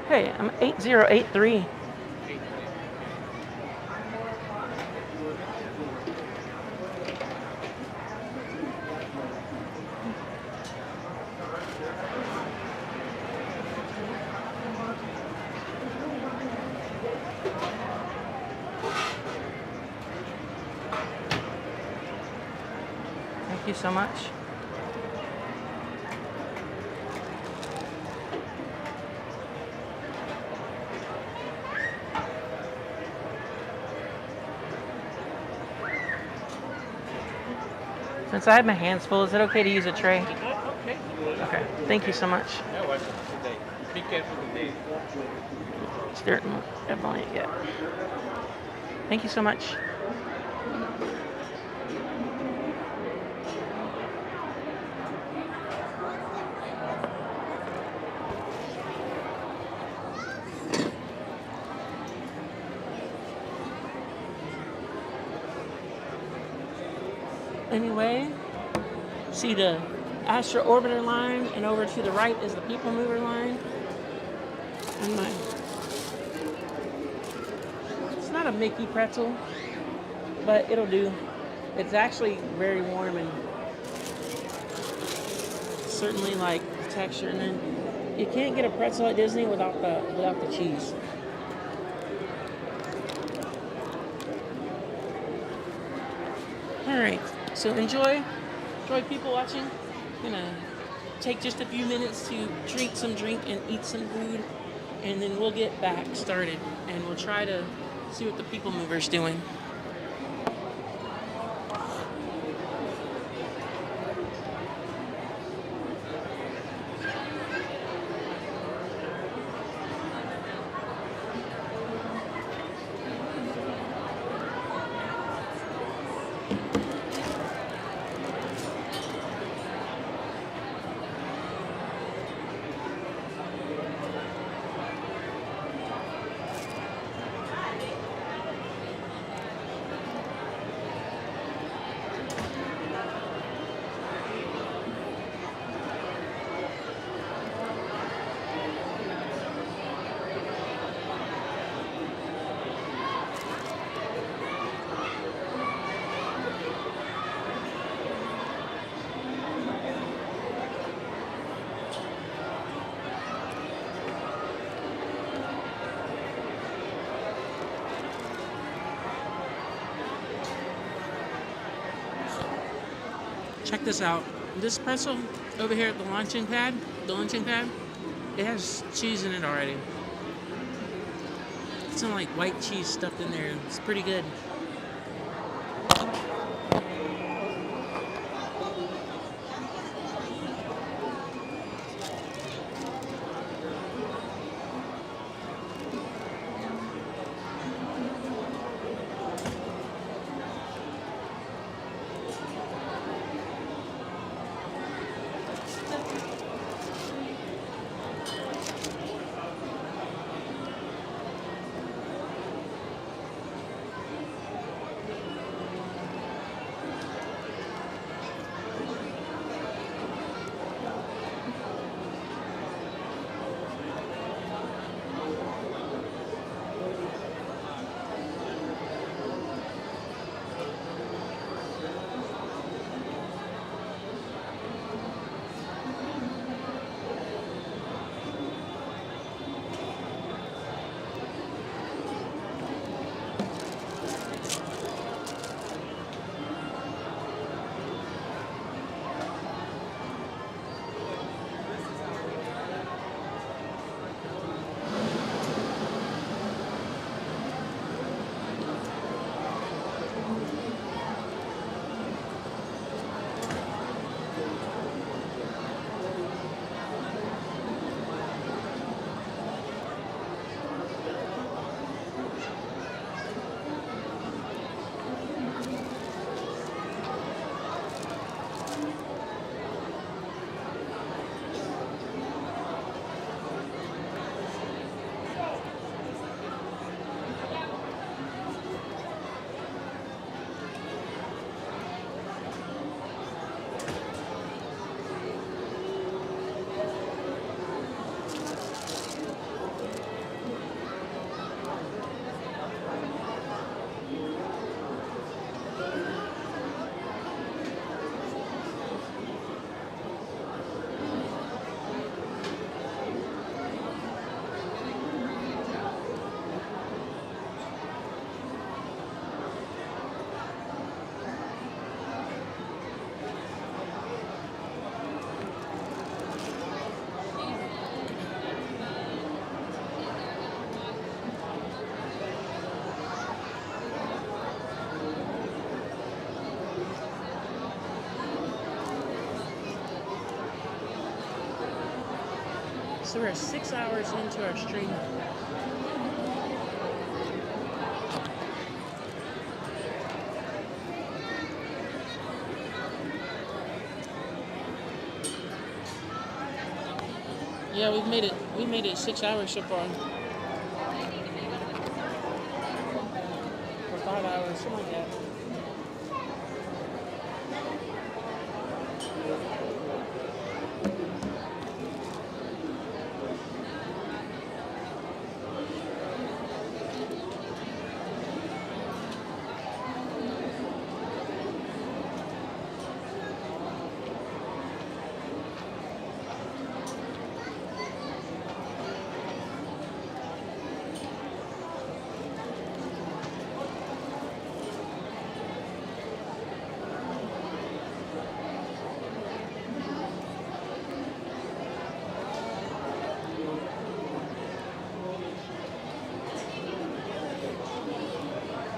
Hey, I'm 8083. Thank you so much. Since I have my hands full, is it okay to use a tray? Okay. Okay, thank you so much. Yeah, watch it today. Be careful today. Definitely, yeah. Thank you so much. Anyway, see the Astra Orbiter line, and over to the right is the PeopleMover line. And it's not a Mickey pretzel, but it'll do. It's actually very warm and certainly like the texture. And then you can't get a pretzel at Disney without the cheese. All right. So enjoy people watching. I'm gonna take just a few minutes to drink some drink and eat some food, and then we'll get back started and we'll try to see what the PeopleMover's doing. Check this out. This pretzel over here at the luncheon pad, it has cheese in it already. It's some like white cheese stuffed in there. It's pretty good. So we're 6 hours into our stream. Yeah, we made it 6 hours so far. Or 5 hours, something like that.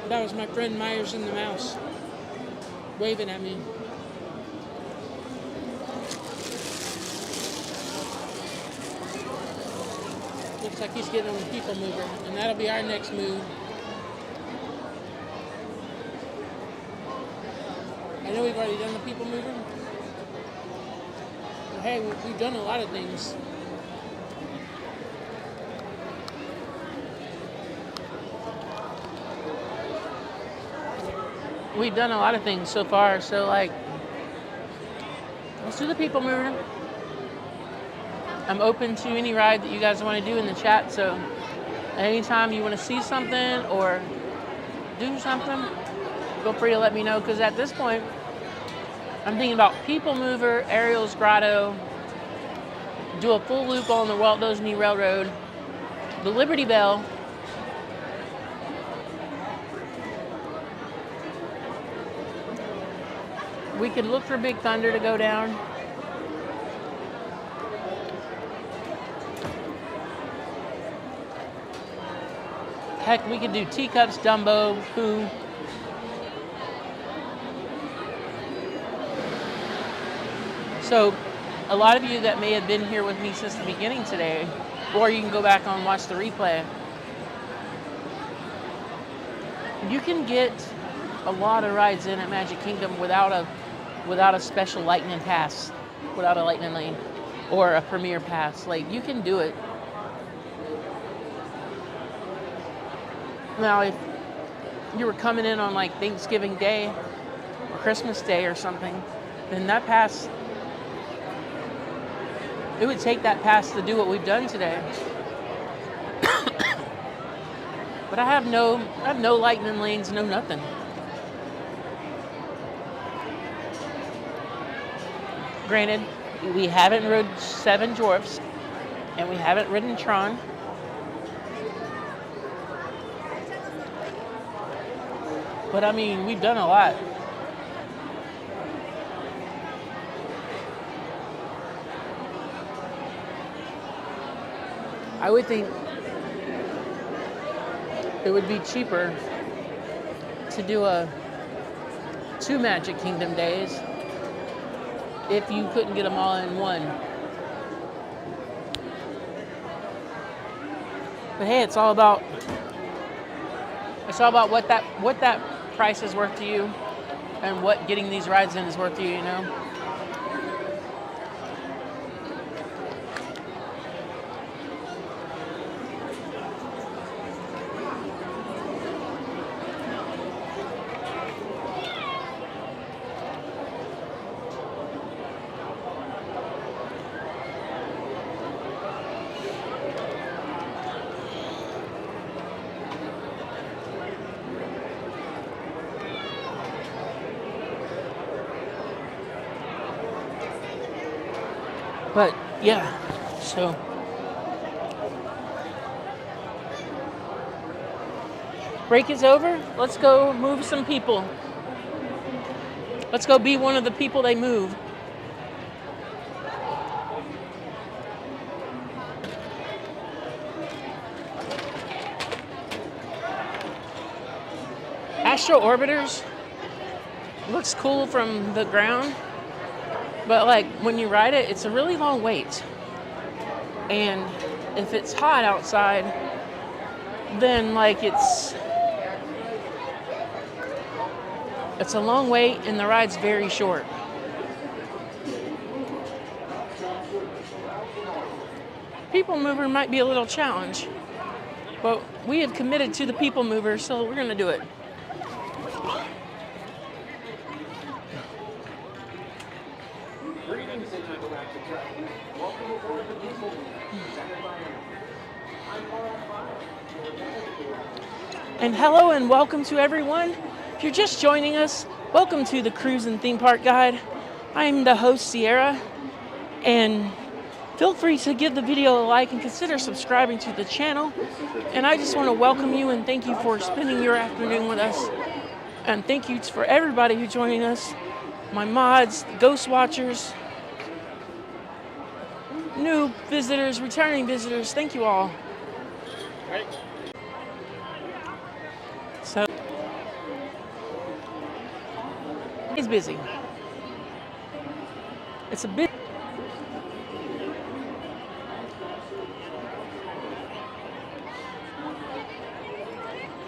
That was my friend Myers and the Mouse waving at me. Looks like he's getting on the PeopleMover, and that'll be our next move. I know we've already done the PeopleMover, but hey, we've done a lot of things. We've done a lot of things so far, so like, let's do the PeopleMover. I'm open to any ride that you guys want to do in the chat, so anytime you want to see something or do something, feel free to let me know, because at this point, I'm thinking about PeopleMover, Ariel's Grotto, do a full loop on the Walt Disney Railroad, the Liberty Bell, we could look for Big Thunder to go down. Heck, we could do Teacups, Dumbo, Pooh. So, a lot of you that may have been here with me since the beginning today, or you can go back and watch the replay, you can get a lot of rides in at Magic Kingdom without a special lightning pass, without a lightning lane or a premier pass. Like, you can do it. Now, if you were coming in on like Thanksgiving Day or Christmas Day or something, then that pass, it would take that pass to do what we've done today. But I have no lightning lanes, no nothing. Granted, we haven't rode 7 Dwarfs, and we haven't ridden Tron. But I mean, we've done a lot. I would think it would be cheaper to do 2 Magic Kingdom days if you couldn't get them all in one. But hey, it's all about what that price is worth to you and what getting these rides in is worth to you, you know? But yeah, so break is over. Let's go move some people. Let's go be one of the people they move. Astro Orbiters looks cool from the ground. But like when you ride it, it's a really long wait. And if it's hot outside, then like it's a long wait and the ride's very short. PeopleMover might be a little challenge, but we have committed to the PeopleMover, so we're gonna do it. And hello and welcome to everyone. If you're just joining us, welcome to the Cruise and Theme Park Guide. I'm the host, Sierra, and feel free to give the video a like and consider subscribing to the channel. And I just want to welcome you and thank you for spending your afternoon with us. And thank you for everybody who's joining us, my mods, ghost watchers, new visitors, returning visitors. Thank you all. So he's busy. It's a bit.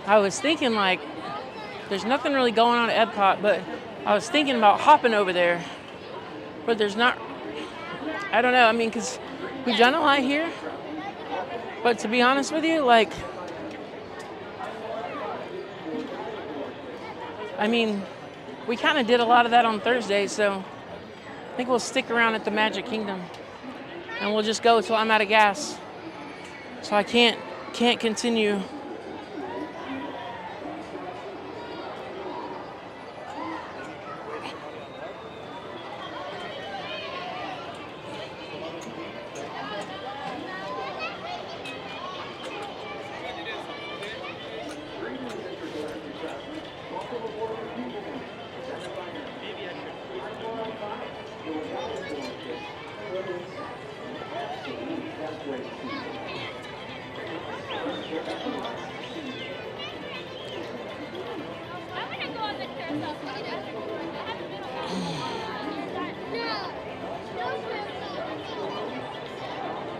I was thinking like, there's nothing really going on at Epcot, but I was thinking about hopping over there, but there's not. I don't know. I mean, because we've done a lot here, but to be honest with you, like, I mean, we kind of did a lot of that on Thursday, so I think we'll stick around at the Magic Kingdom, and we'll just go until I'm out of gas, so I can't continue.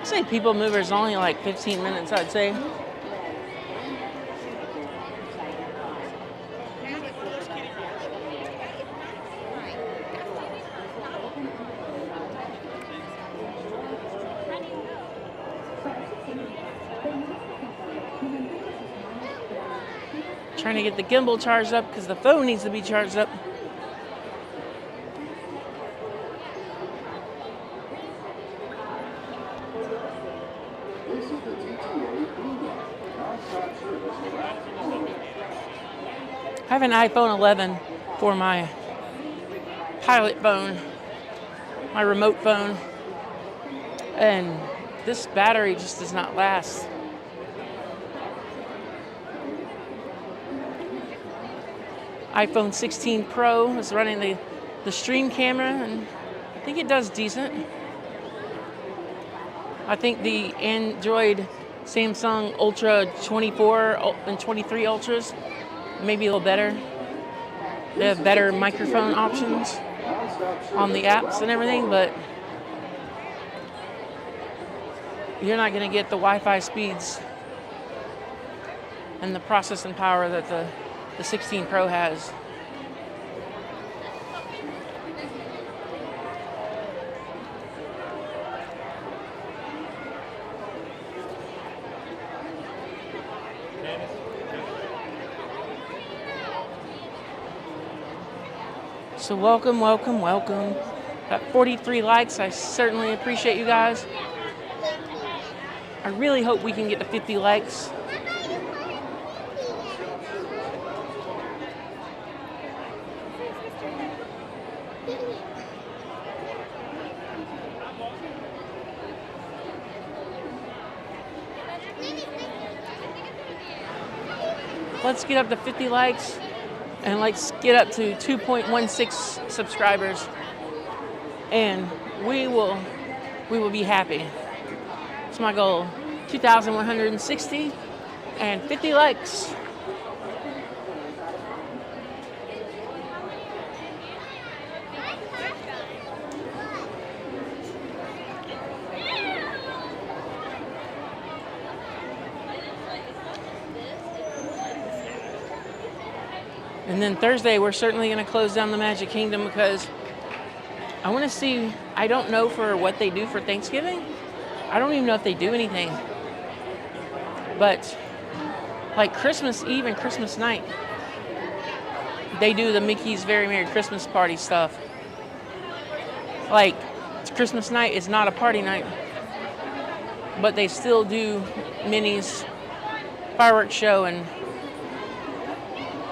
I'd say PeopleMover is only like 15 minutes, I'd say. Trying to get the gimbal charged up because the phone needs to be charged up. I have an iPhone 11 for my pilot phone, my remote phone, and this battery just does not last. iPhone 16 Pro is running the stream camera, and I think it does decent. I think the Android Samsung Ultra 24 and 23 Ultras maybe a little better. They have better microphone options on the apps and everything, but you're not going to get the Wi-Fi speeds and the processing power that the 16 Pro has. So welcome, welcome, welcome. Got 43 likes. I certainly appreciate you guys. I really hope we can get to 50 likes. Let's get up to 50 likes. And let's get up to 2.16 subscribers, and we will be happy. It's my goal. 2,160 and 50 likes. And then Thursday, we're certainly going to close down the Magic Kingdom because I want to see, I don't know for what they do for Thanksgiving. I don't even know if they do anything. But like Christmas Eve and Christmas night, they do the Mickey's Very Merry Christmas Party stuff. Like Christmas night is not a party night, but they still do Minnie's fireworks show, and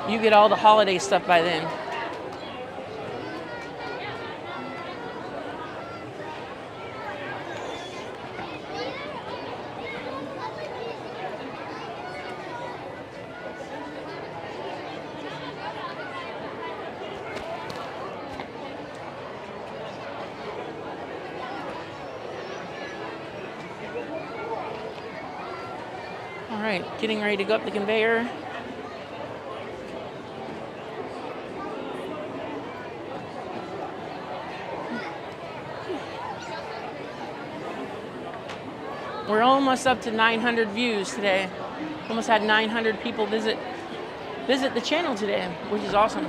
you get all the holiday stuff by then. All right, getting ready to go up the conveyor. We're almost up to 900 views today. Almost had 900 people visit the channel today, which is awesome.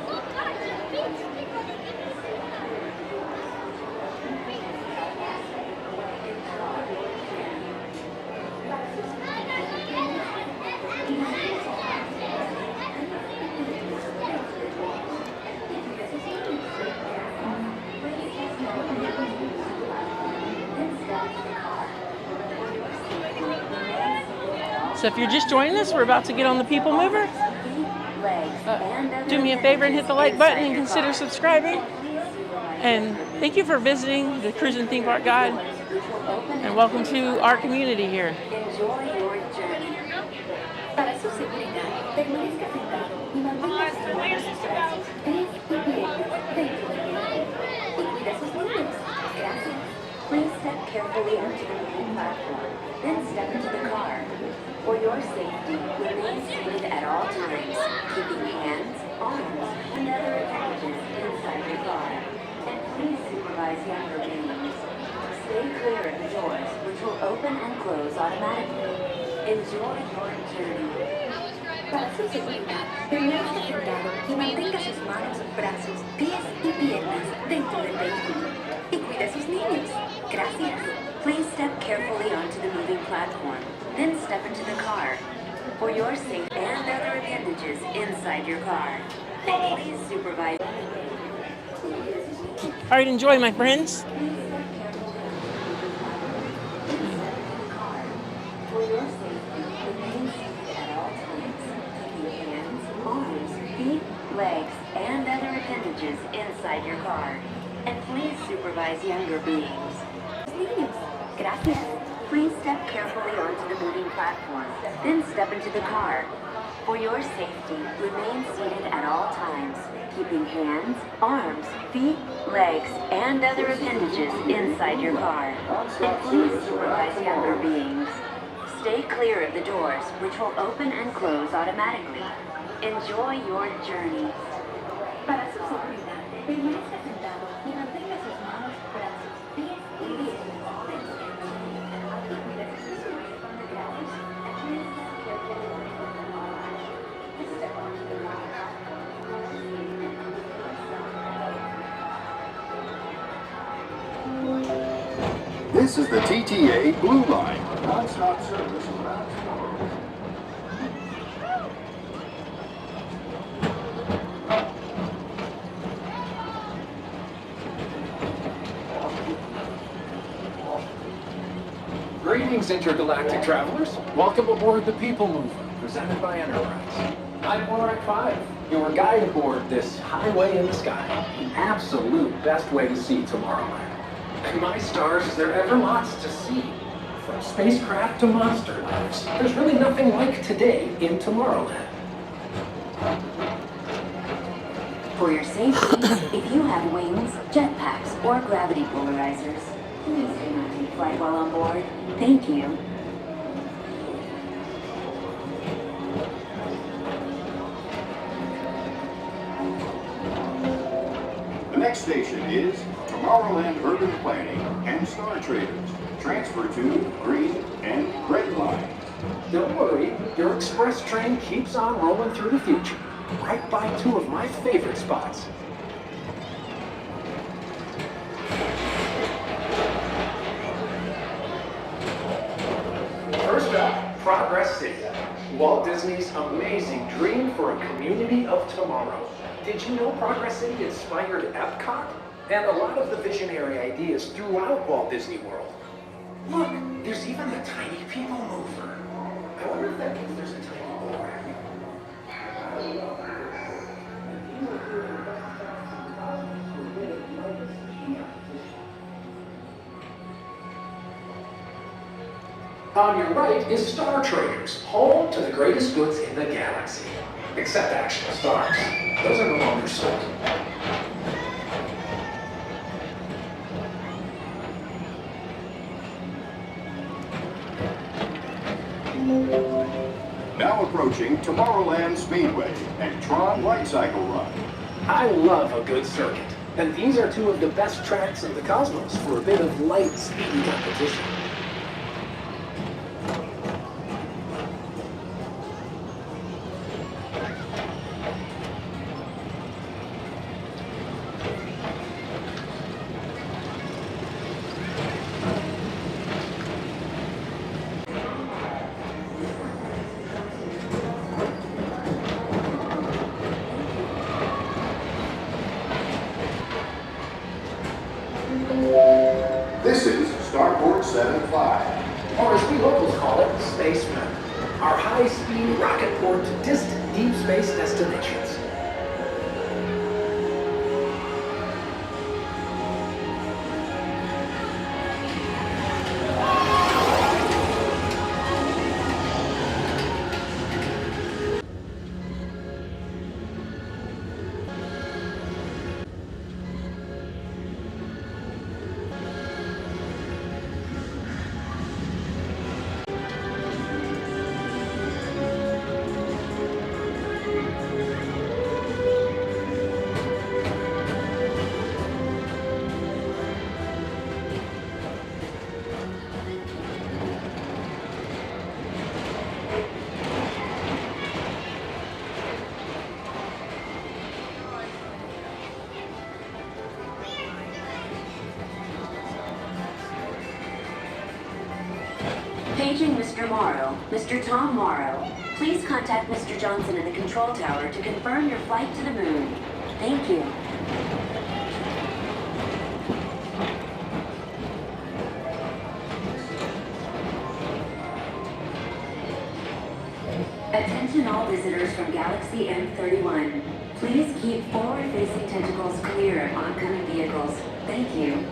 So if you're just joining us, we're about to get on the PeopleMover. Do me a favor and hit the like button and consider subscribing. And thank you for visiting the Cruise and Theme Park Guide. And welcome to our community here. Enjoy your journey. Para su seguridad, permanezca sentado y mantenga sus manos atrás. Y cuida sus niños. Gracias. Please step carefully onto the moving platform, then step into the car. For your safety, remain seated at all times, keeping hands, arms, and other appendages inside your car. And please supervise younger babies. Stay clear of the doors, which will open and close automatically. Enjoy your journey. Para su seguridad, permanezca sentado y mantenga sus manos, brazos, pies y piernas dentro del vehículo. Y cuide a sus niños. Gracias. Please step carefully onto the moving platform, then step into the car. For your safety and other appendages inside your car. And please supervise. All right, enjoy, my friends. For your safety, remain seated at all times, keeping hands, arms, feet, legs, and other appendages inside your car. And please supervise younger beings. Gracias. Please step carefully onto the moving platform, then step into the car. For your safety, remain seated at all times, keeping hands, arms, feet, legs, and other appendages inside your car. And please supervise younger beings. Stay clear of the doors, which will open and close automatically. Enjoy your journey. Para su seguridad, permanezca sentado y mantenga sus manos, brazos, pies y piernas. This is the TTA Blue Line, non-stop service around Tomorrowland. Greetings, intergalactic travelers. Welcome aboard the PeopleMover, presented by Enterprise. I'm Warwick 5, your guide aboard this highway in the sky. The absolute best way to see Tomorrowland. And my stars, is there ever lots to see? From spacecraft to monster lives, there's really nothing like today in Tomorrowland. For your safety, if you have wings, jetpacks, or gravity polarizers, please do not take flight while on board. Thank you. The next station is Tomorrowland Urban Planning and Star Traders. Transfer to green and red lines. Don't worry, your express train keeps on rolling through the future. right by two of my favorite spots. First up, Progress City, Walt Disney's amazing dream for a community of tomorrow. Did you know Progress City inspired Epcot? And a lot of the visionary ideas throughout Walt Disney World. Look, there's even a tiny PeopleMover. I wonder if that means there's a tiny board. On your right is Star Traders, home to the greatest goods in the galaxy. Except actual stars. Those are no longer sold. Now approaching Tomorrowland Speedway and Tron Light Cycle Run. I love a good circuit, and these are two of the best tracks in the cosmos for a bit of light, speedy competition. This is Starport 75. Or as we locals call it, Spaceman. Our high-speed rocket port to distant deep space destinations. Paging Mr. Morrow, Mr. Tom Morrow. Please contact Mr. Johnson in the control tower to confirm your flight to the moon. Thank you. Attention all visitors from Galaxy M31. Please keep forward-facing tentacles clear of oncoming vehicles. Thank you.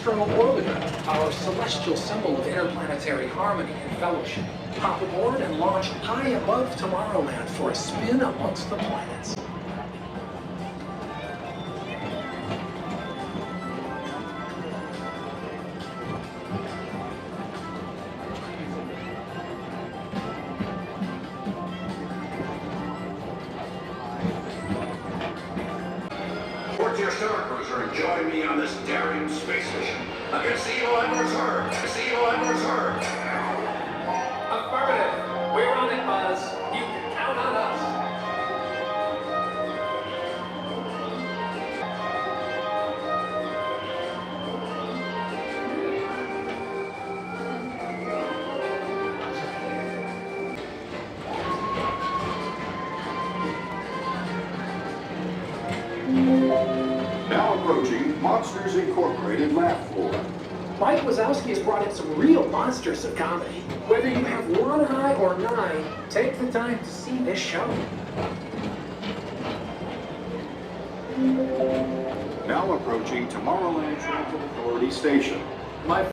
Orbiter, our celestial symbol of interplanetary harmony and fellowship. Hop aboard and launch high above Tomorrowland for a spin amongst the planets. Frontier Star Cruiser and join me on this daring space mission against evil Emperor's Herd. Affirmative. We're on it, Buzz. You can count on us. Now approaching Monsters Incorporated Laugh Floor. Mike Wazowski has brought in some real monsters of comedy. Whether you have one eye or nine, take the time to see this show. Now approaching Tomorrowland Transit Authority Station. My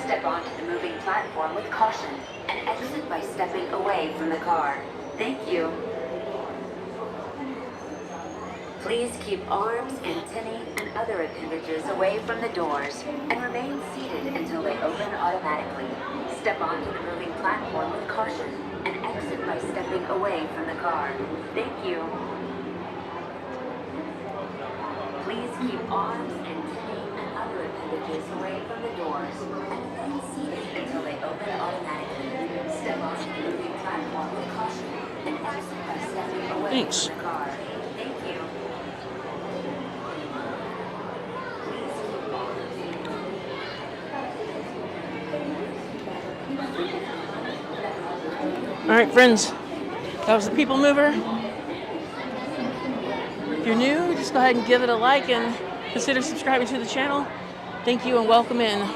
Step onto the moving platform with caution and from the car. Thank you. Please keep arms, antennae, and other appendages away from the doors and remain seated until they open automatically. Step onto the moving platform with caution and exit by stepping away from the car. Thank you. Please keep arms, antennae, and other appendages away from the doors and remain seated until they open automatically. Step onto the moving platform with caution and exit by stepping away from the car. Thank you. All right, friends, that was the People Mover. If you're new, just go ahead and give it a like and consider subscribing to the channel. Thank you and welcome in.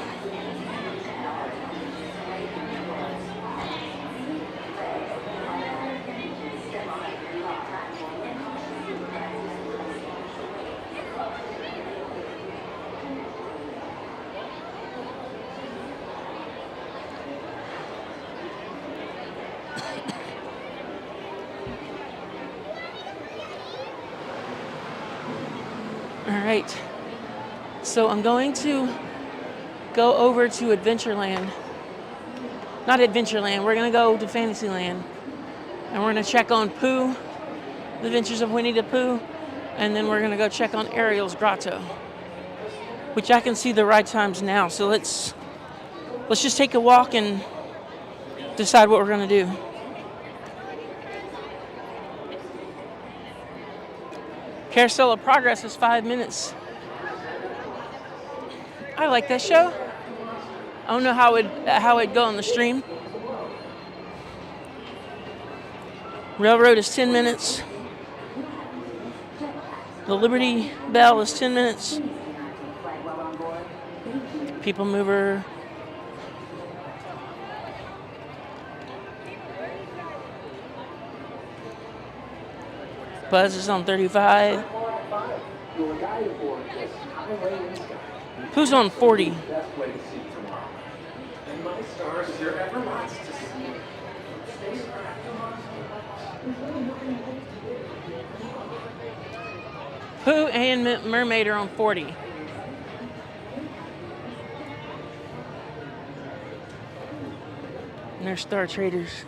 All right, so I'm going to go over to Adventureland. Not Adventureland, we're gonna go to Fantasyland. And we're gonna check on Pooh, the Adventures of Winnie the Pooh, and then we're gonna go check on Ariel's Grotto, which I can see the ride times now. So let's just take a walk and decide what we're gonna do. Carousel of Progress is 5 minutes. I like that show. I don't know how it'd go on the stream. Railroad is 10 minutes. The Liberty Bell is 10 minutes. People Mover. Buzz is on 35. Who's on 40? Pooh and Mermaid are on 40. And they're Star Traders.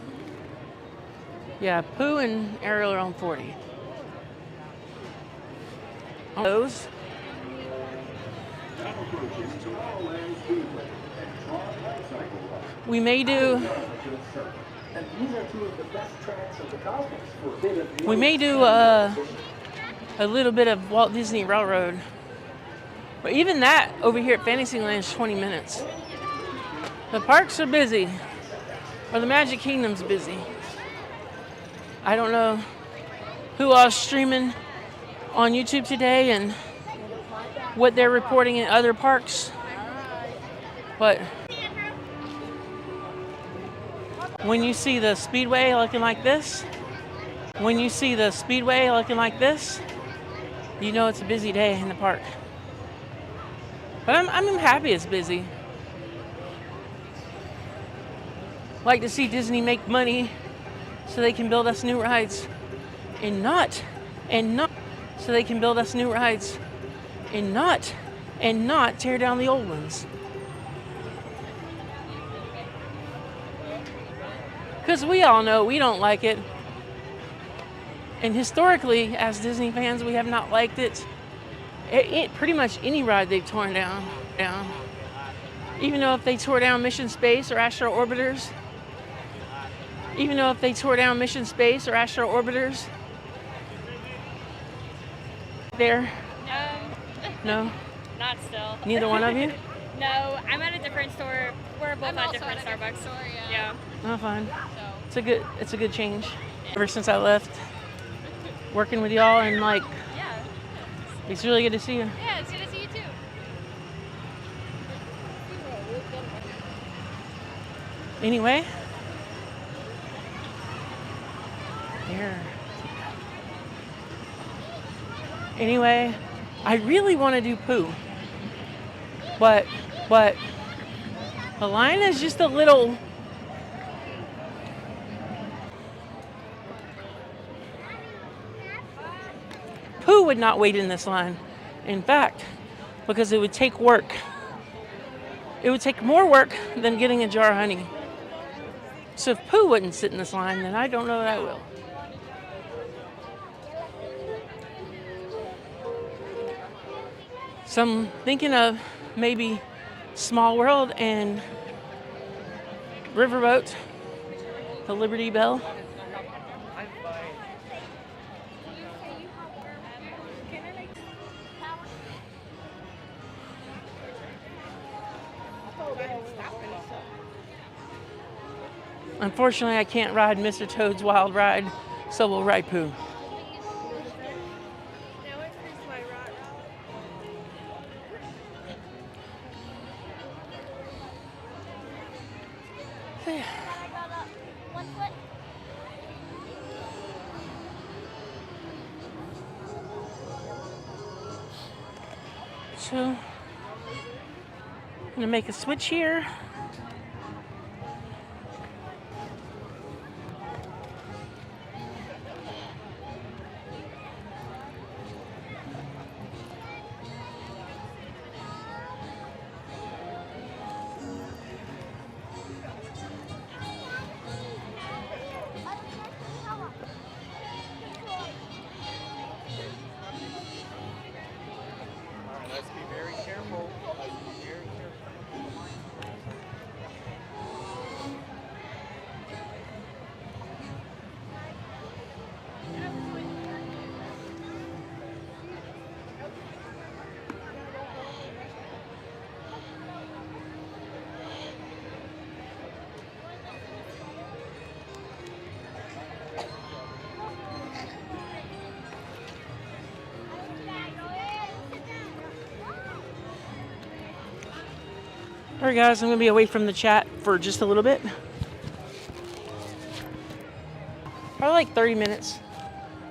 Yeah, Pooh and Ariel are on 40. Those. We may do a little bit of Walt Disney Railroad. But even that over here at Fantasyland is 20 minutes. The parks are busy, or the Magic Kingdom's busy. I don't know who else streaming on YouTube today and what they're reporting in other parks, but when you see the Speedway looking like this, you know it's a busy day in the park. But I'm happy it's busy. Like to see Disney make money so they can build us new rides and not so they can build us new rides and not tear down the old ones. Because we all know we don't like it. And historically, as Disney fans, we have not liked it. It pretty much any ride they've torn down. Even though if they tore down Mission Space or Astro Orbiters. There? No? Not still. Neither one of you? No, I'm at a different store. We're both at different Starbucks. Store, yeah. Oh, fine. It's a good change. Ever since I left working with y'all, and like, it's really good to see you. Yeah, it's good to see you too. Anyway, here. Anyway, I really want to do Pooh, but the line is just a little. Pooh would not wait in this line. In fact, because it would take work. It would take more work than getting a jar of honey. So if Pooh wouldn't sit in this line, then I don't know that I will. So I'm thinking of maybe Small World and Riverboat, the Liberty Bell. Unfortunately, I can't ride Mr. Toad's Wild Ride, so we'll ride Pooh. So, I'm gonna make a switch here. Let's be very careful. Very Alright guys, I'm going to be away from the chat for just a little bit. Probably like 30 minutes.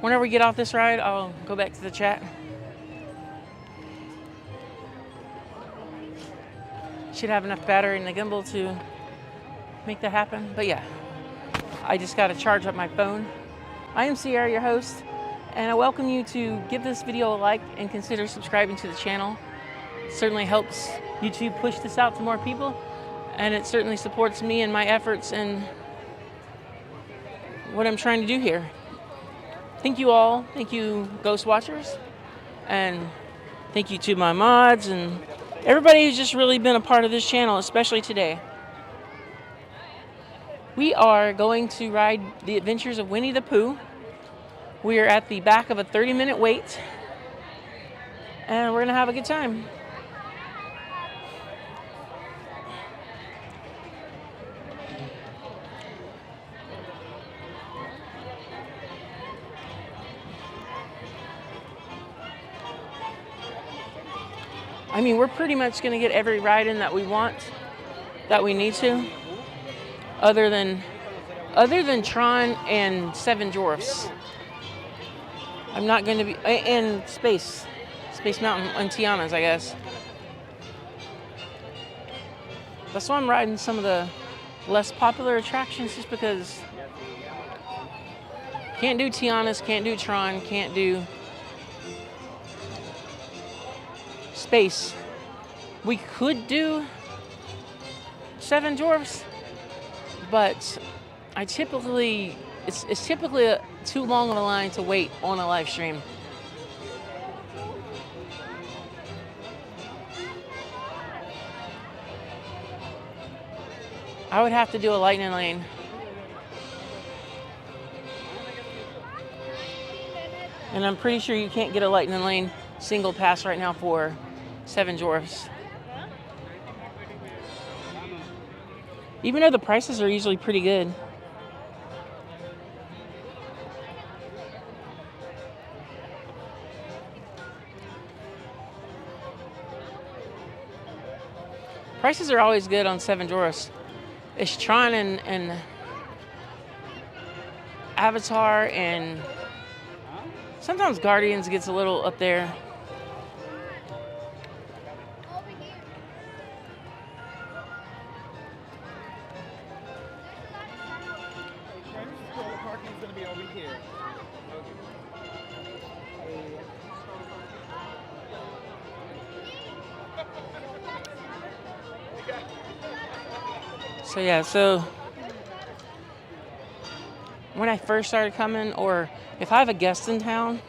Whenever we get off this ride, I'll go back to the chat. Should have enough battery in the gimbal to make that happen. But yeah, I just got to charge up my phone. I am Sierra, your host, and I welcome you to give this video a like and consider subscribing to the channel. It certainly helps YouTube push this out to more people, and it certainly supports me and my efforts and what I'm trying to do here. Thank you all. Thank you, Ghost Watchers, and thank you to my mods and everybody who's just really been a part of this channel, especially today. We are going to ride the Adventures of Winnie the Pooh. We are at the back of a 30-minute wait, and we're gonna have a good time. I mean, we're pretty much going to get every ride in that we want, that we need to, other than Tron and Seven Dwarfs. I'm not going to be, and Space Mountain and Tiana's, I guess. That's why I'm riding some of the less popular attractions, just because can't do Tiana's, can't do Tron, can't do Space. We could do Seven Dwarfs, but it's typically too long of a line to wait on a live stream. I would have to do a lightning lane. And I'm pretty sure you can't get a lightning lane single pass right now for Seven Dwarfs. Even though the prices are usually pretty good. Prices are always good on Seven Dwarfs. It's Tron and Avatar, and sometimes Guardians gets a little up there. So yeah, so when I first started coming, or if I have a guest in town,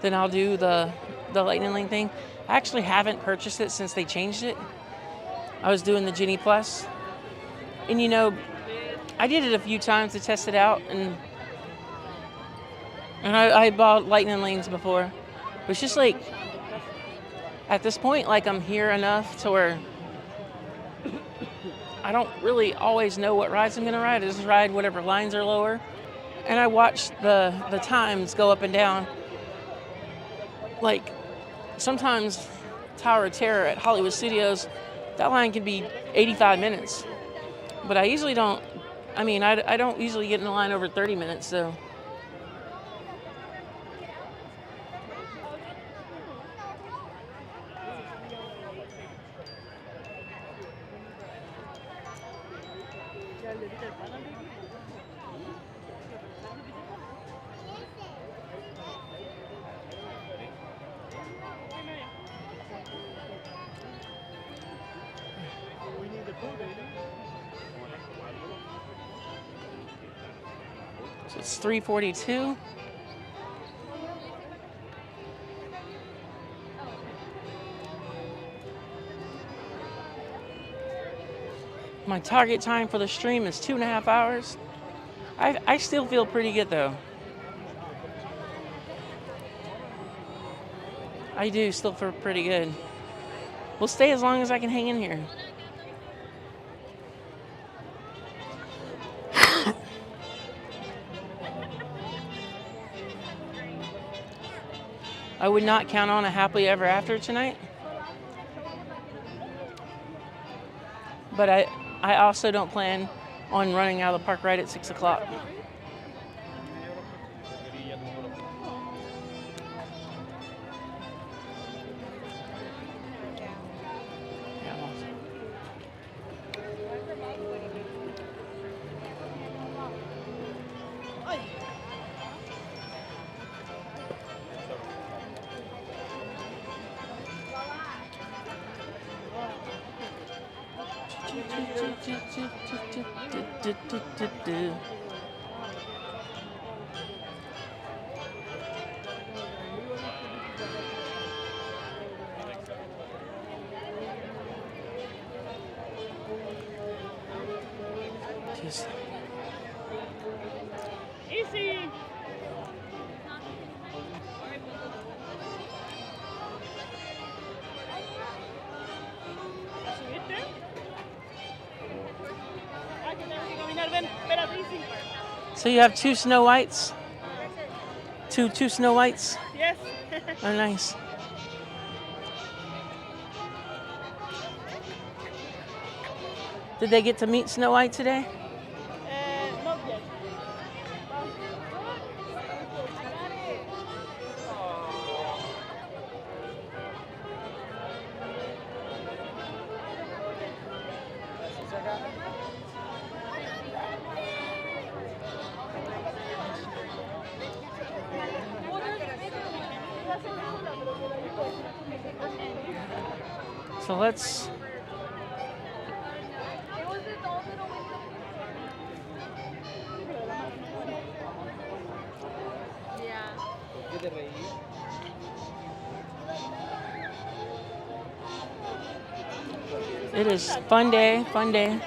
then I'll do the Lightning Lane thing. I actually haven't purchased it since they changed it. I was doing the Genie Plus. And you know, I did it a few times to test it out, and I bought Lightning Lanes before. But it's just like, at this point, like I'm here enough to where I don't really always know what rides I'm gonna ride. I just ride whatever lines are lower. And I watch the times go up and down. Like, sometimes Tower of Terror at Hollywood Studios, that line can be 85 minutes. But I usually don't, I don't usually get in the line over 30 minutes, so. So it's 3:42. My target time for the stream is 2.5 hours. I still feel pretty good though. I do still feel pretty good. We'll stay as long as I can hang in here. I would not count on a happily ever after tonight. But I also don't plan on running out of the park right at 6 o'clock. Easy. So you have 2 Snow Whites? Two Snow Whites? Yes. Oh, nice. Did they get to meet Snow White today? Not yet. So let's. It is fun day, fun day.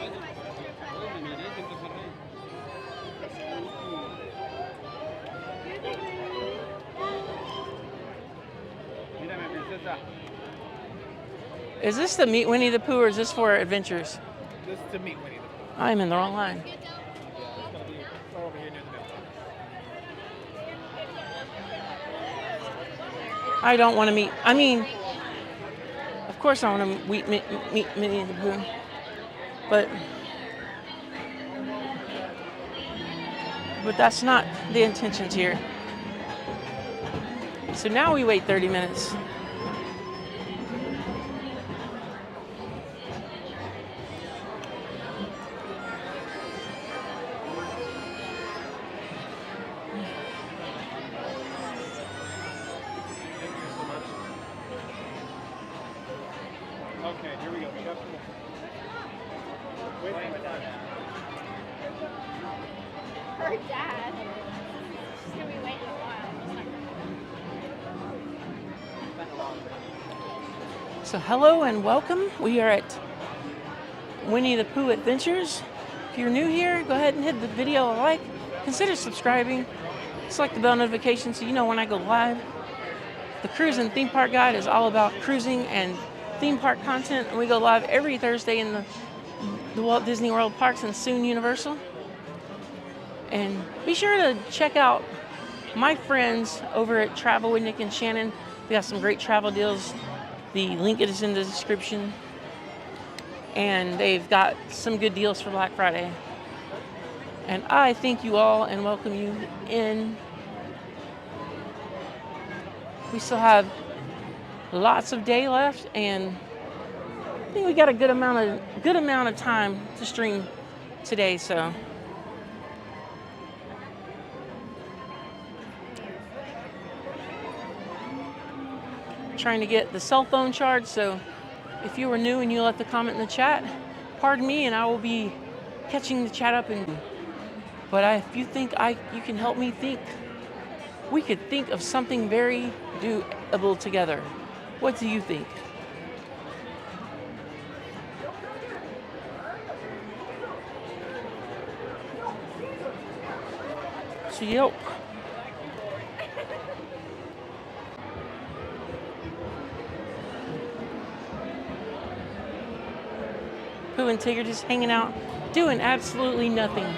Is this to meet Winnie the Pooh or is this for Adventures? This is to meet Winnie the Pooh. I'm in the wrong line. Yeah, it's gonna be right over here near the middle. I don't want to meet. I mean, of course I want to meet Winnie the Pooh, but that's not the intentions here. So now we wait 30 minutes. Okay, here we go. Wait for my dad. Her dad. She's gonna be waiting a while. So hello and welcome. We are at Winnie the Pooh Adventures. If you're new here, go ahead and hit the video a like. Consider subscribing. Select the bell notification so you know when I go live. The Cruise and Theme Park Guide is all about cruising and theme park content, and we go live every Thursday in the Walt Disney World parks and soon Universal. And be sure to check out my friends over at Travel with Nick and Shannon. They got some great travel deals. The link is in the description. And they've got some good deals for Black Friday. And I thank you all and welcome you in. We still have lots of day left, and I think we got a good amount of time to stream today. So trying to get the cell phone charged. So if you were new and you left a comment in the chat, pardon me, and I will be catching the chat up. But if you think you can help me think, we could think of something very doable together. What do you think? So, yep. Pooh and Tigger just hanging out, doing absolutely nothing.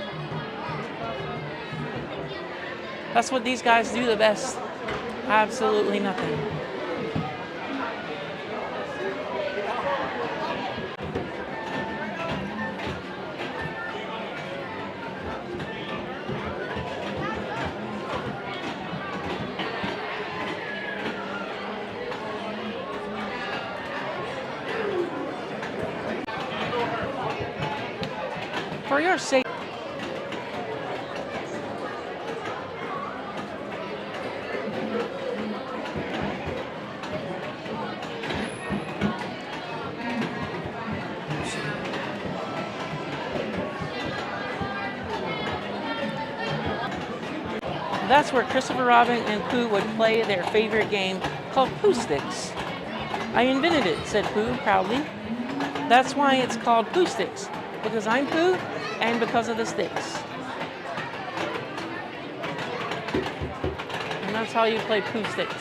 That's what these guys do the best. Absolutely nothing. For your safety. That's where Christopher Robin and Pooh would play their favorite game called Pooh Sticks. I invented it, said Pooh proudly. That's why it's called Pooh Sticks, because I'm Pooh and because of the sticks. And that's how you play Pooh Sticks.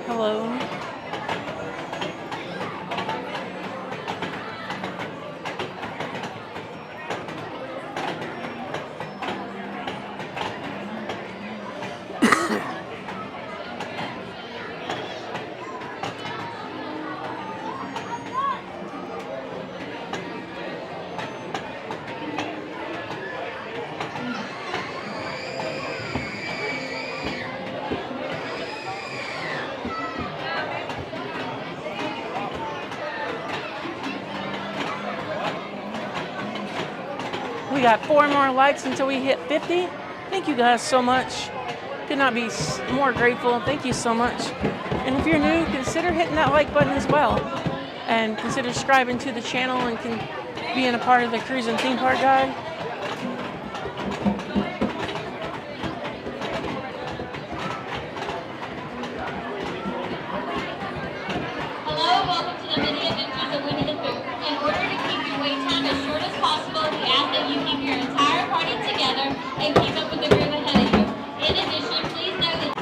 Hello. We got 4 more likes until we hit 50. Thank you guys so much. Could not be more grateful. Thank you so much. And if you're new, consider hitting that like button as well. And consider subscribing to the channel and being a part of the Cruise and Theme Park Guide. Hello, welcome to the mini adventures of Winnie the Pooh. In order to keep your wait time as short as possible, we ask that you keep your entire party together and keep up with the group ahead of you. In addition, please note that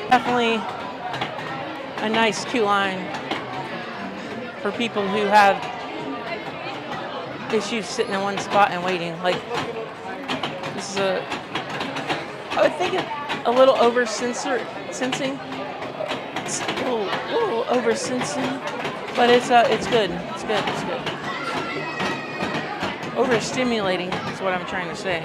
Definitely a nice queue line for people who have issues sitting in one spot and waiting. Like, this is a I would think it a little over sensing. It's a little over sensing, but it's good. It's good. It's good. Overstimulating is what I'm trying to say.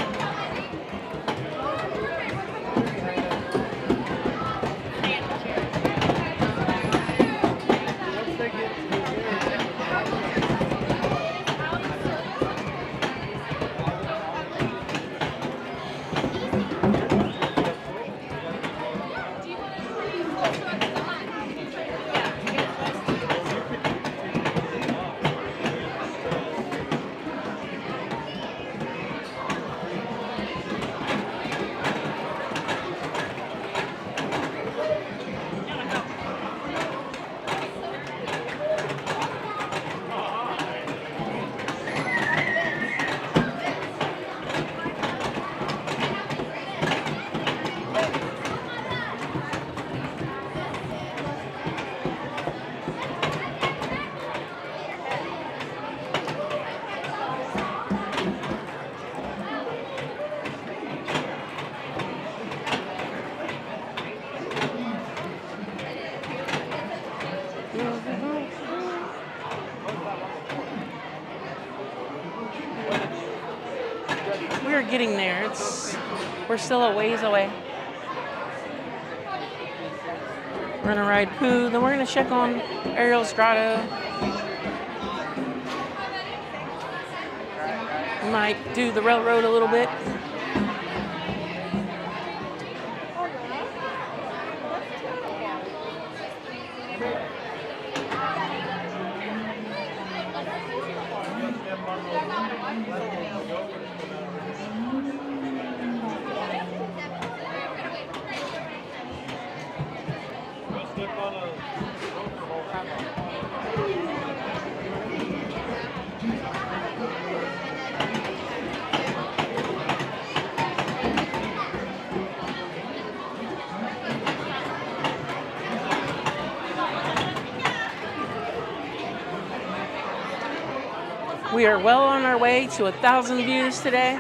We're getting there. We're still a ways away. We're gonna ride Pooh, then we're gonna check on Ariel's Grotto. We might do the railroad a little bit. We are well on our way to 1,000 views today.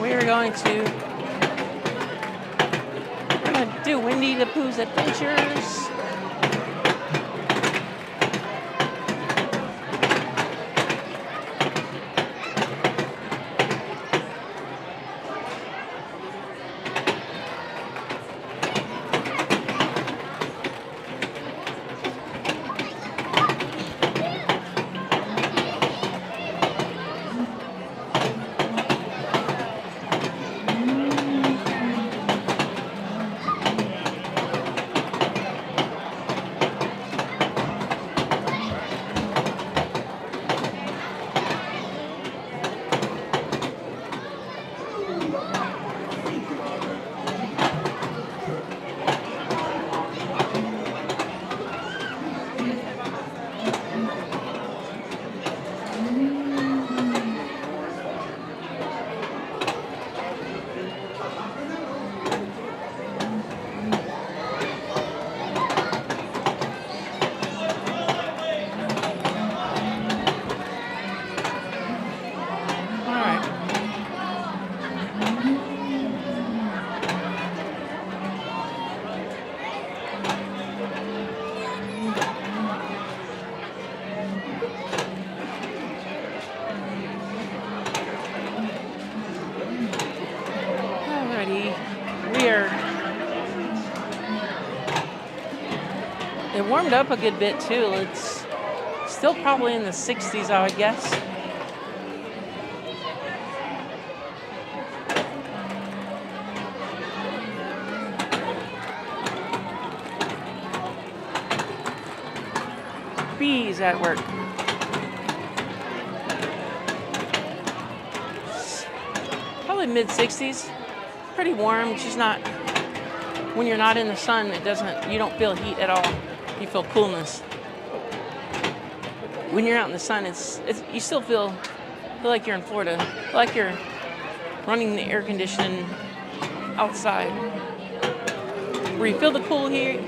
We're going to do Winnie the Pooh's Adventures. It warmed up a good bit too. It's still probably in the 60s, I would guess. Bees at work. Probably mid-60s. Pretty warm, which is not, when you're not in the sun, you don't feel heat at all. You feel coolness. When you're out in the sun, you still feel like you're in Florida. Feel like you're running the air conditioning outside. where you feel the cool heat,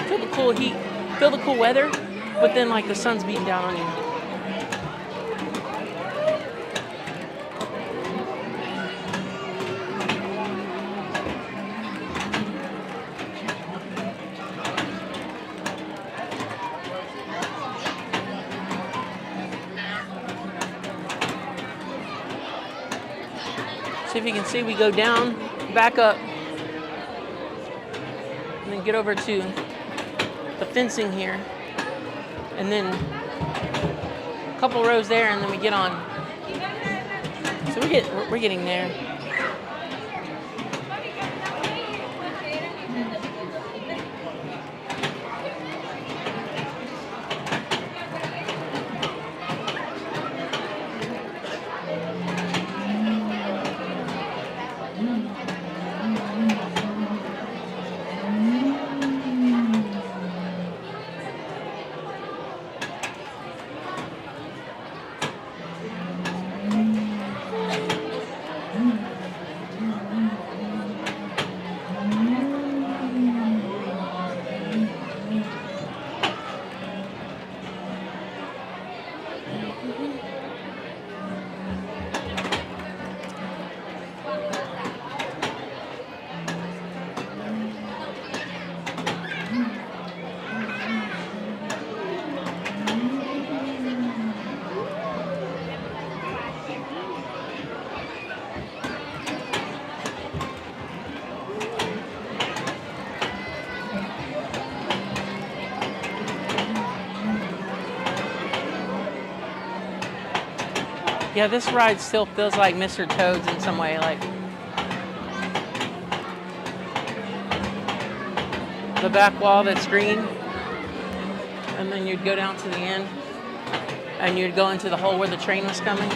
feel the cool heat, feel the cool weather, but then like the sun's beating down on you. So if you can see, we go down, back up, and then get over to the fencing here, and then a couple rows there, and then we get on. So we're getting there. Yeah, this ride still feels like Mr. Toad's in some way, like the back wall that's green, and then you'd go down to the end, and you'd go into the hole where the train was coming.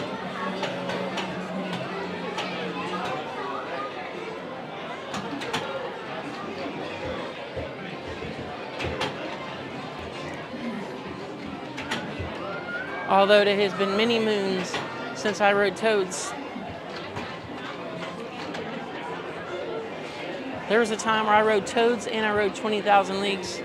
Although it has been many moons since I rode Toads. There was a time where I rode Toads and I rode 20,000 Leagues.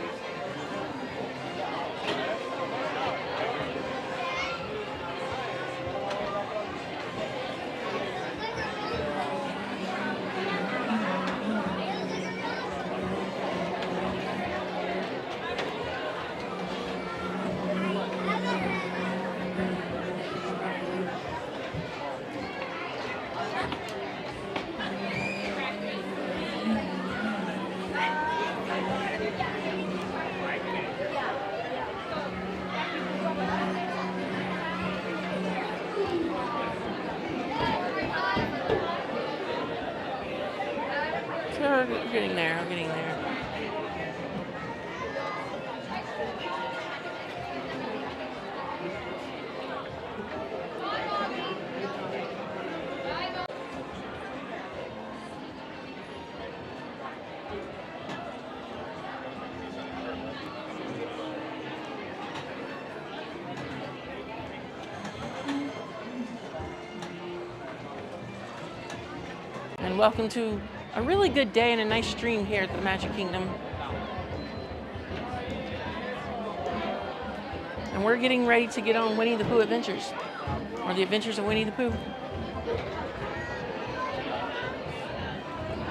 We're getting there, we're getting there. And welcome to a really good day and a nice stream here at the Magic Kingdom. And we're getting ready to get on Winnie the Pooh Adventures, or the Adventures of Winnie the Pooh.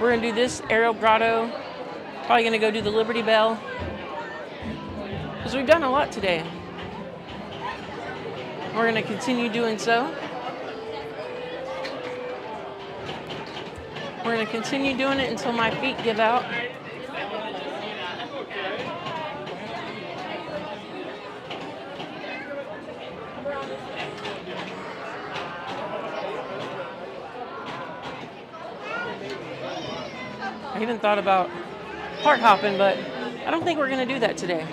We're gonna do this aerial grotto, probably gonna go do the Liberty Bell, because we've done a lot today. We're gonna continue doing so. We're going to continue doing it until my feet give out. I even thought about park hopping, but I don't think we're going to do that today.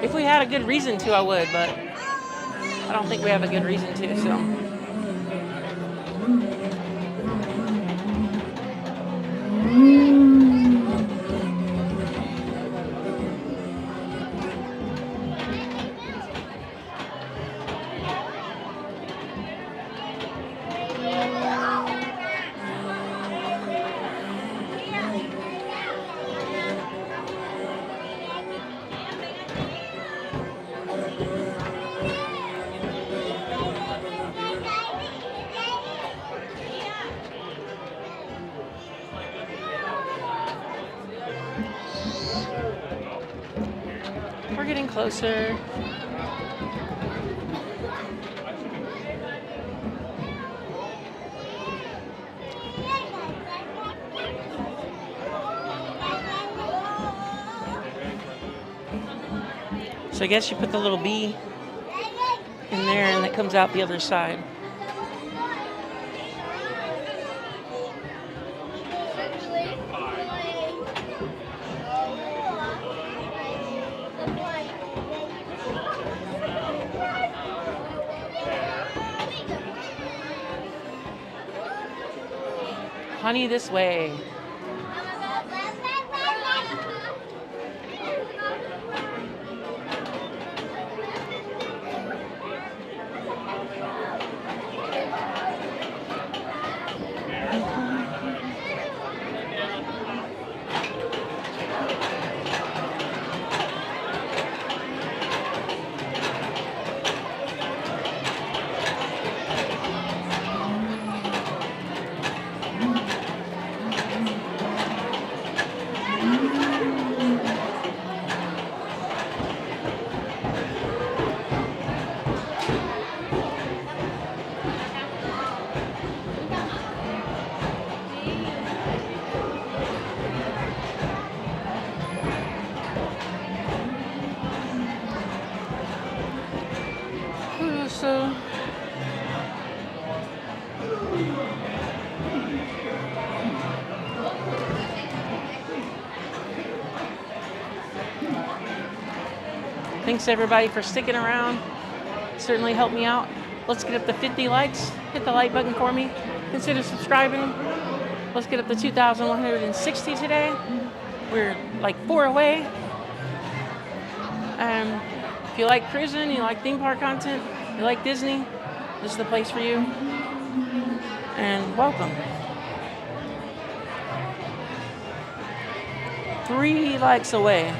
If we had a good reason to, I would, but I don't think we have a good reason to, so. We're getting closer. So I guess you put the little bee in there and it comes out the other side. Honey, this way. So thanks everybody for sticking around. Certainly helped me out. Let's get up to 50 likes. Hit the like button for me. Consider subscribing. Let's get up to 2,160 today. We're like 4 away. If you like cruising, you like theme park content, you like Disney, this is the place for you. And welcome. 3 likes away.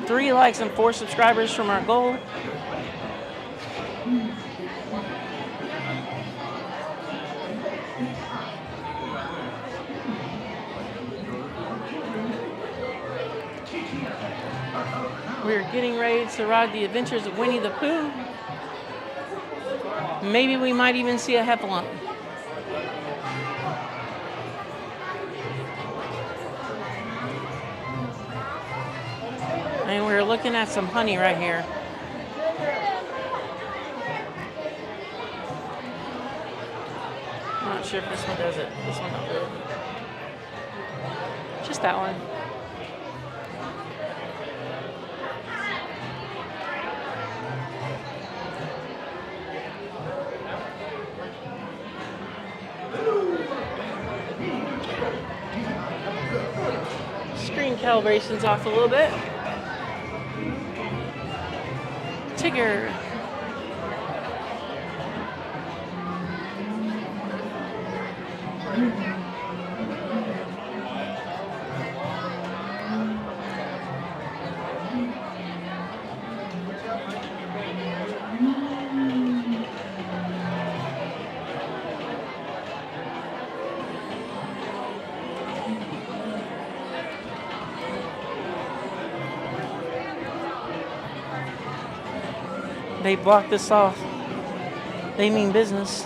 3 likes and 4 subscribers from our goal. We're getting ready to ride the adventures of Winnie the Pooh. Maybe we might even see a heffalump. And we're looking at some honey right here. I'm not sure if this one does it. This one not really. Just that one. Screen calibration's off a little bit. Tigger. They blocked this off. They mean business.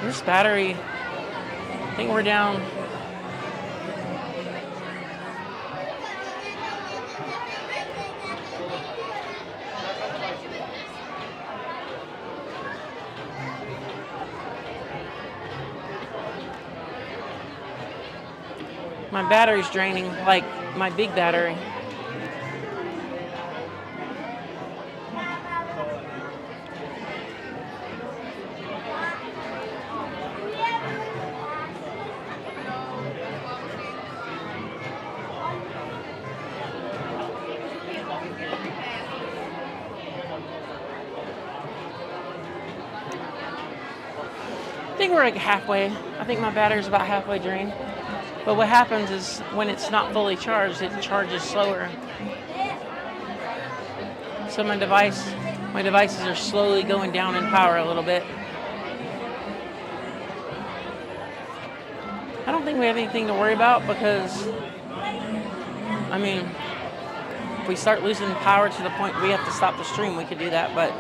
This battery, I think we're down. My battery's draining, like my big battery. think we're like halfway. I think my battery's about halfway drained. But what happens is when it's not fully charged, it charges slower. So my devices are slowly going down in power a little bit. I don't think we have anything to worry about because, I mean, if we start losing power to the point we have to stop the stream, we could do that, but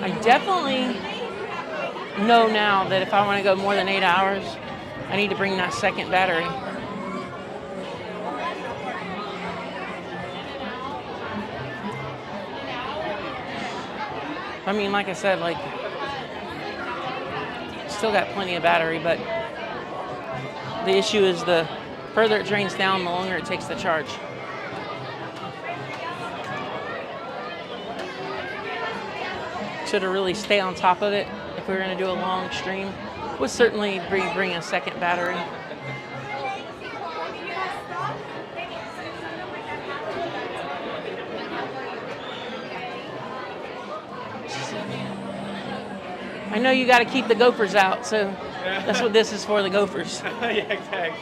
I definitely know now that if I want to go more than 8 hours, I need to bring that second battery. I mean, like I said, like, still got plenty of battery, but the issue is the further it drains down, the longer it takes to charge. So to really stay on top of it, if we were going to do a long stream, would certainly bring a second battery. I know you got to keep the gophers out, so that's what this is for, the gophers. Yeah, exactly.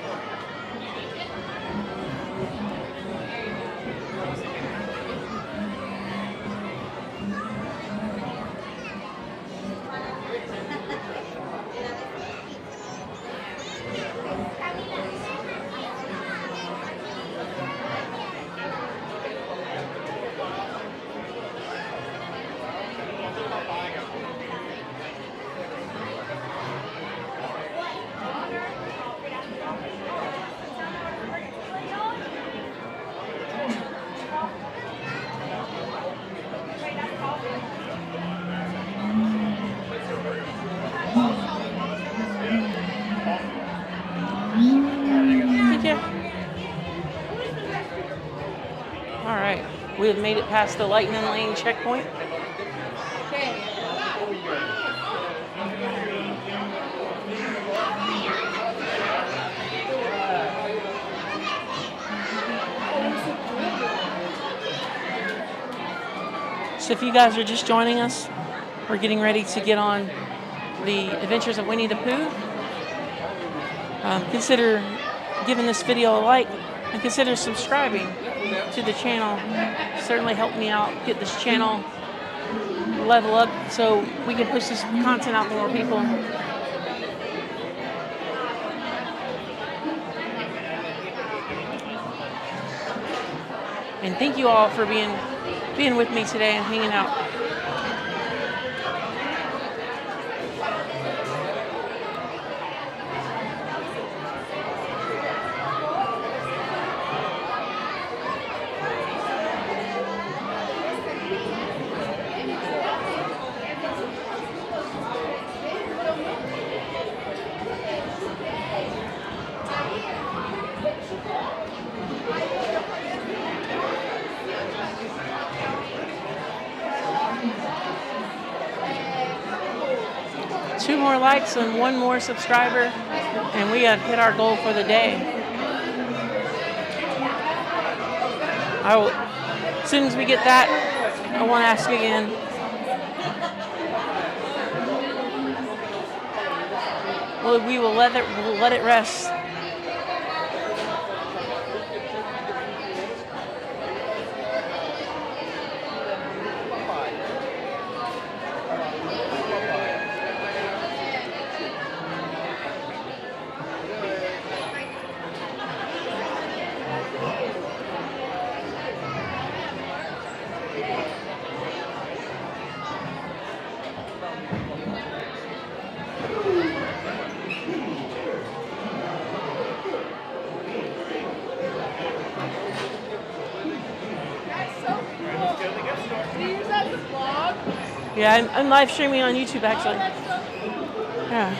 We have made it past the lightning lane checkpoint. So if you guys are just joining us, we're getting ready to get on the Adventures of Winnie the Pooh. Consider giving this video a like and consider subscribing to the channel. Certainly help me out, get this channel level up so we can push this content out to more people. And thank you all for being with me today and hanging out. Two more likes and one more subscriber, and we have hit our goal for the day. As soon as we get that, I want to ask again. Well, we'll let it rest. Yeah, I'm live streaming on YouTube actually. Yeah.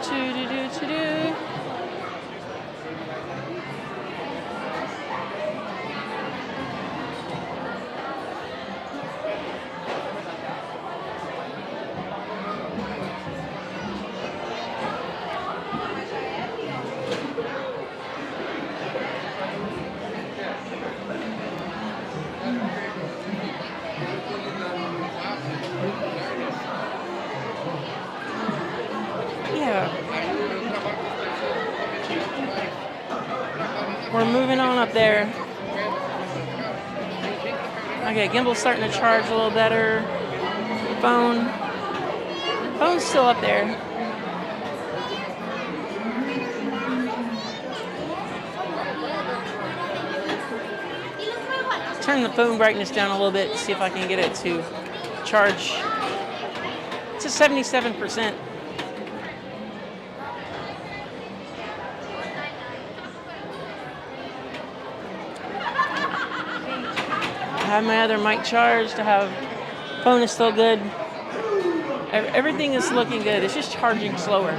To-do-do-to-do. We're moving on up there. Okay, gimbal's starting to charge a little better. Phone's still up there. Turn the phone brightness down a little bit, see if I can get it to charge to 77%. I have my other mic charged. I have phone is still good. Everything is looking good. It's just charging slower.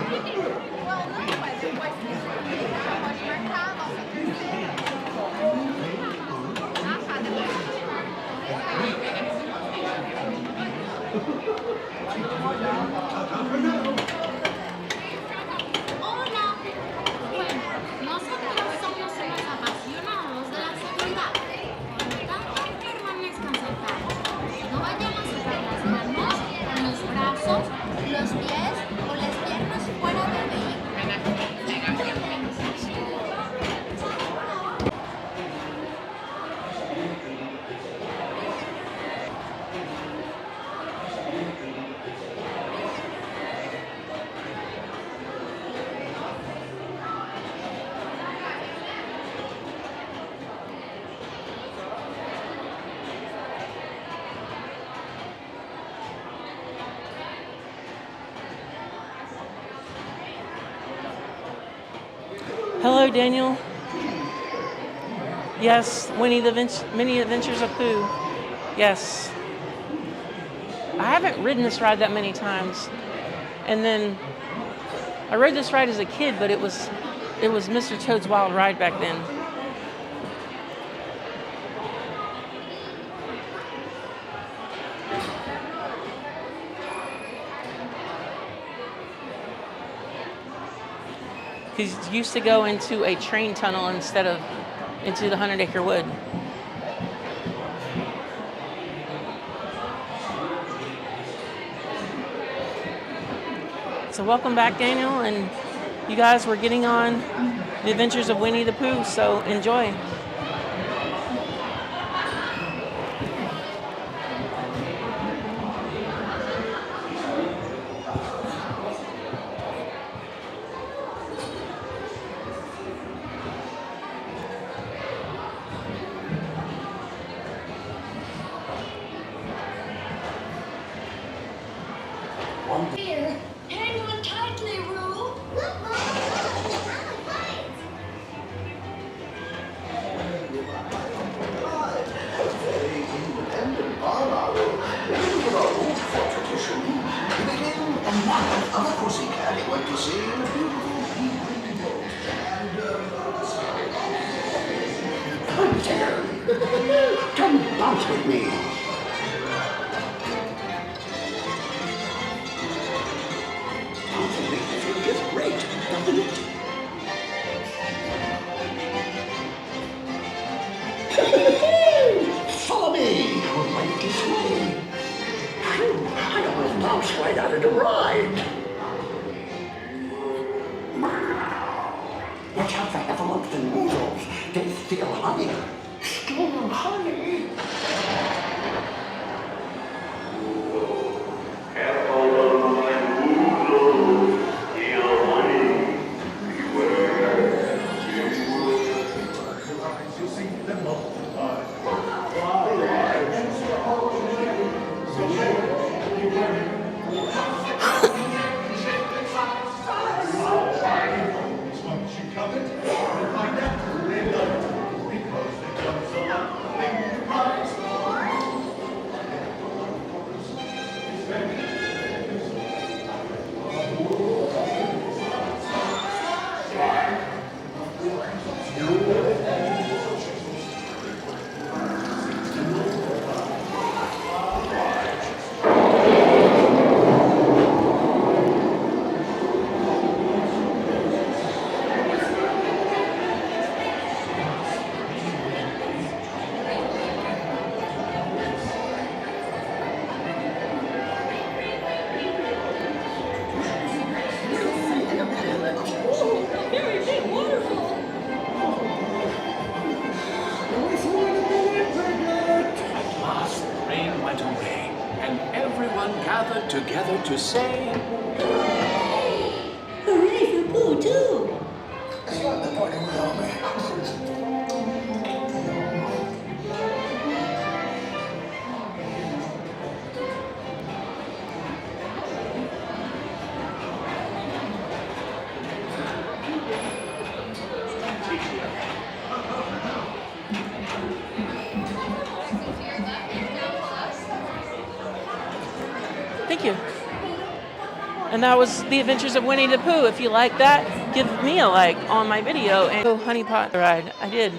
Hello, Daniel. Yes, Winnie the Mini Adventures of Pooh. Yes. I haven't ridden this ride that many times. And then I rode this ride as a kid, but it was Mr. Toad's Wild Ride back then. Because it used to go into a train tunnel instead of into the 100-acre wood. So welcome back, Daniel, and you guys were getting on the Adventures of Winnie the Pooh, so enjoy. Here, hang on tightly, Roo. Very independent barber. With our old for tradition, we begin a month of a pussycat he went to see in a beautiful pea-green boat. And, come bounce with me. Great, doesn't it? Follow me, right this way. Phew, I almost bounced right out of the ride. Watch out for antelopes and weasels. They steal honey. Steal honey? want to say, Hooray for Pooh, too! start the party without me. Thank you. And that was The Adventures of Winnie the Pooh. If you like that, give me a like on my video. And go Honey Pot ride. I did.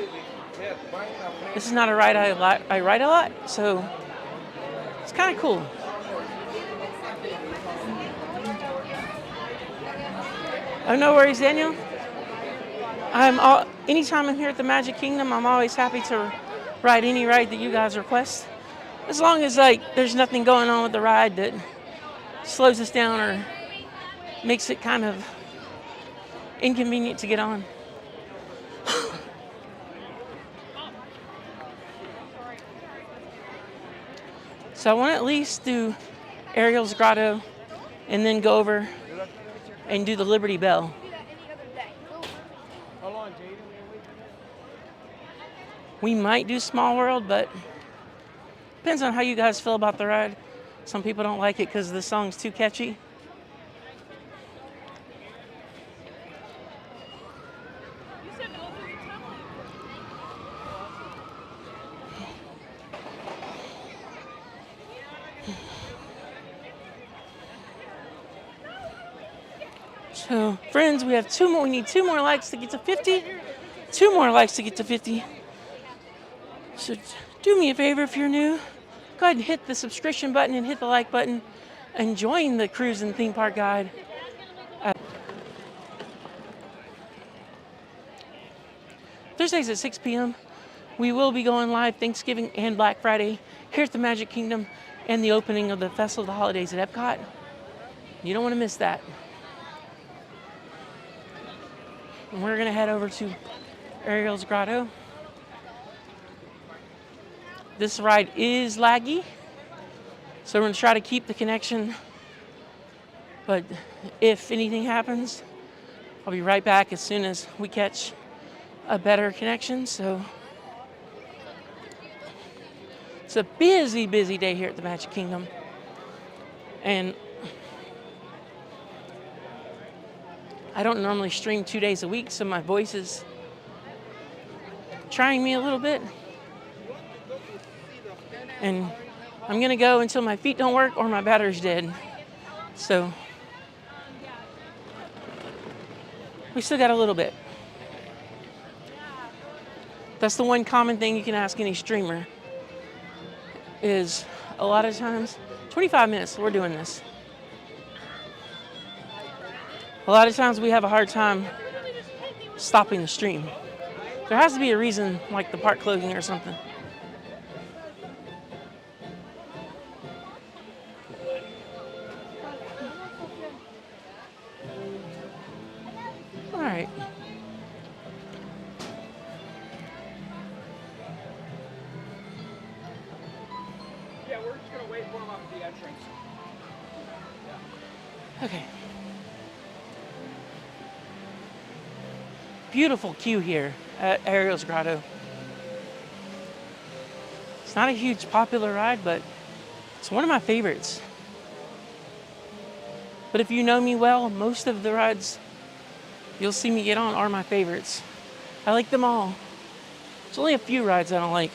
This is not a ride I ride a lot, so it's kind of cool. Oh, no worries, Daniel. Anytime I'm here at the Magic Kingdom, I'm always happy to ride any ride that you guys request. As long as there's nothing going on with the ride that slows us down or makes it kind of inconvenient to get on. So I want to at least do Ariel's Grotto and then go over and do the Liberty Bell. We might do Small World, but depends on how you guys feel about the ride. Some people don't like it because the song's too catchy. So, friends, we have two more. We need 2 more likes to get to 50. 2 more likes to get to 50. So, do me a favor if you're new. Go ahead and hit the subscription button and hit the like button and join the Cruise and Theme Park Guide. Thursdays at 6 p.m. We will be going live Thanksgiving and Black Friday here at the Magic Kingdom and the opening of the Festival of the Holidays at Epcot. You don't want to miss that. And we're going to head over to Ariel's Grotto. This ride is laggy, so we're going to try to keep the connection. But if anything happens, I'll be right back as soon as we catch a better connection. So it's a busy, busy day here at the Magic Kingdom. And I don't normally stream 2 days a week, so my voice is trying me a little bit. And I'm going to go until my feet don't work or my battery's dead. So we still got a little bit. That's the one common thing you can ask any streamer is a lot of times, 25 minutes, we're doing this. A lot of times we have a hard time stopping the stream. There has to be a reason, like the park closing or something. All right. Yeah, we're just gonna wait for him up at the entrance. Okay. Beautiful queue here at Ariel's Grotto. It's not a huge popular ride, but it's one of my favorites. But if you know me well, most of the rides you'll see me get on are my favorites. I like them all. There's only a few rides I don't like.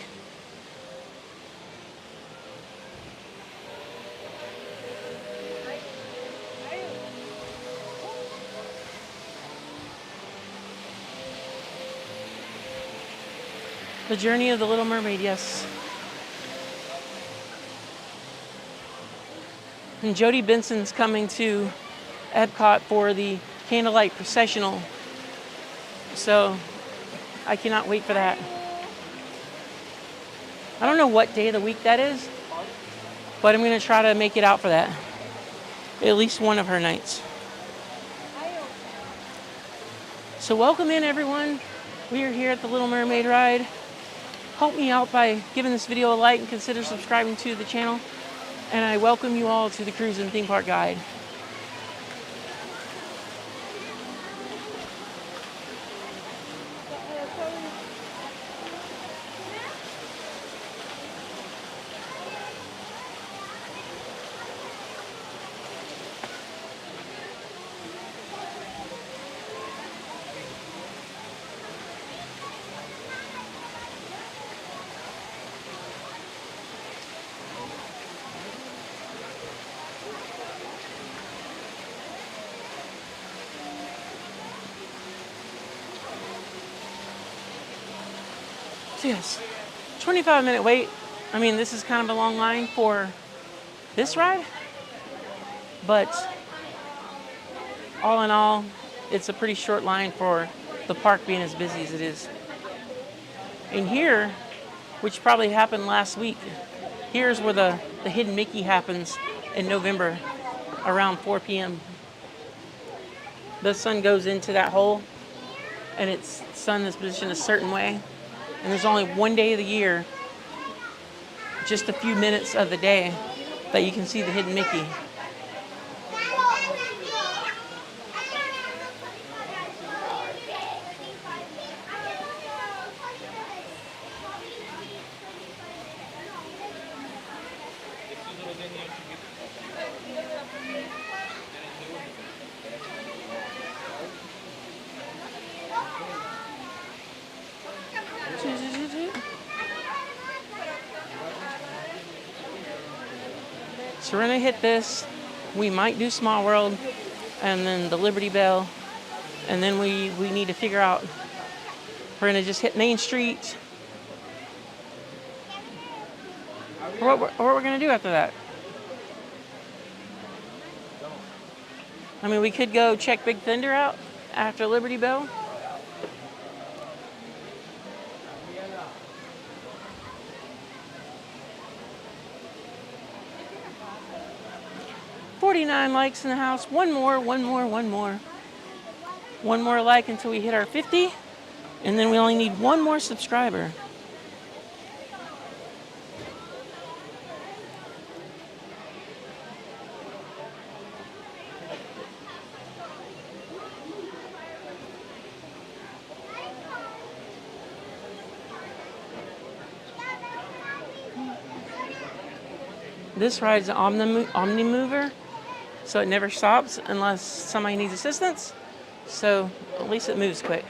The Journey of the Little Mermaid, yes. And Jody Benson's coming to Epcot for the Candlelight Processional. So I cannot wait for that. I don't know what day of the week that is, but I'm going to try to make it out for that. At least one of her nights. So welcome in, everyone. We are here at the Little Mermaid ride. Help me out by giving this video a like and consider subscribing to the channel. and I welcome you all to the Cruise and Theme Park Guide. So yes, 25-minute wait. I mean, this is kind of a long line for this ride, but all in all, it's a pretty short line for the park being as busy as it is. And here, which probably happened last week, here's where the Hidden Mickey happens in November around 4 p.m. The sun goes into that hole, and its sun is positioned a certain way. And there's only one day of the year, just a few minutes of the day, that you can see the Hidden Mickey. So we're gonna hit this. We might do Small World, and then the Liberty Bell, and then we need to figure out. We're gonna just hit Main Street. Or what we're gonna do after that? I mean, we could go check Big Thunder out after Liberty Bell. $49 likes in the house. One more like until we hit our 50. And then we only need one more subscriber. This ride's an Omnimover. So it never stops unless somebody needs assistance. So at least it moves quick.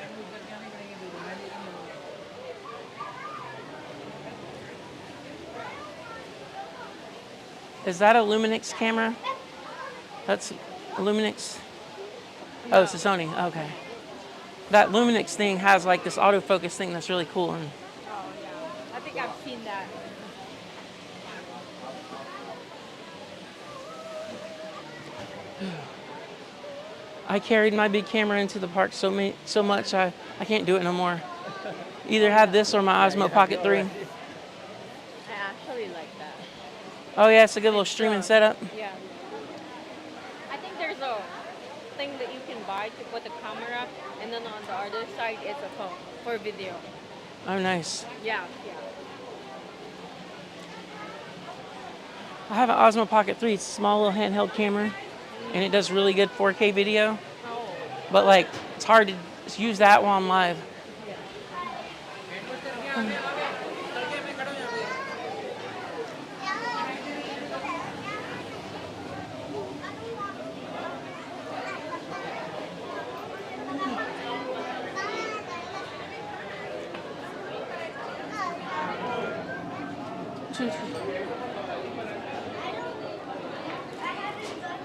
Is that a Luminix camera? That's a Luminix. Oh, it's a Sony. Okay. That Luminix thing has like this autofocus thing that's really cool. And Oh, yeah. I think I've seen that. I carried my big camera into the park so much I can't do it no more. Either have this or my Osmo Pocket 3. I actually like that. Oh yeah, it's a good little streaming setup. Yeah. I think there's a thing that you can buy to put the camera, and then on the other side it's a phone for video. Oh, nice. Yeah. I have an Osmo Pocket 3. It's a small little handheld camera, and it does really good 4K video. But like, it's hard to use that while I'm live.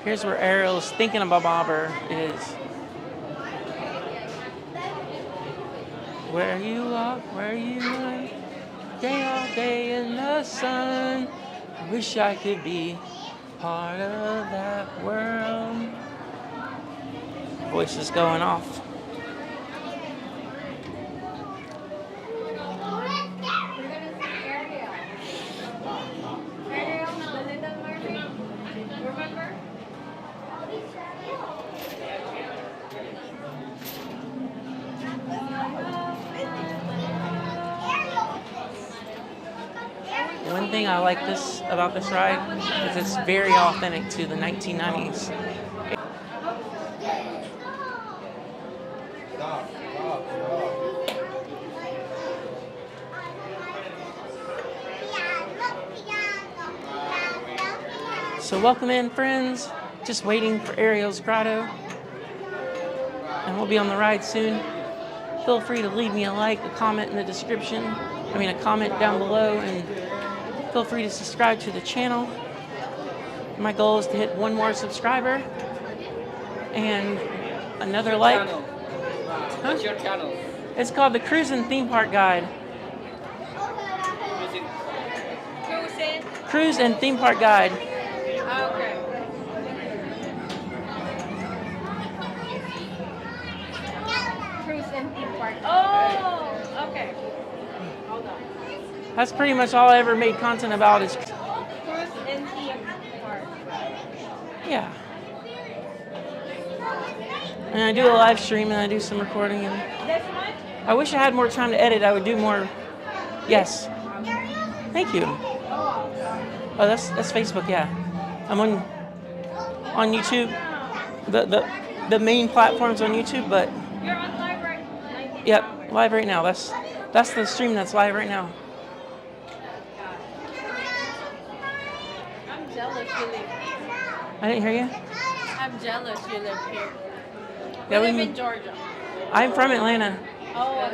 Here's where Ariel's thinking about Bobber is. Where you are, day all day in the sun. I wish I could be part of that world. Voice is going off. thing I like about this ride is it's very authentic to the 1990s. So welcome in, friends. Just waiting for Ariel's Grotto. And we'll be on the ride soon. Feel free to leave me a like, a comment in the description. A comment down below, and feel free to subscribe to the channel. My goal is to hit 1 more subscriber and another like. What's your channel? It's called the Cruise and Theme Park Guide. Cruise and Theme Park Guide. Okay. Cruise and Theme Park. Oh, okay. Hold on. That's pretty much all I ever made content about is Cruise and Theme Park. Yeah. And I do a live stream and I do some recording. And I wish I had more time to edit. I would do more. Yes. Thank you. Oh, that's Facebook. Yeah. I'm on YouTube. The main platform's on YouTube, but You're on live right now. yep, live right now. That's the stream that's live right now. I'm jealous you live here. I didn't hear you. I'm jealous you live here. Yeah, We live in Georgia. I'm from Atlanta. Oh,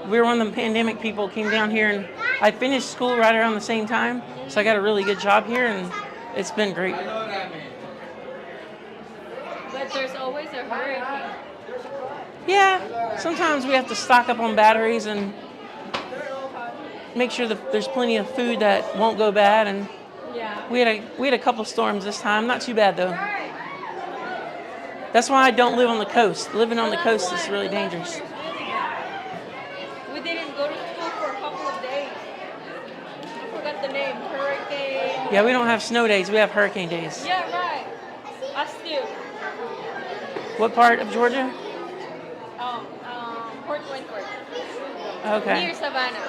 We were one of the pandemic people came down here, and I finished school right around the same time, so I got a really good job here, and it's been great. but there's always a hurricane. Yeah, sometimes we have to stock up on batteries and make sure that there's plenty of food that won't go bad. And Yeah. we had a couple storms this time. Not too bad though. That's why I don't live on the coast. Living on the coast is really dangerous. We didn't go to school for a couple of days. I forgot the name. Hurricane. Yeah, we don't have snow days. We have hurricane days. Yeah, right. Us too. What part of Georgia? Port Wentworth. Okay. Near Savannah.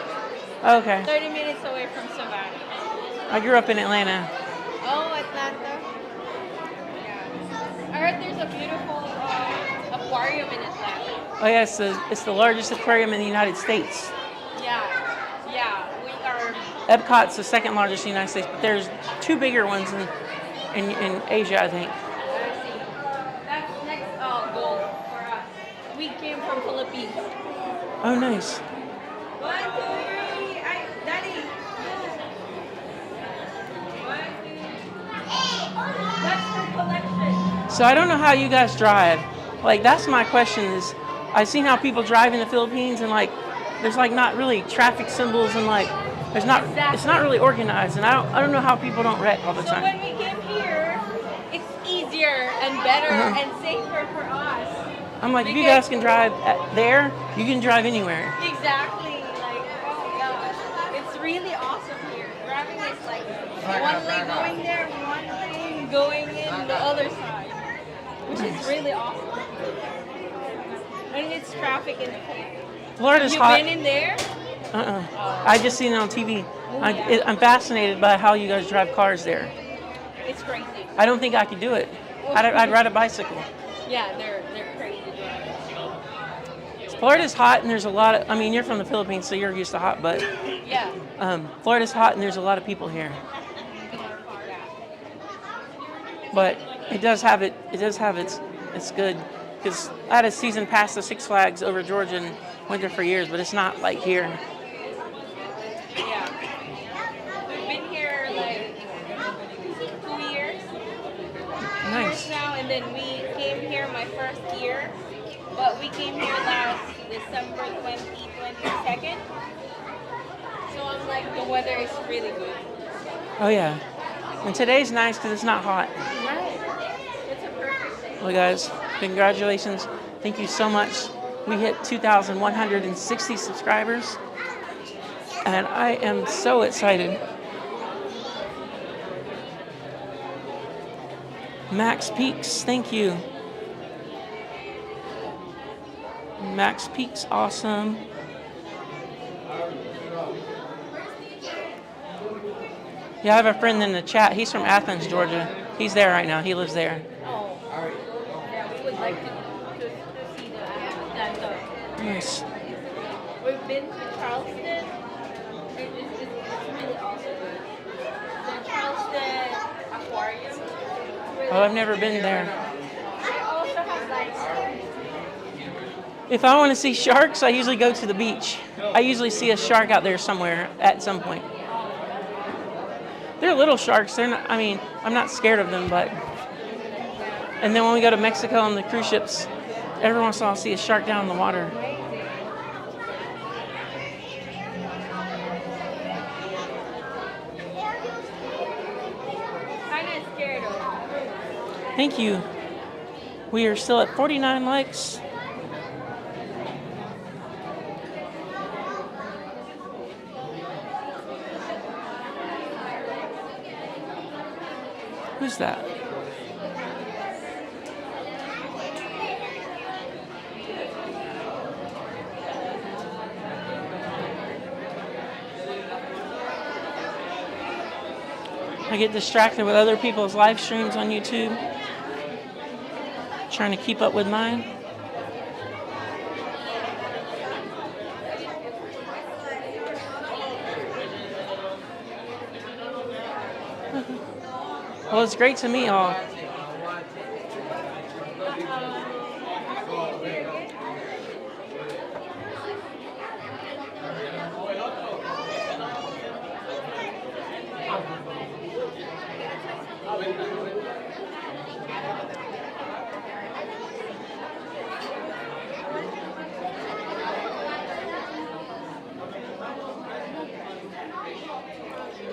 Okay. 30 minutes away from Savannah. I grew up in Atlanta. Oh, Atlanta. Yeah. I heard there's a beautiful aquarium in Atlanta. Oh yeah, it's the largest aquarium in the United States. Yeah. Yeah. We are. Epcot's the second largest in the United States, but there's 2 bigger ones in Asia, I think. That's next goal for us. We came from Philippines. Oh, nice. 1, 2, 3. Daddy. 1, 2. That's her collection. So I don't know how you guys drive. Like, that's my question is, I've seen how people drive in the Philippines, and like, there's like not really traffic symbols, and like, it's not really organized, and I don't know how people don't wreck all the So time. when we came here, it's easier and better and safer for us. I'm like, if you guys can drive there, you can drive anywhere. Exactly. Like, oh gosh, it's really awesome here. Driving is like one lane going there, one lane going in the other side, which is really awesome. And it's traffic in the city. Florida's You've hot. been in there? I just seen it on TV. I'm fascinated by how you guys drive cars there. It's crazy. I don't think I could do it. I'd ride a bicycle. Yeah, they're crazy. Florida's hot, and there's a lot of. I mean, you're from the Philippines, so you're used to hot, but Yeah. Florida's hot, and there's a lot of people here. But it does have it's good, because I had a season pass to Six Flags over Georgia and went there for years, but it's not like here. Yeah. We've been here like 2 years. Nice. Now, and then we came here my first year, but we came here last December 22nd. So I'm like, the weather is really good. Oh yeah, and today's nice because it's not hot. Right. It's a perfect day. Well, guys, congratulations! Thank you so much. We hit 2,160 subscribers, and I am so excited. Max Peaks, thank you. Max Peaks, awesome. Yeah, I have a friend in the chat. He's from Athens, Georgia. He's there right now. He lives there. Oh, yeah, we would like to see that. Nice. We've been to Charleston. It's really awesome. The Charleston Aquarium. Oh, I've never been there. They also have like. If I want to see sharks, I usually go to the beach. I usually see a shark out there somewhere at some point. They're little sharks. They're not, I mean, I'm not scared of them, but. And then when we go to Mexico on the cruise ships, every once in a while I'll see a shark down in the water. Kind of scared of them. Thank you. We are still at 49 likes. Who's that? I get distracted with other people's live streams on YouTube, trying to keep up with mine. Well, it's great to meet y'all.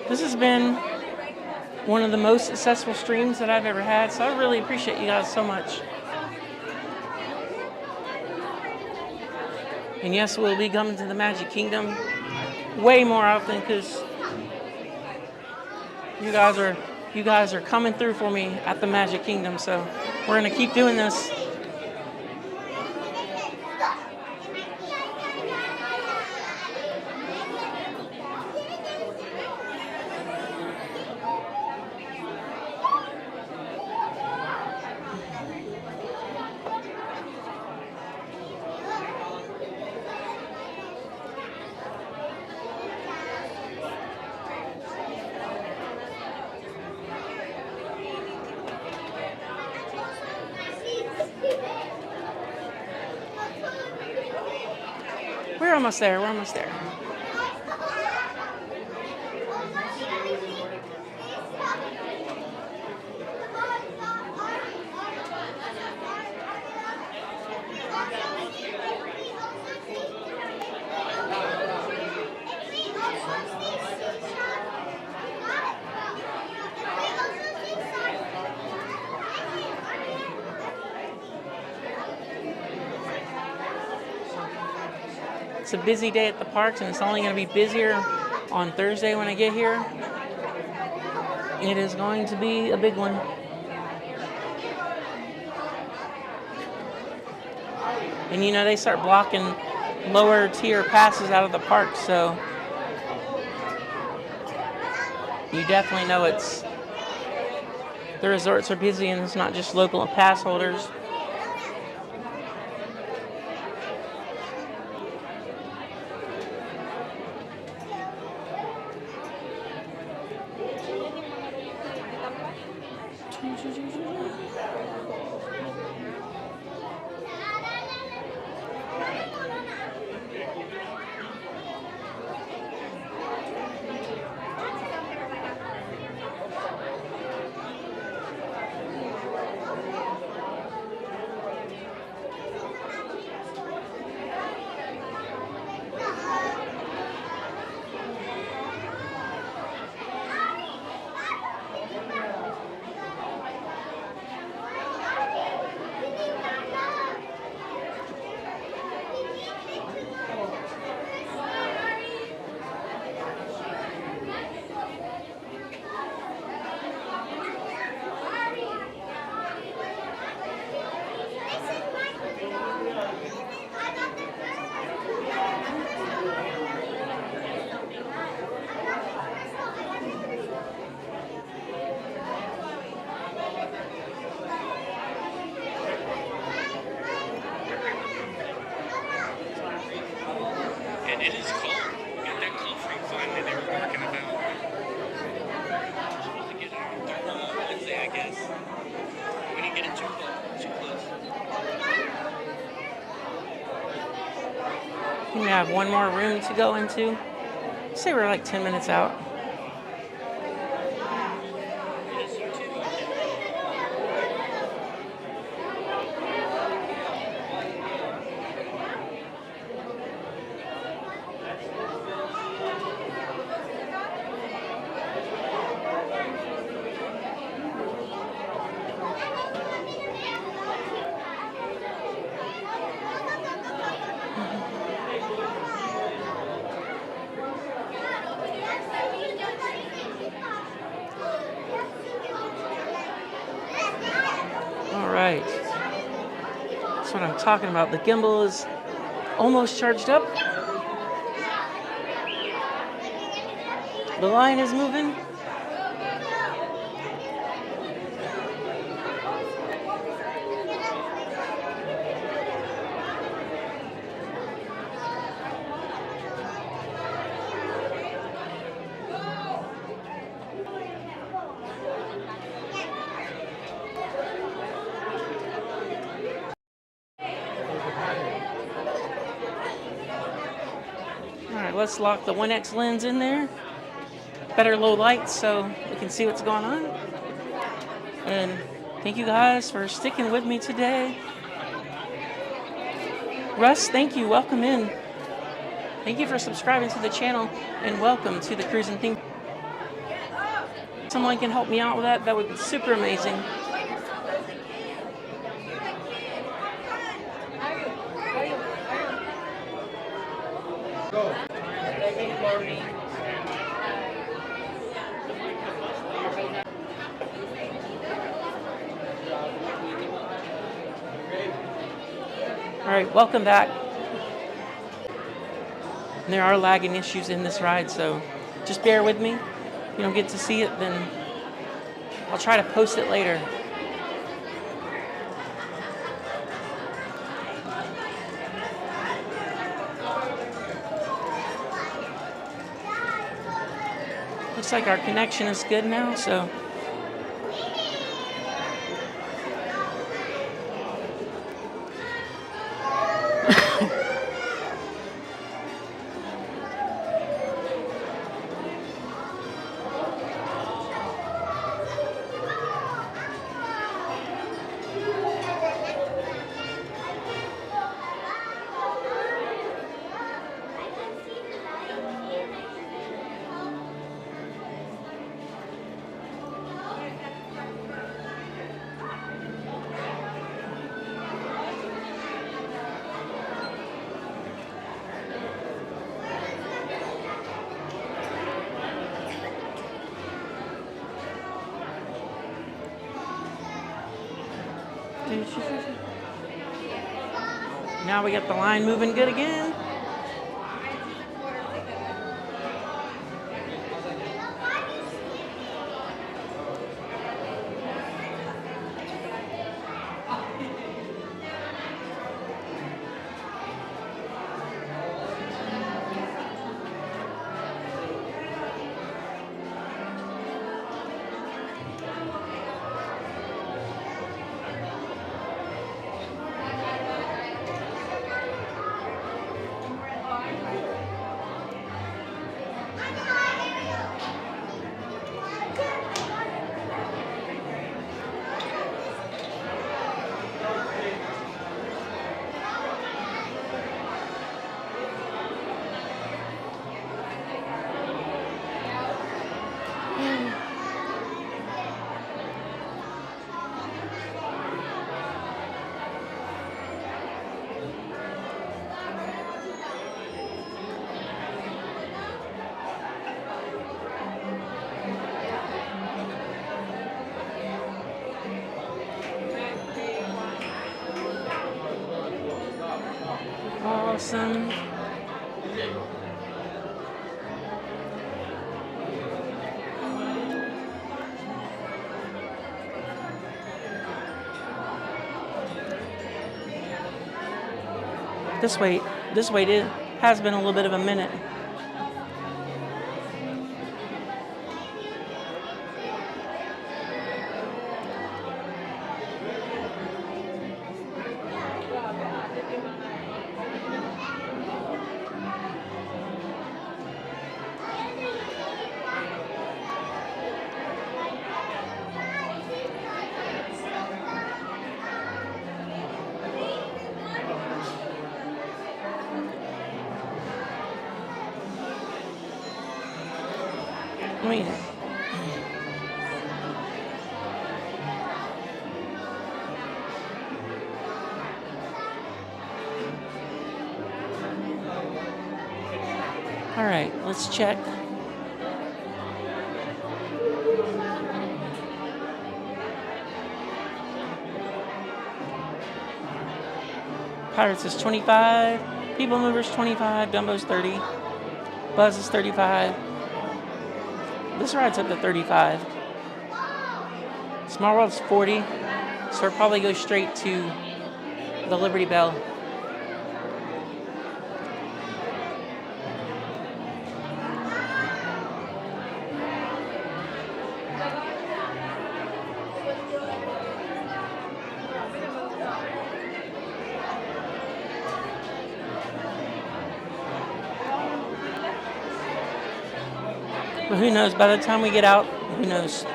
This has been one of the most successful streams that I've ever had, so I really appreciate you guys so much. And yes, we'll be coming to the Magic Kingdom way more often because you guys are coming through for me at the Magic Kingdom, so we're gonna keep doing this. We're almost there. We're almost there. It's a busy day at the parks, and it's only going to be busier on Thursday when I get here. It is going to be a big one. And you know, they start blocking lower tier passes out of the park, so you definitely know the resorts are busy, and it's not just local pass holders. It is cold. We got that cold front finally they were talking about. We're supposed to get it on Wednesday, I guess. We didn't get it too close. We have one more room to go into. Say we're like 10 minutes out. Right. That's what I'm talking about. The gimbal is almost charged up. The line is moving. Let's lock the 1X lens in there. Better low light so we can see what's going on. And thank you guys for sticking with me today. Russ, thank you. Welcome in. Thank you for subscribing to the channel and welcome to the Cruise and Theme. Someone can help me out with that. That would be super amazing. Go. All right, welcome back. There are lagging issues in this ride, so just bear with me. If you don't get to see it, then I'll try to post it later. Looks like our connection is good now, so. Now we got the line moving good again. Awesome. This way, Has been a little bit of a minute. I mean, all right, let's check. Pirates is 25, PeopleMover's 25, Dumbo's 30, Buzz is 35. This ride's up to 35. Small World's 40, so it'll probably go straight to the Liberty Bell. But who knows, by the time we get out, who knows?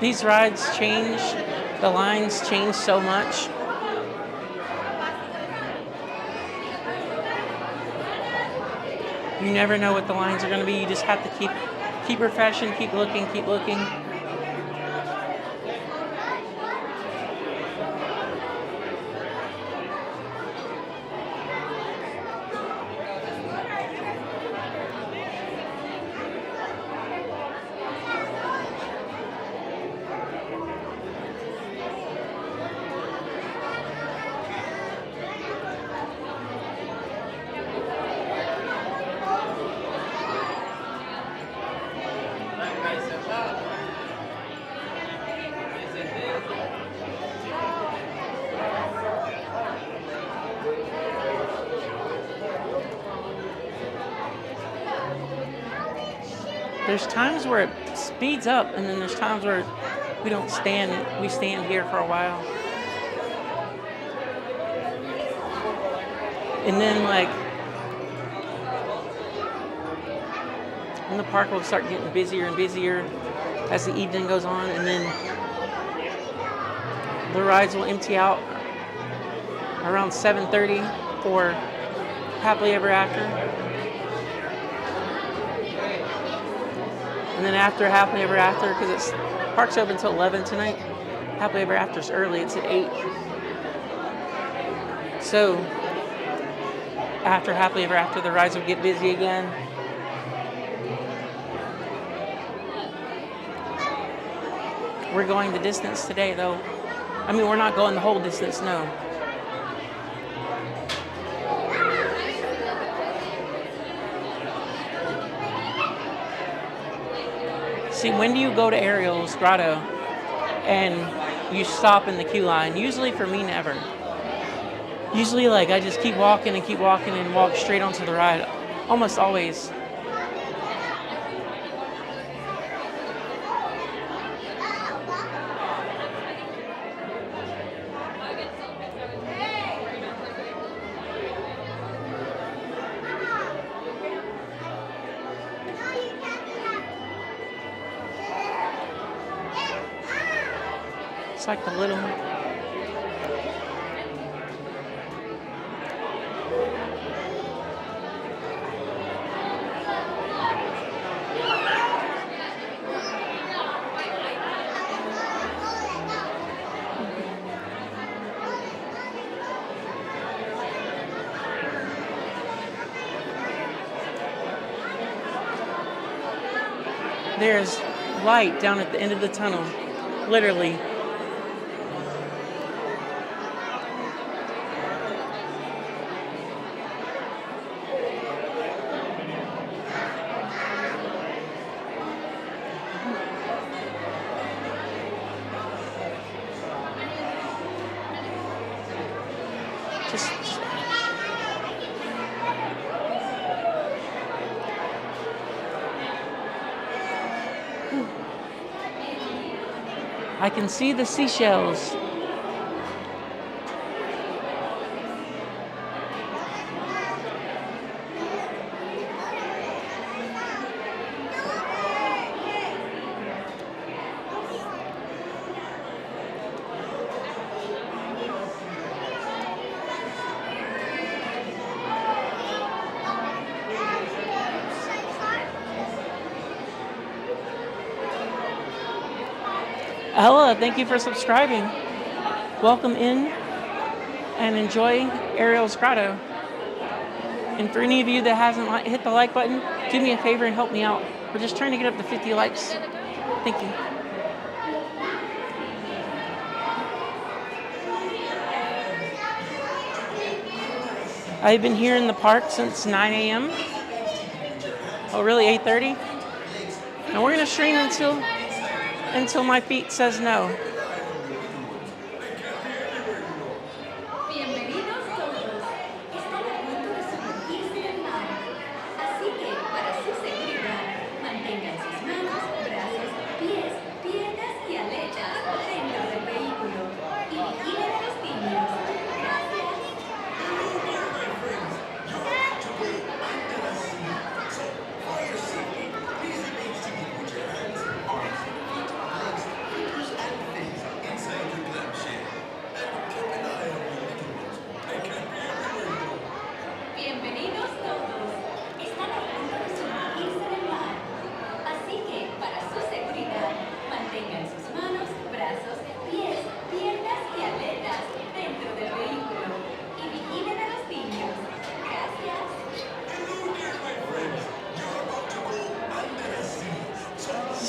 These rides change, the lines change so much. You never know what the lines are going to be. You just have to keep refreshing, keep looking, keep looking. There's times where it speeds up, and then there's times where we don't stand. We stand here for a while, and then like when the park will start getting busier and busier as the evening goes on, and then the rides will empty out around 7:30 for Happily Ever After. And then after Happily Ever After, because it's park's open until 11 tonight, Happily Ever After's early, it's at 8. So after Happily Ever After, the rides will get busy again. We're going the distance today, though. I mean, we're not going the whole distance, no. See, when do you go to Ariel's Grotto and you stop in the queue line? Usually for me, never. Usually, like, I just keep walking and walk straight onto the ride. Almost always. It's like the little... There's light down at the end of the tunnel, literally. I can see the seashells. Ella, thank you for subscribing. Welcome in and enjoy Ariel's Grotto. And for any of you that hasn't hit the like button, do me a favor and help me out. We're just trying to get up to 50 likes. Thank you. I've been here in the park since 9 a.m. Oh, really, 8:30? And we're going to stream until my feet says no.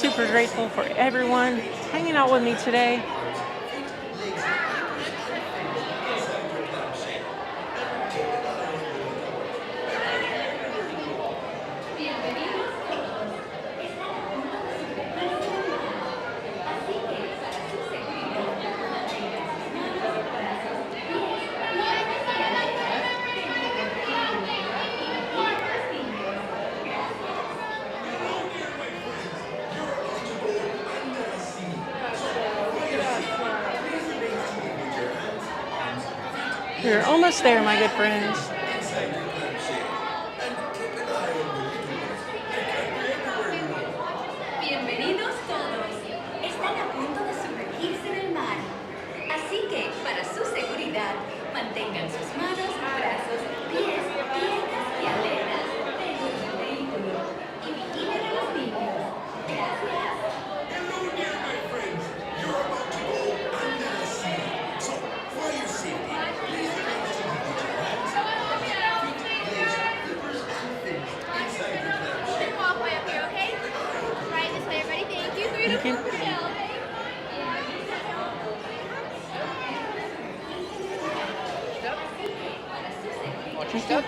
Super grateful for everyone hanging out with me today. We're almost there, my good friends. Bienvenidos todos. Están a punto de sumergirse en el mar. Así que, para su seguridad, mantengan sus manos, brazos, pies, piernas y aletas dentro del vehículo. Y vigilen a los niños. Gracias. Hello there, my friends. You're about to go under the sea. So, for your safety, please arrange to put your hands, feet, legs, flippers, and fins inside the clam shell. Walkway up here, okay? Right this way, everybody. Thank you. Through the pool shell, okay? Watch your step.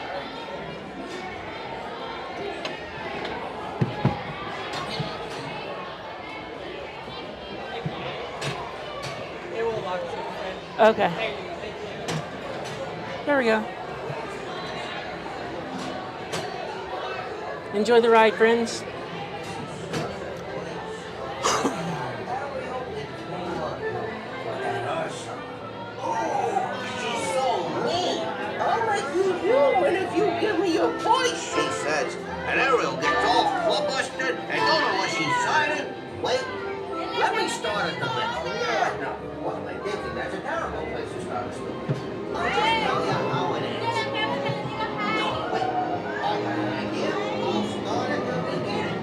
It will lock you. Okay. There we go. Enjoy the ride, friends. I'll let you do it if you give me your voice, she says. And Ariel gets all flustered and don't know what she's signing. Wait, let me start at the middle. Yeah, no, what am I thinking? That's a terrible place to start a story. I'll just tell you how it is. No, wait, I got an idea. I'll start at the beginning.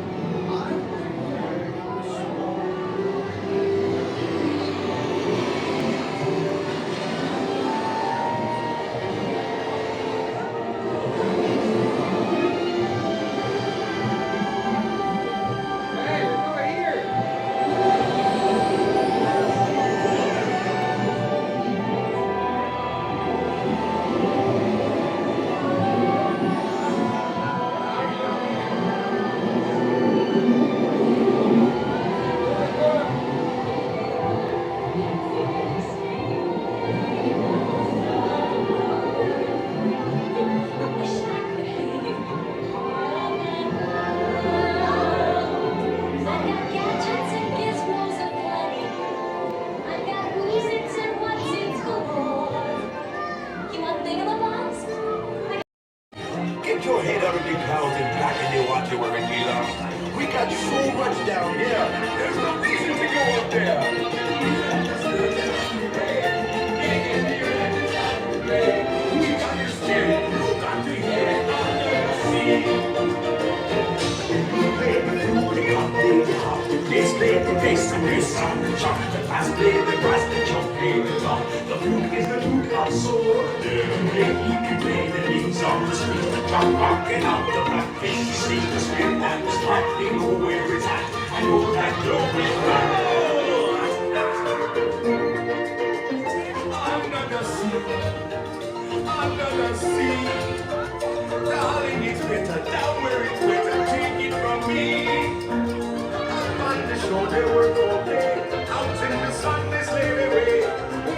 your head out of the clouds and back in the water where it belongs. We got so much down here. There's no reason to go up there. We understand. You got to hear it under the sea. Play the flute, the cup, the harp, the bass, play the bass, and the sound, the chop, the bass, play the brass, the chop, play the drum. The flute is the flute of soul. You can play the leaves on the street, the drum rocking out the blackfish. You see the spin and the spot, they know where it's at. I know that you're with under the sea, under the sea. Darling, it's better down where it's better. Take it from me. Up on the shore, they work all day. Out in the sun, they slave away.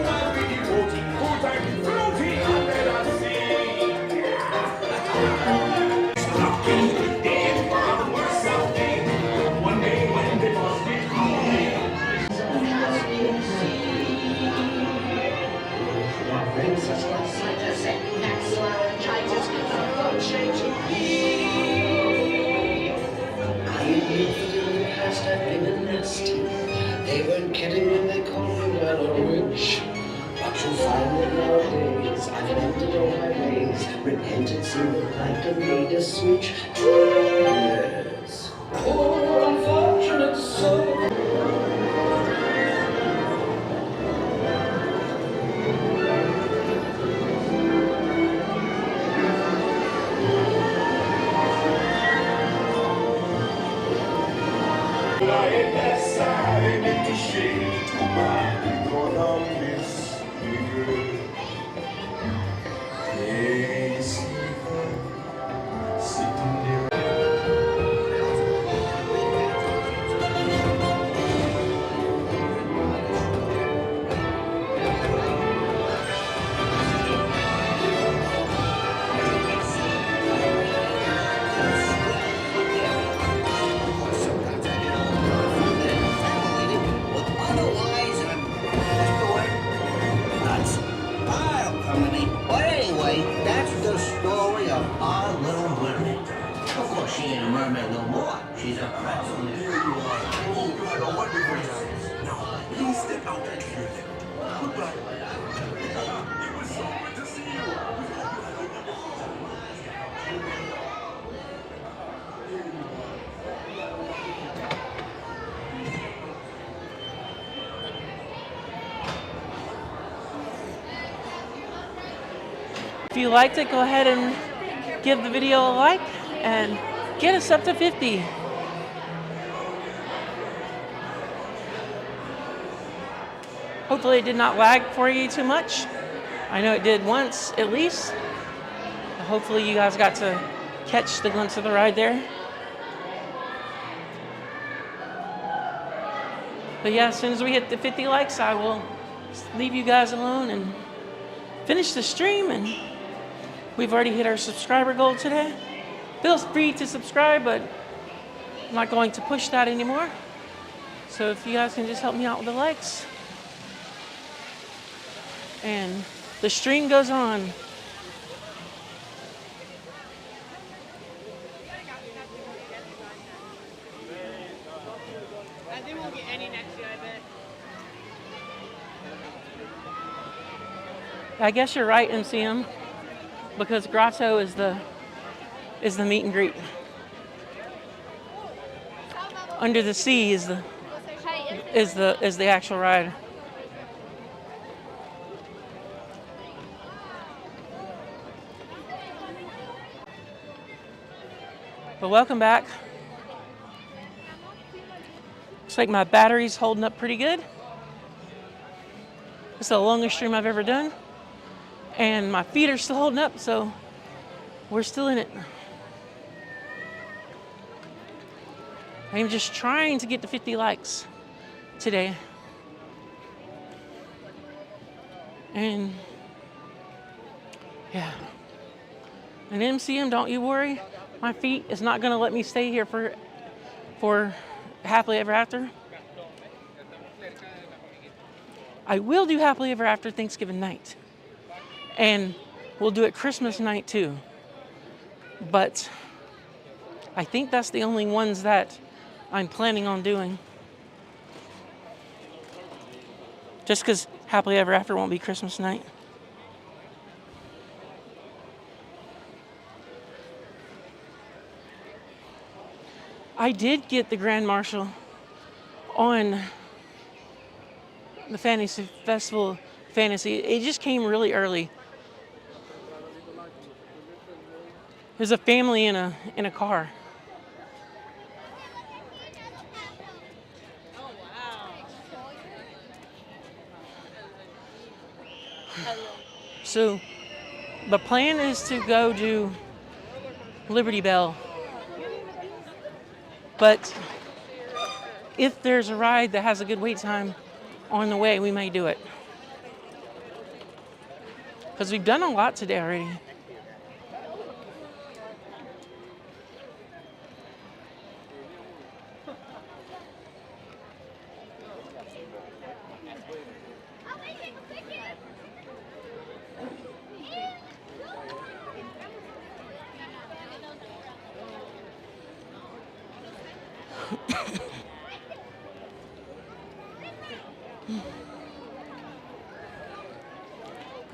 While we devoting full time floating under the sea. Stocking, dead from worse something. One day when they must be calling. Princess was such a set, Maxwell tried to speak of change to be. I admit that in the past I've been nasty. They weren't kidding when they called me well or rich. But you'll find that nowadays I've mended all my ways. Repentance seemed like a made a switch. Yes. Poor unfortunate soul. She ain't a mermaid no more. She's a pretzel. Here you are. Oh, you had a wonderful time. Now, please step out and clear them. Goodbye. It was so good to see you. If you liked it, go ahead and give the video a like and get us up to 50. Hopefully it did not lag for you too much. I know it did once at least. Hopefully you guys got to catch the glimpse of the ride there. But yeah, as soon as we hit the 50 likes, I will leave you guys alone and finish the stream. And we've already hit our subscriber goal today. Feel free to subscribe, but I'm not going to push that anymore. So if you guys can just help me out with the likes. And the stream goes on. I think we'll get any next year, I bet. I guess you're right, MCM, because Grotto is the meet and greet. Under the Sea is the actual ride. But welcome back. Looks like my battery's holding up pretty good. It's the longest stream I've ever done. And my feet are still holding up, so we're still in it. I'm just trying to get to 50 likes today. And yeah. And MCM, don't you worry. My feet is not gonna let me stay here for happily ever after. I will do happily ever after Thanksgiving night. And we'll do it Christmas night too. but I think that's the only ones that I'm planning on doing. Just because Happily Ever After won't be Christmas night. I did get the Grand Marshal on the Fantasy Festival Fantasy. It just came really early. There's a family in a car. So the plan is to go do Liberty Bell. But if there's a ride that has a good wait time on the way, we may do it. Because we've done a lot today already.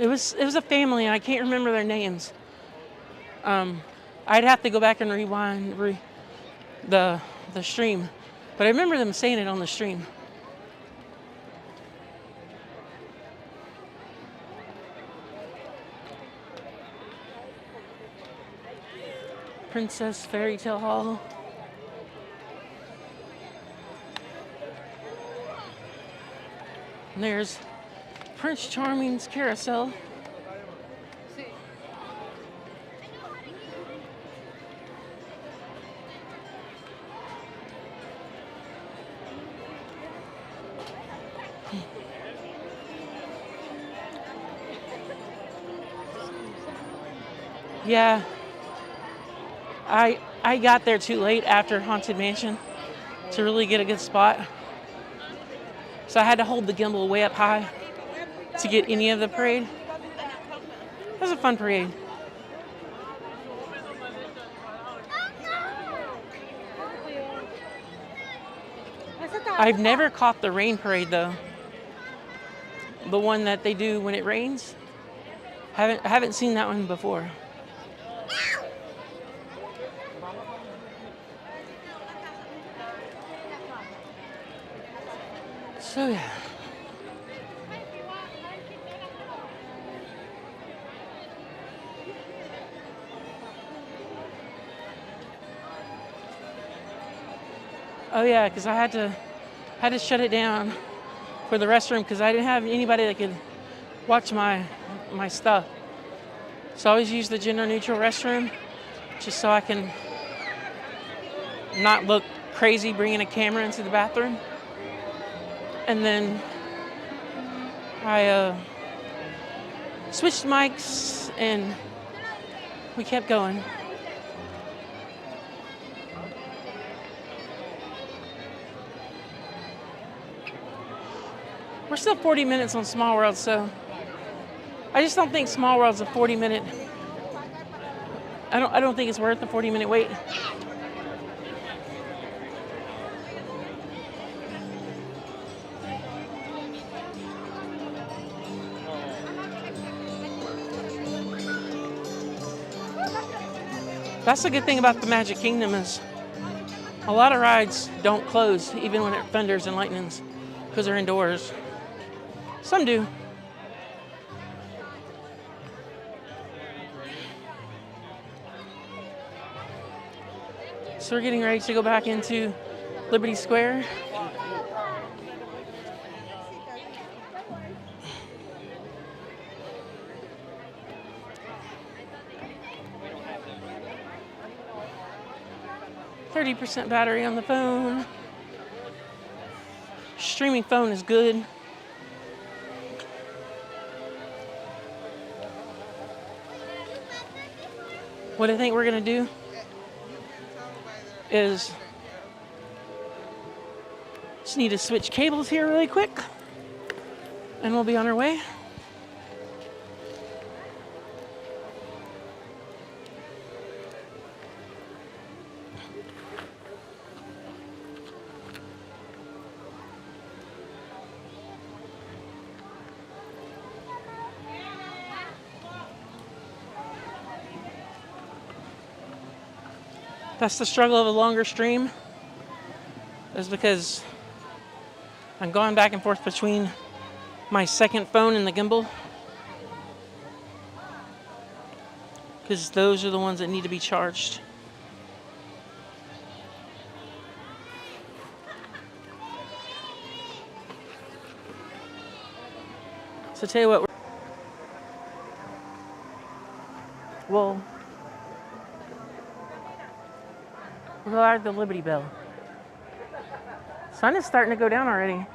It was a family, and I can't remember their names. I'd have to go back and rewind the stream, but I remember them saying it on the stream. Princess Fairy Tale Hall. And there's Prince Charming's Carousel. Yeah, I got there too late after Haunted Mansion to really get a good spot. So I had to hold the gimbal way up high to get any of the parade. It was a fun parade. I've never caught the rain parade though. The one that they do when it rains. I haven't seen that one before. So yeah. Oh yeah, because I had to shut it down for the restroom because I didn't have anybody that could watch my stuff. So I always use the gender neutral restroom just so I can not look crazy bringing a camera into the bathroom. And then I switched mics and we kept going. We're still 40 minutes on Small World, so I just don't think Small World's a 40-minute. I don't think it's worth the 40-minute wait. That's the good thing about the Magic Kingdom is a lot of rides don't close even when it thunders and lightnings because they're indoors. Some do. So we're getting ready to go back into Liberty Square. %, battery on the phone. Streaming phone is good. What I think we're gonna do is just need to switch cables here really quick and we'll be on our way. That's the struggle of a longer stream, is because I'm going back and forth between my second phone and the gimbal, because those are the ones that need to be charged. So tell you what, we'll go out the Liberty Bell. Sun is starting to go down already.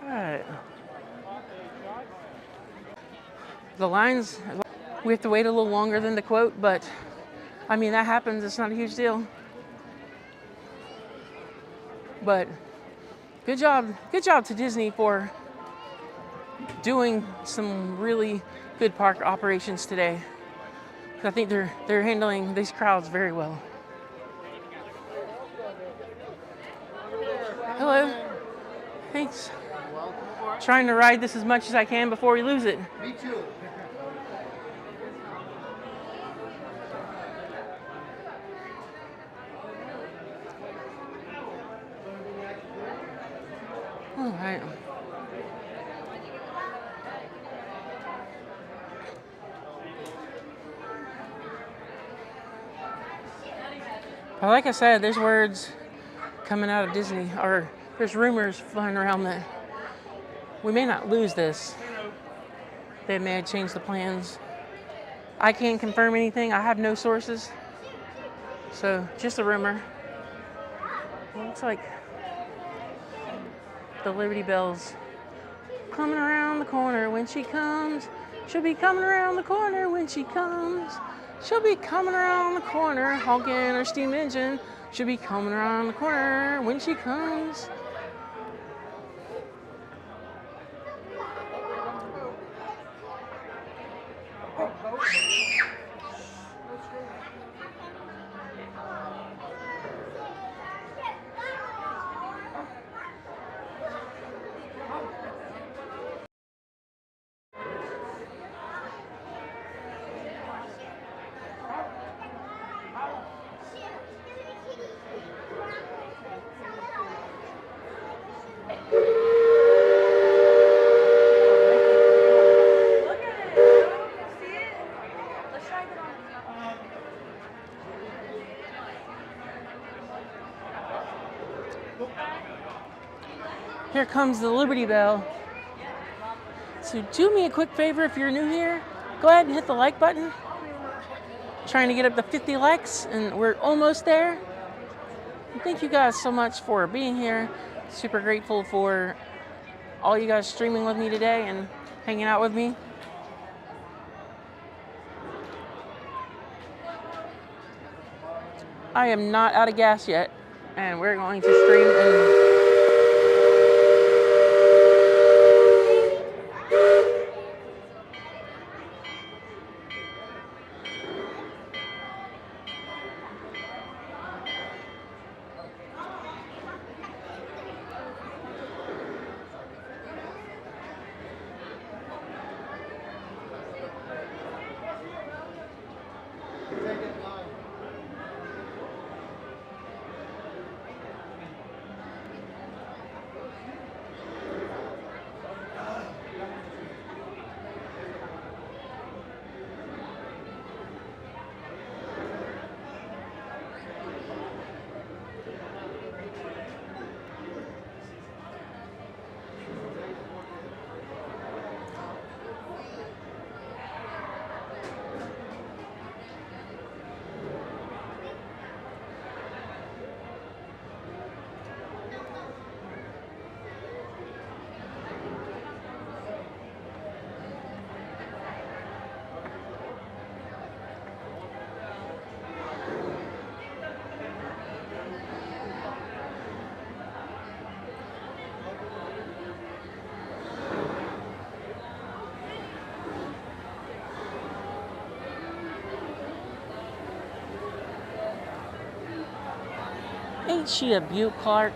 Alright. The lines, we have to wait a little longer than the quote, but I mean, that happens. It's not a huge deal. But good job to Disney for doing some really good park operations today. I think they're handling these crowds very well. Hello. Thanks. Trying to ride this as much as I can before we lose it. Me too. All right. But like I said, there's words coming out of Disney, or there's rumors flying around that we may not lose this. They may have changed the plans. I can't confirm anything. I have no sources. So just a rumor. It looks like the Liberty Bell's coming around the corner when she comes. She'll be coming around the corner when she comes. She'll be coming around the corner, honking her steam engine. She'll be coming around the corner when she comes. Here comes the Liberty Bell. So do me a quick favor if you're new here, go ahead and hit the like button. Trying to get up to 50 likes and we're almost there. And thank you guys so much for being here. Super grateful for all you guys streaming with me today and hanging out with me. I am not out of gas yet, and we're going to stream and Ain't she a beaut, Clark?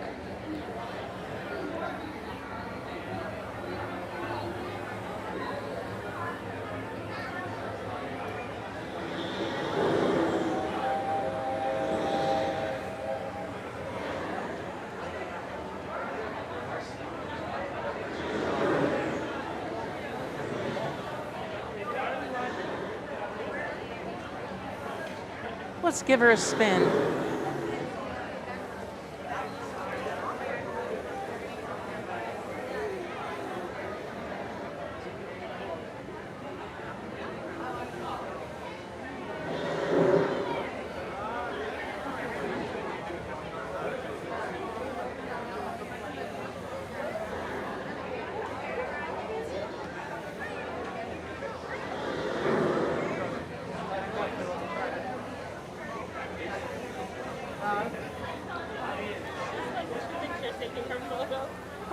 Let's give her a spin.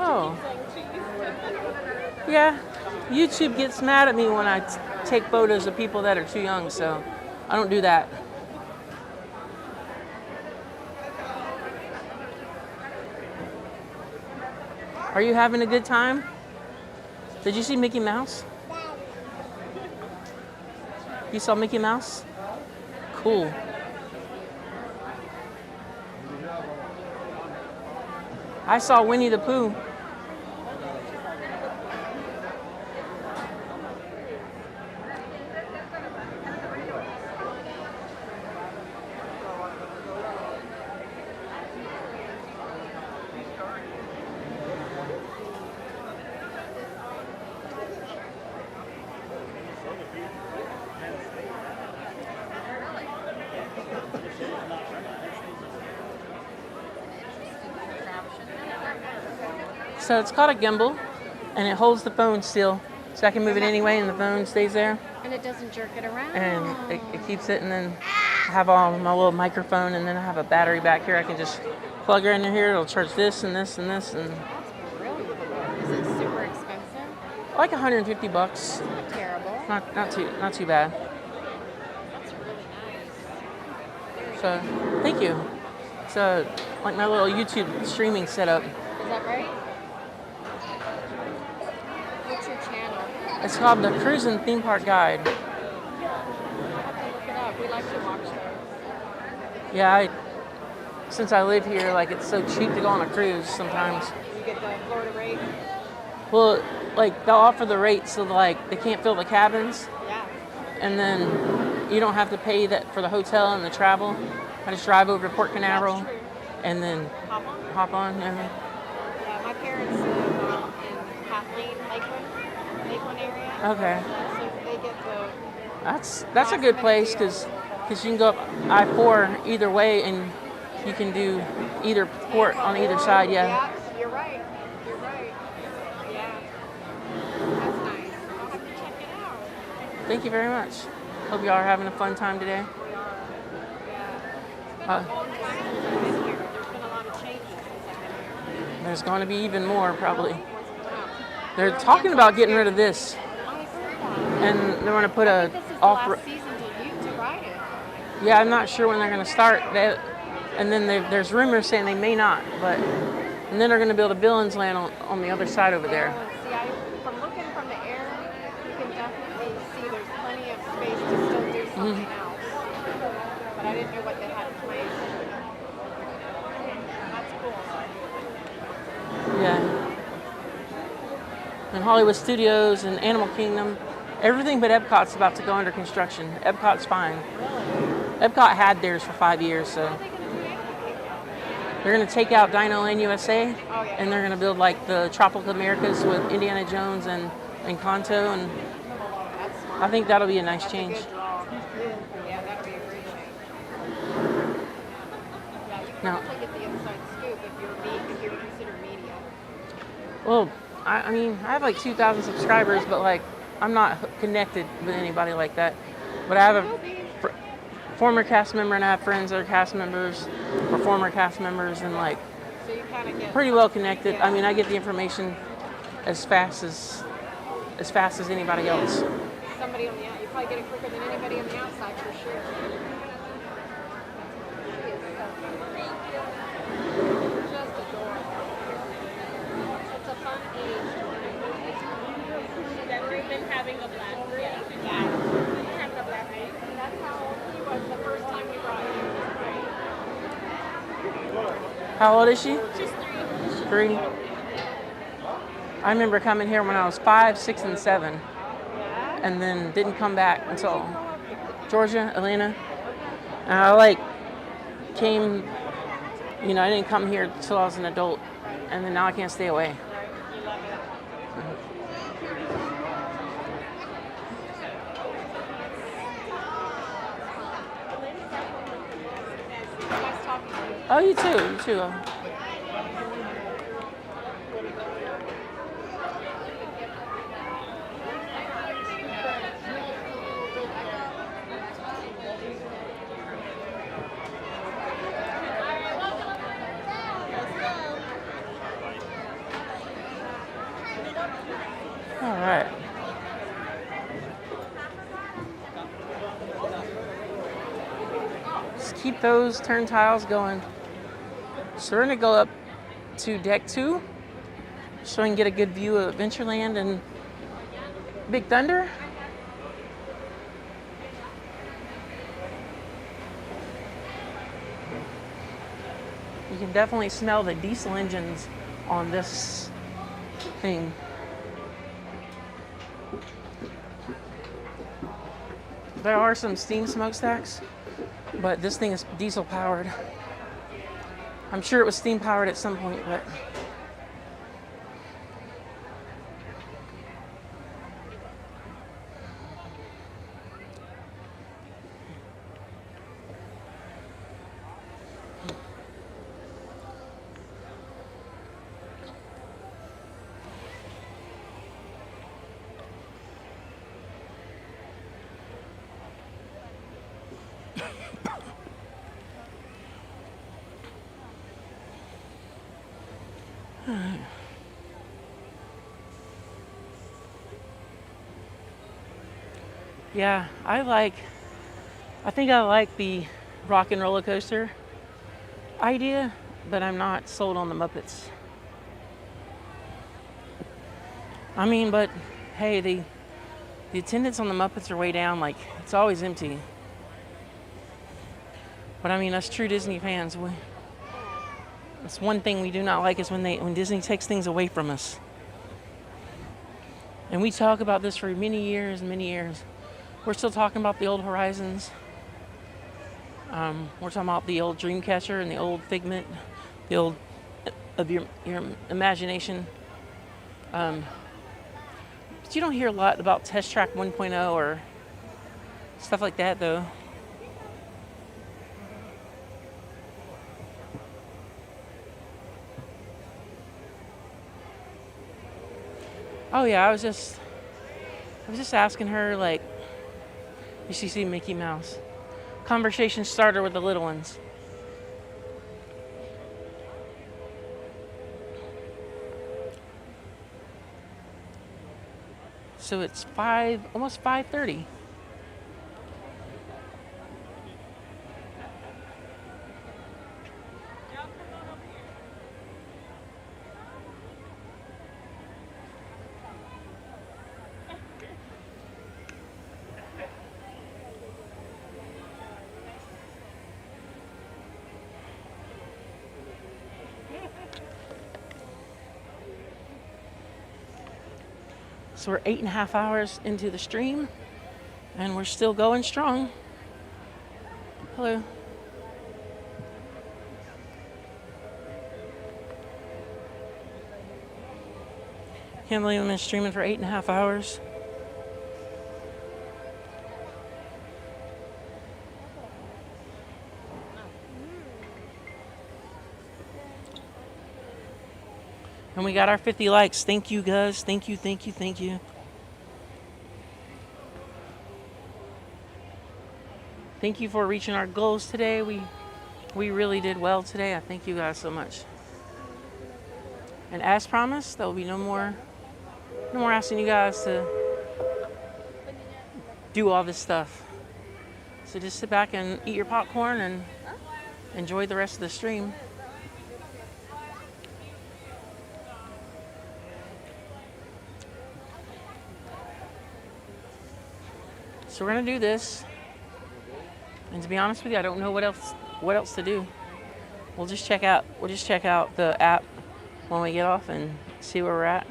Oh. Yeah, YouTube gets mad at me when I take photos of people that are too young, so I don't do that. Are you having a good time? Did you see Mickey Mouse? You saw Mickey Mouse? Cool. I saw Winnie the Pooh. So it's called a gimbal, and it holds the phone still, so I can move it anyway, and the phone stays there. And it doesn't jerk it around. And it keeps it, and then I have all my little microphone, and then I have a battery back here. I can just plug her into here. It'll charge this and this and this, and That's really cool. Is it super expensive? like $150. Not terrible. Not too bad. That's really nice. So thank you. So like my little YouTube streaming setup. Is that right? What's your channel? It's called the Cruise and Theme Park Guide. I'll have to look it up. We like to watch those. Yeah, since I live here, like it's so cheap to go on a cruise sometimes. You get the Florida rate? Well, like they'll offer the rates so like they can't fill the cabins. Yeah. And then you don't have to pay that for the hotel and the travel. I just drive over to Port Canaveral and then hop on. Yeah, my parents live in Kathleen, Lakeland area. Okay. So they get the... That's a good place because you can go up I-4 either way and you can do either port on either side. Yeah. Yeah, you're right. You're right. Yeah. That's nice. I'll have to check it out. Thank you very much. Hope y'all are having a fun time today. There's going to be even more, probably. They're talking about getting rid of this. And they're going to put a off. Yeah, I'm not sure when they're going to start that. And then there's rumors saying they may not, but and then they're going to build a Billings Land on the other side over there. From looking from the air, you can definitely see there's plenty of space to still do something else. But I didn't know what they had planned. That's cool. Yeah. And Hollywood Studios and Animal Kingdom, everything but Epcot's about to go under construction. Epcot's fine. Epcot had theirs for 5 years, so they're going to take out Dino Land USA, and they're going to build like the Tropical Americas with Indiana Jones and Kanto, and I think that'll be a nice change. Yeah, that'll be a great change. Yeah, you can Now, definitely get the inside scoop if you're considered media. well, I mean, I have like 2,000 subscribers, but like I'm not connected with anybody like that. But I have a former cast member, and I have friends that are cast members or former cast members, and like So you kind of get pretty well connected. I mean, I get the information as fast as anybody else. somebody on the outside. You probably get it quicker than anybody on the outside for sure. How old is she? She's 3. I remember coming here when I was 5, 6, and 7, and then didn't come back until Georgia, Atlanta. And I came, I didn't come here till I was an adult, and then now I can't stay away. Oh, you too, you too. All right. Just keep those turn tiles going. So we're gonna go up to deck 2 so we can get a good view of Adventureland and Big Thunder. You can definitely smell the diesel engines on this thing. There are some steam smokestacks, but this thing is diesel powered. I'm sure it was steam powered at some point, but yeah, I think I like the rock and roller coaster idea, but I'm not sold on the Muppets. I mean, but hey, the attendance on the Muppets are way down, it's always empty. But I mean, us true Disney fans, that's one thing we do not like is when Disney takes things away from us. And we talk about this for many years and many years. We're still talking about the old Horizons. We're talking about the old Dreamcatcher and the old Figment, the old of your imagination. But you don't hear a lot about Test Track 1.0 or stuff like that, though. Oh yeah, I was just asking her, did she see Mickey Mouse? Conversation starter with the little ones. So it's almost 5:30. So we're 8.5 hours into the stream, and we're still going strong. Hello. Can't believe I've been streaming for 8.5 hours. And we got our 50 likes. Thank you, guys. Thank you, thank you, thank you. Thank you for reaching our goals today. We really did well today. I thank you guys so much. And as promised, there will be no more asking you guys to do all this stuff. So just sit back and eat your popcorn and enjoy the rest of the stream. So we're gonna do this, and to be honest with you, I don't know what else to do. We'll just check out the app when we get off and see where we're at.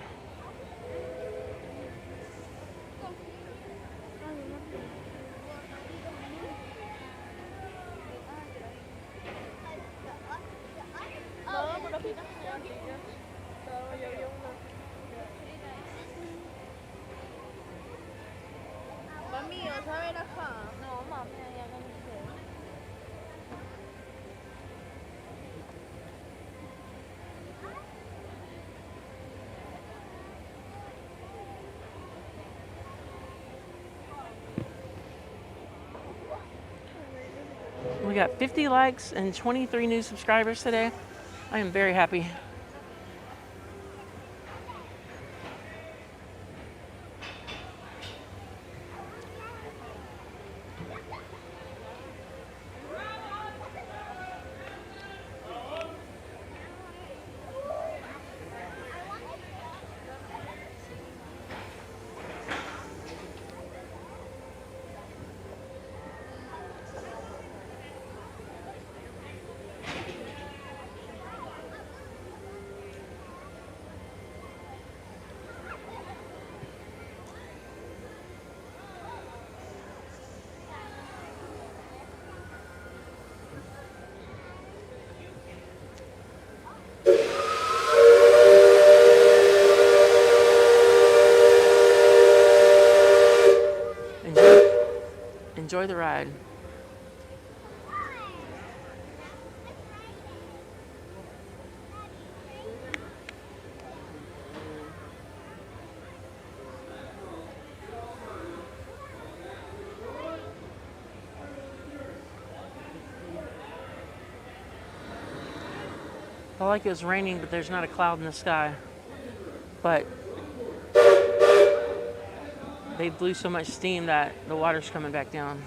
We got 50 likes and 23 new subscribers today. I am very happy. Enjoy the ride. Felt like it was raining, but there's not a cloud in the sky. But they blew so much steam that the water's coming back down.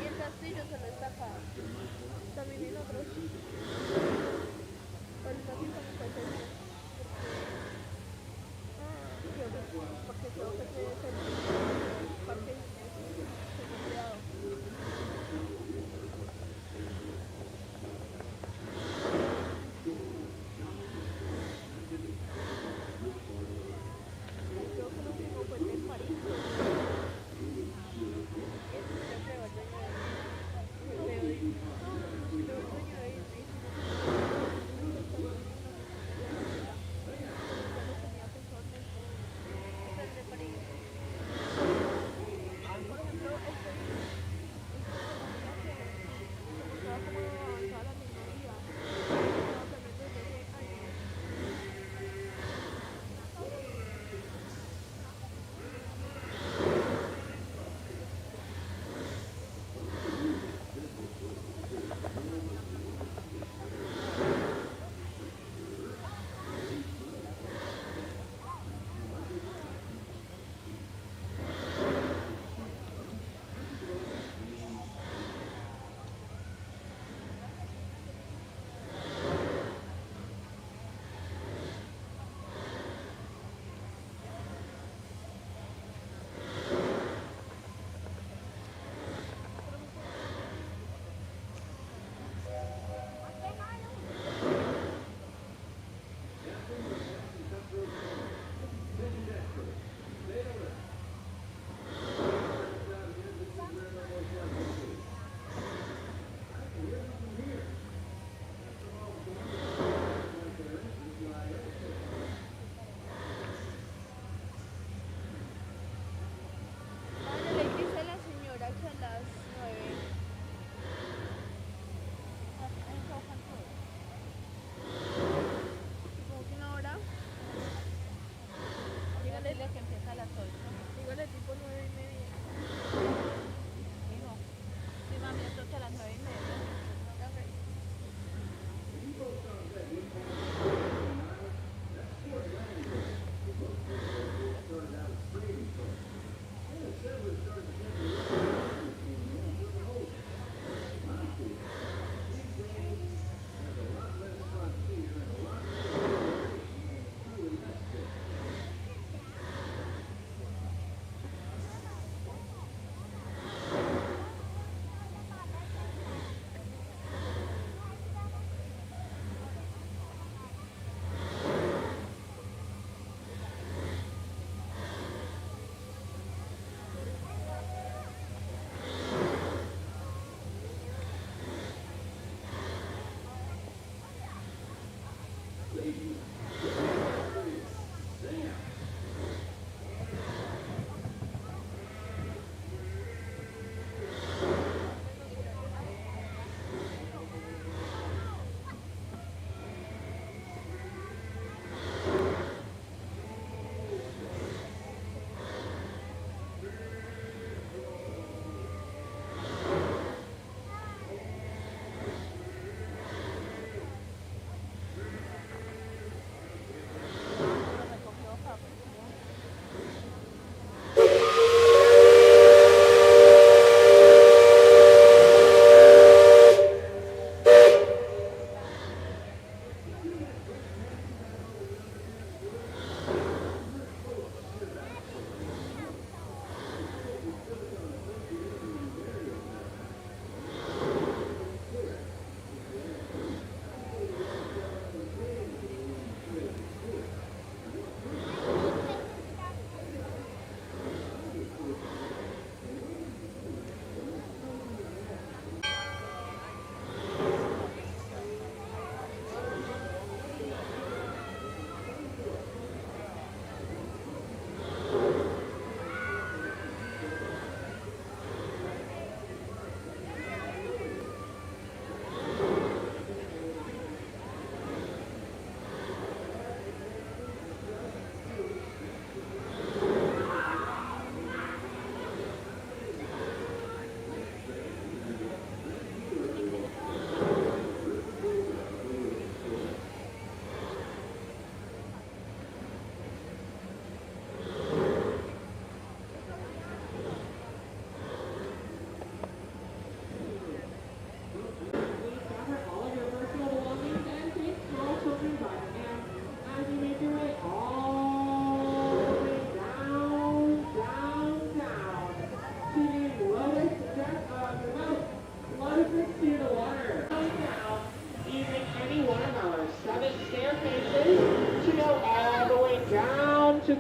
Y el castillo se lo está acá. También en otros. Pues está aquí con esta especie. Porque creo que es el parque cuidado. Creo que lo último fue el de París.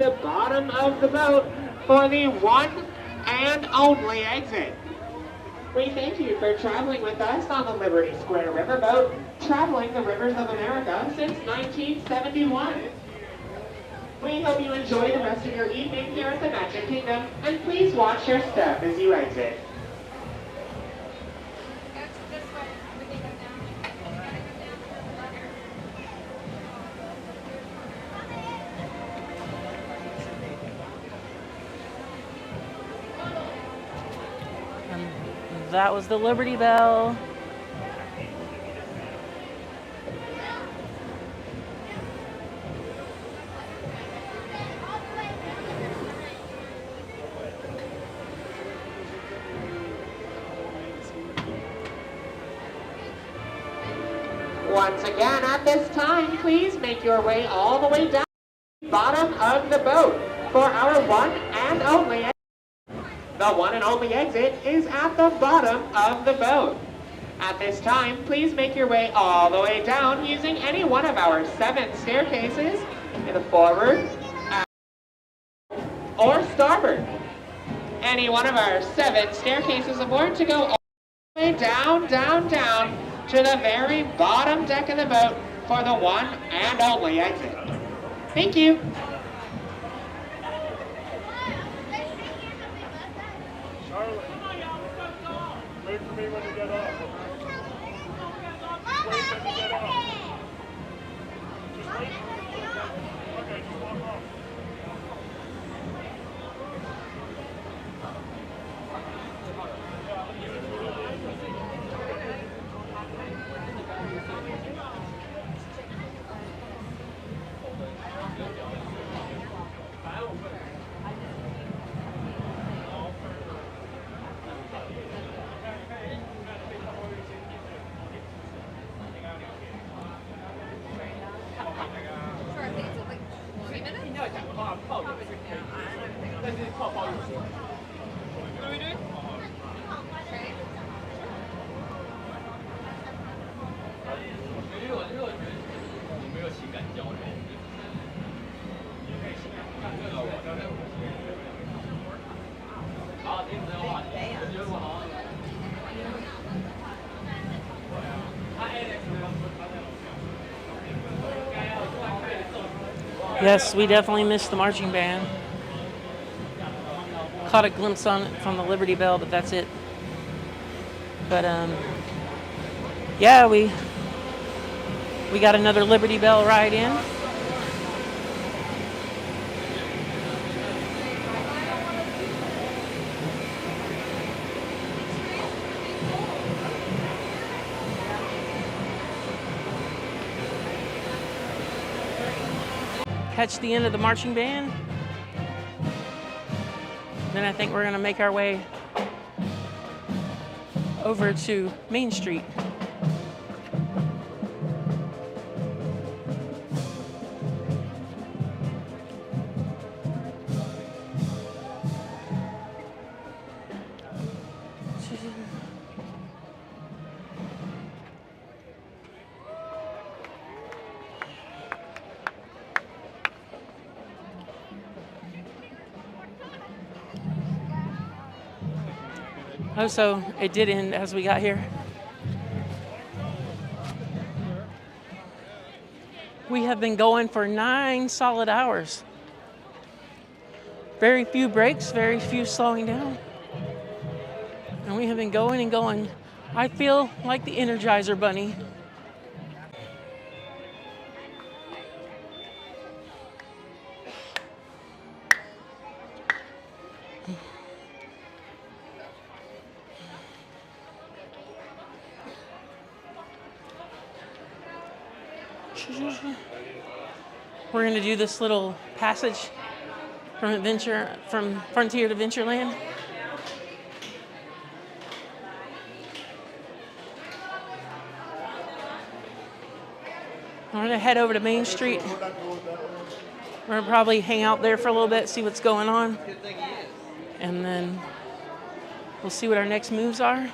the bottom of the boat for the one and only exit. We thank you for traveling with us on the Liberty Square Riverboat, traveling the rivers of America since 1971. We hope you enjoy the rest of your evening here at the Magic Kingdom, and please watch your step as you exit. That was the Liberty Bell. Once again, at this time, please make your way all the way down to the bottom of the boat for our one and only exit. The one and only exit is at the bottom of the boat. At this time, please make your way all the way down using any one of our 7 staircases in the forward, or starboard. Any one of our 7 staircases aboard to go all the way down, down, down to the very bottom deck of the boat for the one and only exit. Thank you. Charlotte, wait for me when you get off. Just wait when you get off. Just wait. Okay, just walk off. Yes, we definitely missed the marching band. Caught a glimpse on it from the Liberty Bell, but that's it. But yeah, we got another Liberty Bell ride in. Catch the end of the marching band. Then I think we're gonna make our way over to Main Street. Oh, so it did end as we got here. We have been going for 9 solid hours. Very few breaks, very few slowing down. And we have been going and going. I feel like the Energizer Bunny. We're going to do this little passage from Frontier to Adventureland. We're going to head over to Main Street. We're going to probably hang out there for a little bit, see what's going on. And then we'll see what our next moves are.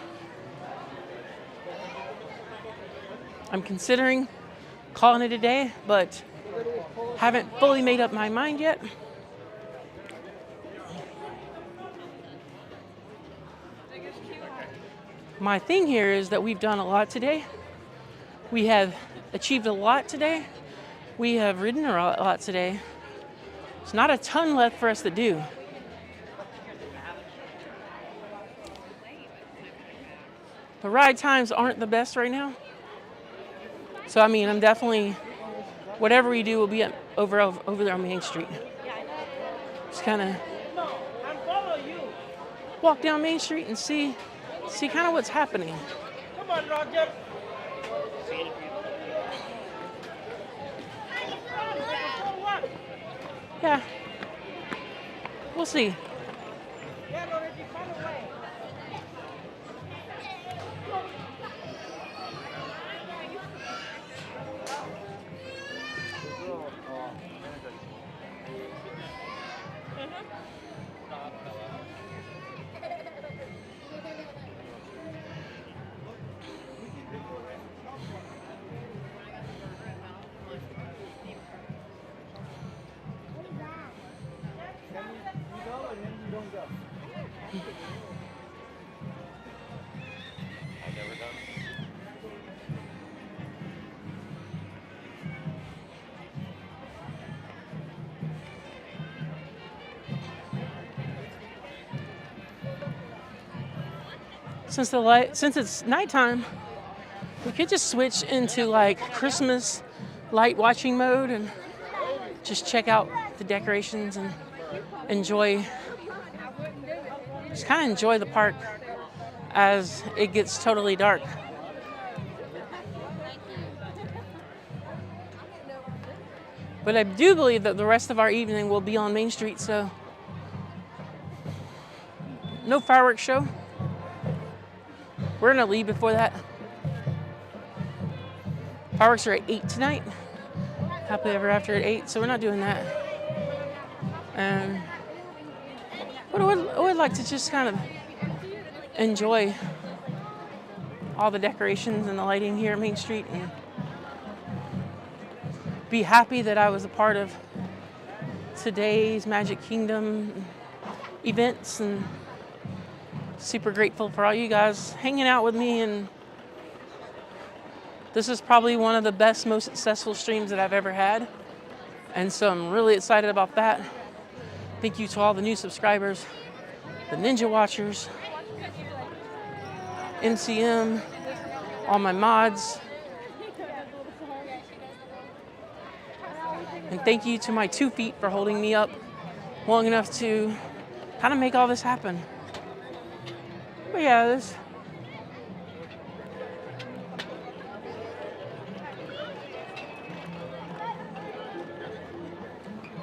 I'm considering calling it a day, but haven't fully made up my mind yet. My thing here is that we've done a lot today. We have achieved a lot today. We have ridden a lot today. There's not a ton left for us to do. The ride times aren't the best right now. So, I mean, I'm definitely, whatever we do will be over there on Main Street. Just kind of walk down Main Street and see kind of what's happening. Come on, Roger. Yeah, we'll see. Since it's nighttime, we could just switch into like Christmas light watching mode and just check out the decorations and just kind of enjoy the park as it gets totally dark. But I do believe that the rest of our evening will be on Main Street, so no fireworks show. We're gonna leave before that. Fireworks are at 8 tonight. Happily Ever After at 8, so we're not doing that. But I would like to just kind of enjoy all the decorations and the lighting here at Main Street and be happy that I was a part of today's Magic Kingdom events, and super grateful for all you guys hanging out with me. And this is probably one of the best, most successful streams that I've ever had. And so I'm really excited about that. Thank you to all the new subscribers, the Ninja Watchers, MCM, all my mods. And thank you to my 2 feet for holding me up long enough to kind of make all this happen. But yeah,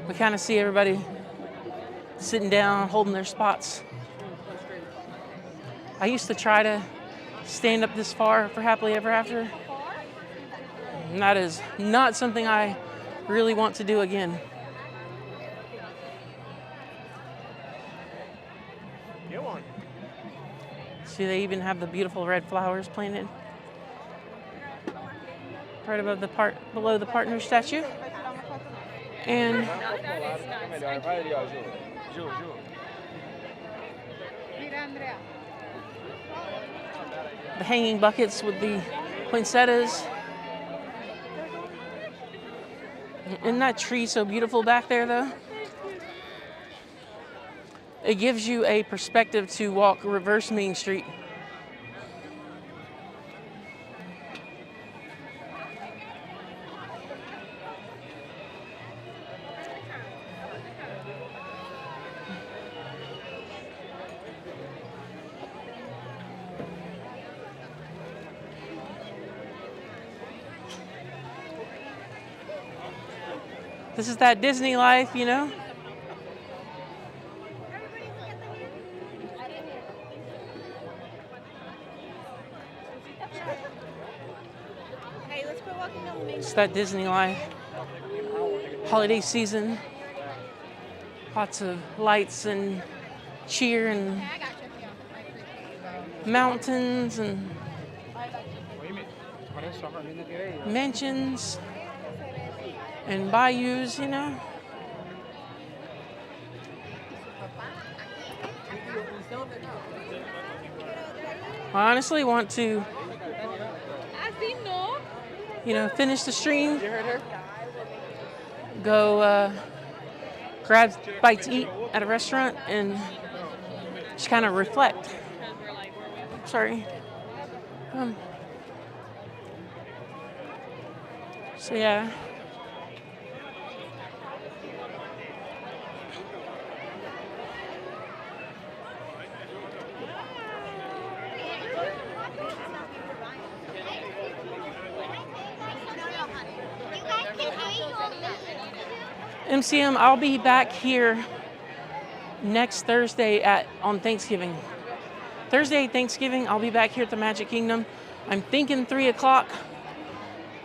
we kind of see everybody sitting down, holding their spots. I used to try to stand up this far for Happily Ever After, and that is not something I really want to do again. See, they even have the beautiful red flowers planted right above below the partner statue. And the hanging buckets with the poinsettias. Isn't that tree so beautiful back there, though? It gives you a perspective to walk reverse Main Street. This is that Disney life, you know? It's that Disney life. Holiday season. Lots of lights and cheer and mountains and mansions and bayous, you know. I honestly want to, finish the stream, go grab bites to eat at a restaurant, and just kind of reflect. Sorry. So yeah. MCM, I'll be back here next Thursday on Thanksgiving. Thursday, Thanksgiving, I'll be back here at the Magic Kingdom. I'm thinking 3 o'clock.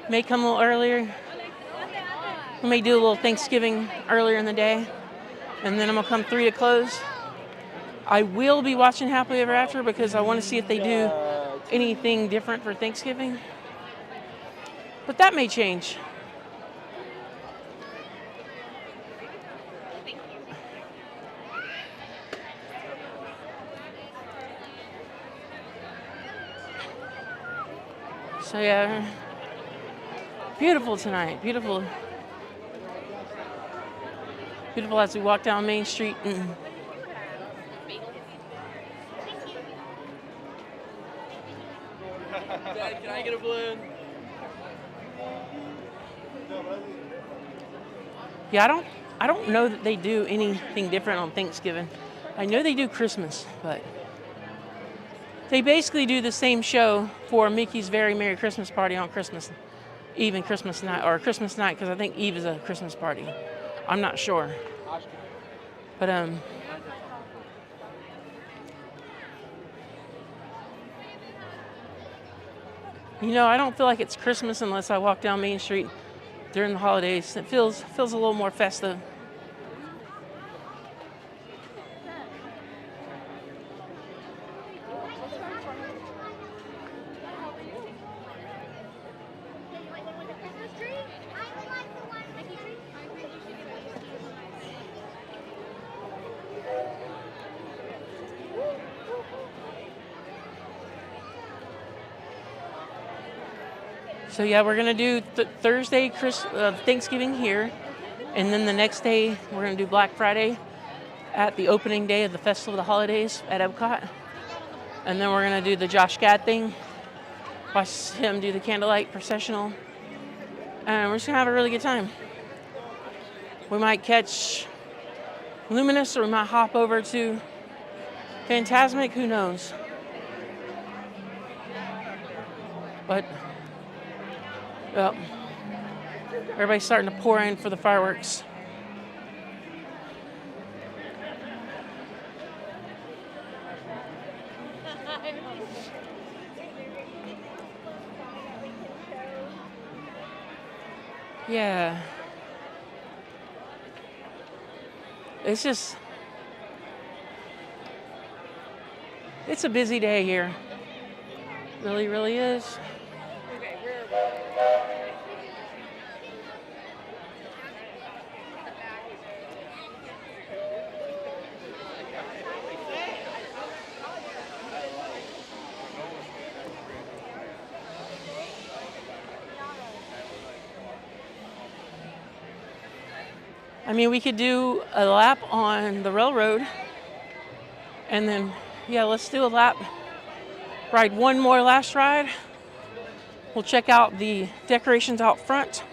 May come a little earlier. We may do a little Thanksgiving earlier in the day. And then I'm going to come 3 to close. I will be watching Happily Ever After because I want to see if they do anything different for Thanksgiving. But that may change. So yeah, beautiful tonight, beautiful. Beautiful as we walk down Main Street. And Dad, can I get a balloon? yeah, I don't know that they do anything different on Thanksgiving. I know they do Christmas, but they basically do the same show for Mickey's Very Merry Christmas Party on Christmas Eve and Christmas night, or Christmas night, because I think Eve is a Christmas party. I'm not sure. But I don't feel like it's Christmas unless I walk down Main Street during the holidays. It feels a little more festive. So yeah, we're gonna do Thursday Thanksgiving here, and then the next day we're gonna do Black Friday at the opening day of the Festival of the Holidays at Epcot, and then we're gonna do the Josh Gad thing, watch him do the candlelight processional, and we're just gonna have a really good time. We might catch Luminous, or we might hop over to Fantasmic, who knows? But well, everybody's starting to pour in for the fireworks. Yeah. It's a busy day here. Really, really is. I mean, we could do a lap on the railroad, and then, yeah, let's do a lap. Ride one more last ride. We'll check out the decorations out front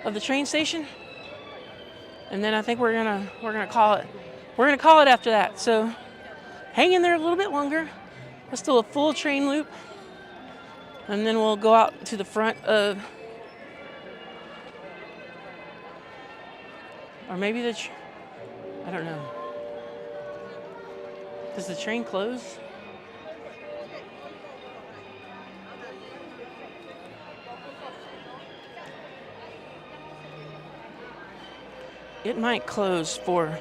of the train station, and then I think we're gonna call it. We're gonna call it after that. So, hang in there a little bit longer. Let's do a full train loop, and then we'll go out to the front of. Or maybe I don't know. Does the train close? It might close for.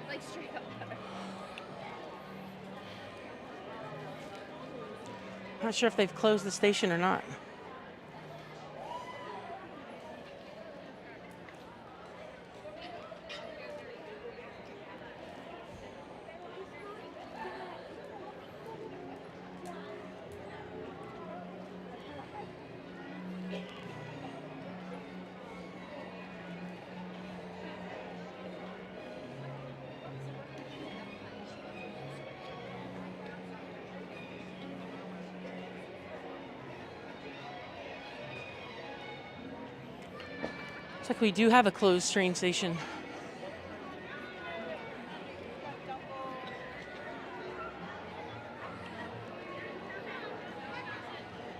Like straight up better. Not sure if they've closed the station or not. Looks like we do have a closed train station.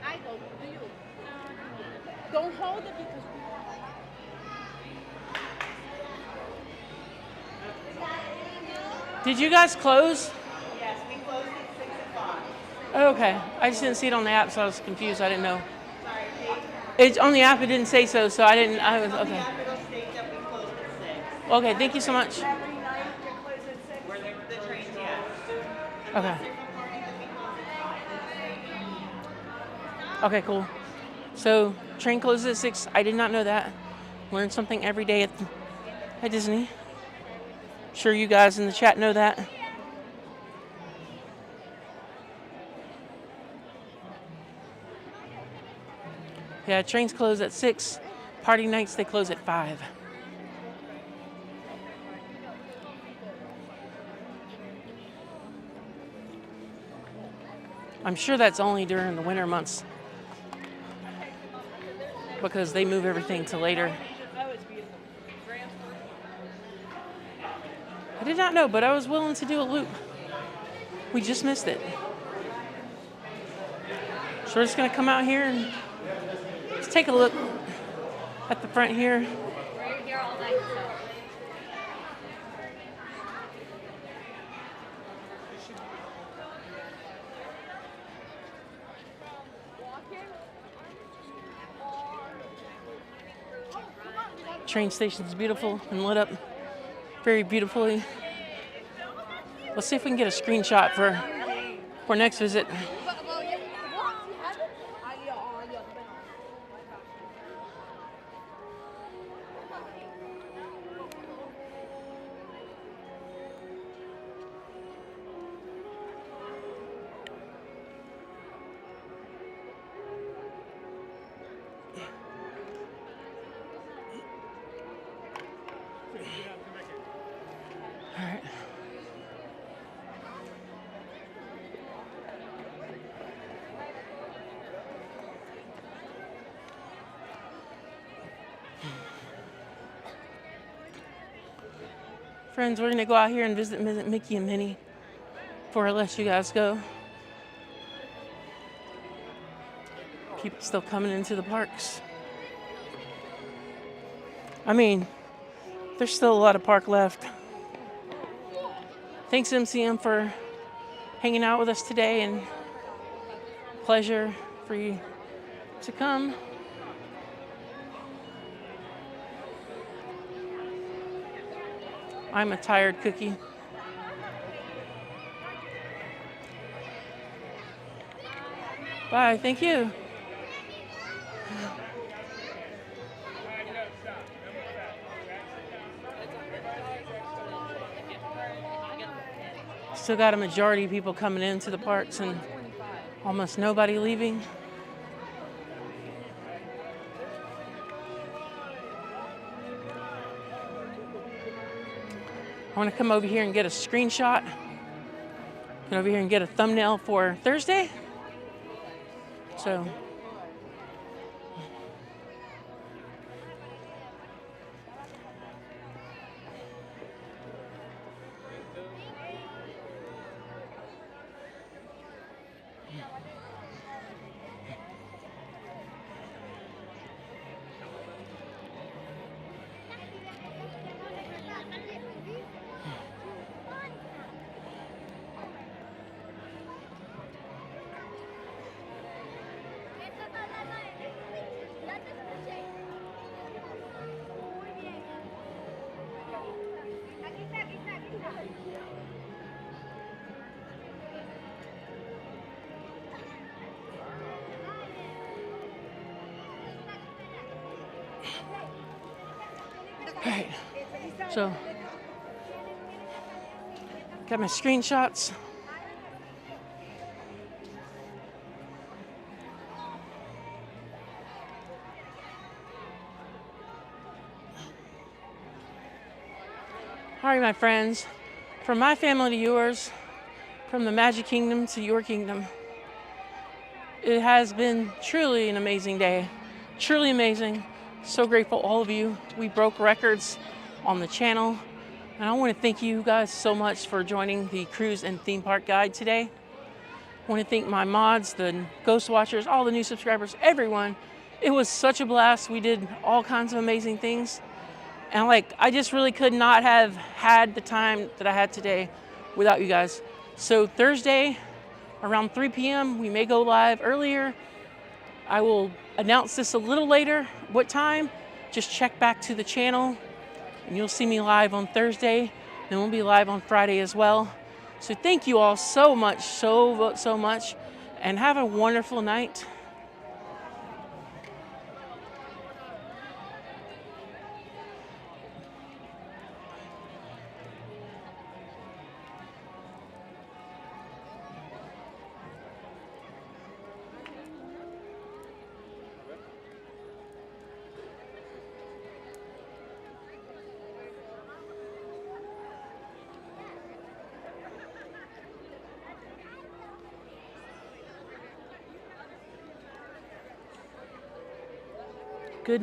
I go, do you? Don't hold it because Did you guys close? Yes, we closed at 6 o'clock. Okay. I just didn't see it on the app, so I was confused. I didn't know. Sorry, It's on the app. It didn't say so, so I didn't. I was on the okay. app it'll state that we closed at 6. Okay. Thank you so much. Every night you close at 6? Where the trains, yes. Okay. Okay. Cool. So train closes at 6. I did not know that. Learn something every day at Disney. Sure, you guys in the chat know that. Yeah, trains close at 6. Party nights, they close at 5. I'm sure that's only during the winter months because they move everything to later. I did not know, but I was willing to do a loop. We just missed it. So we're just going to come out here and let's take a look at the front here. We're here all night, so. Train station's beautiful and lit up very beautifully. Let's see if we can get a screenshot for next visit. All right. Friends, we're gonna go out here and visit Mickey and Minnie before I let you guys go. People still coming into the parks. I mean, there's still a lot of park left. Thanks, MCM, for hanging out with us today, and pleasure for you to come. I'm a tired cookie. Bye, thank you. Still got a majority of people coming into the parks and almost nobody leaving. I want to come over here and get a screenshot. Come over here and get a thumbnail for Thursday. So Alright, so got my screenshots. Alright, my friends, from my family to yours, from the Magic Kingdom to your kingdom, it has been truly an amazing day. Truly amazing. So grateful, all of you. We broke records on the channel. And I want to thank you guys so much for joining the Cruise and Theme Park Guide today. I want to thank my mods, the Ghost Watchers, all the new subscribers, everyone. It was such a blast. We did all kinds of amazing things. And I just really could not have had the time that I had today without you guys. So Thursday, around 3 p.m., we may go live earlier. I will announce this a little later, what time. Just check back to the channel and you'll see me live on Thursday. Then we'll be live on Friday as well. So thank you all so much, so much, and have a wonderful night.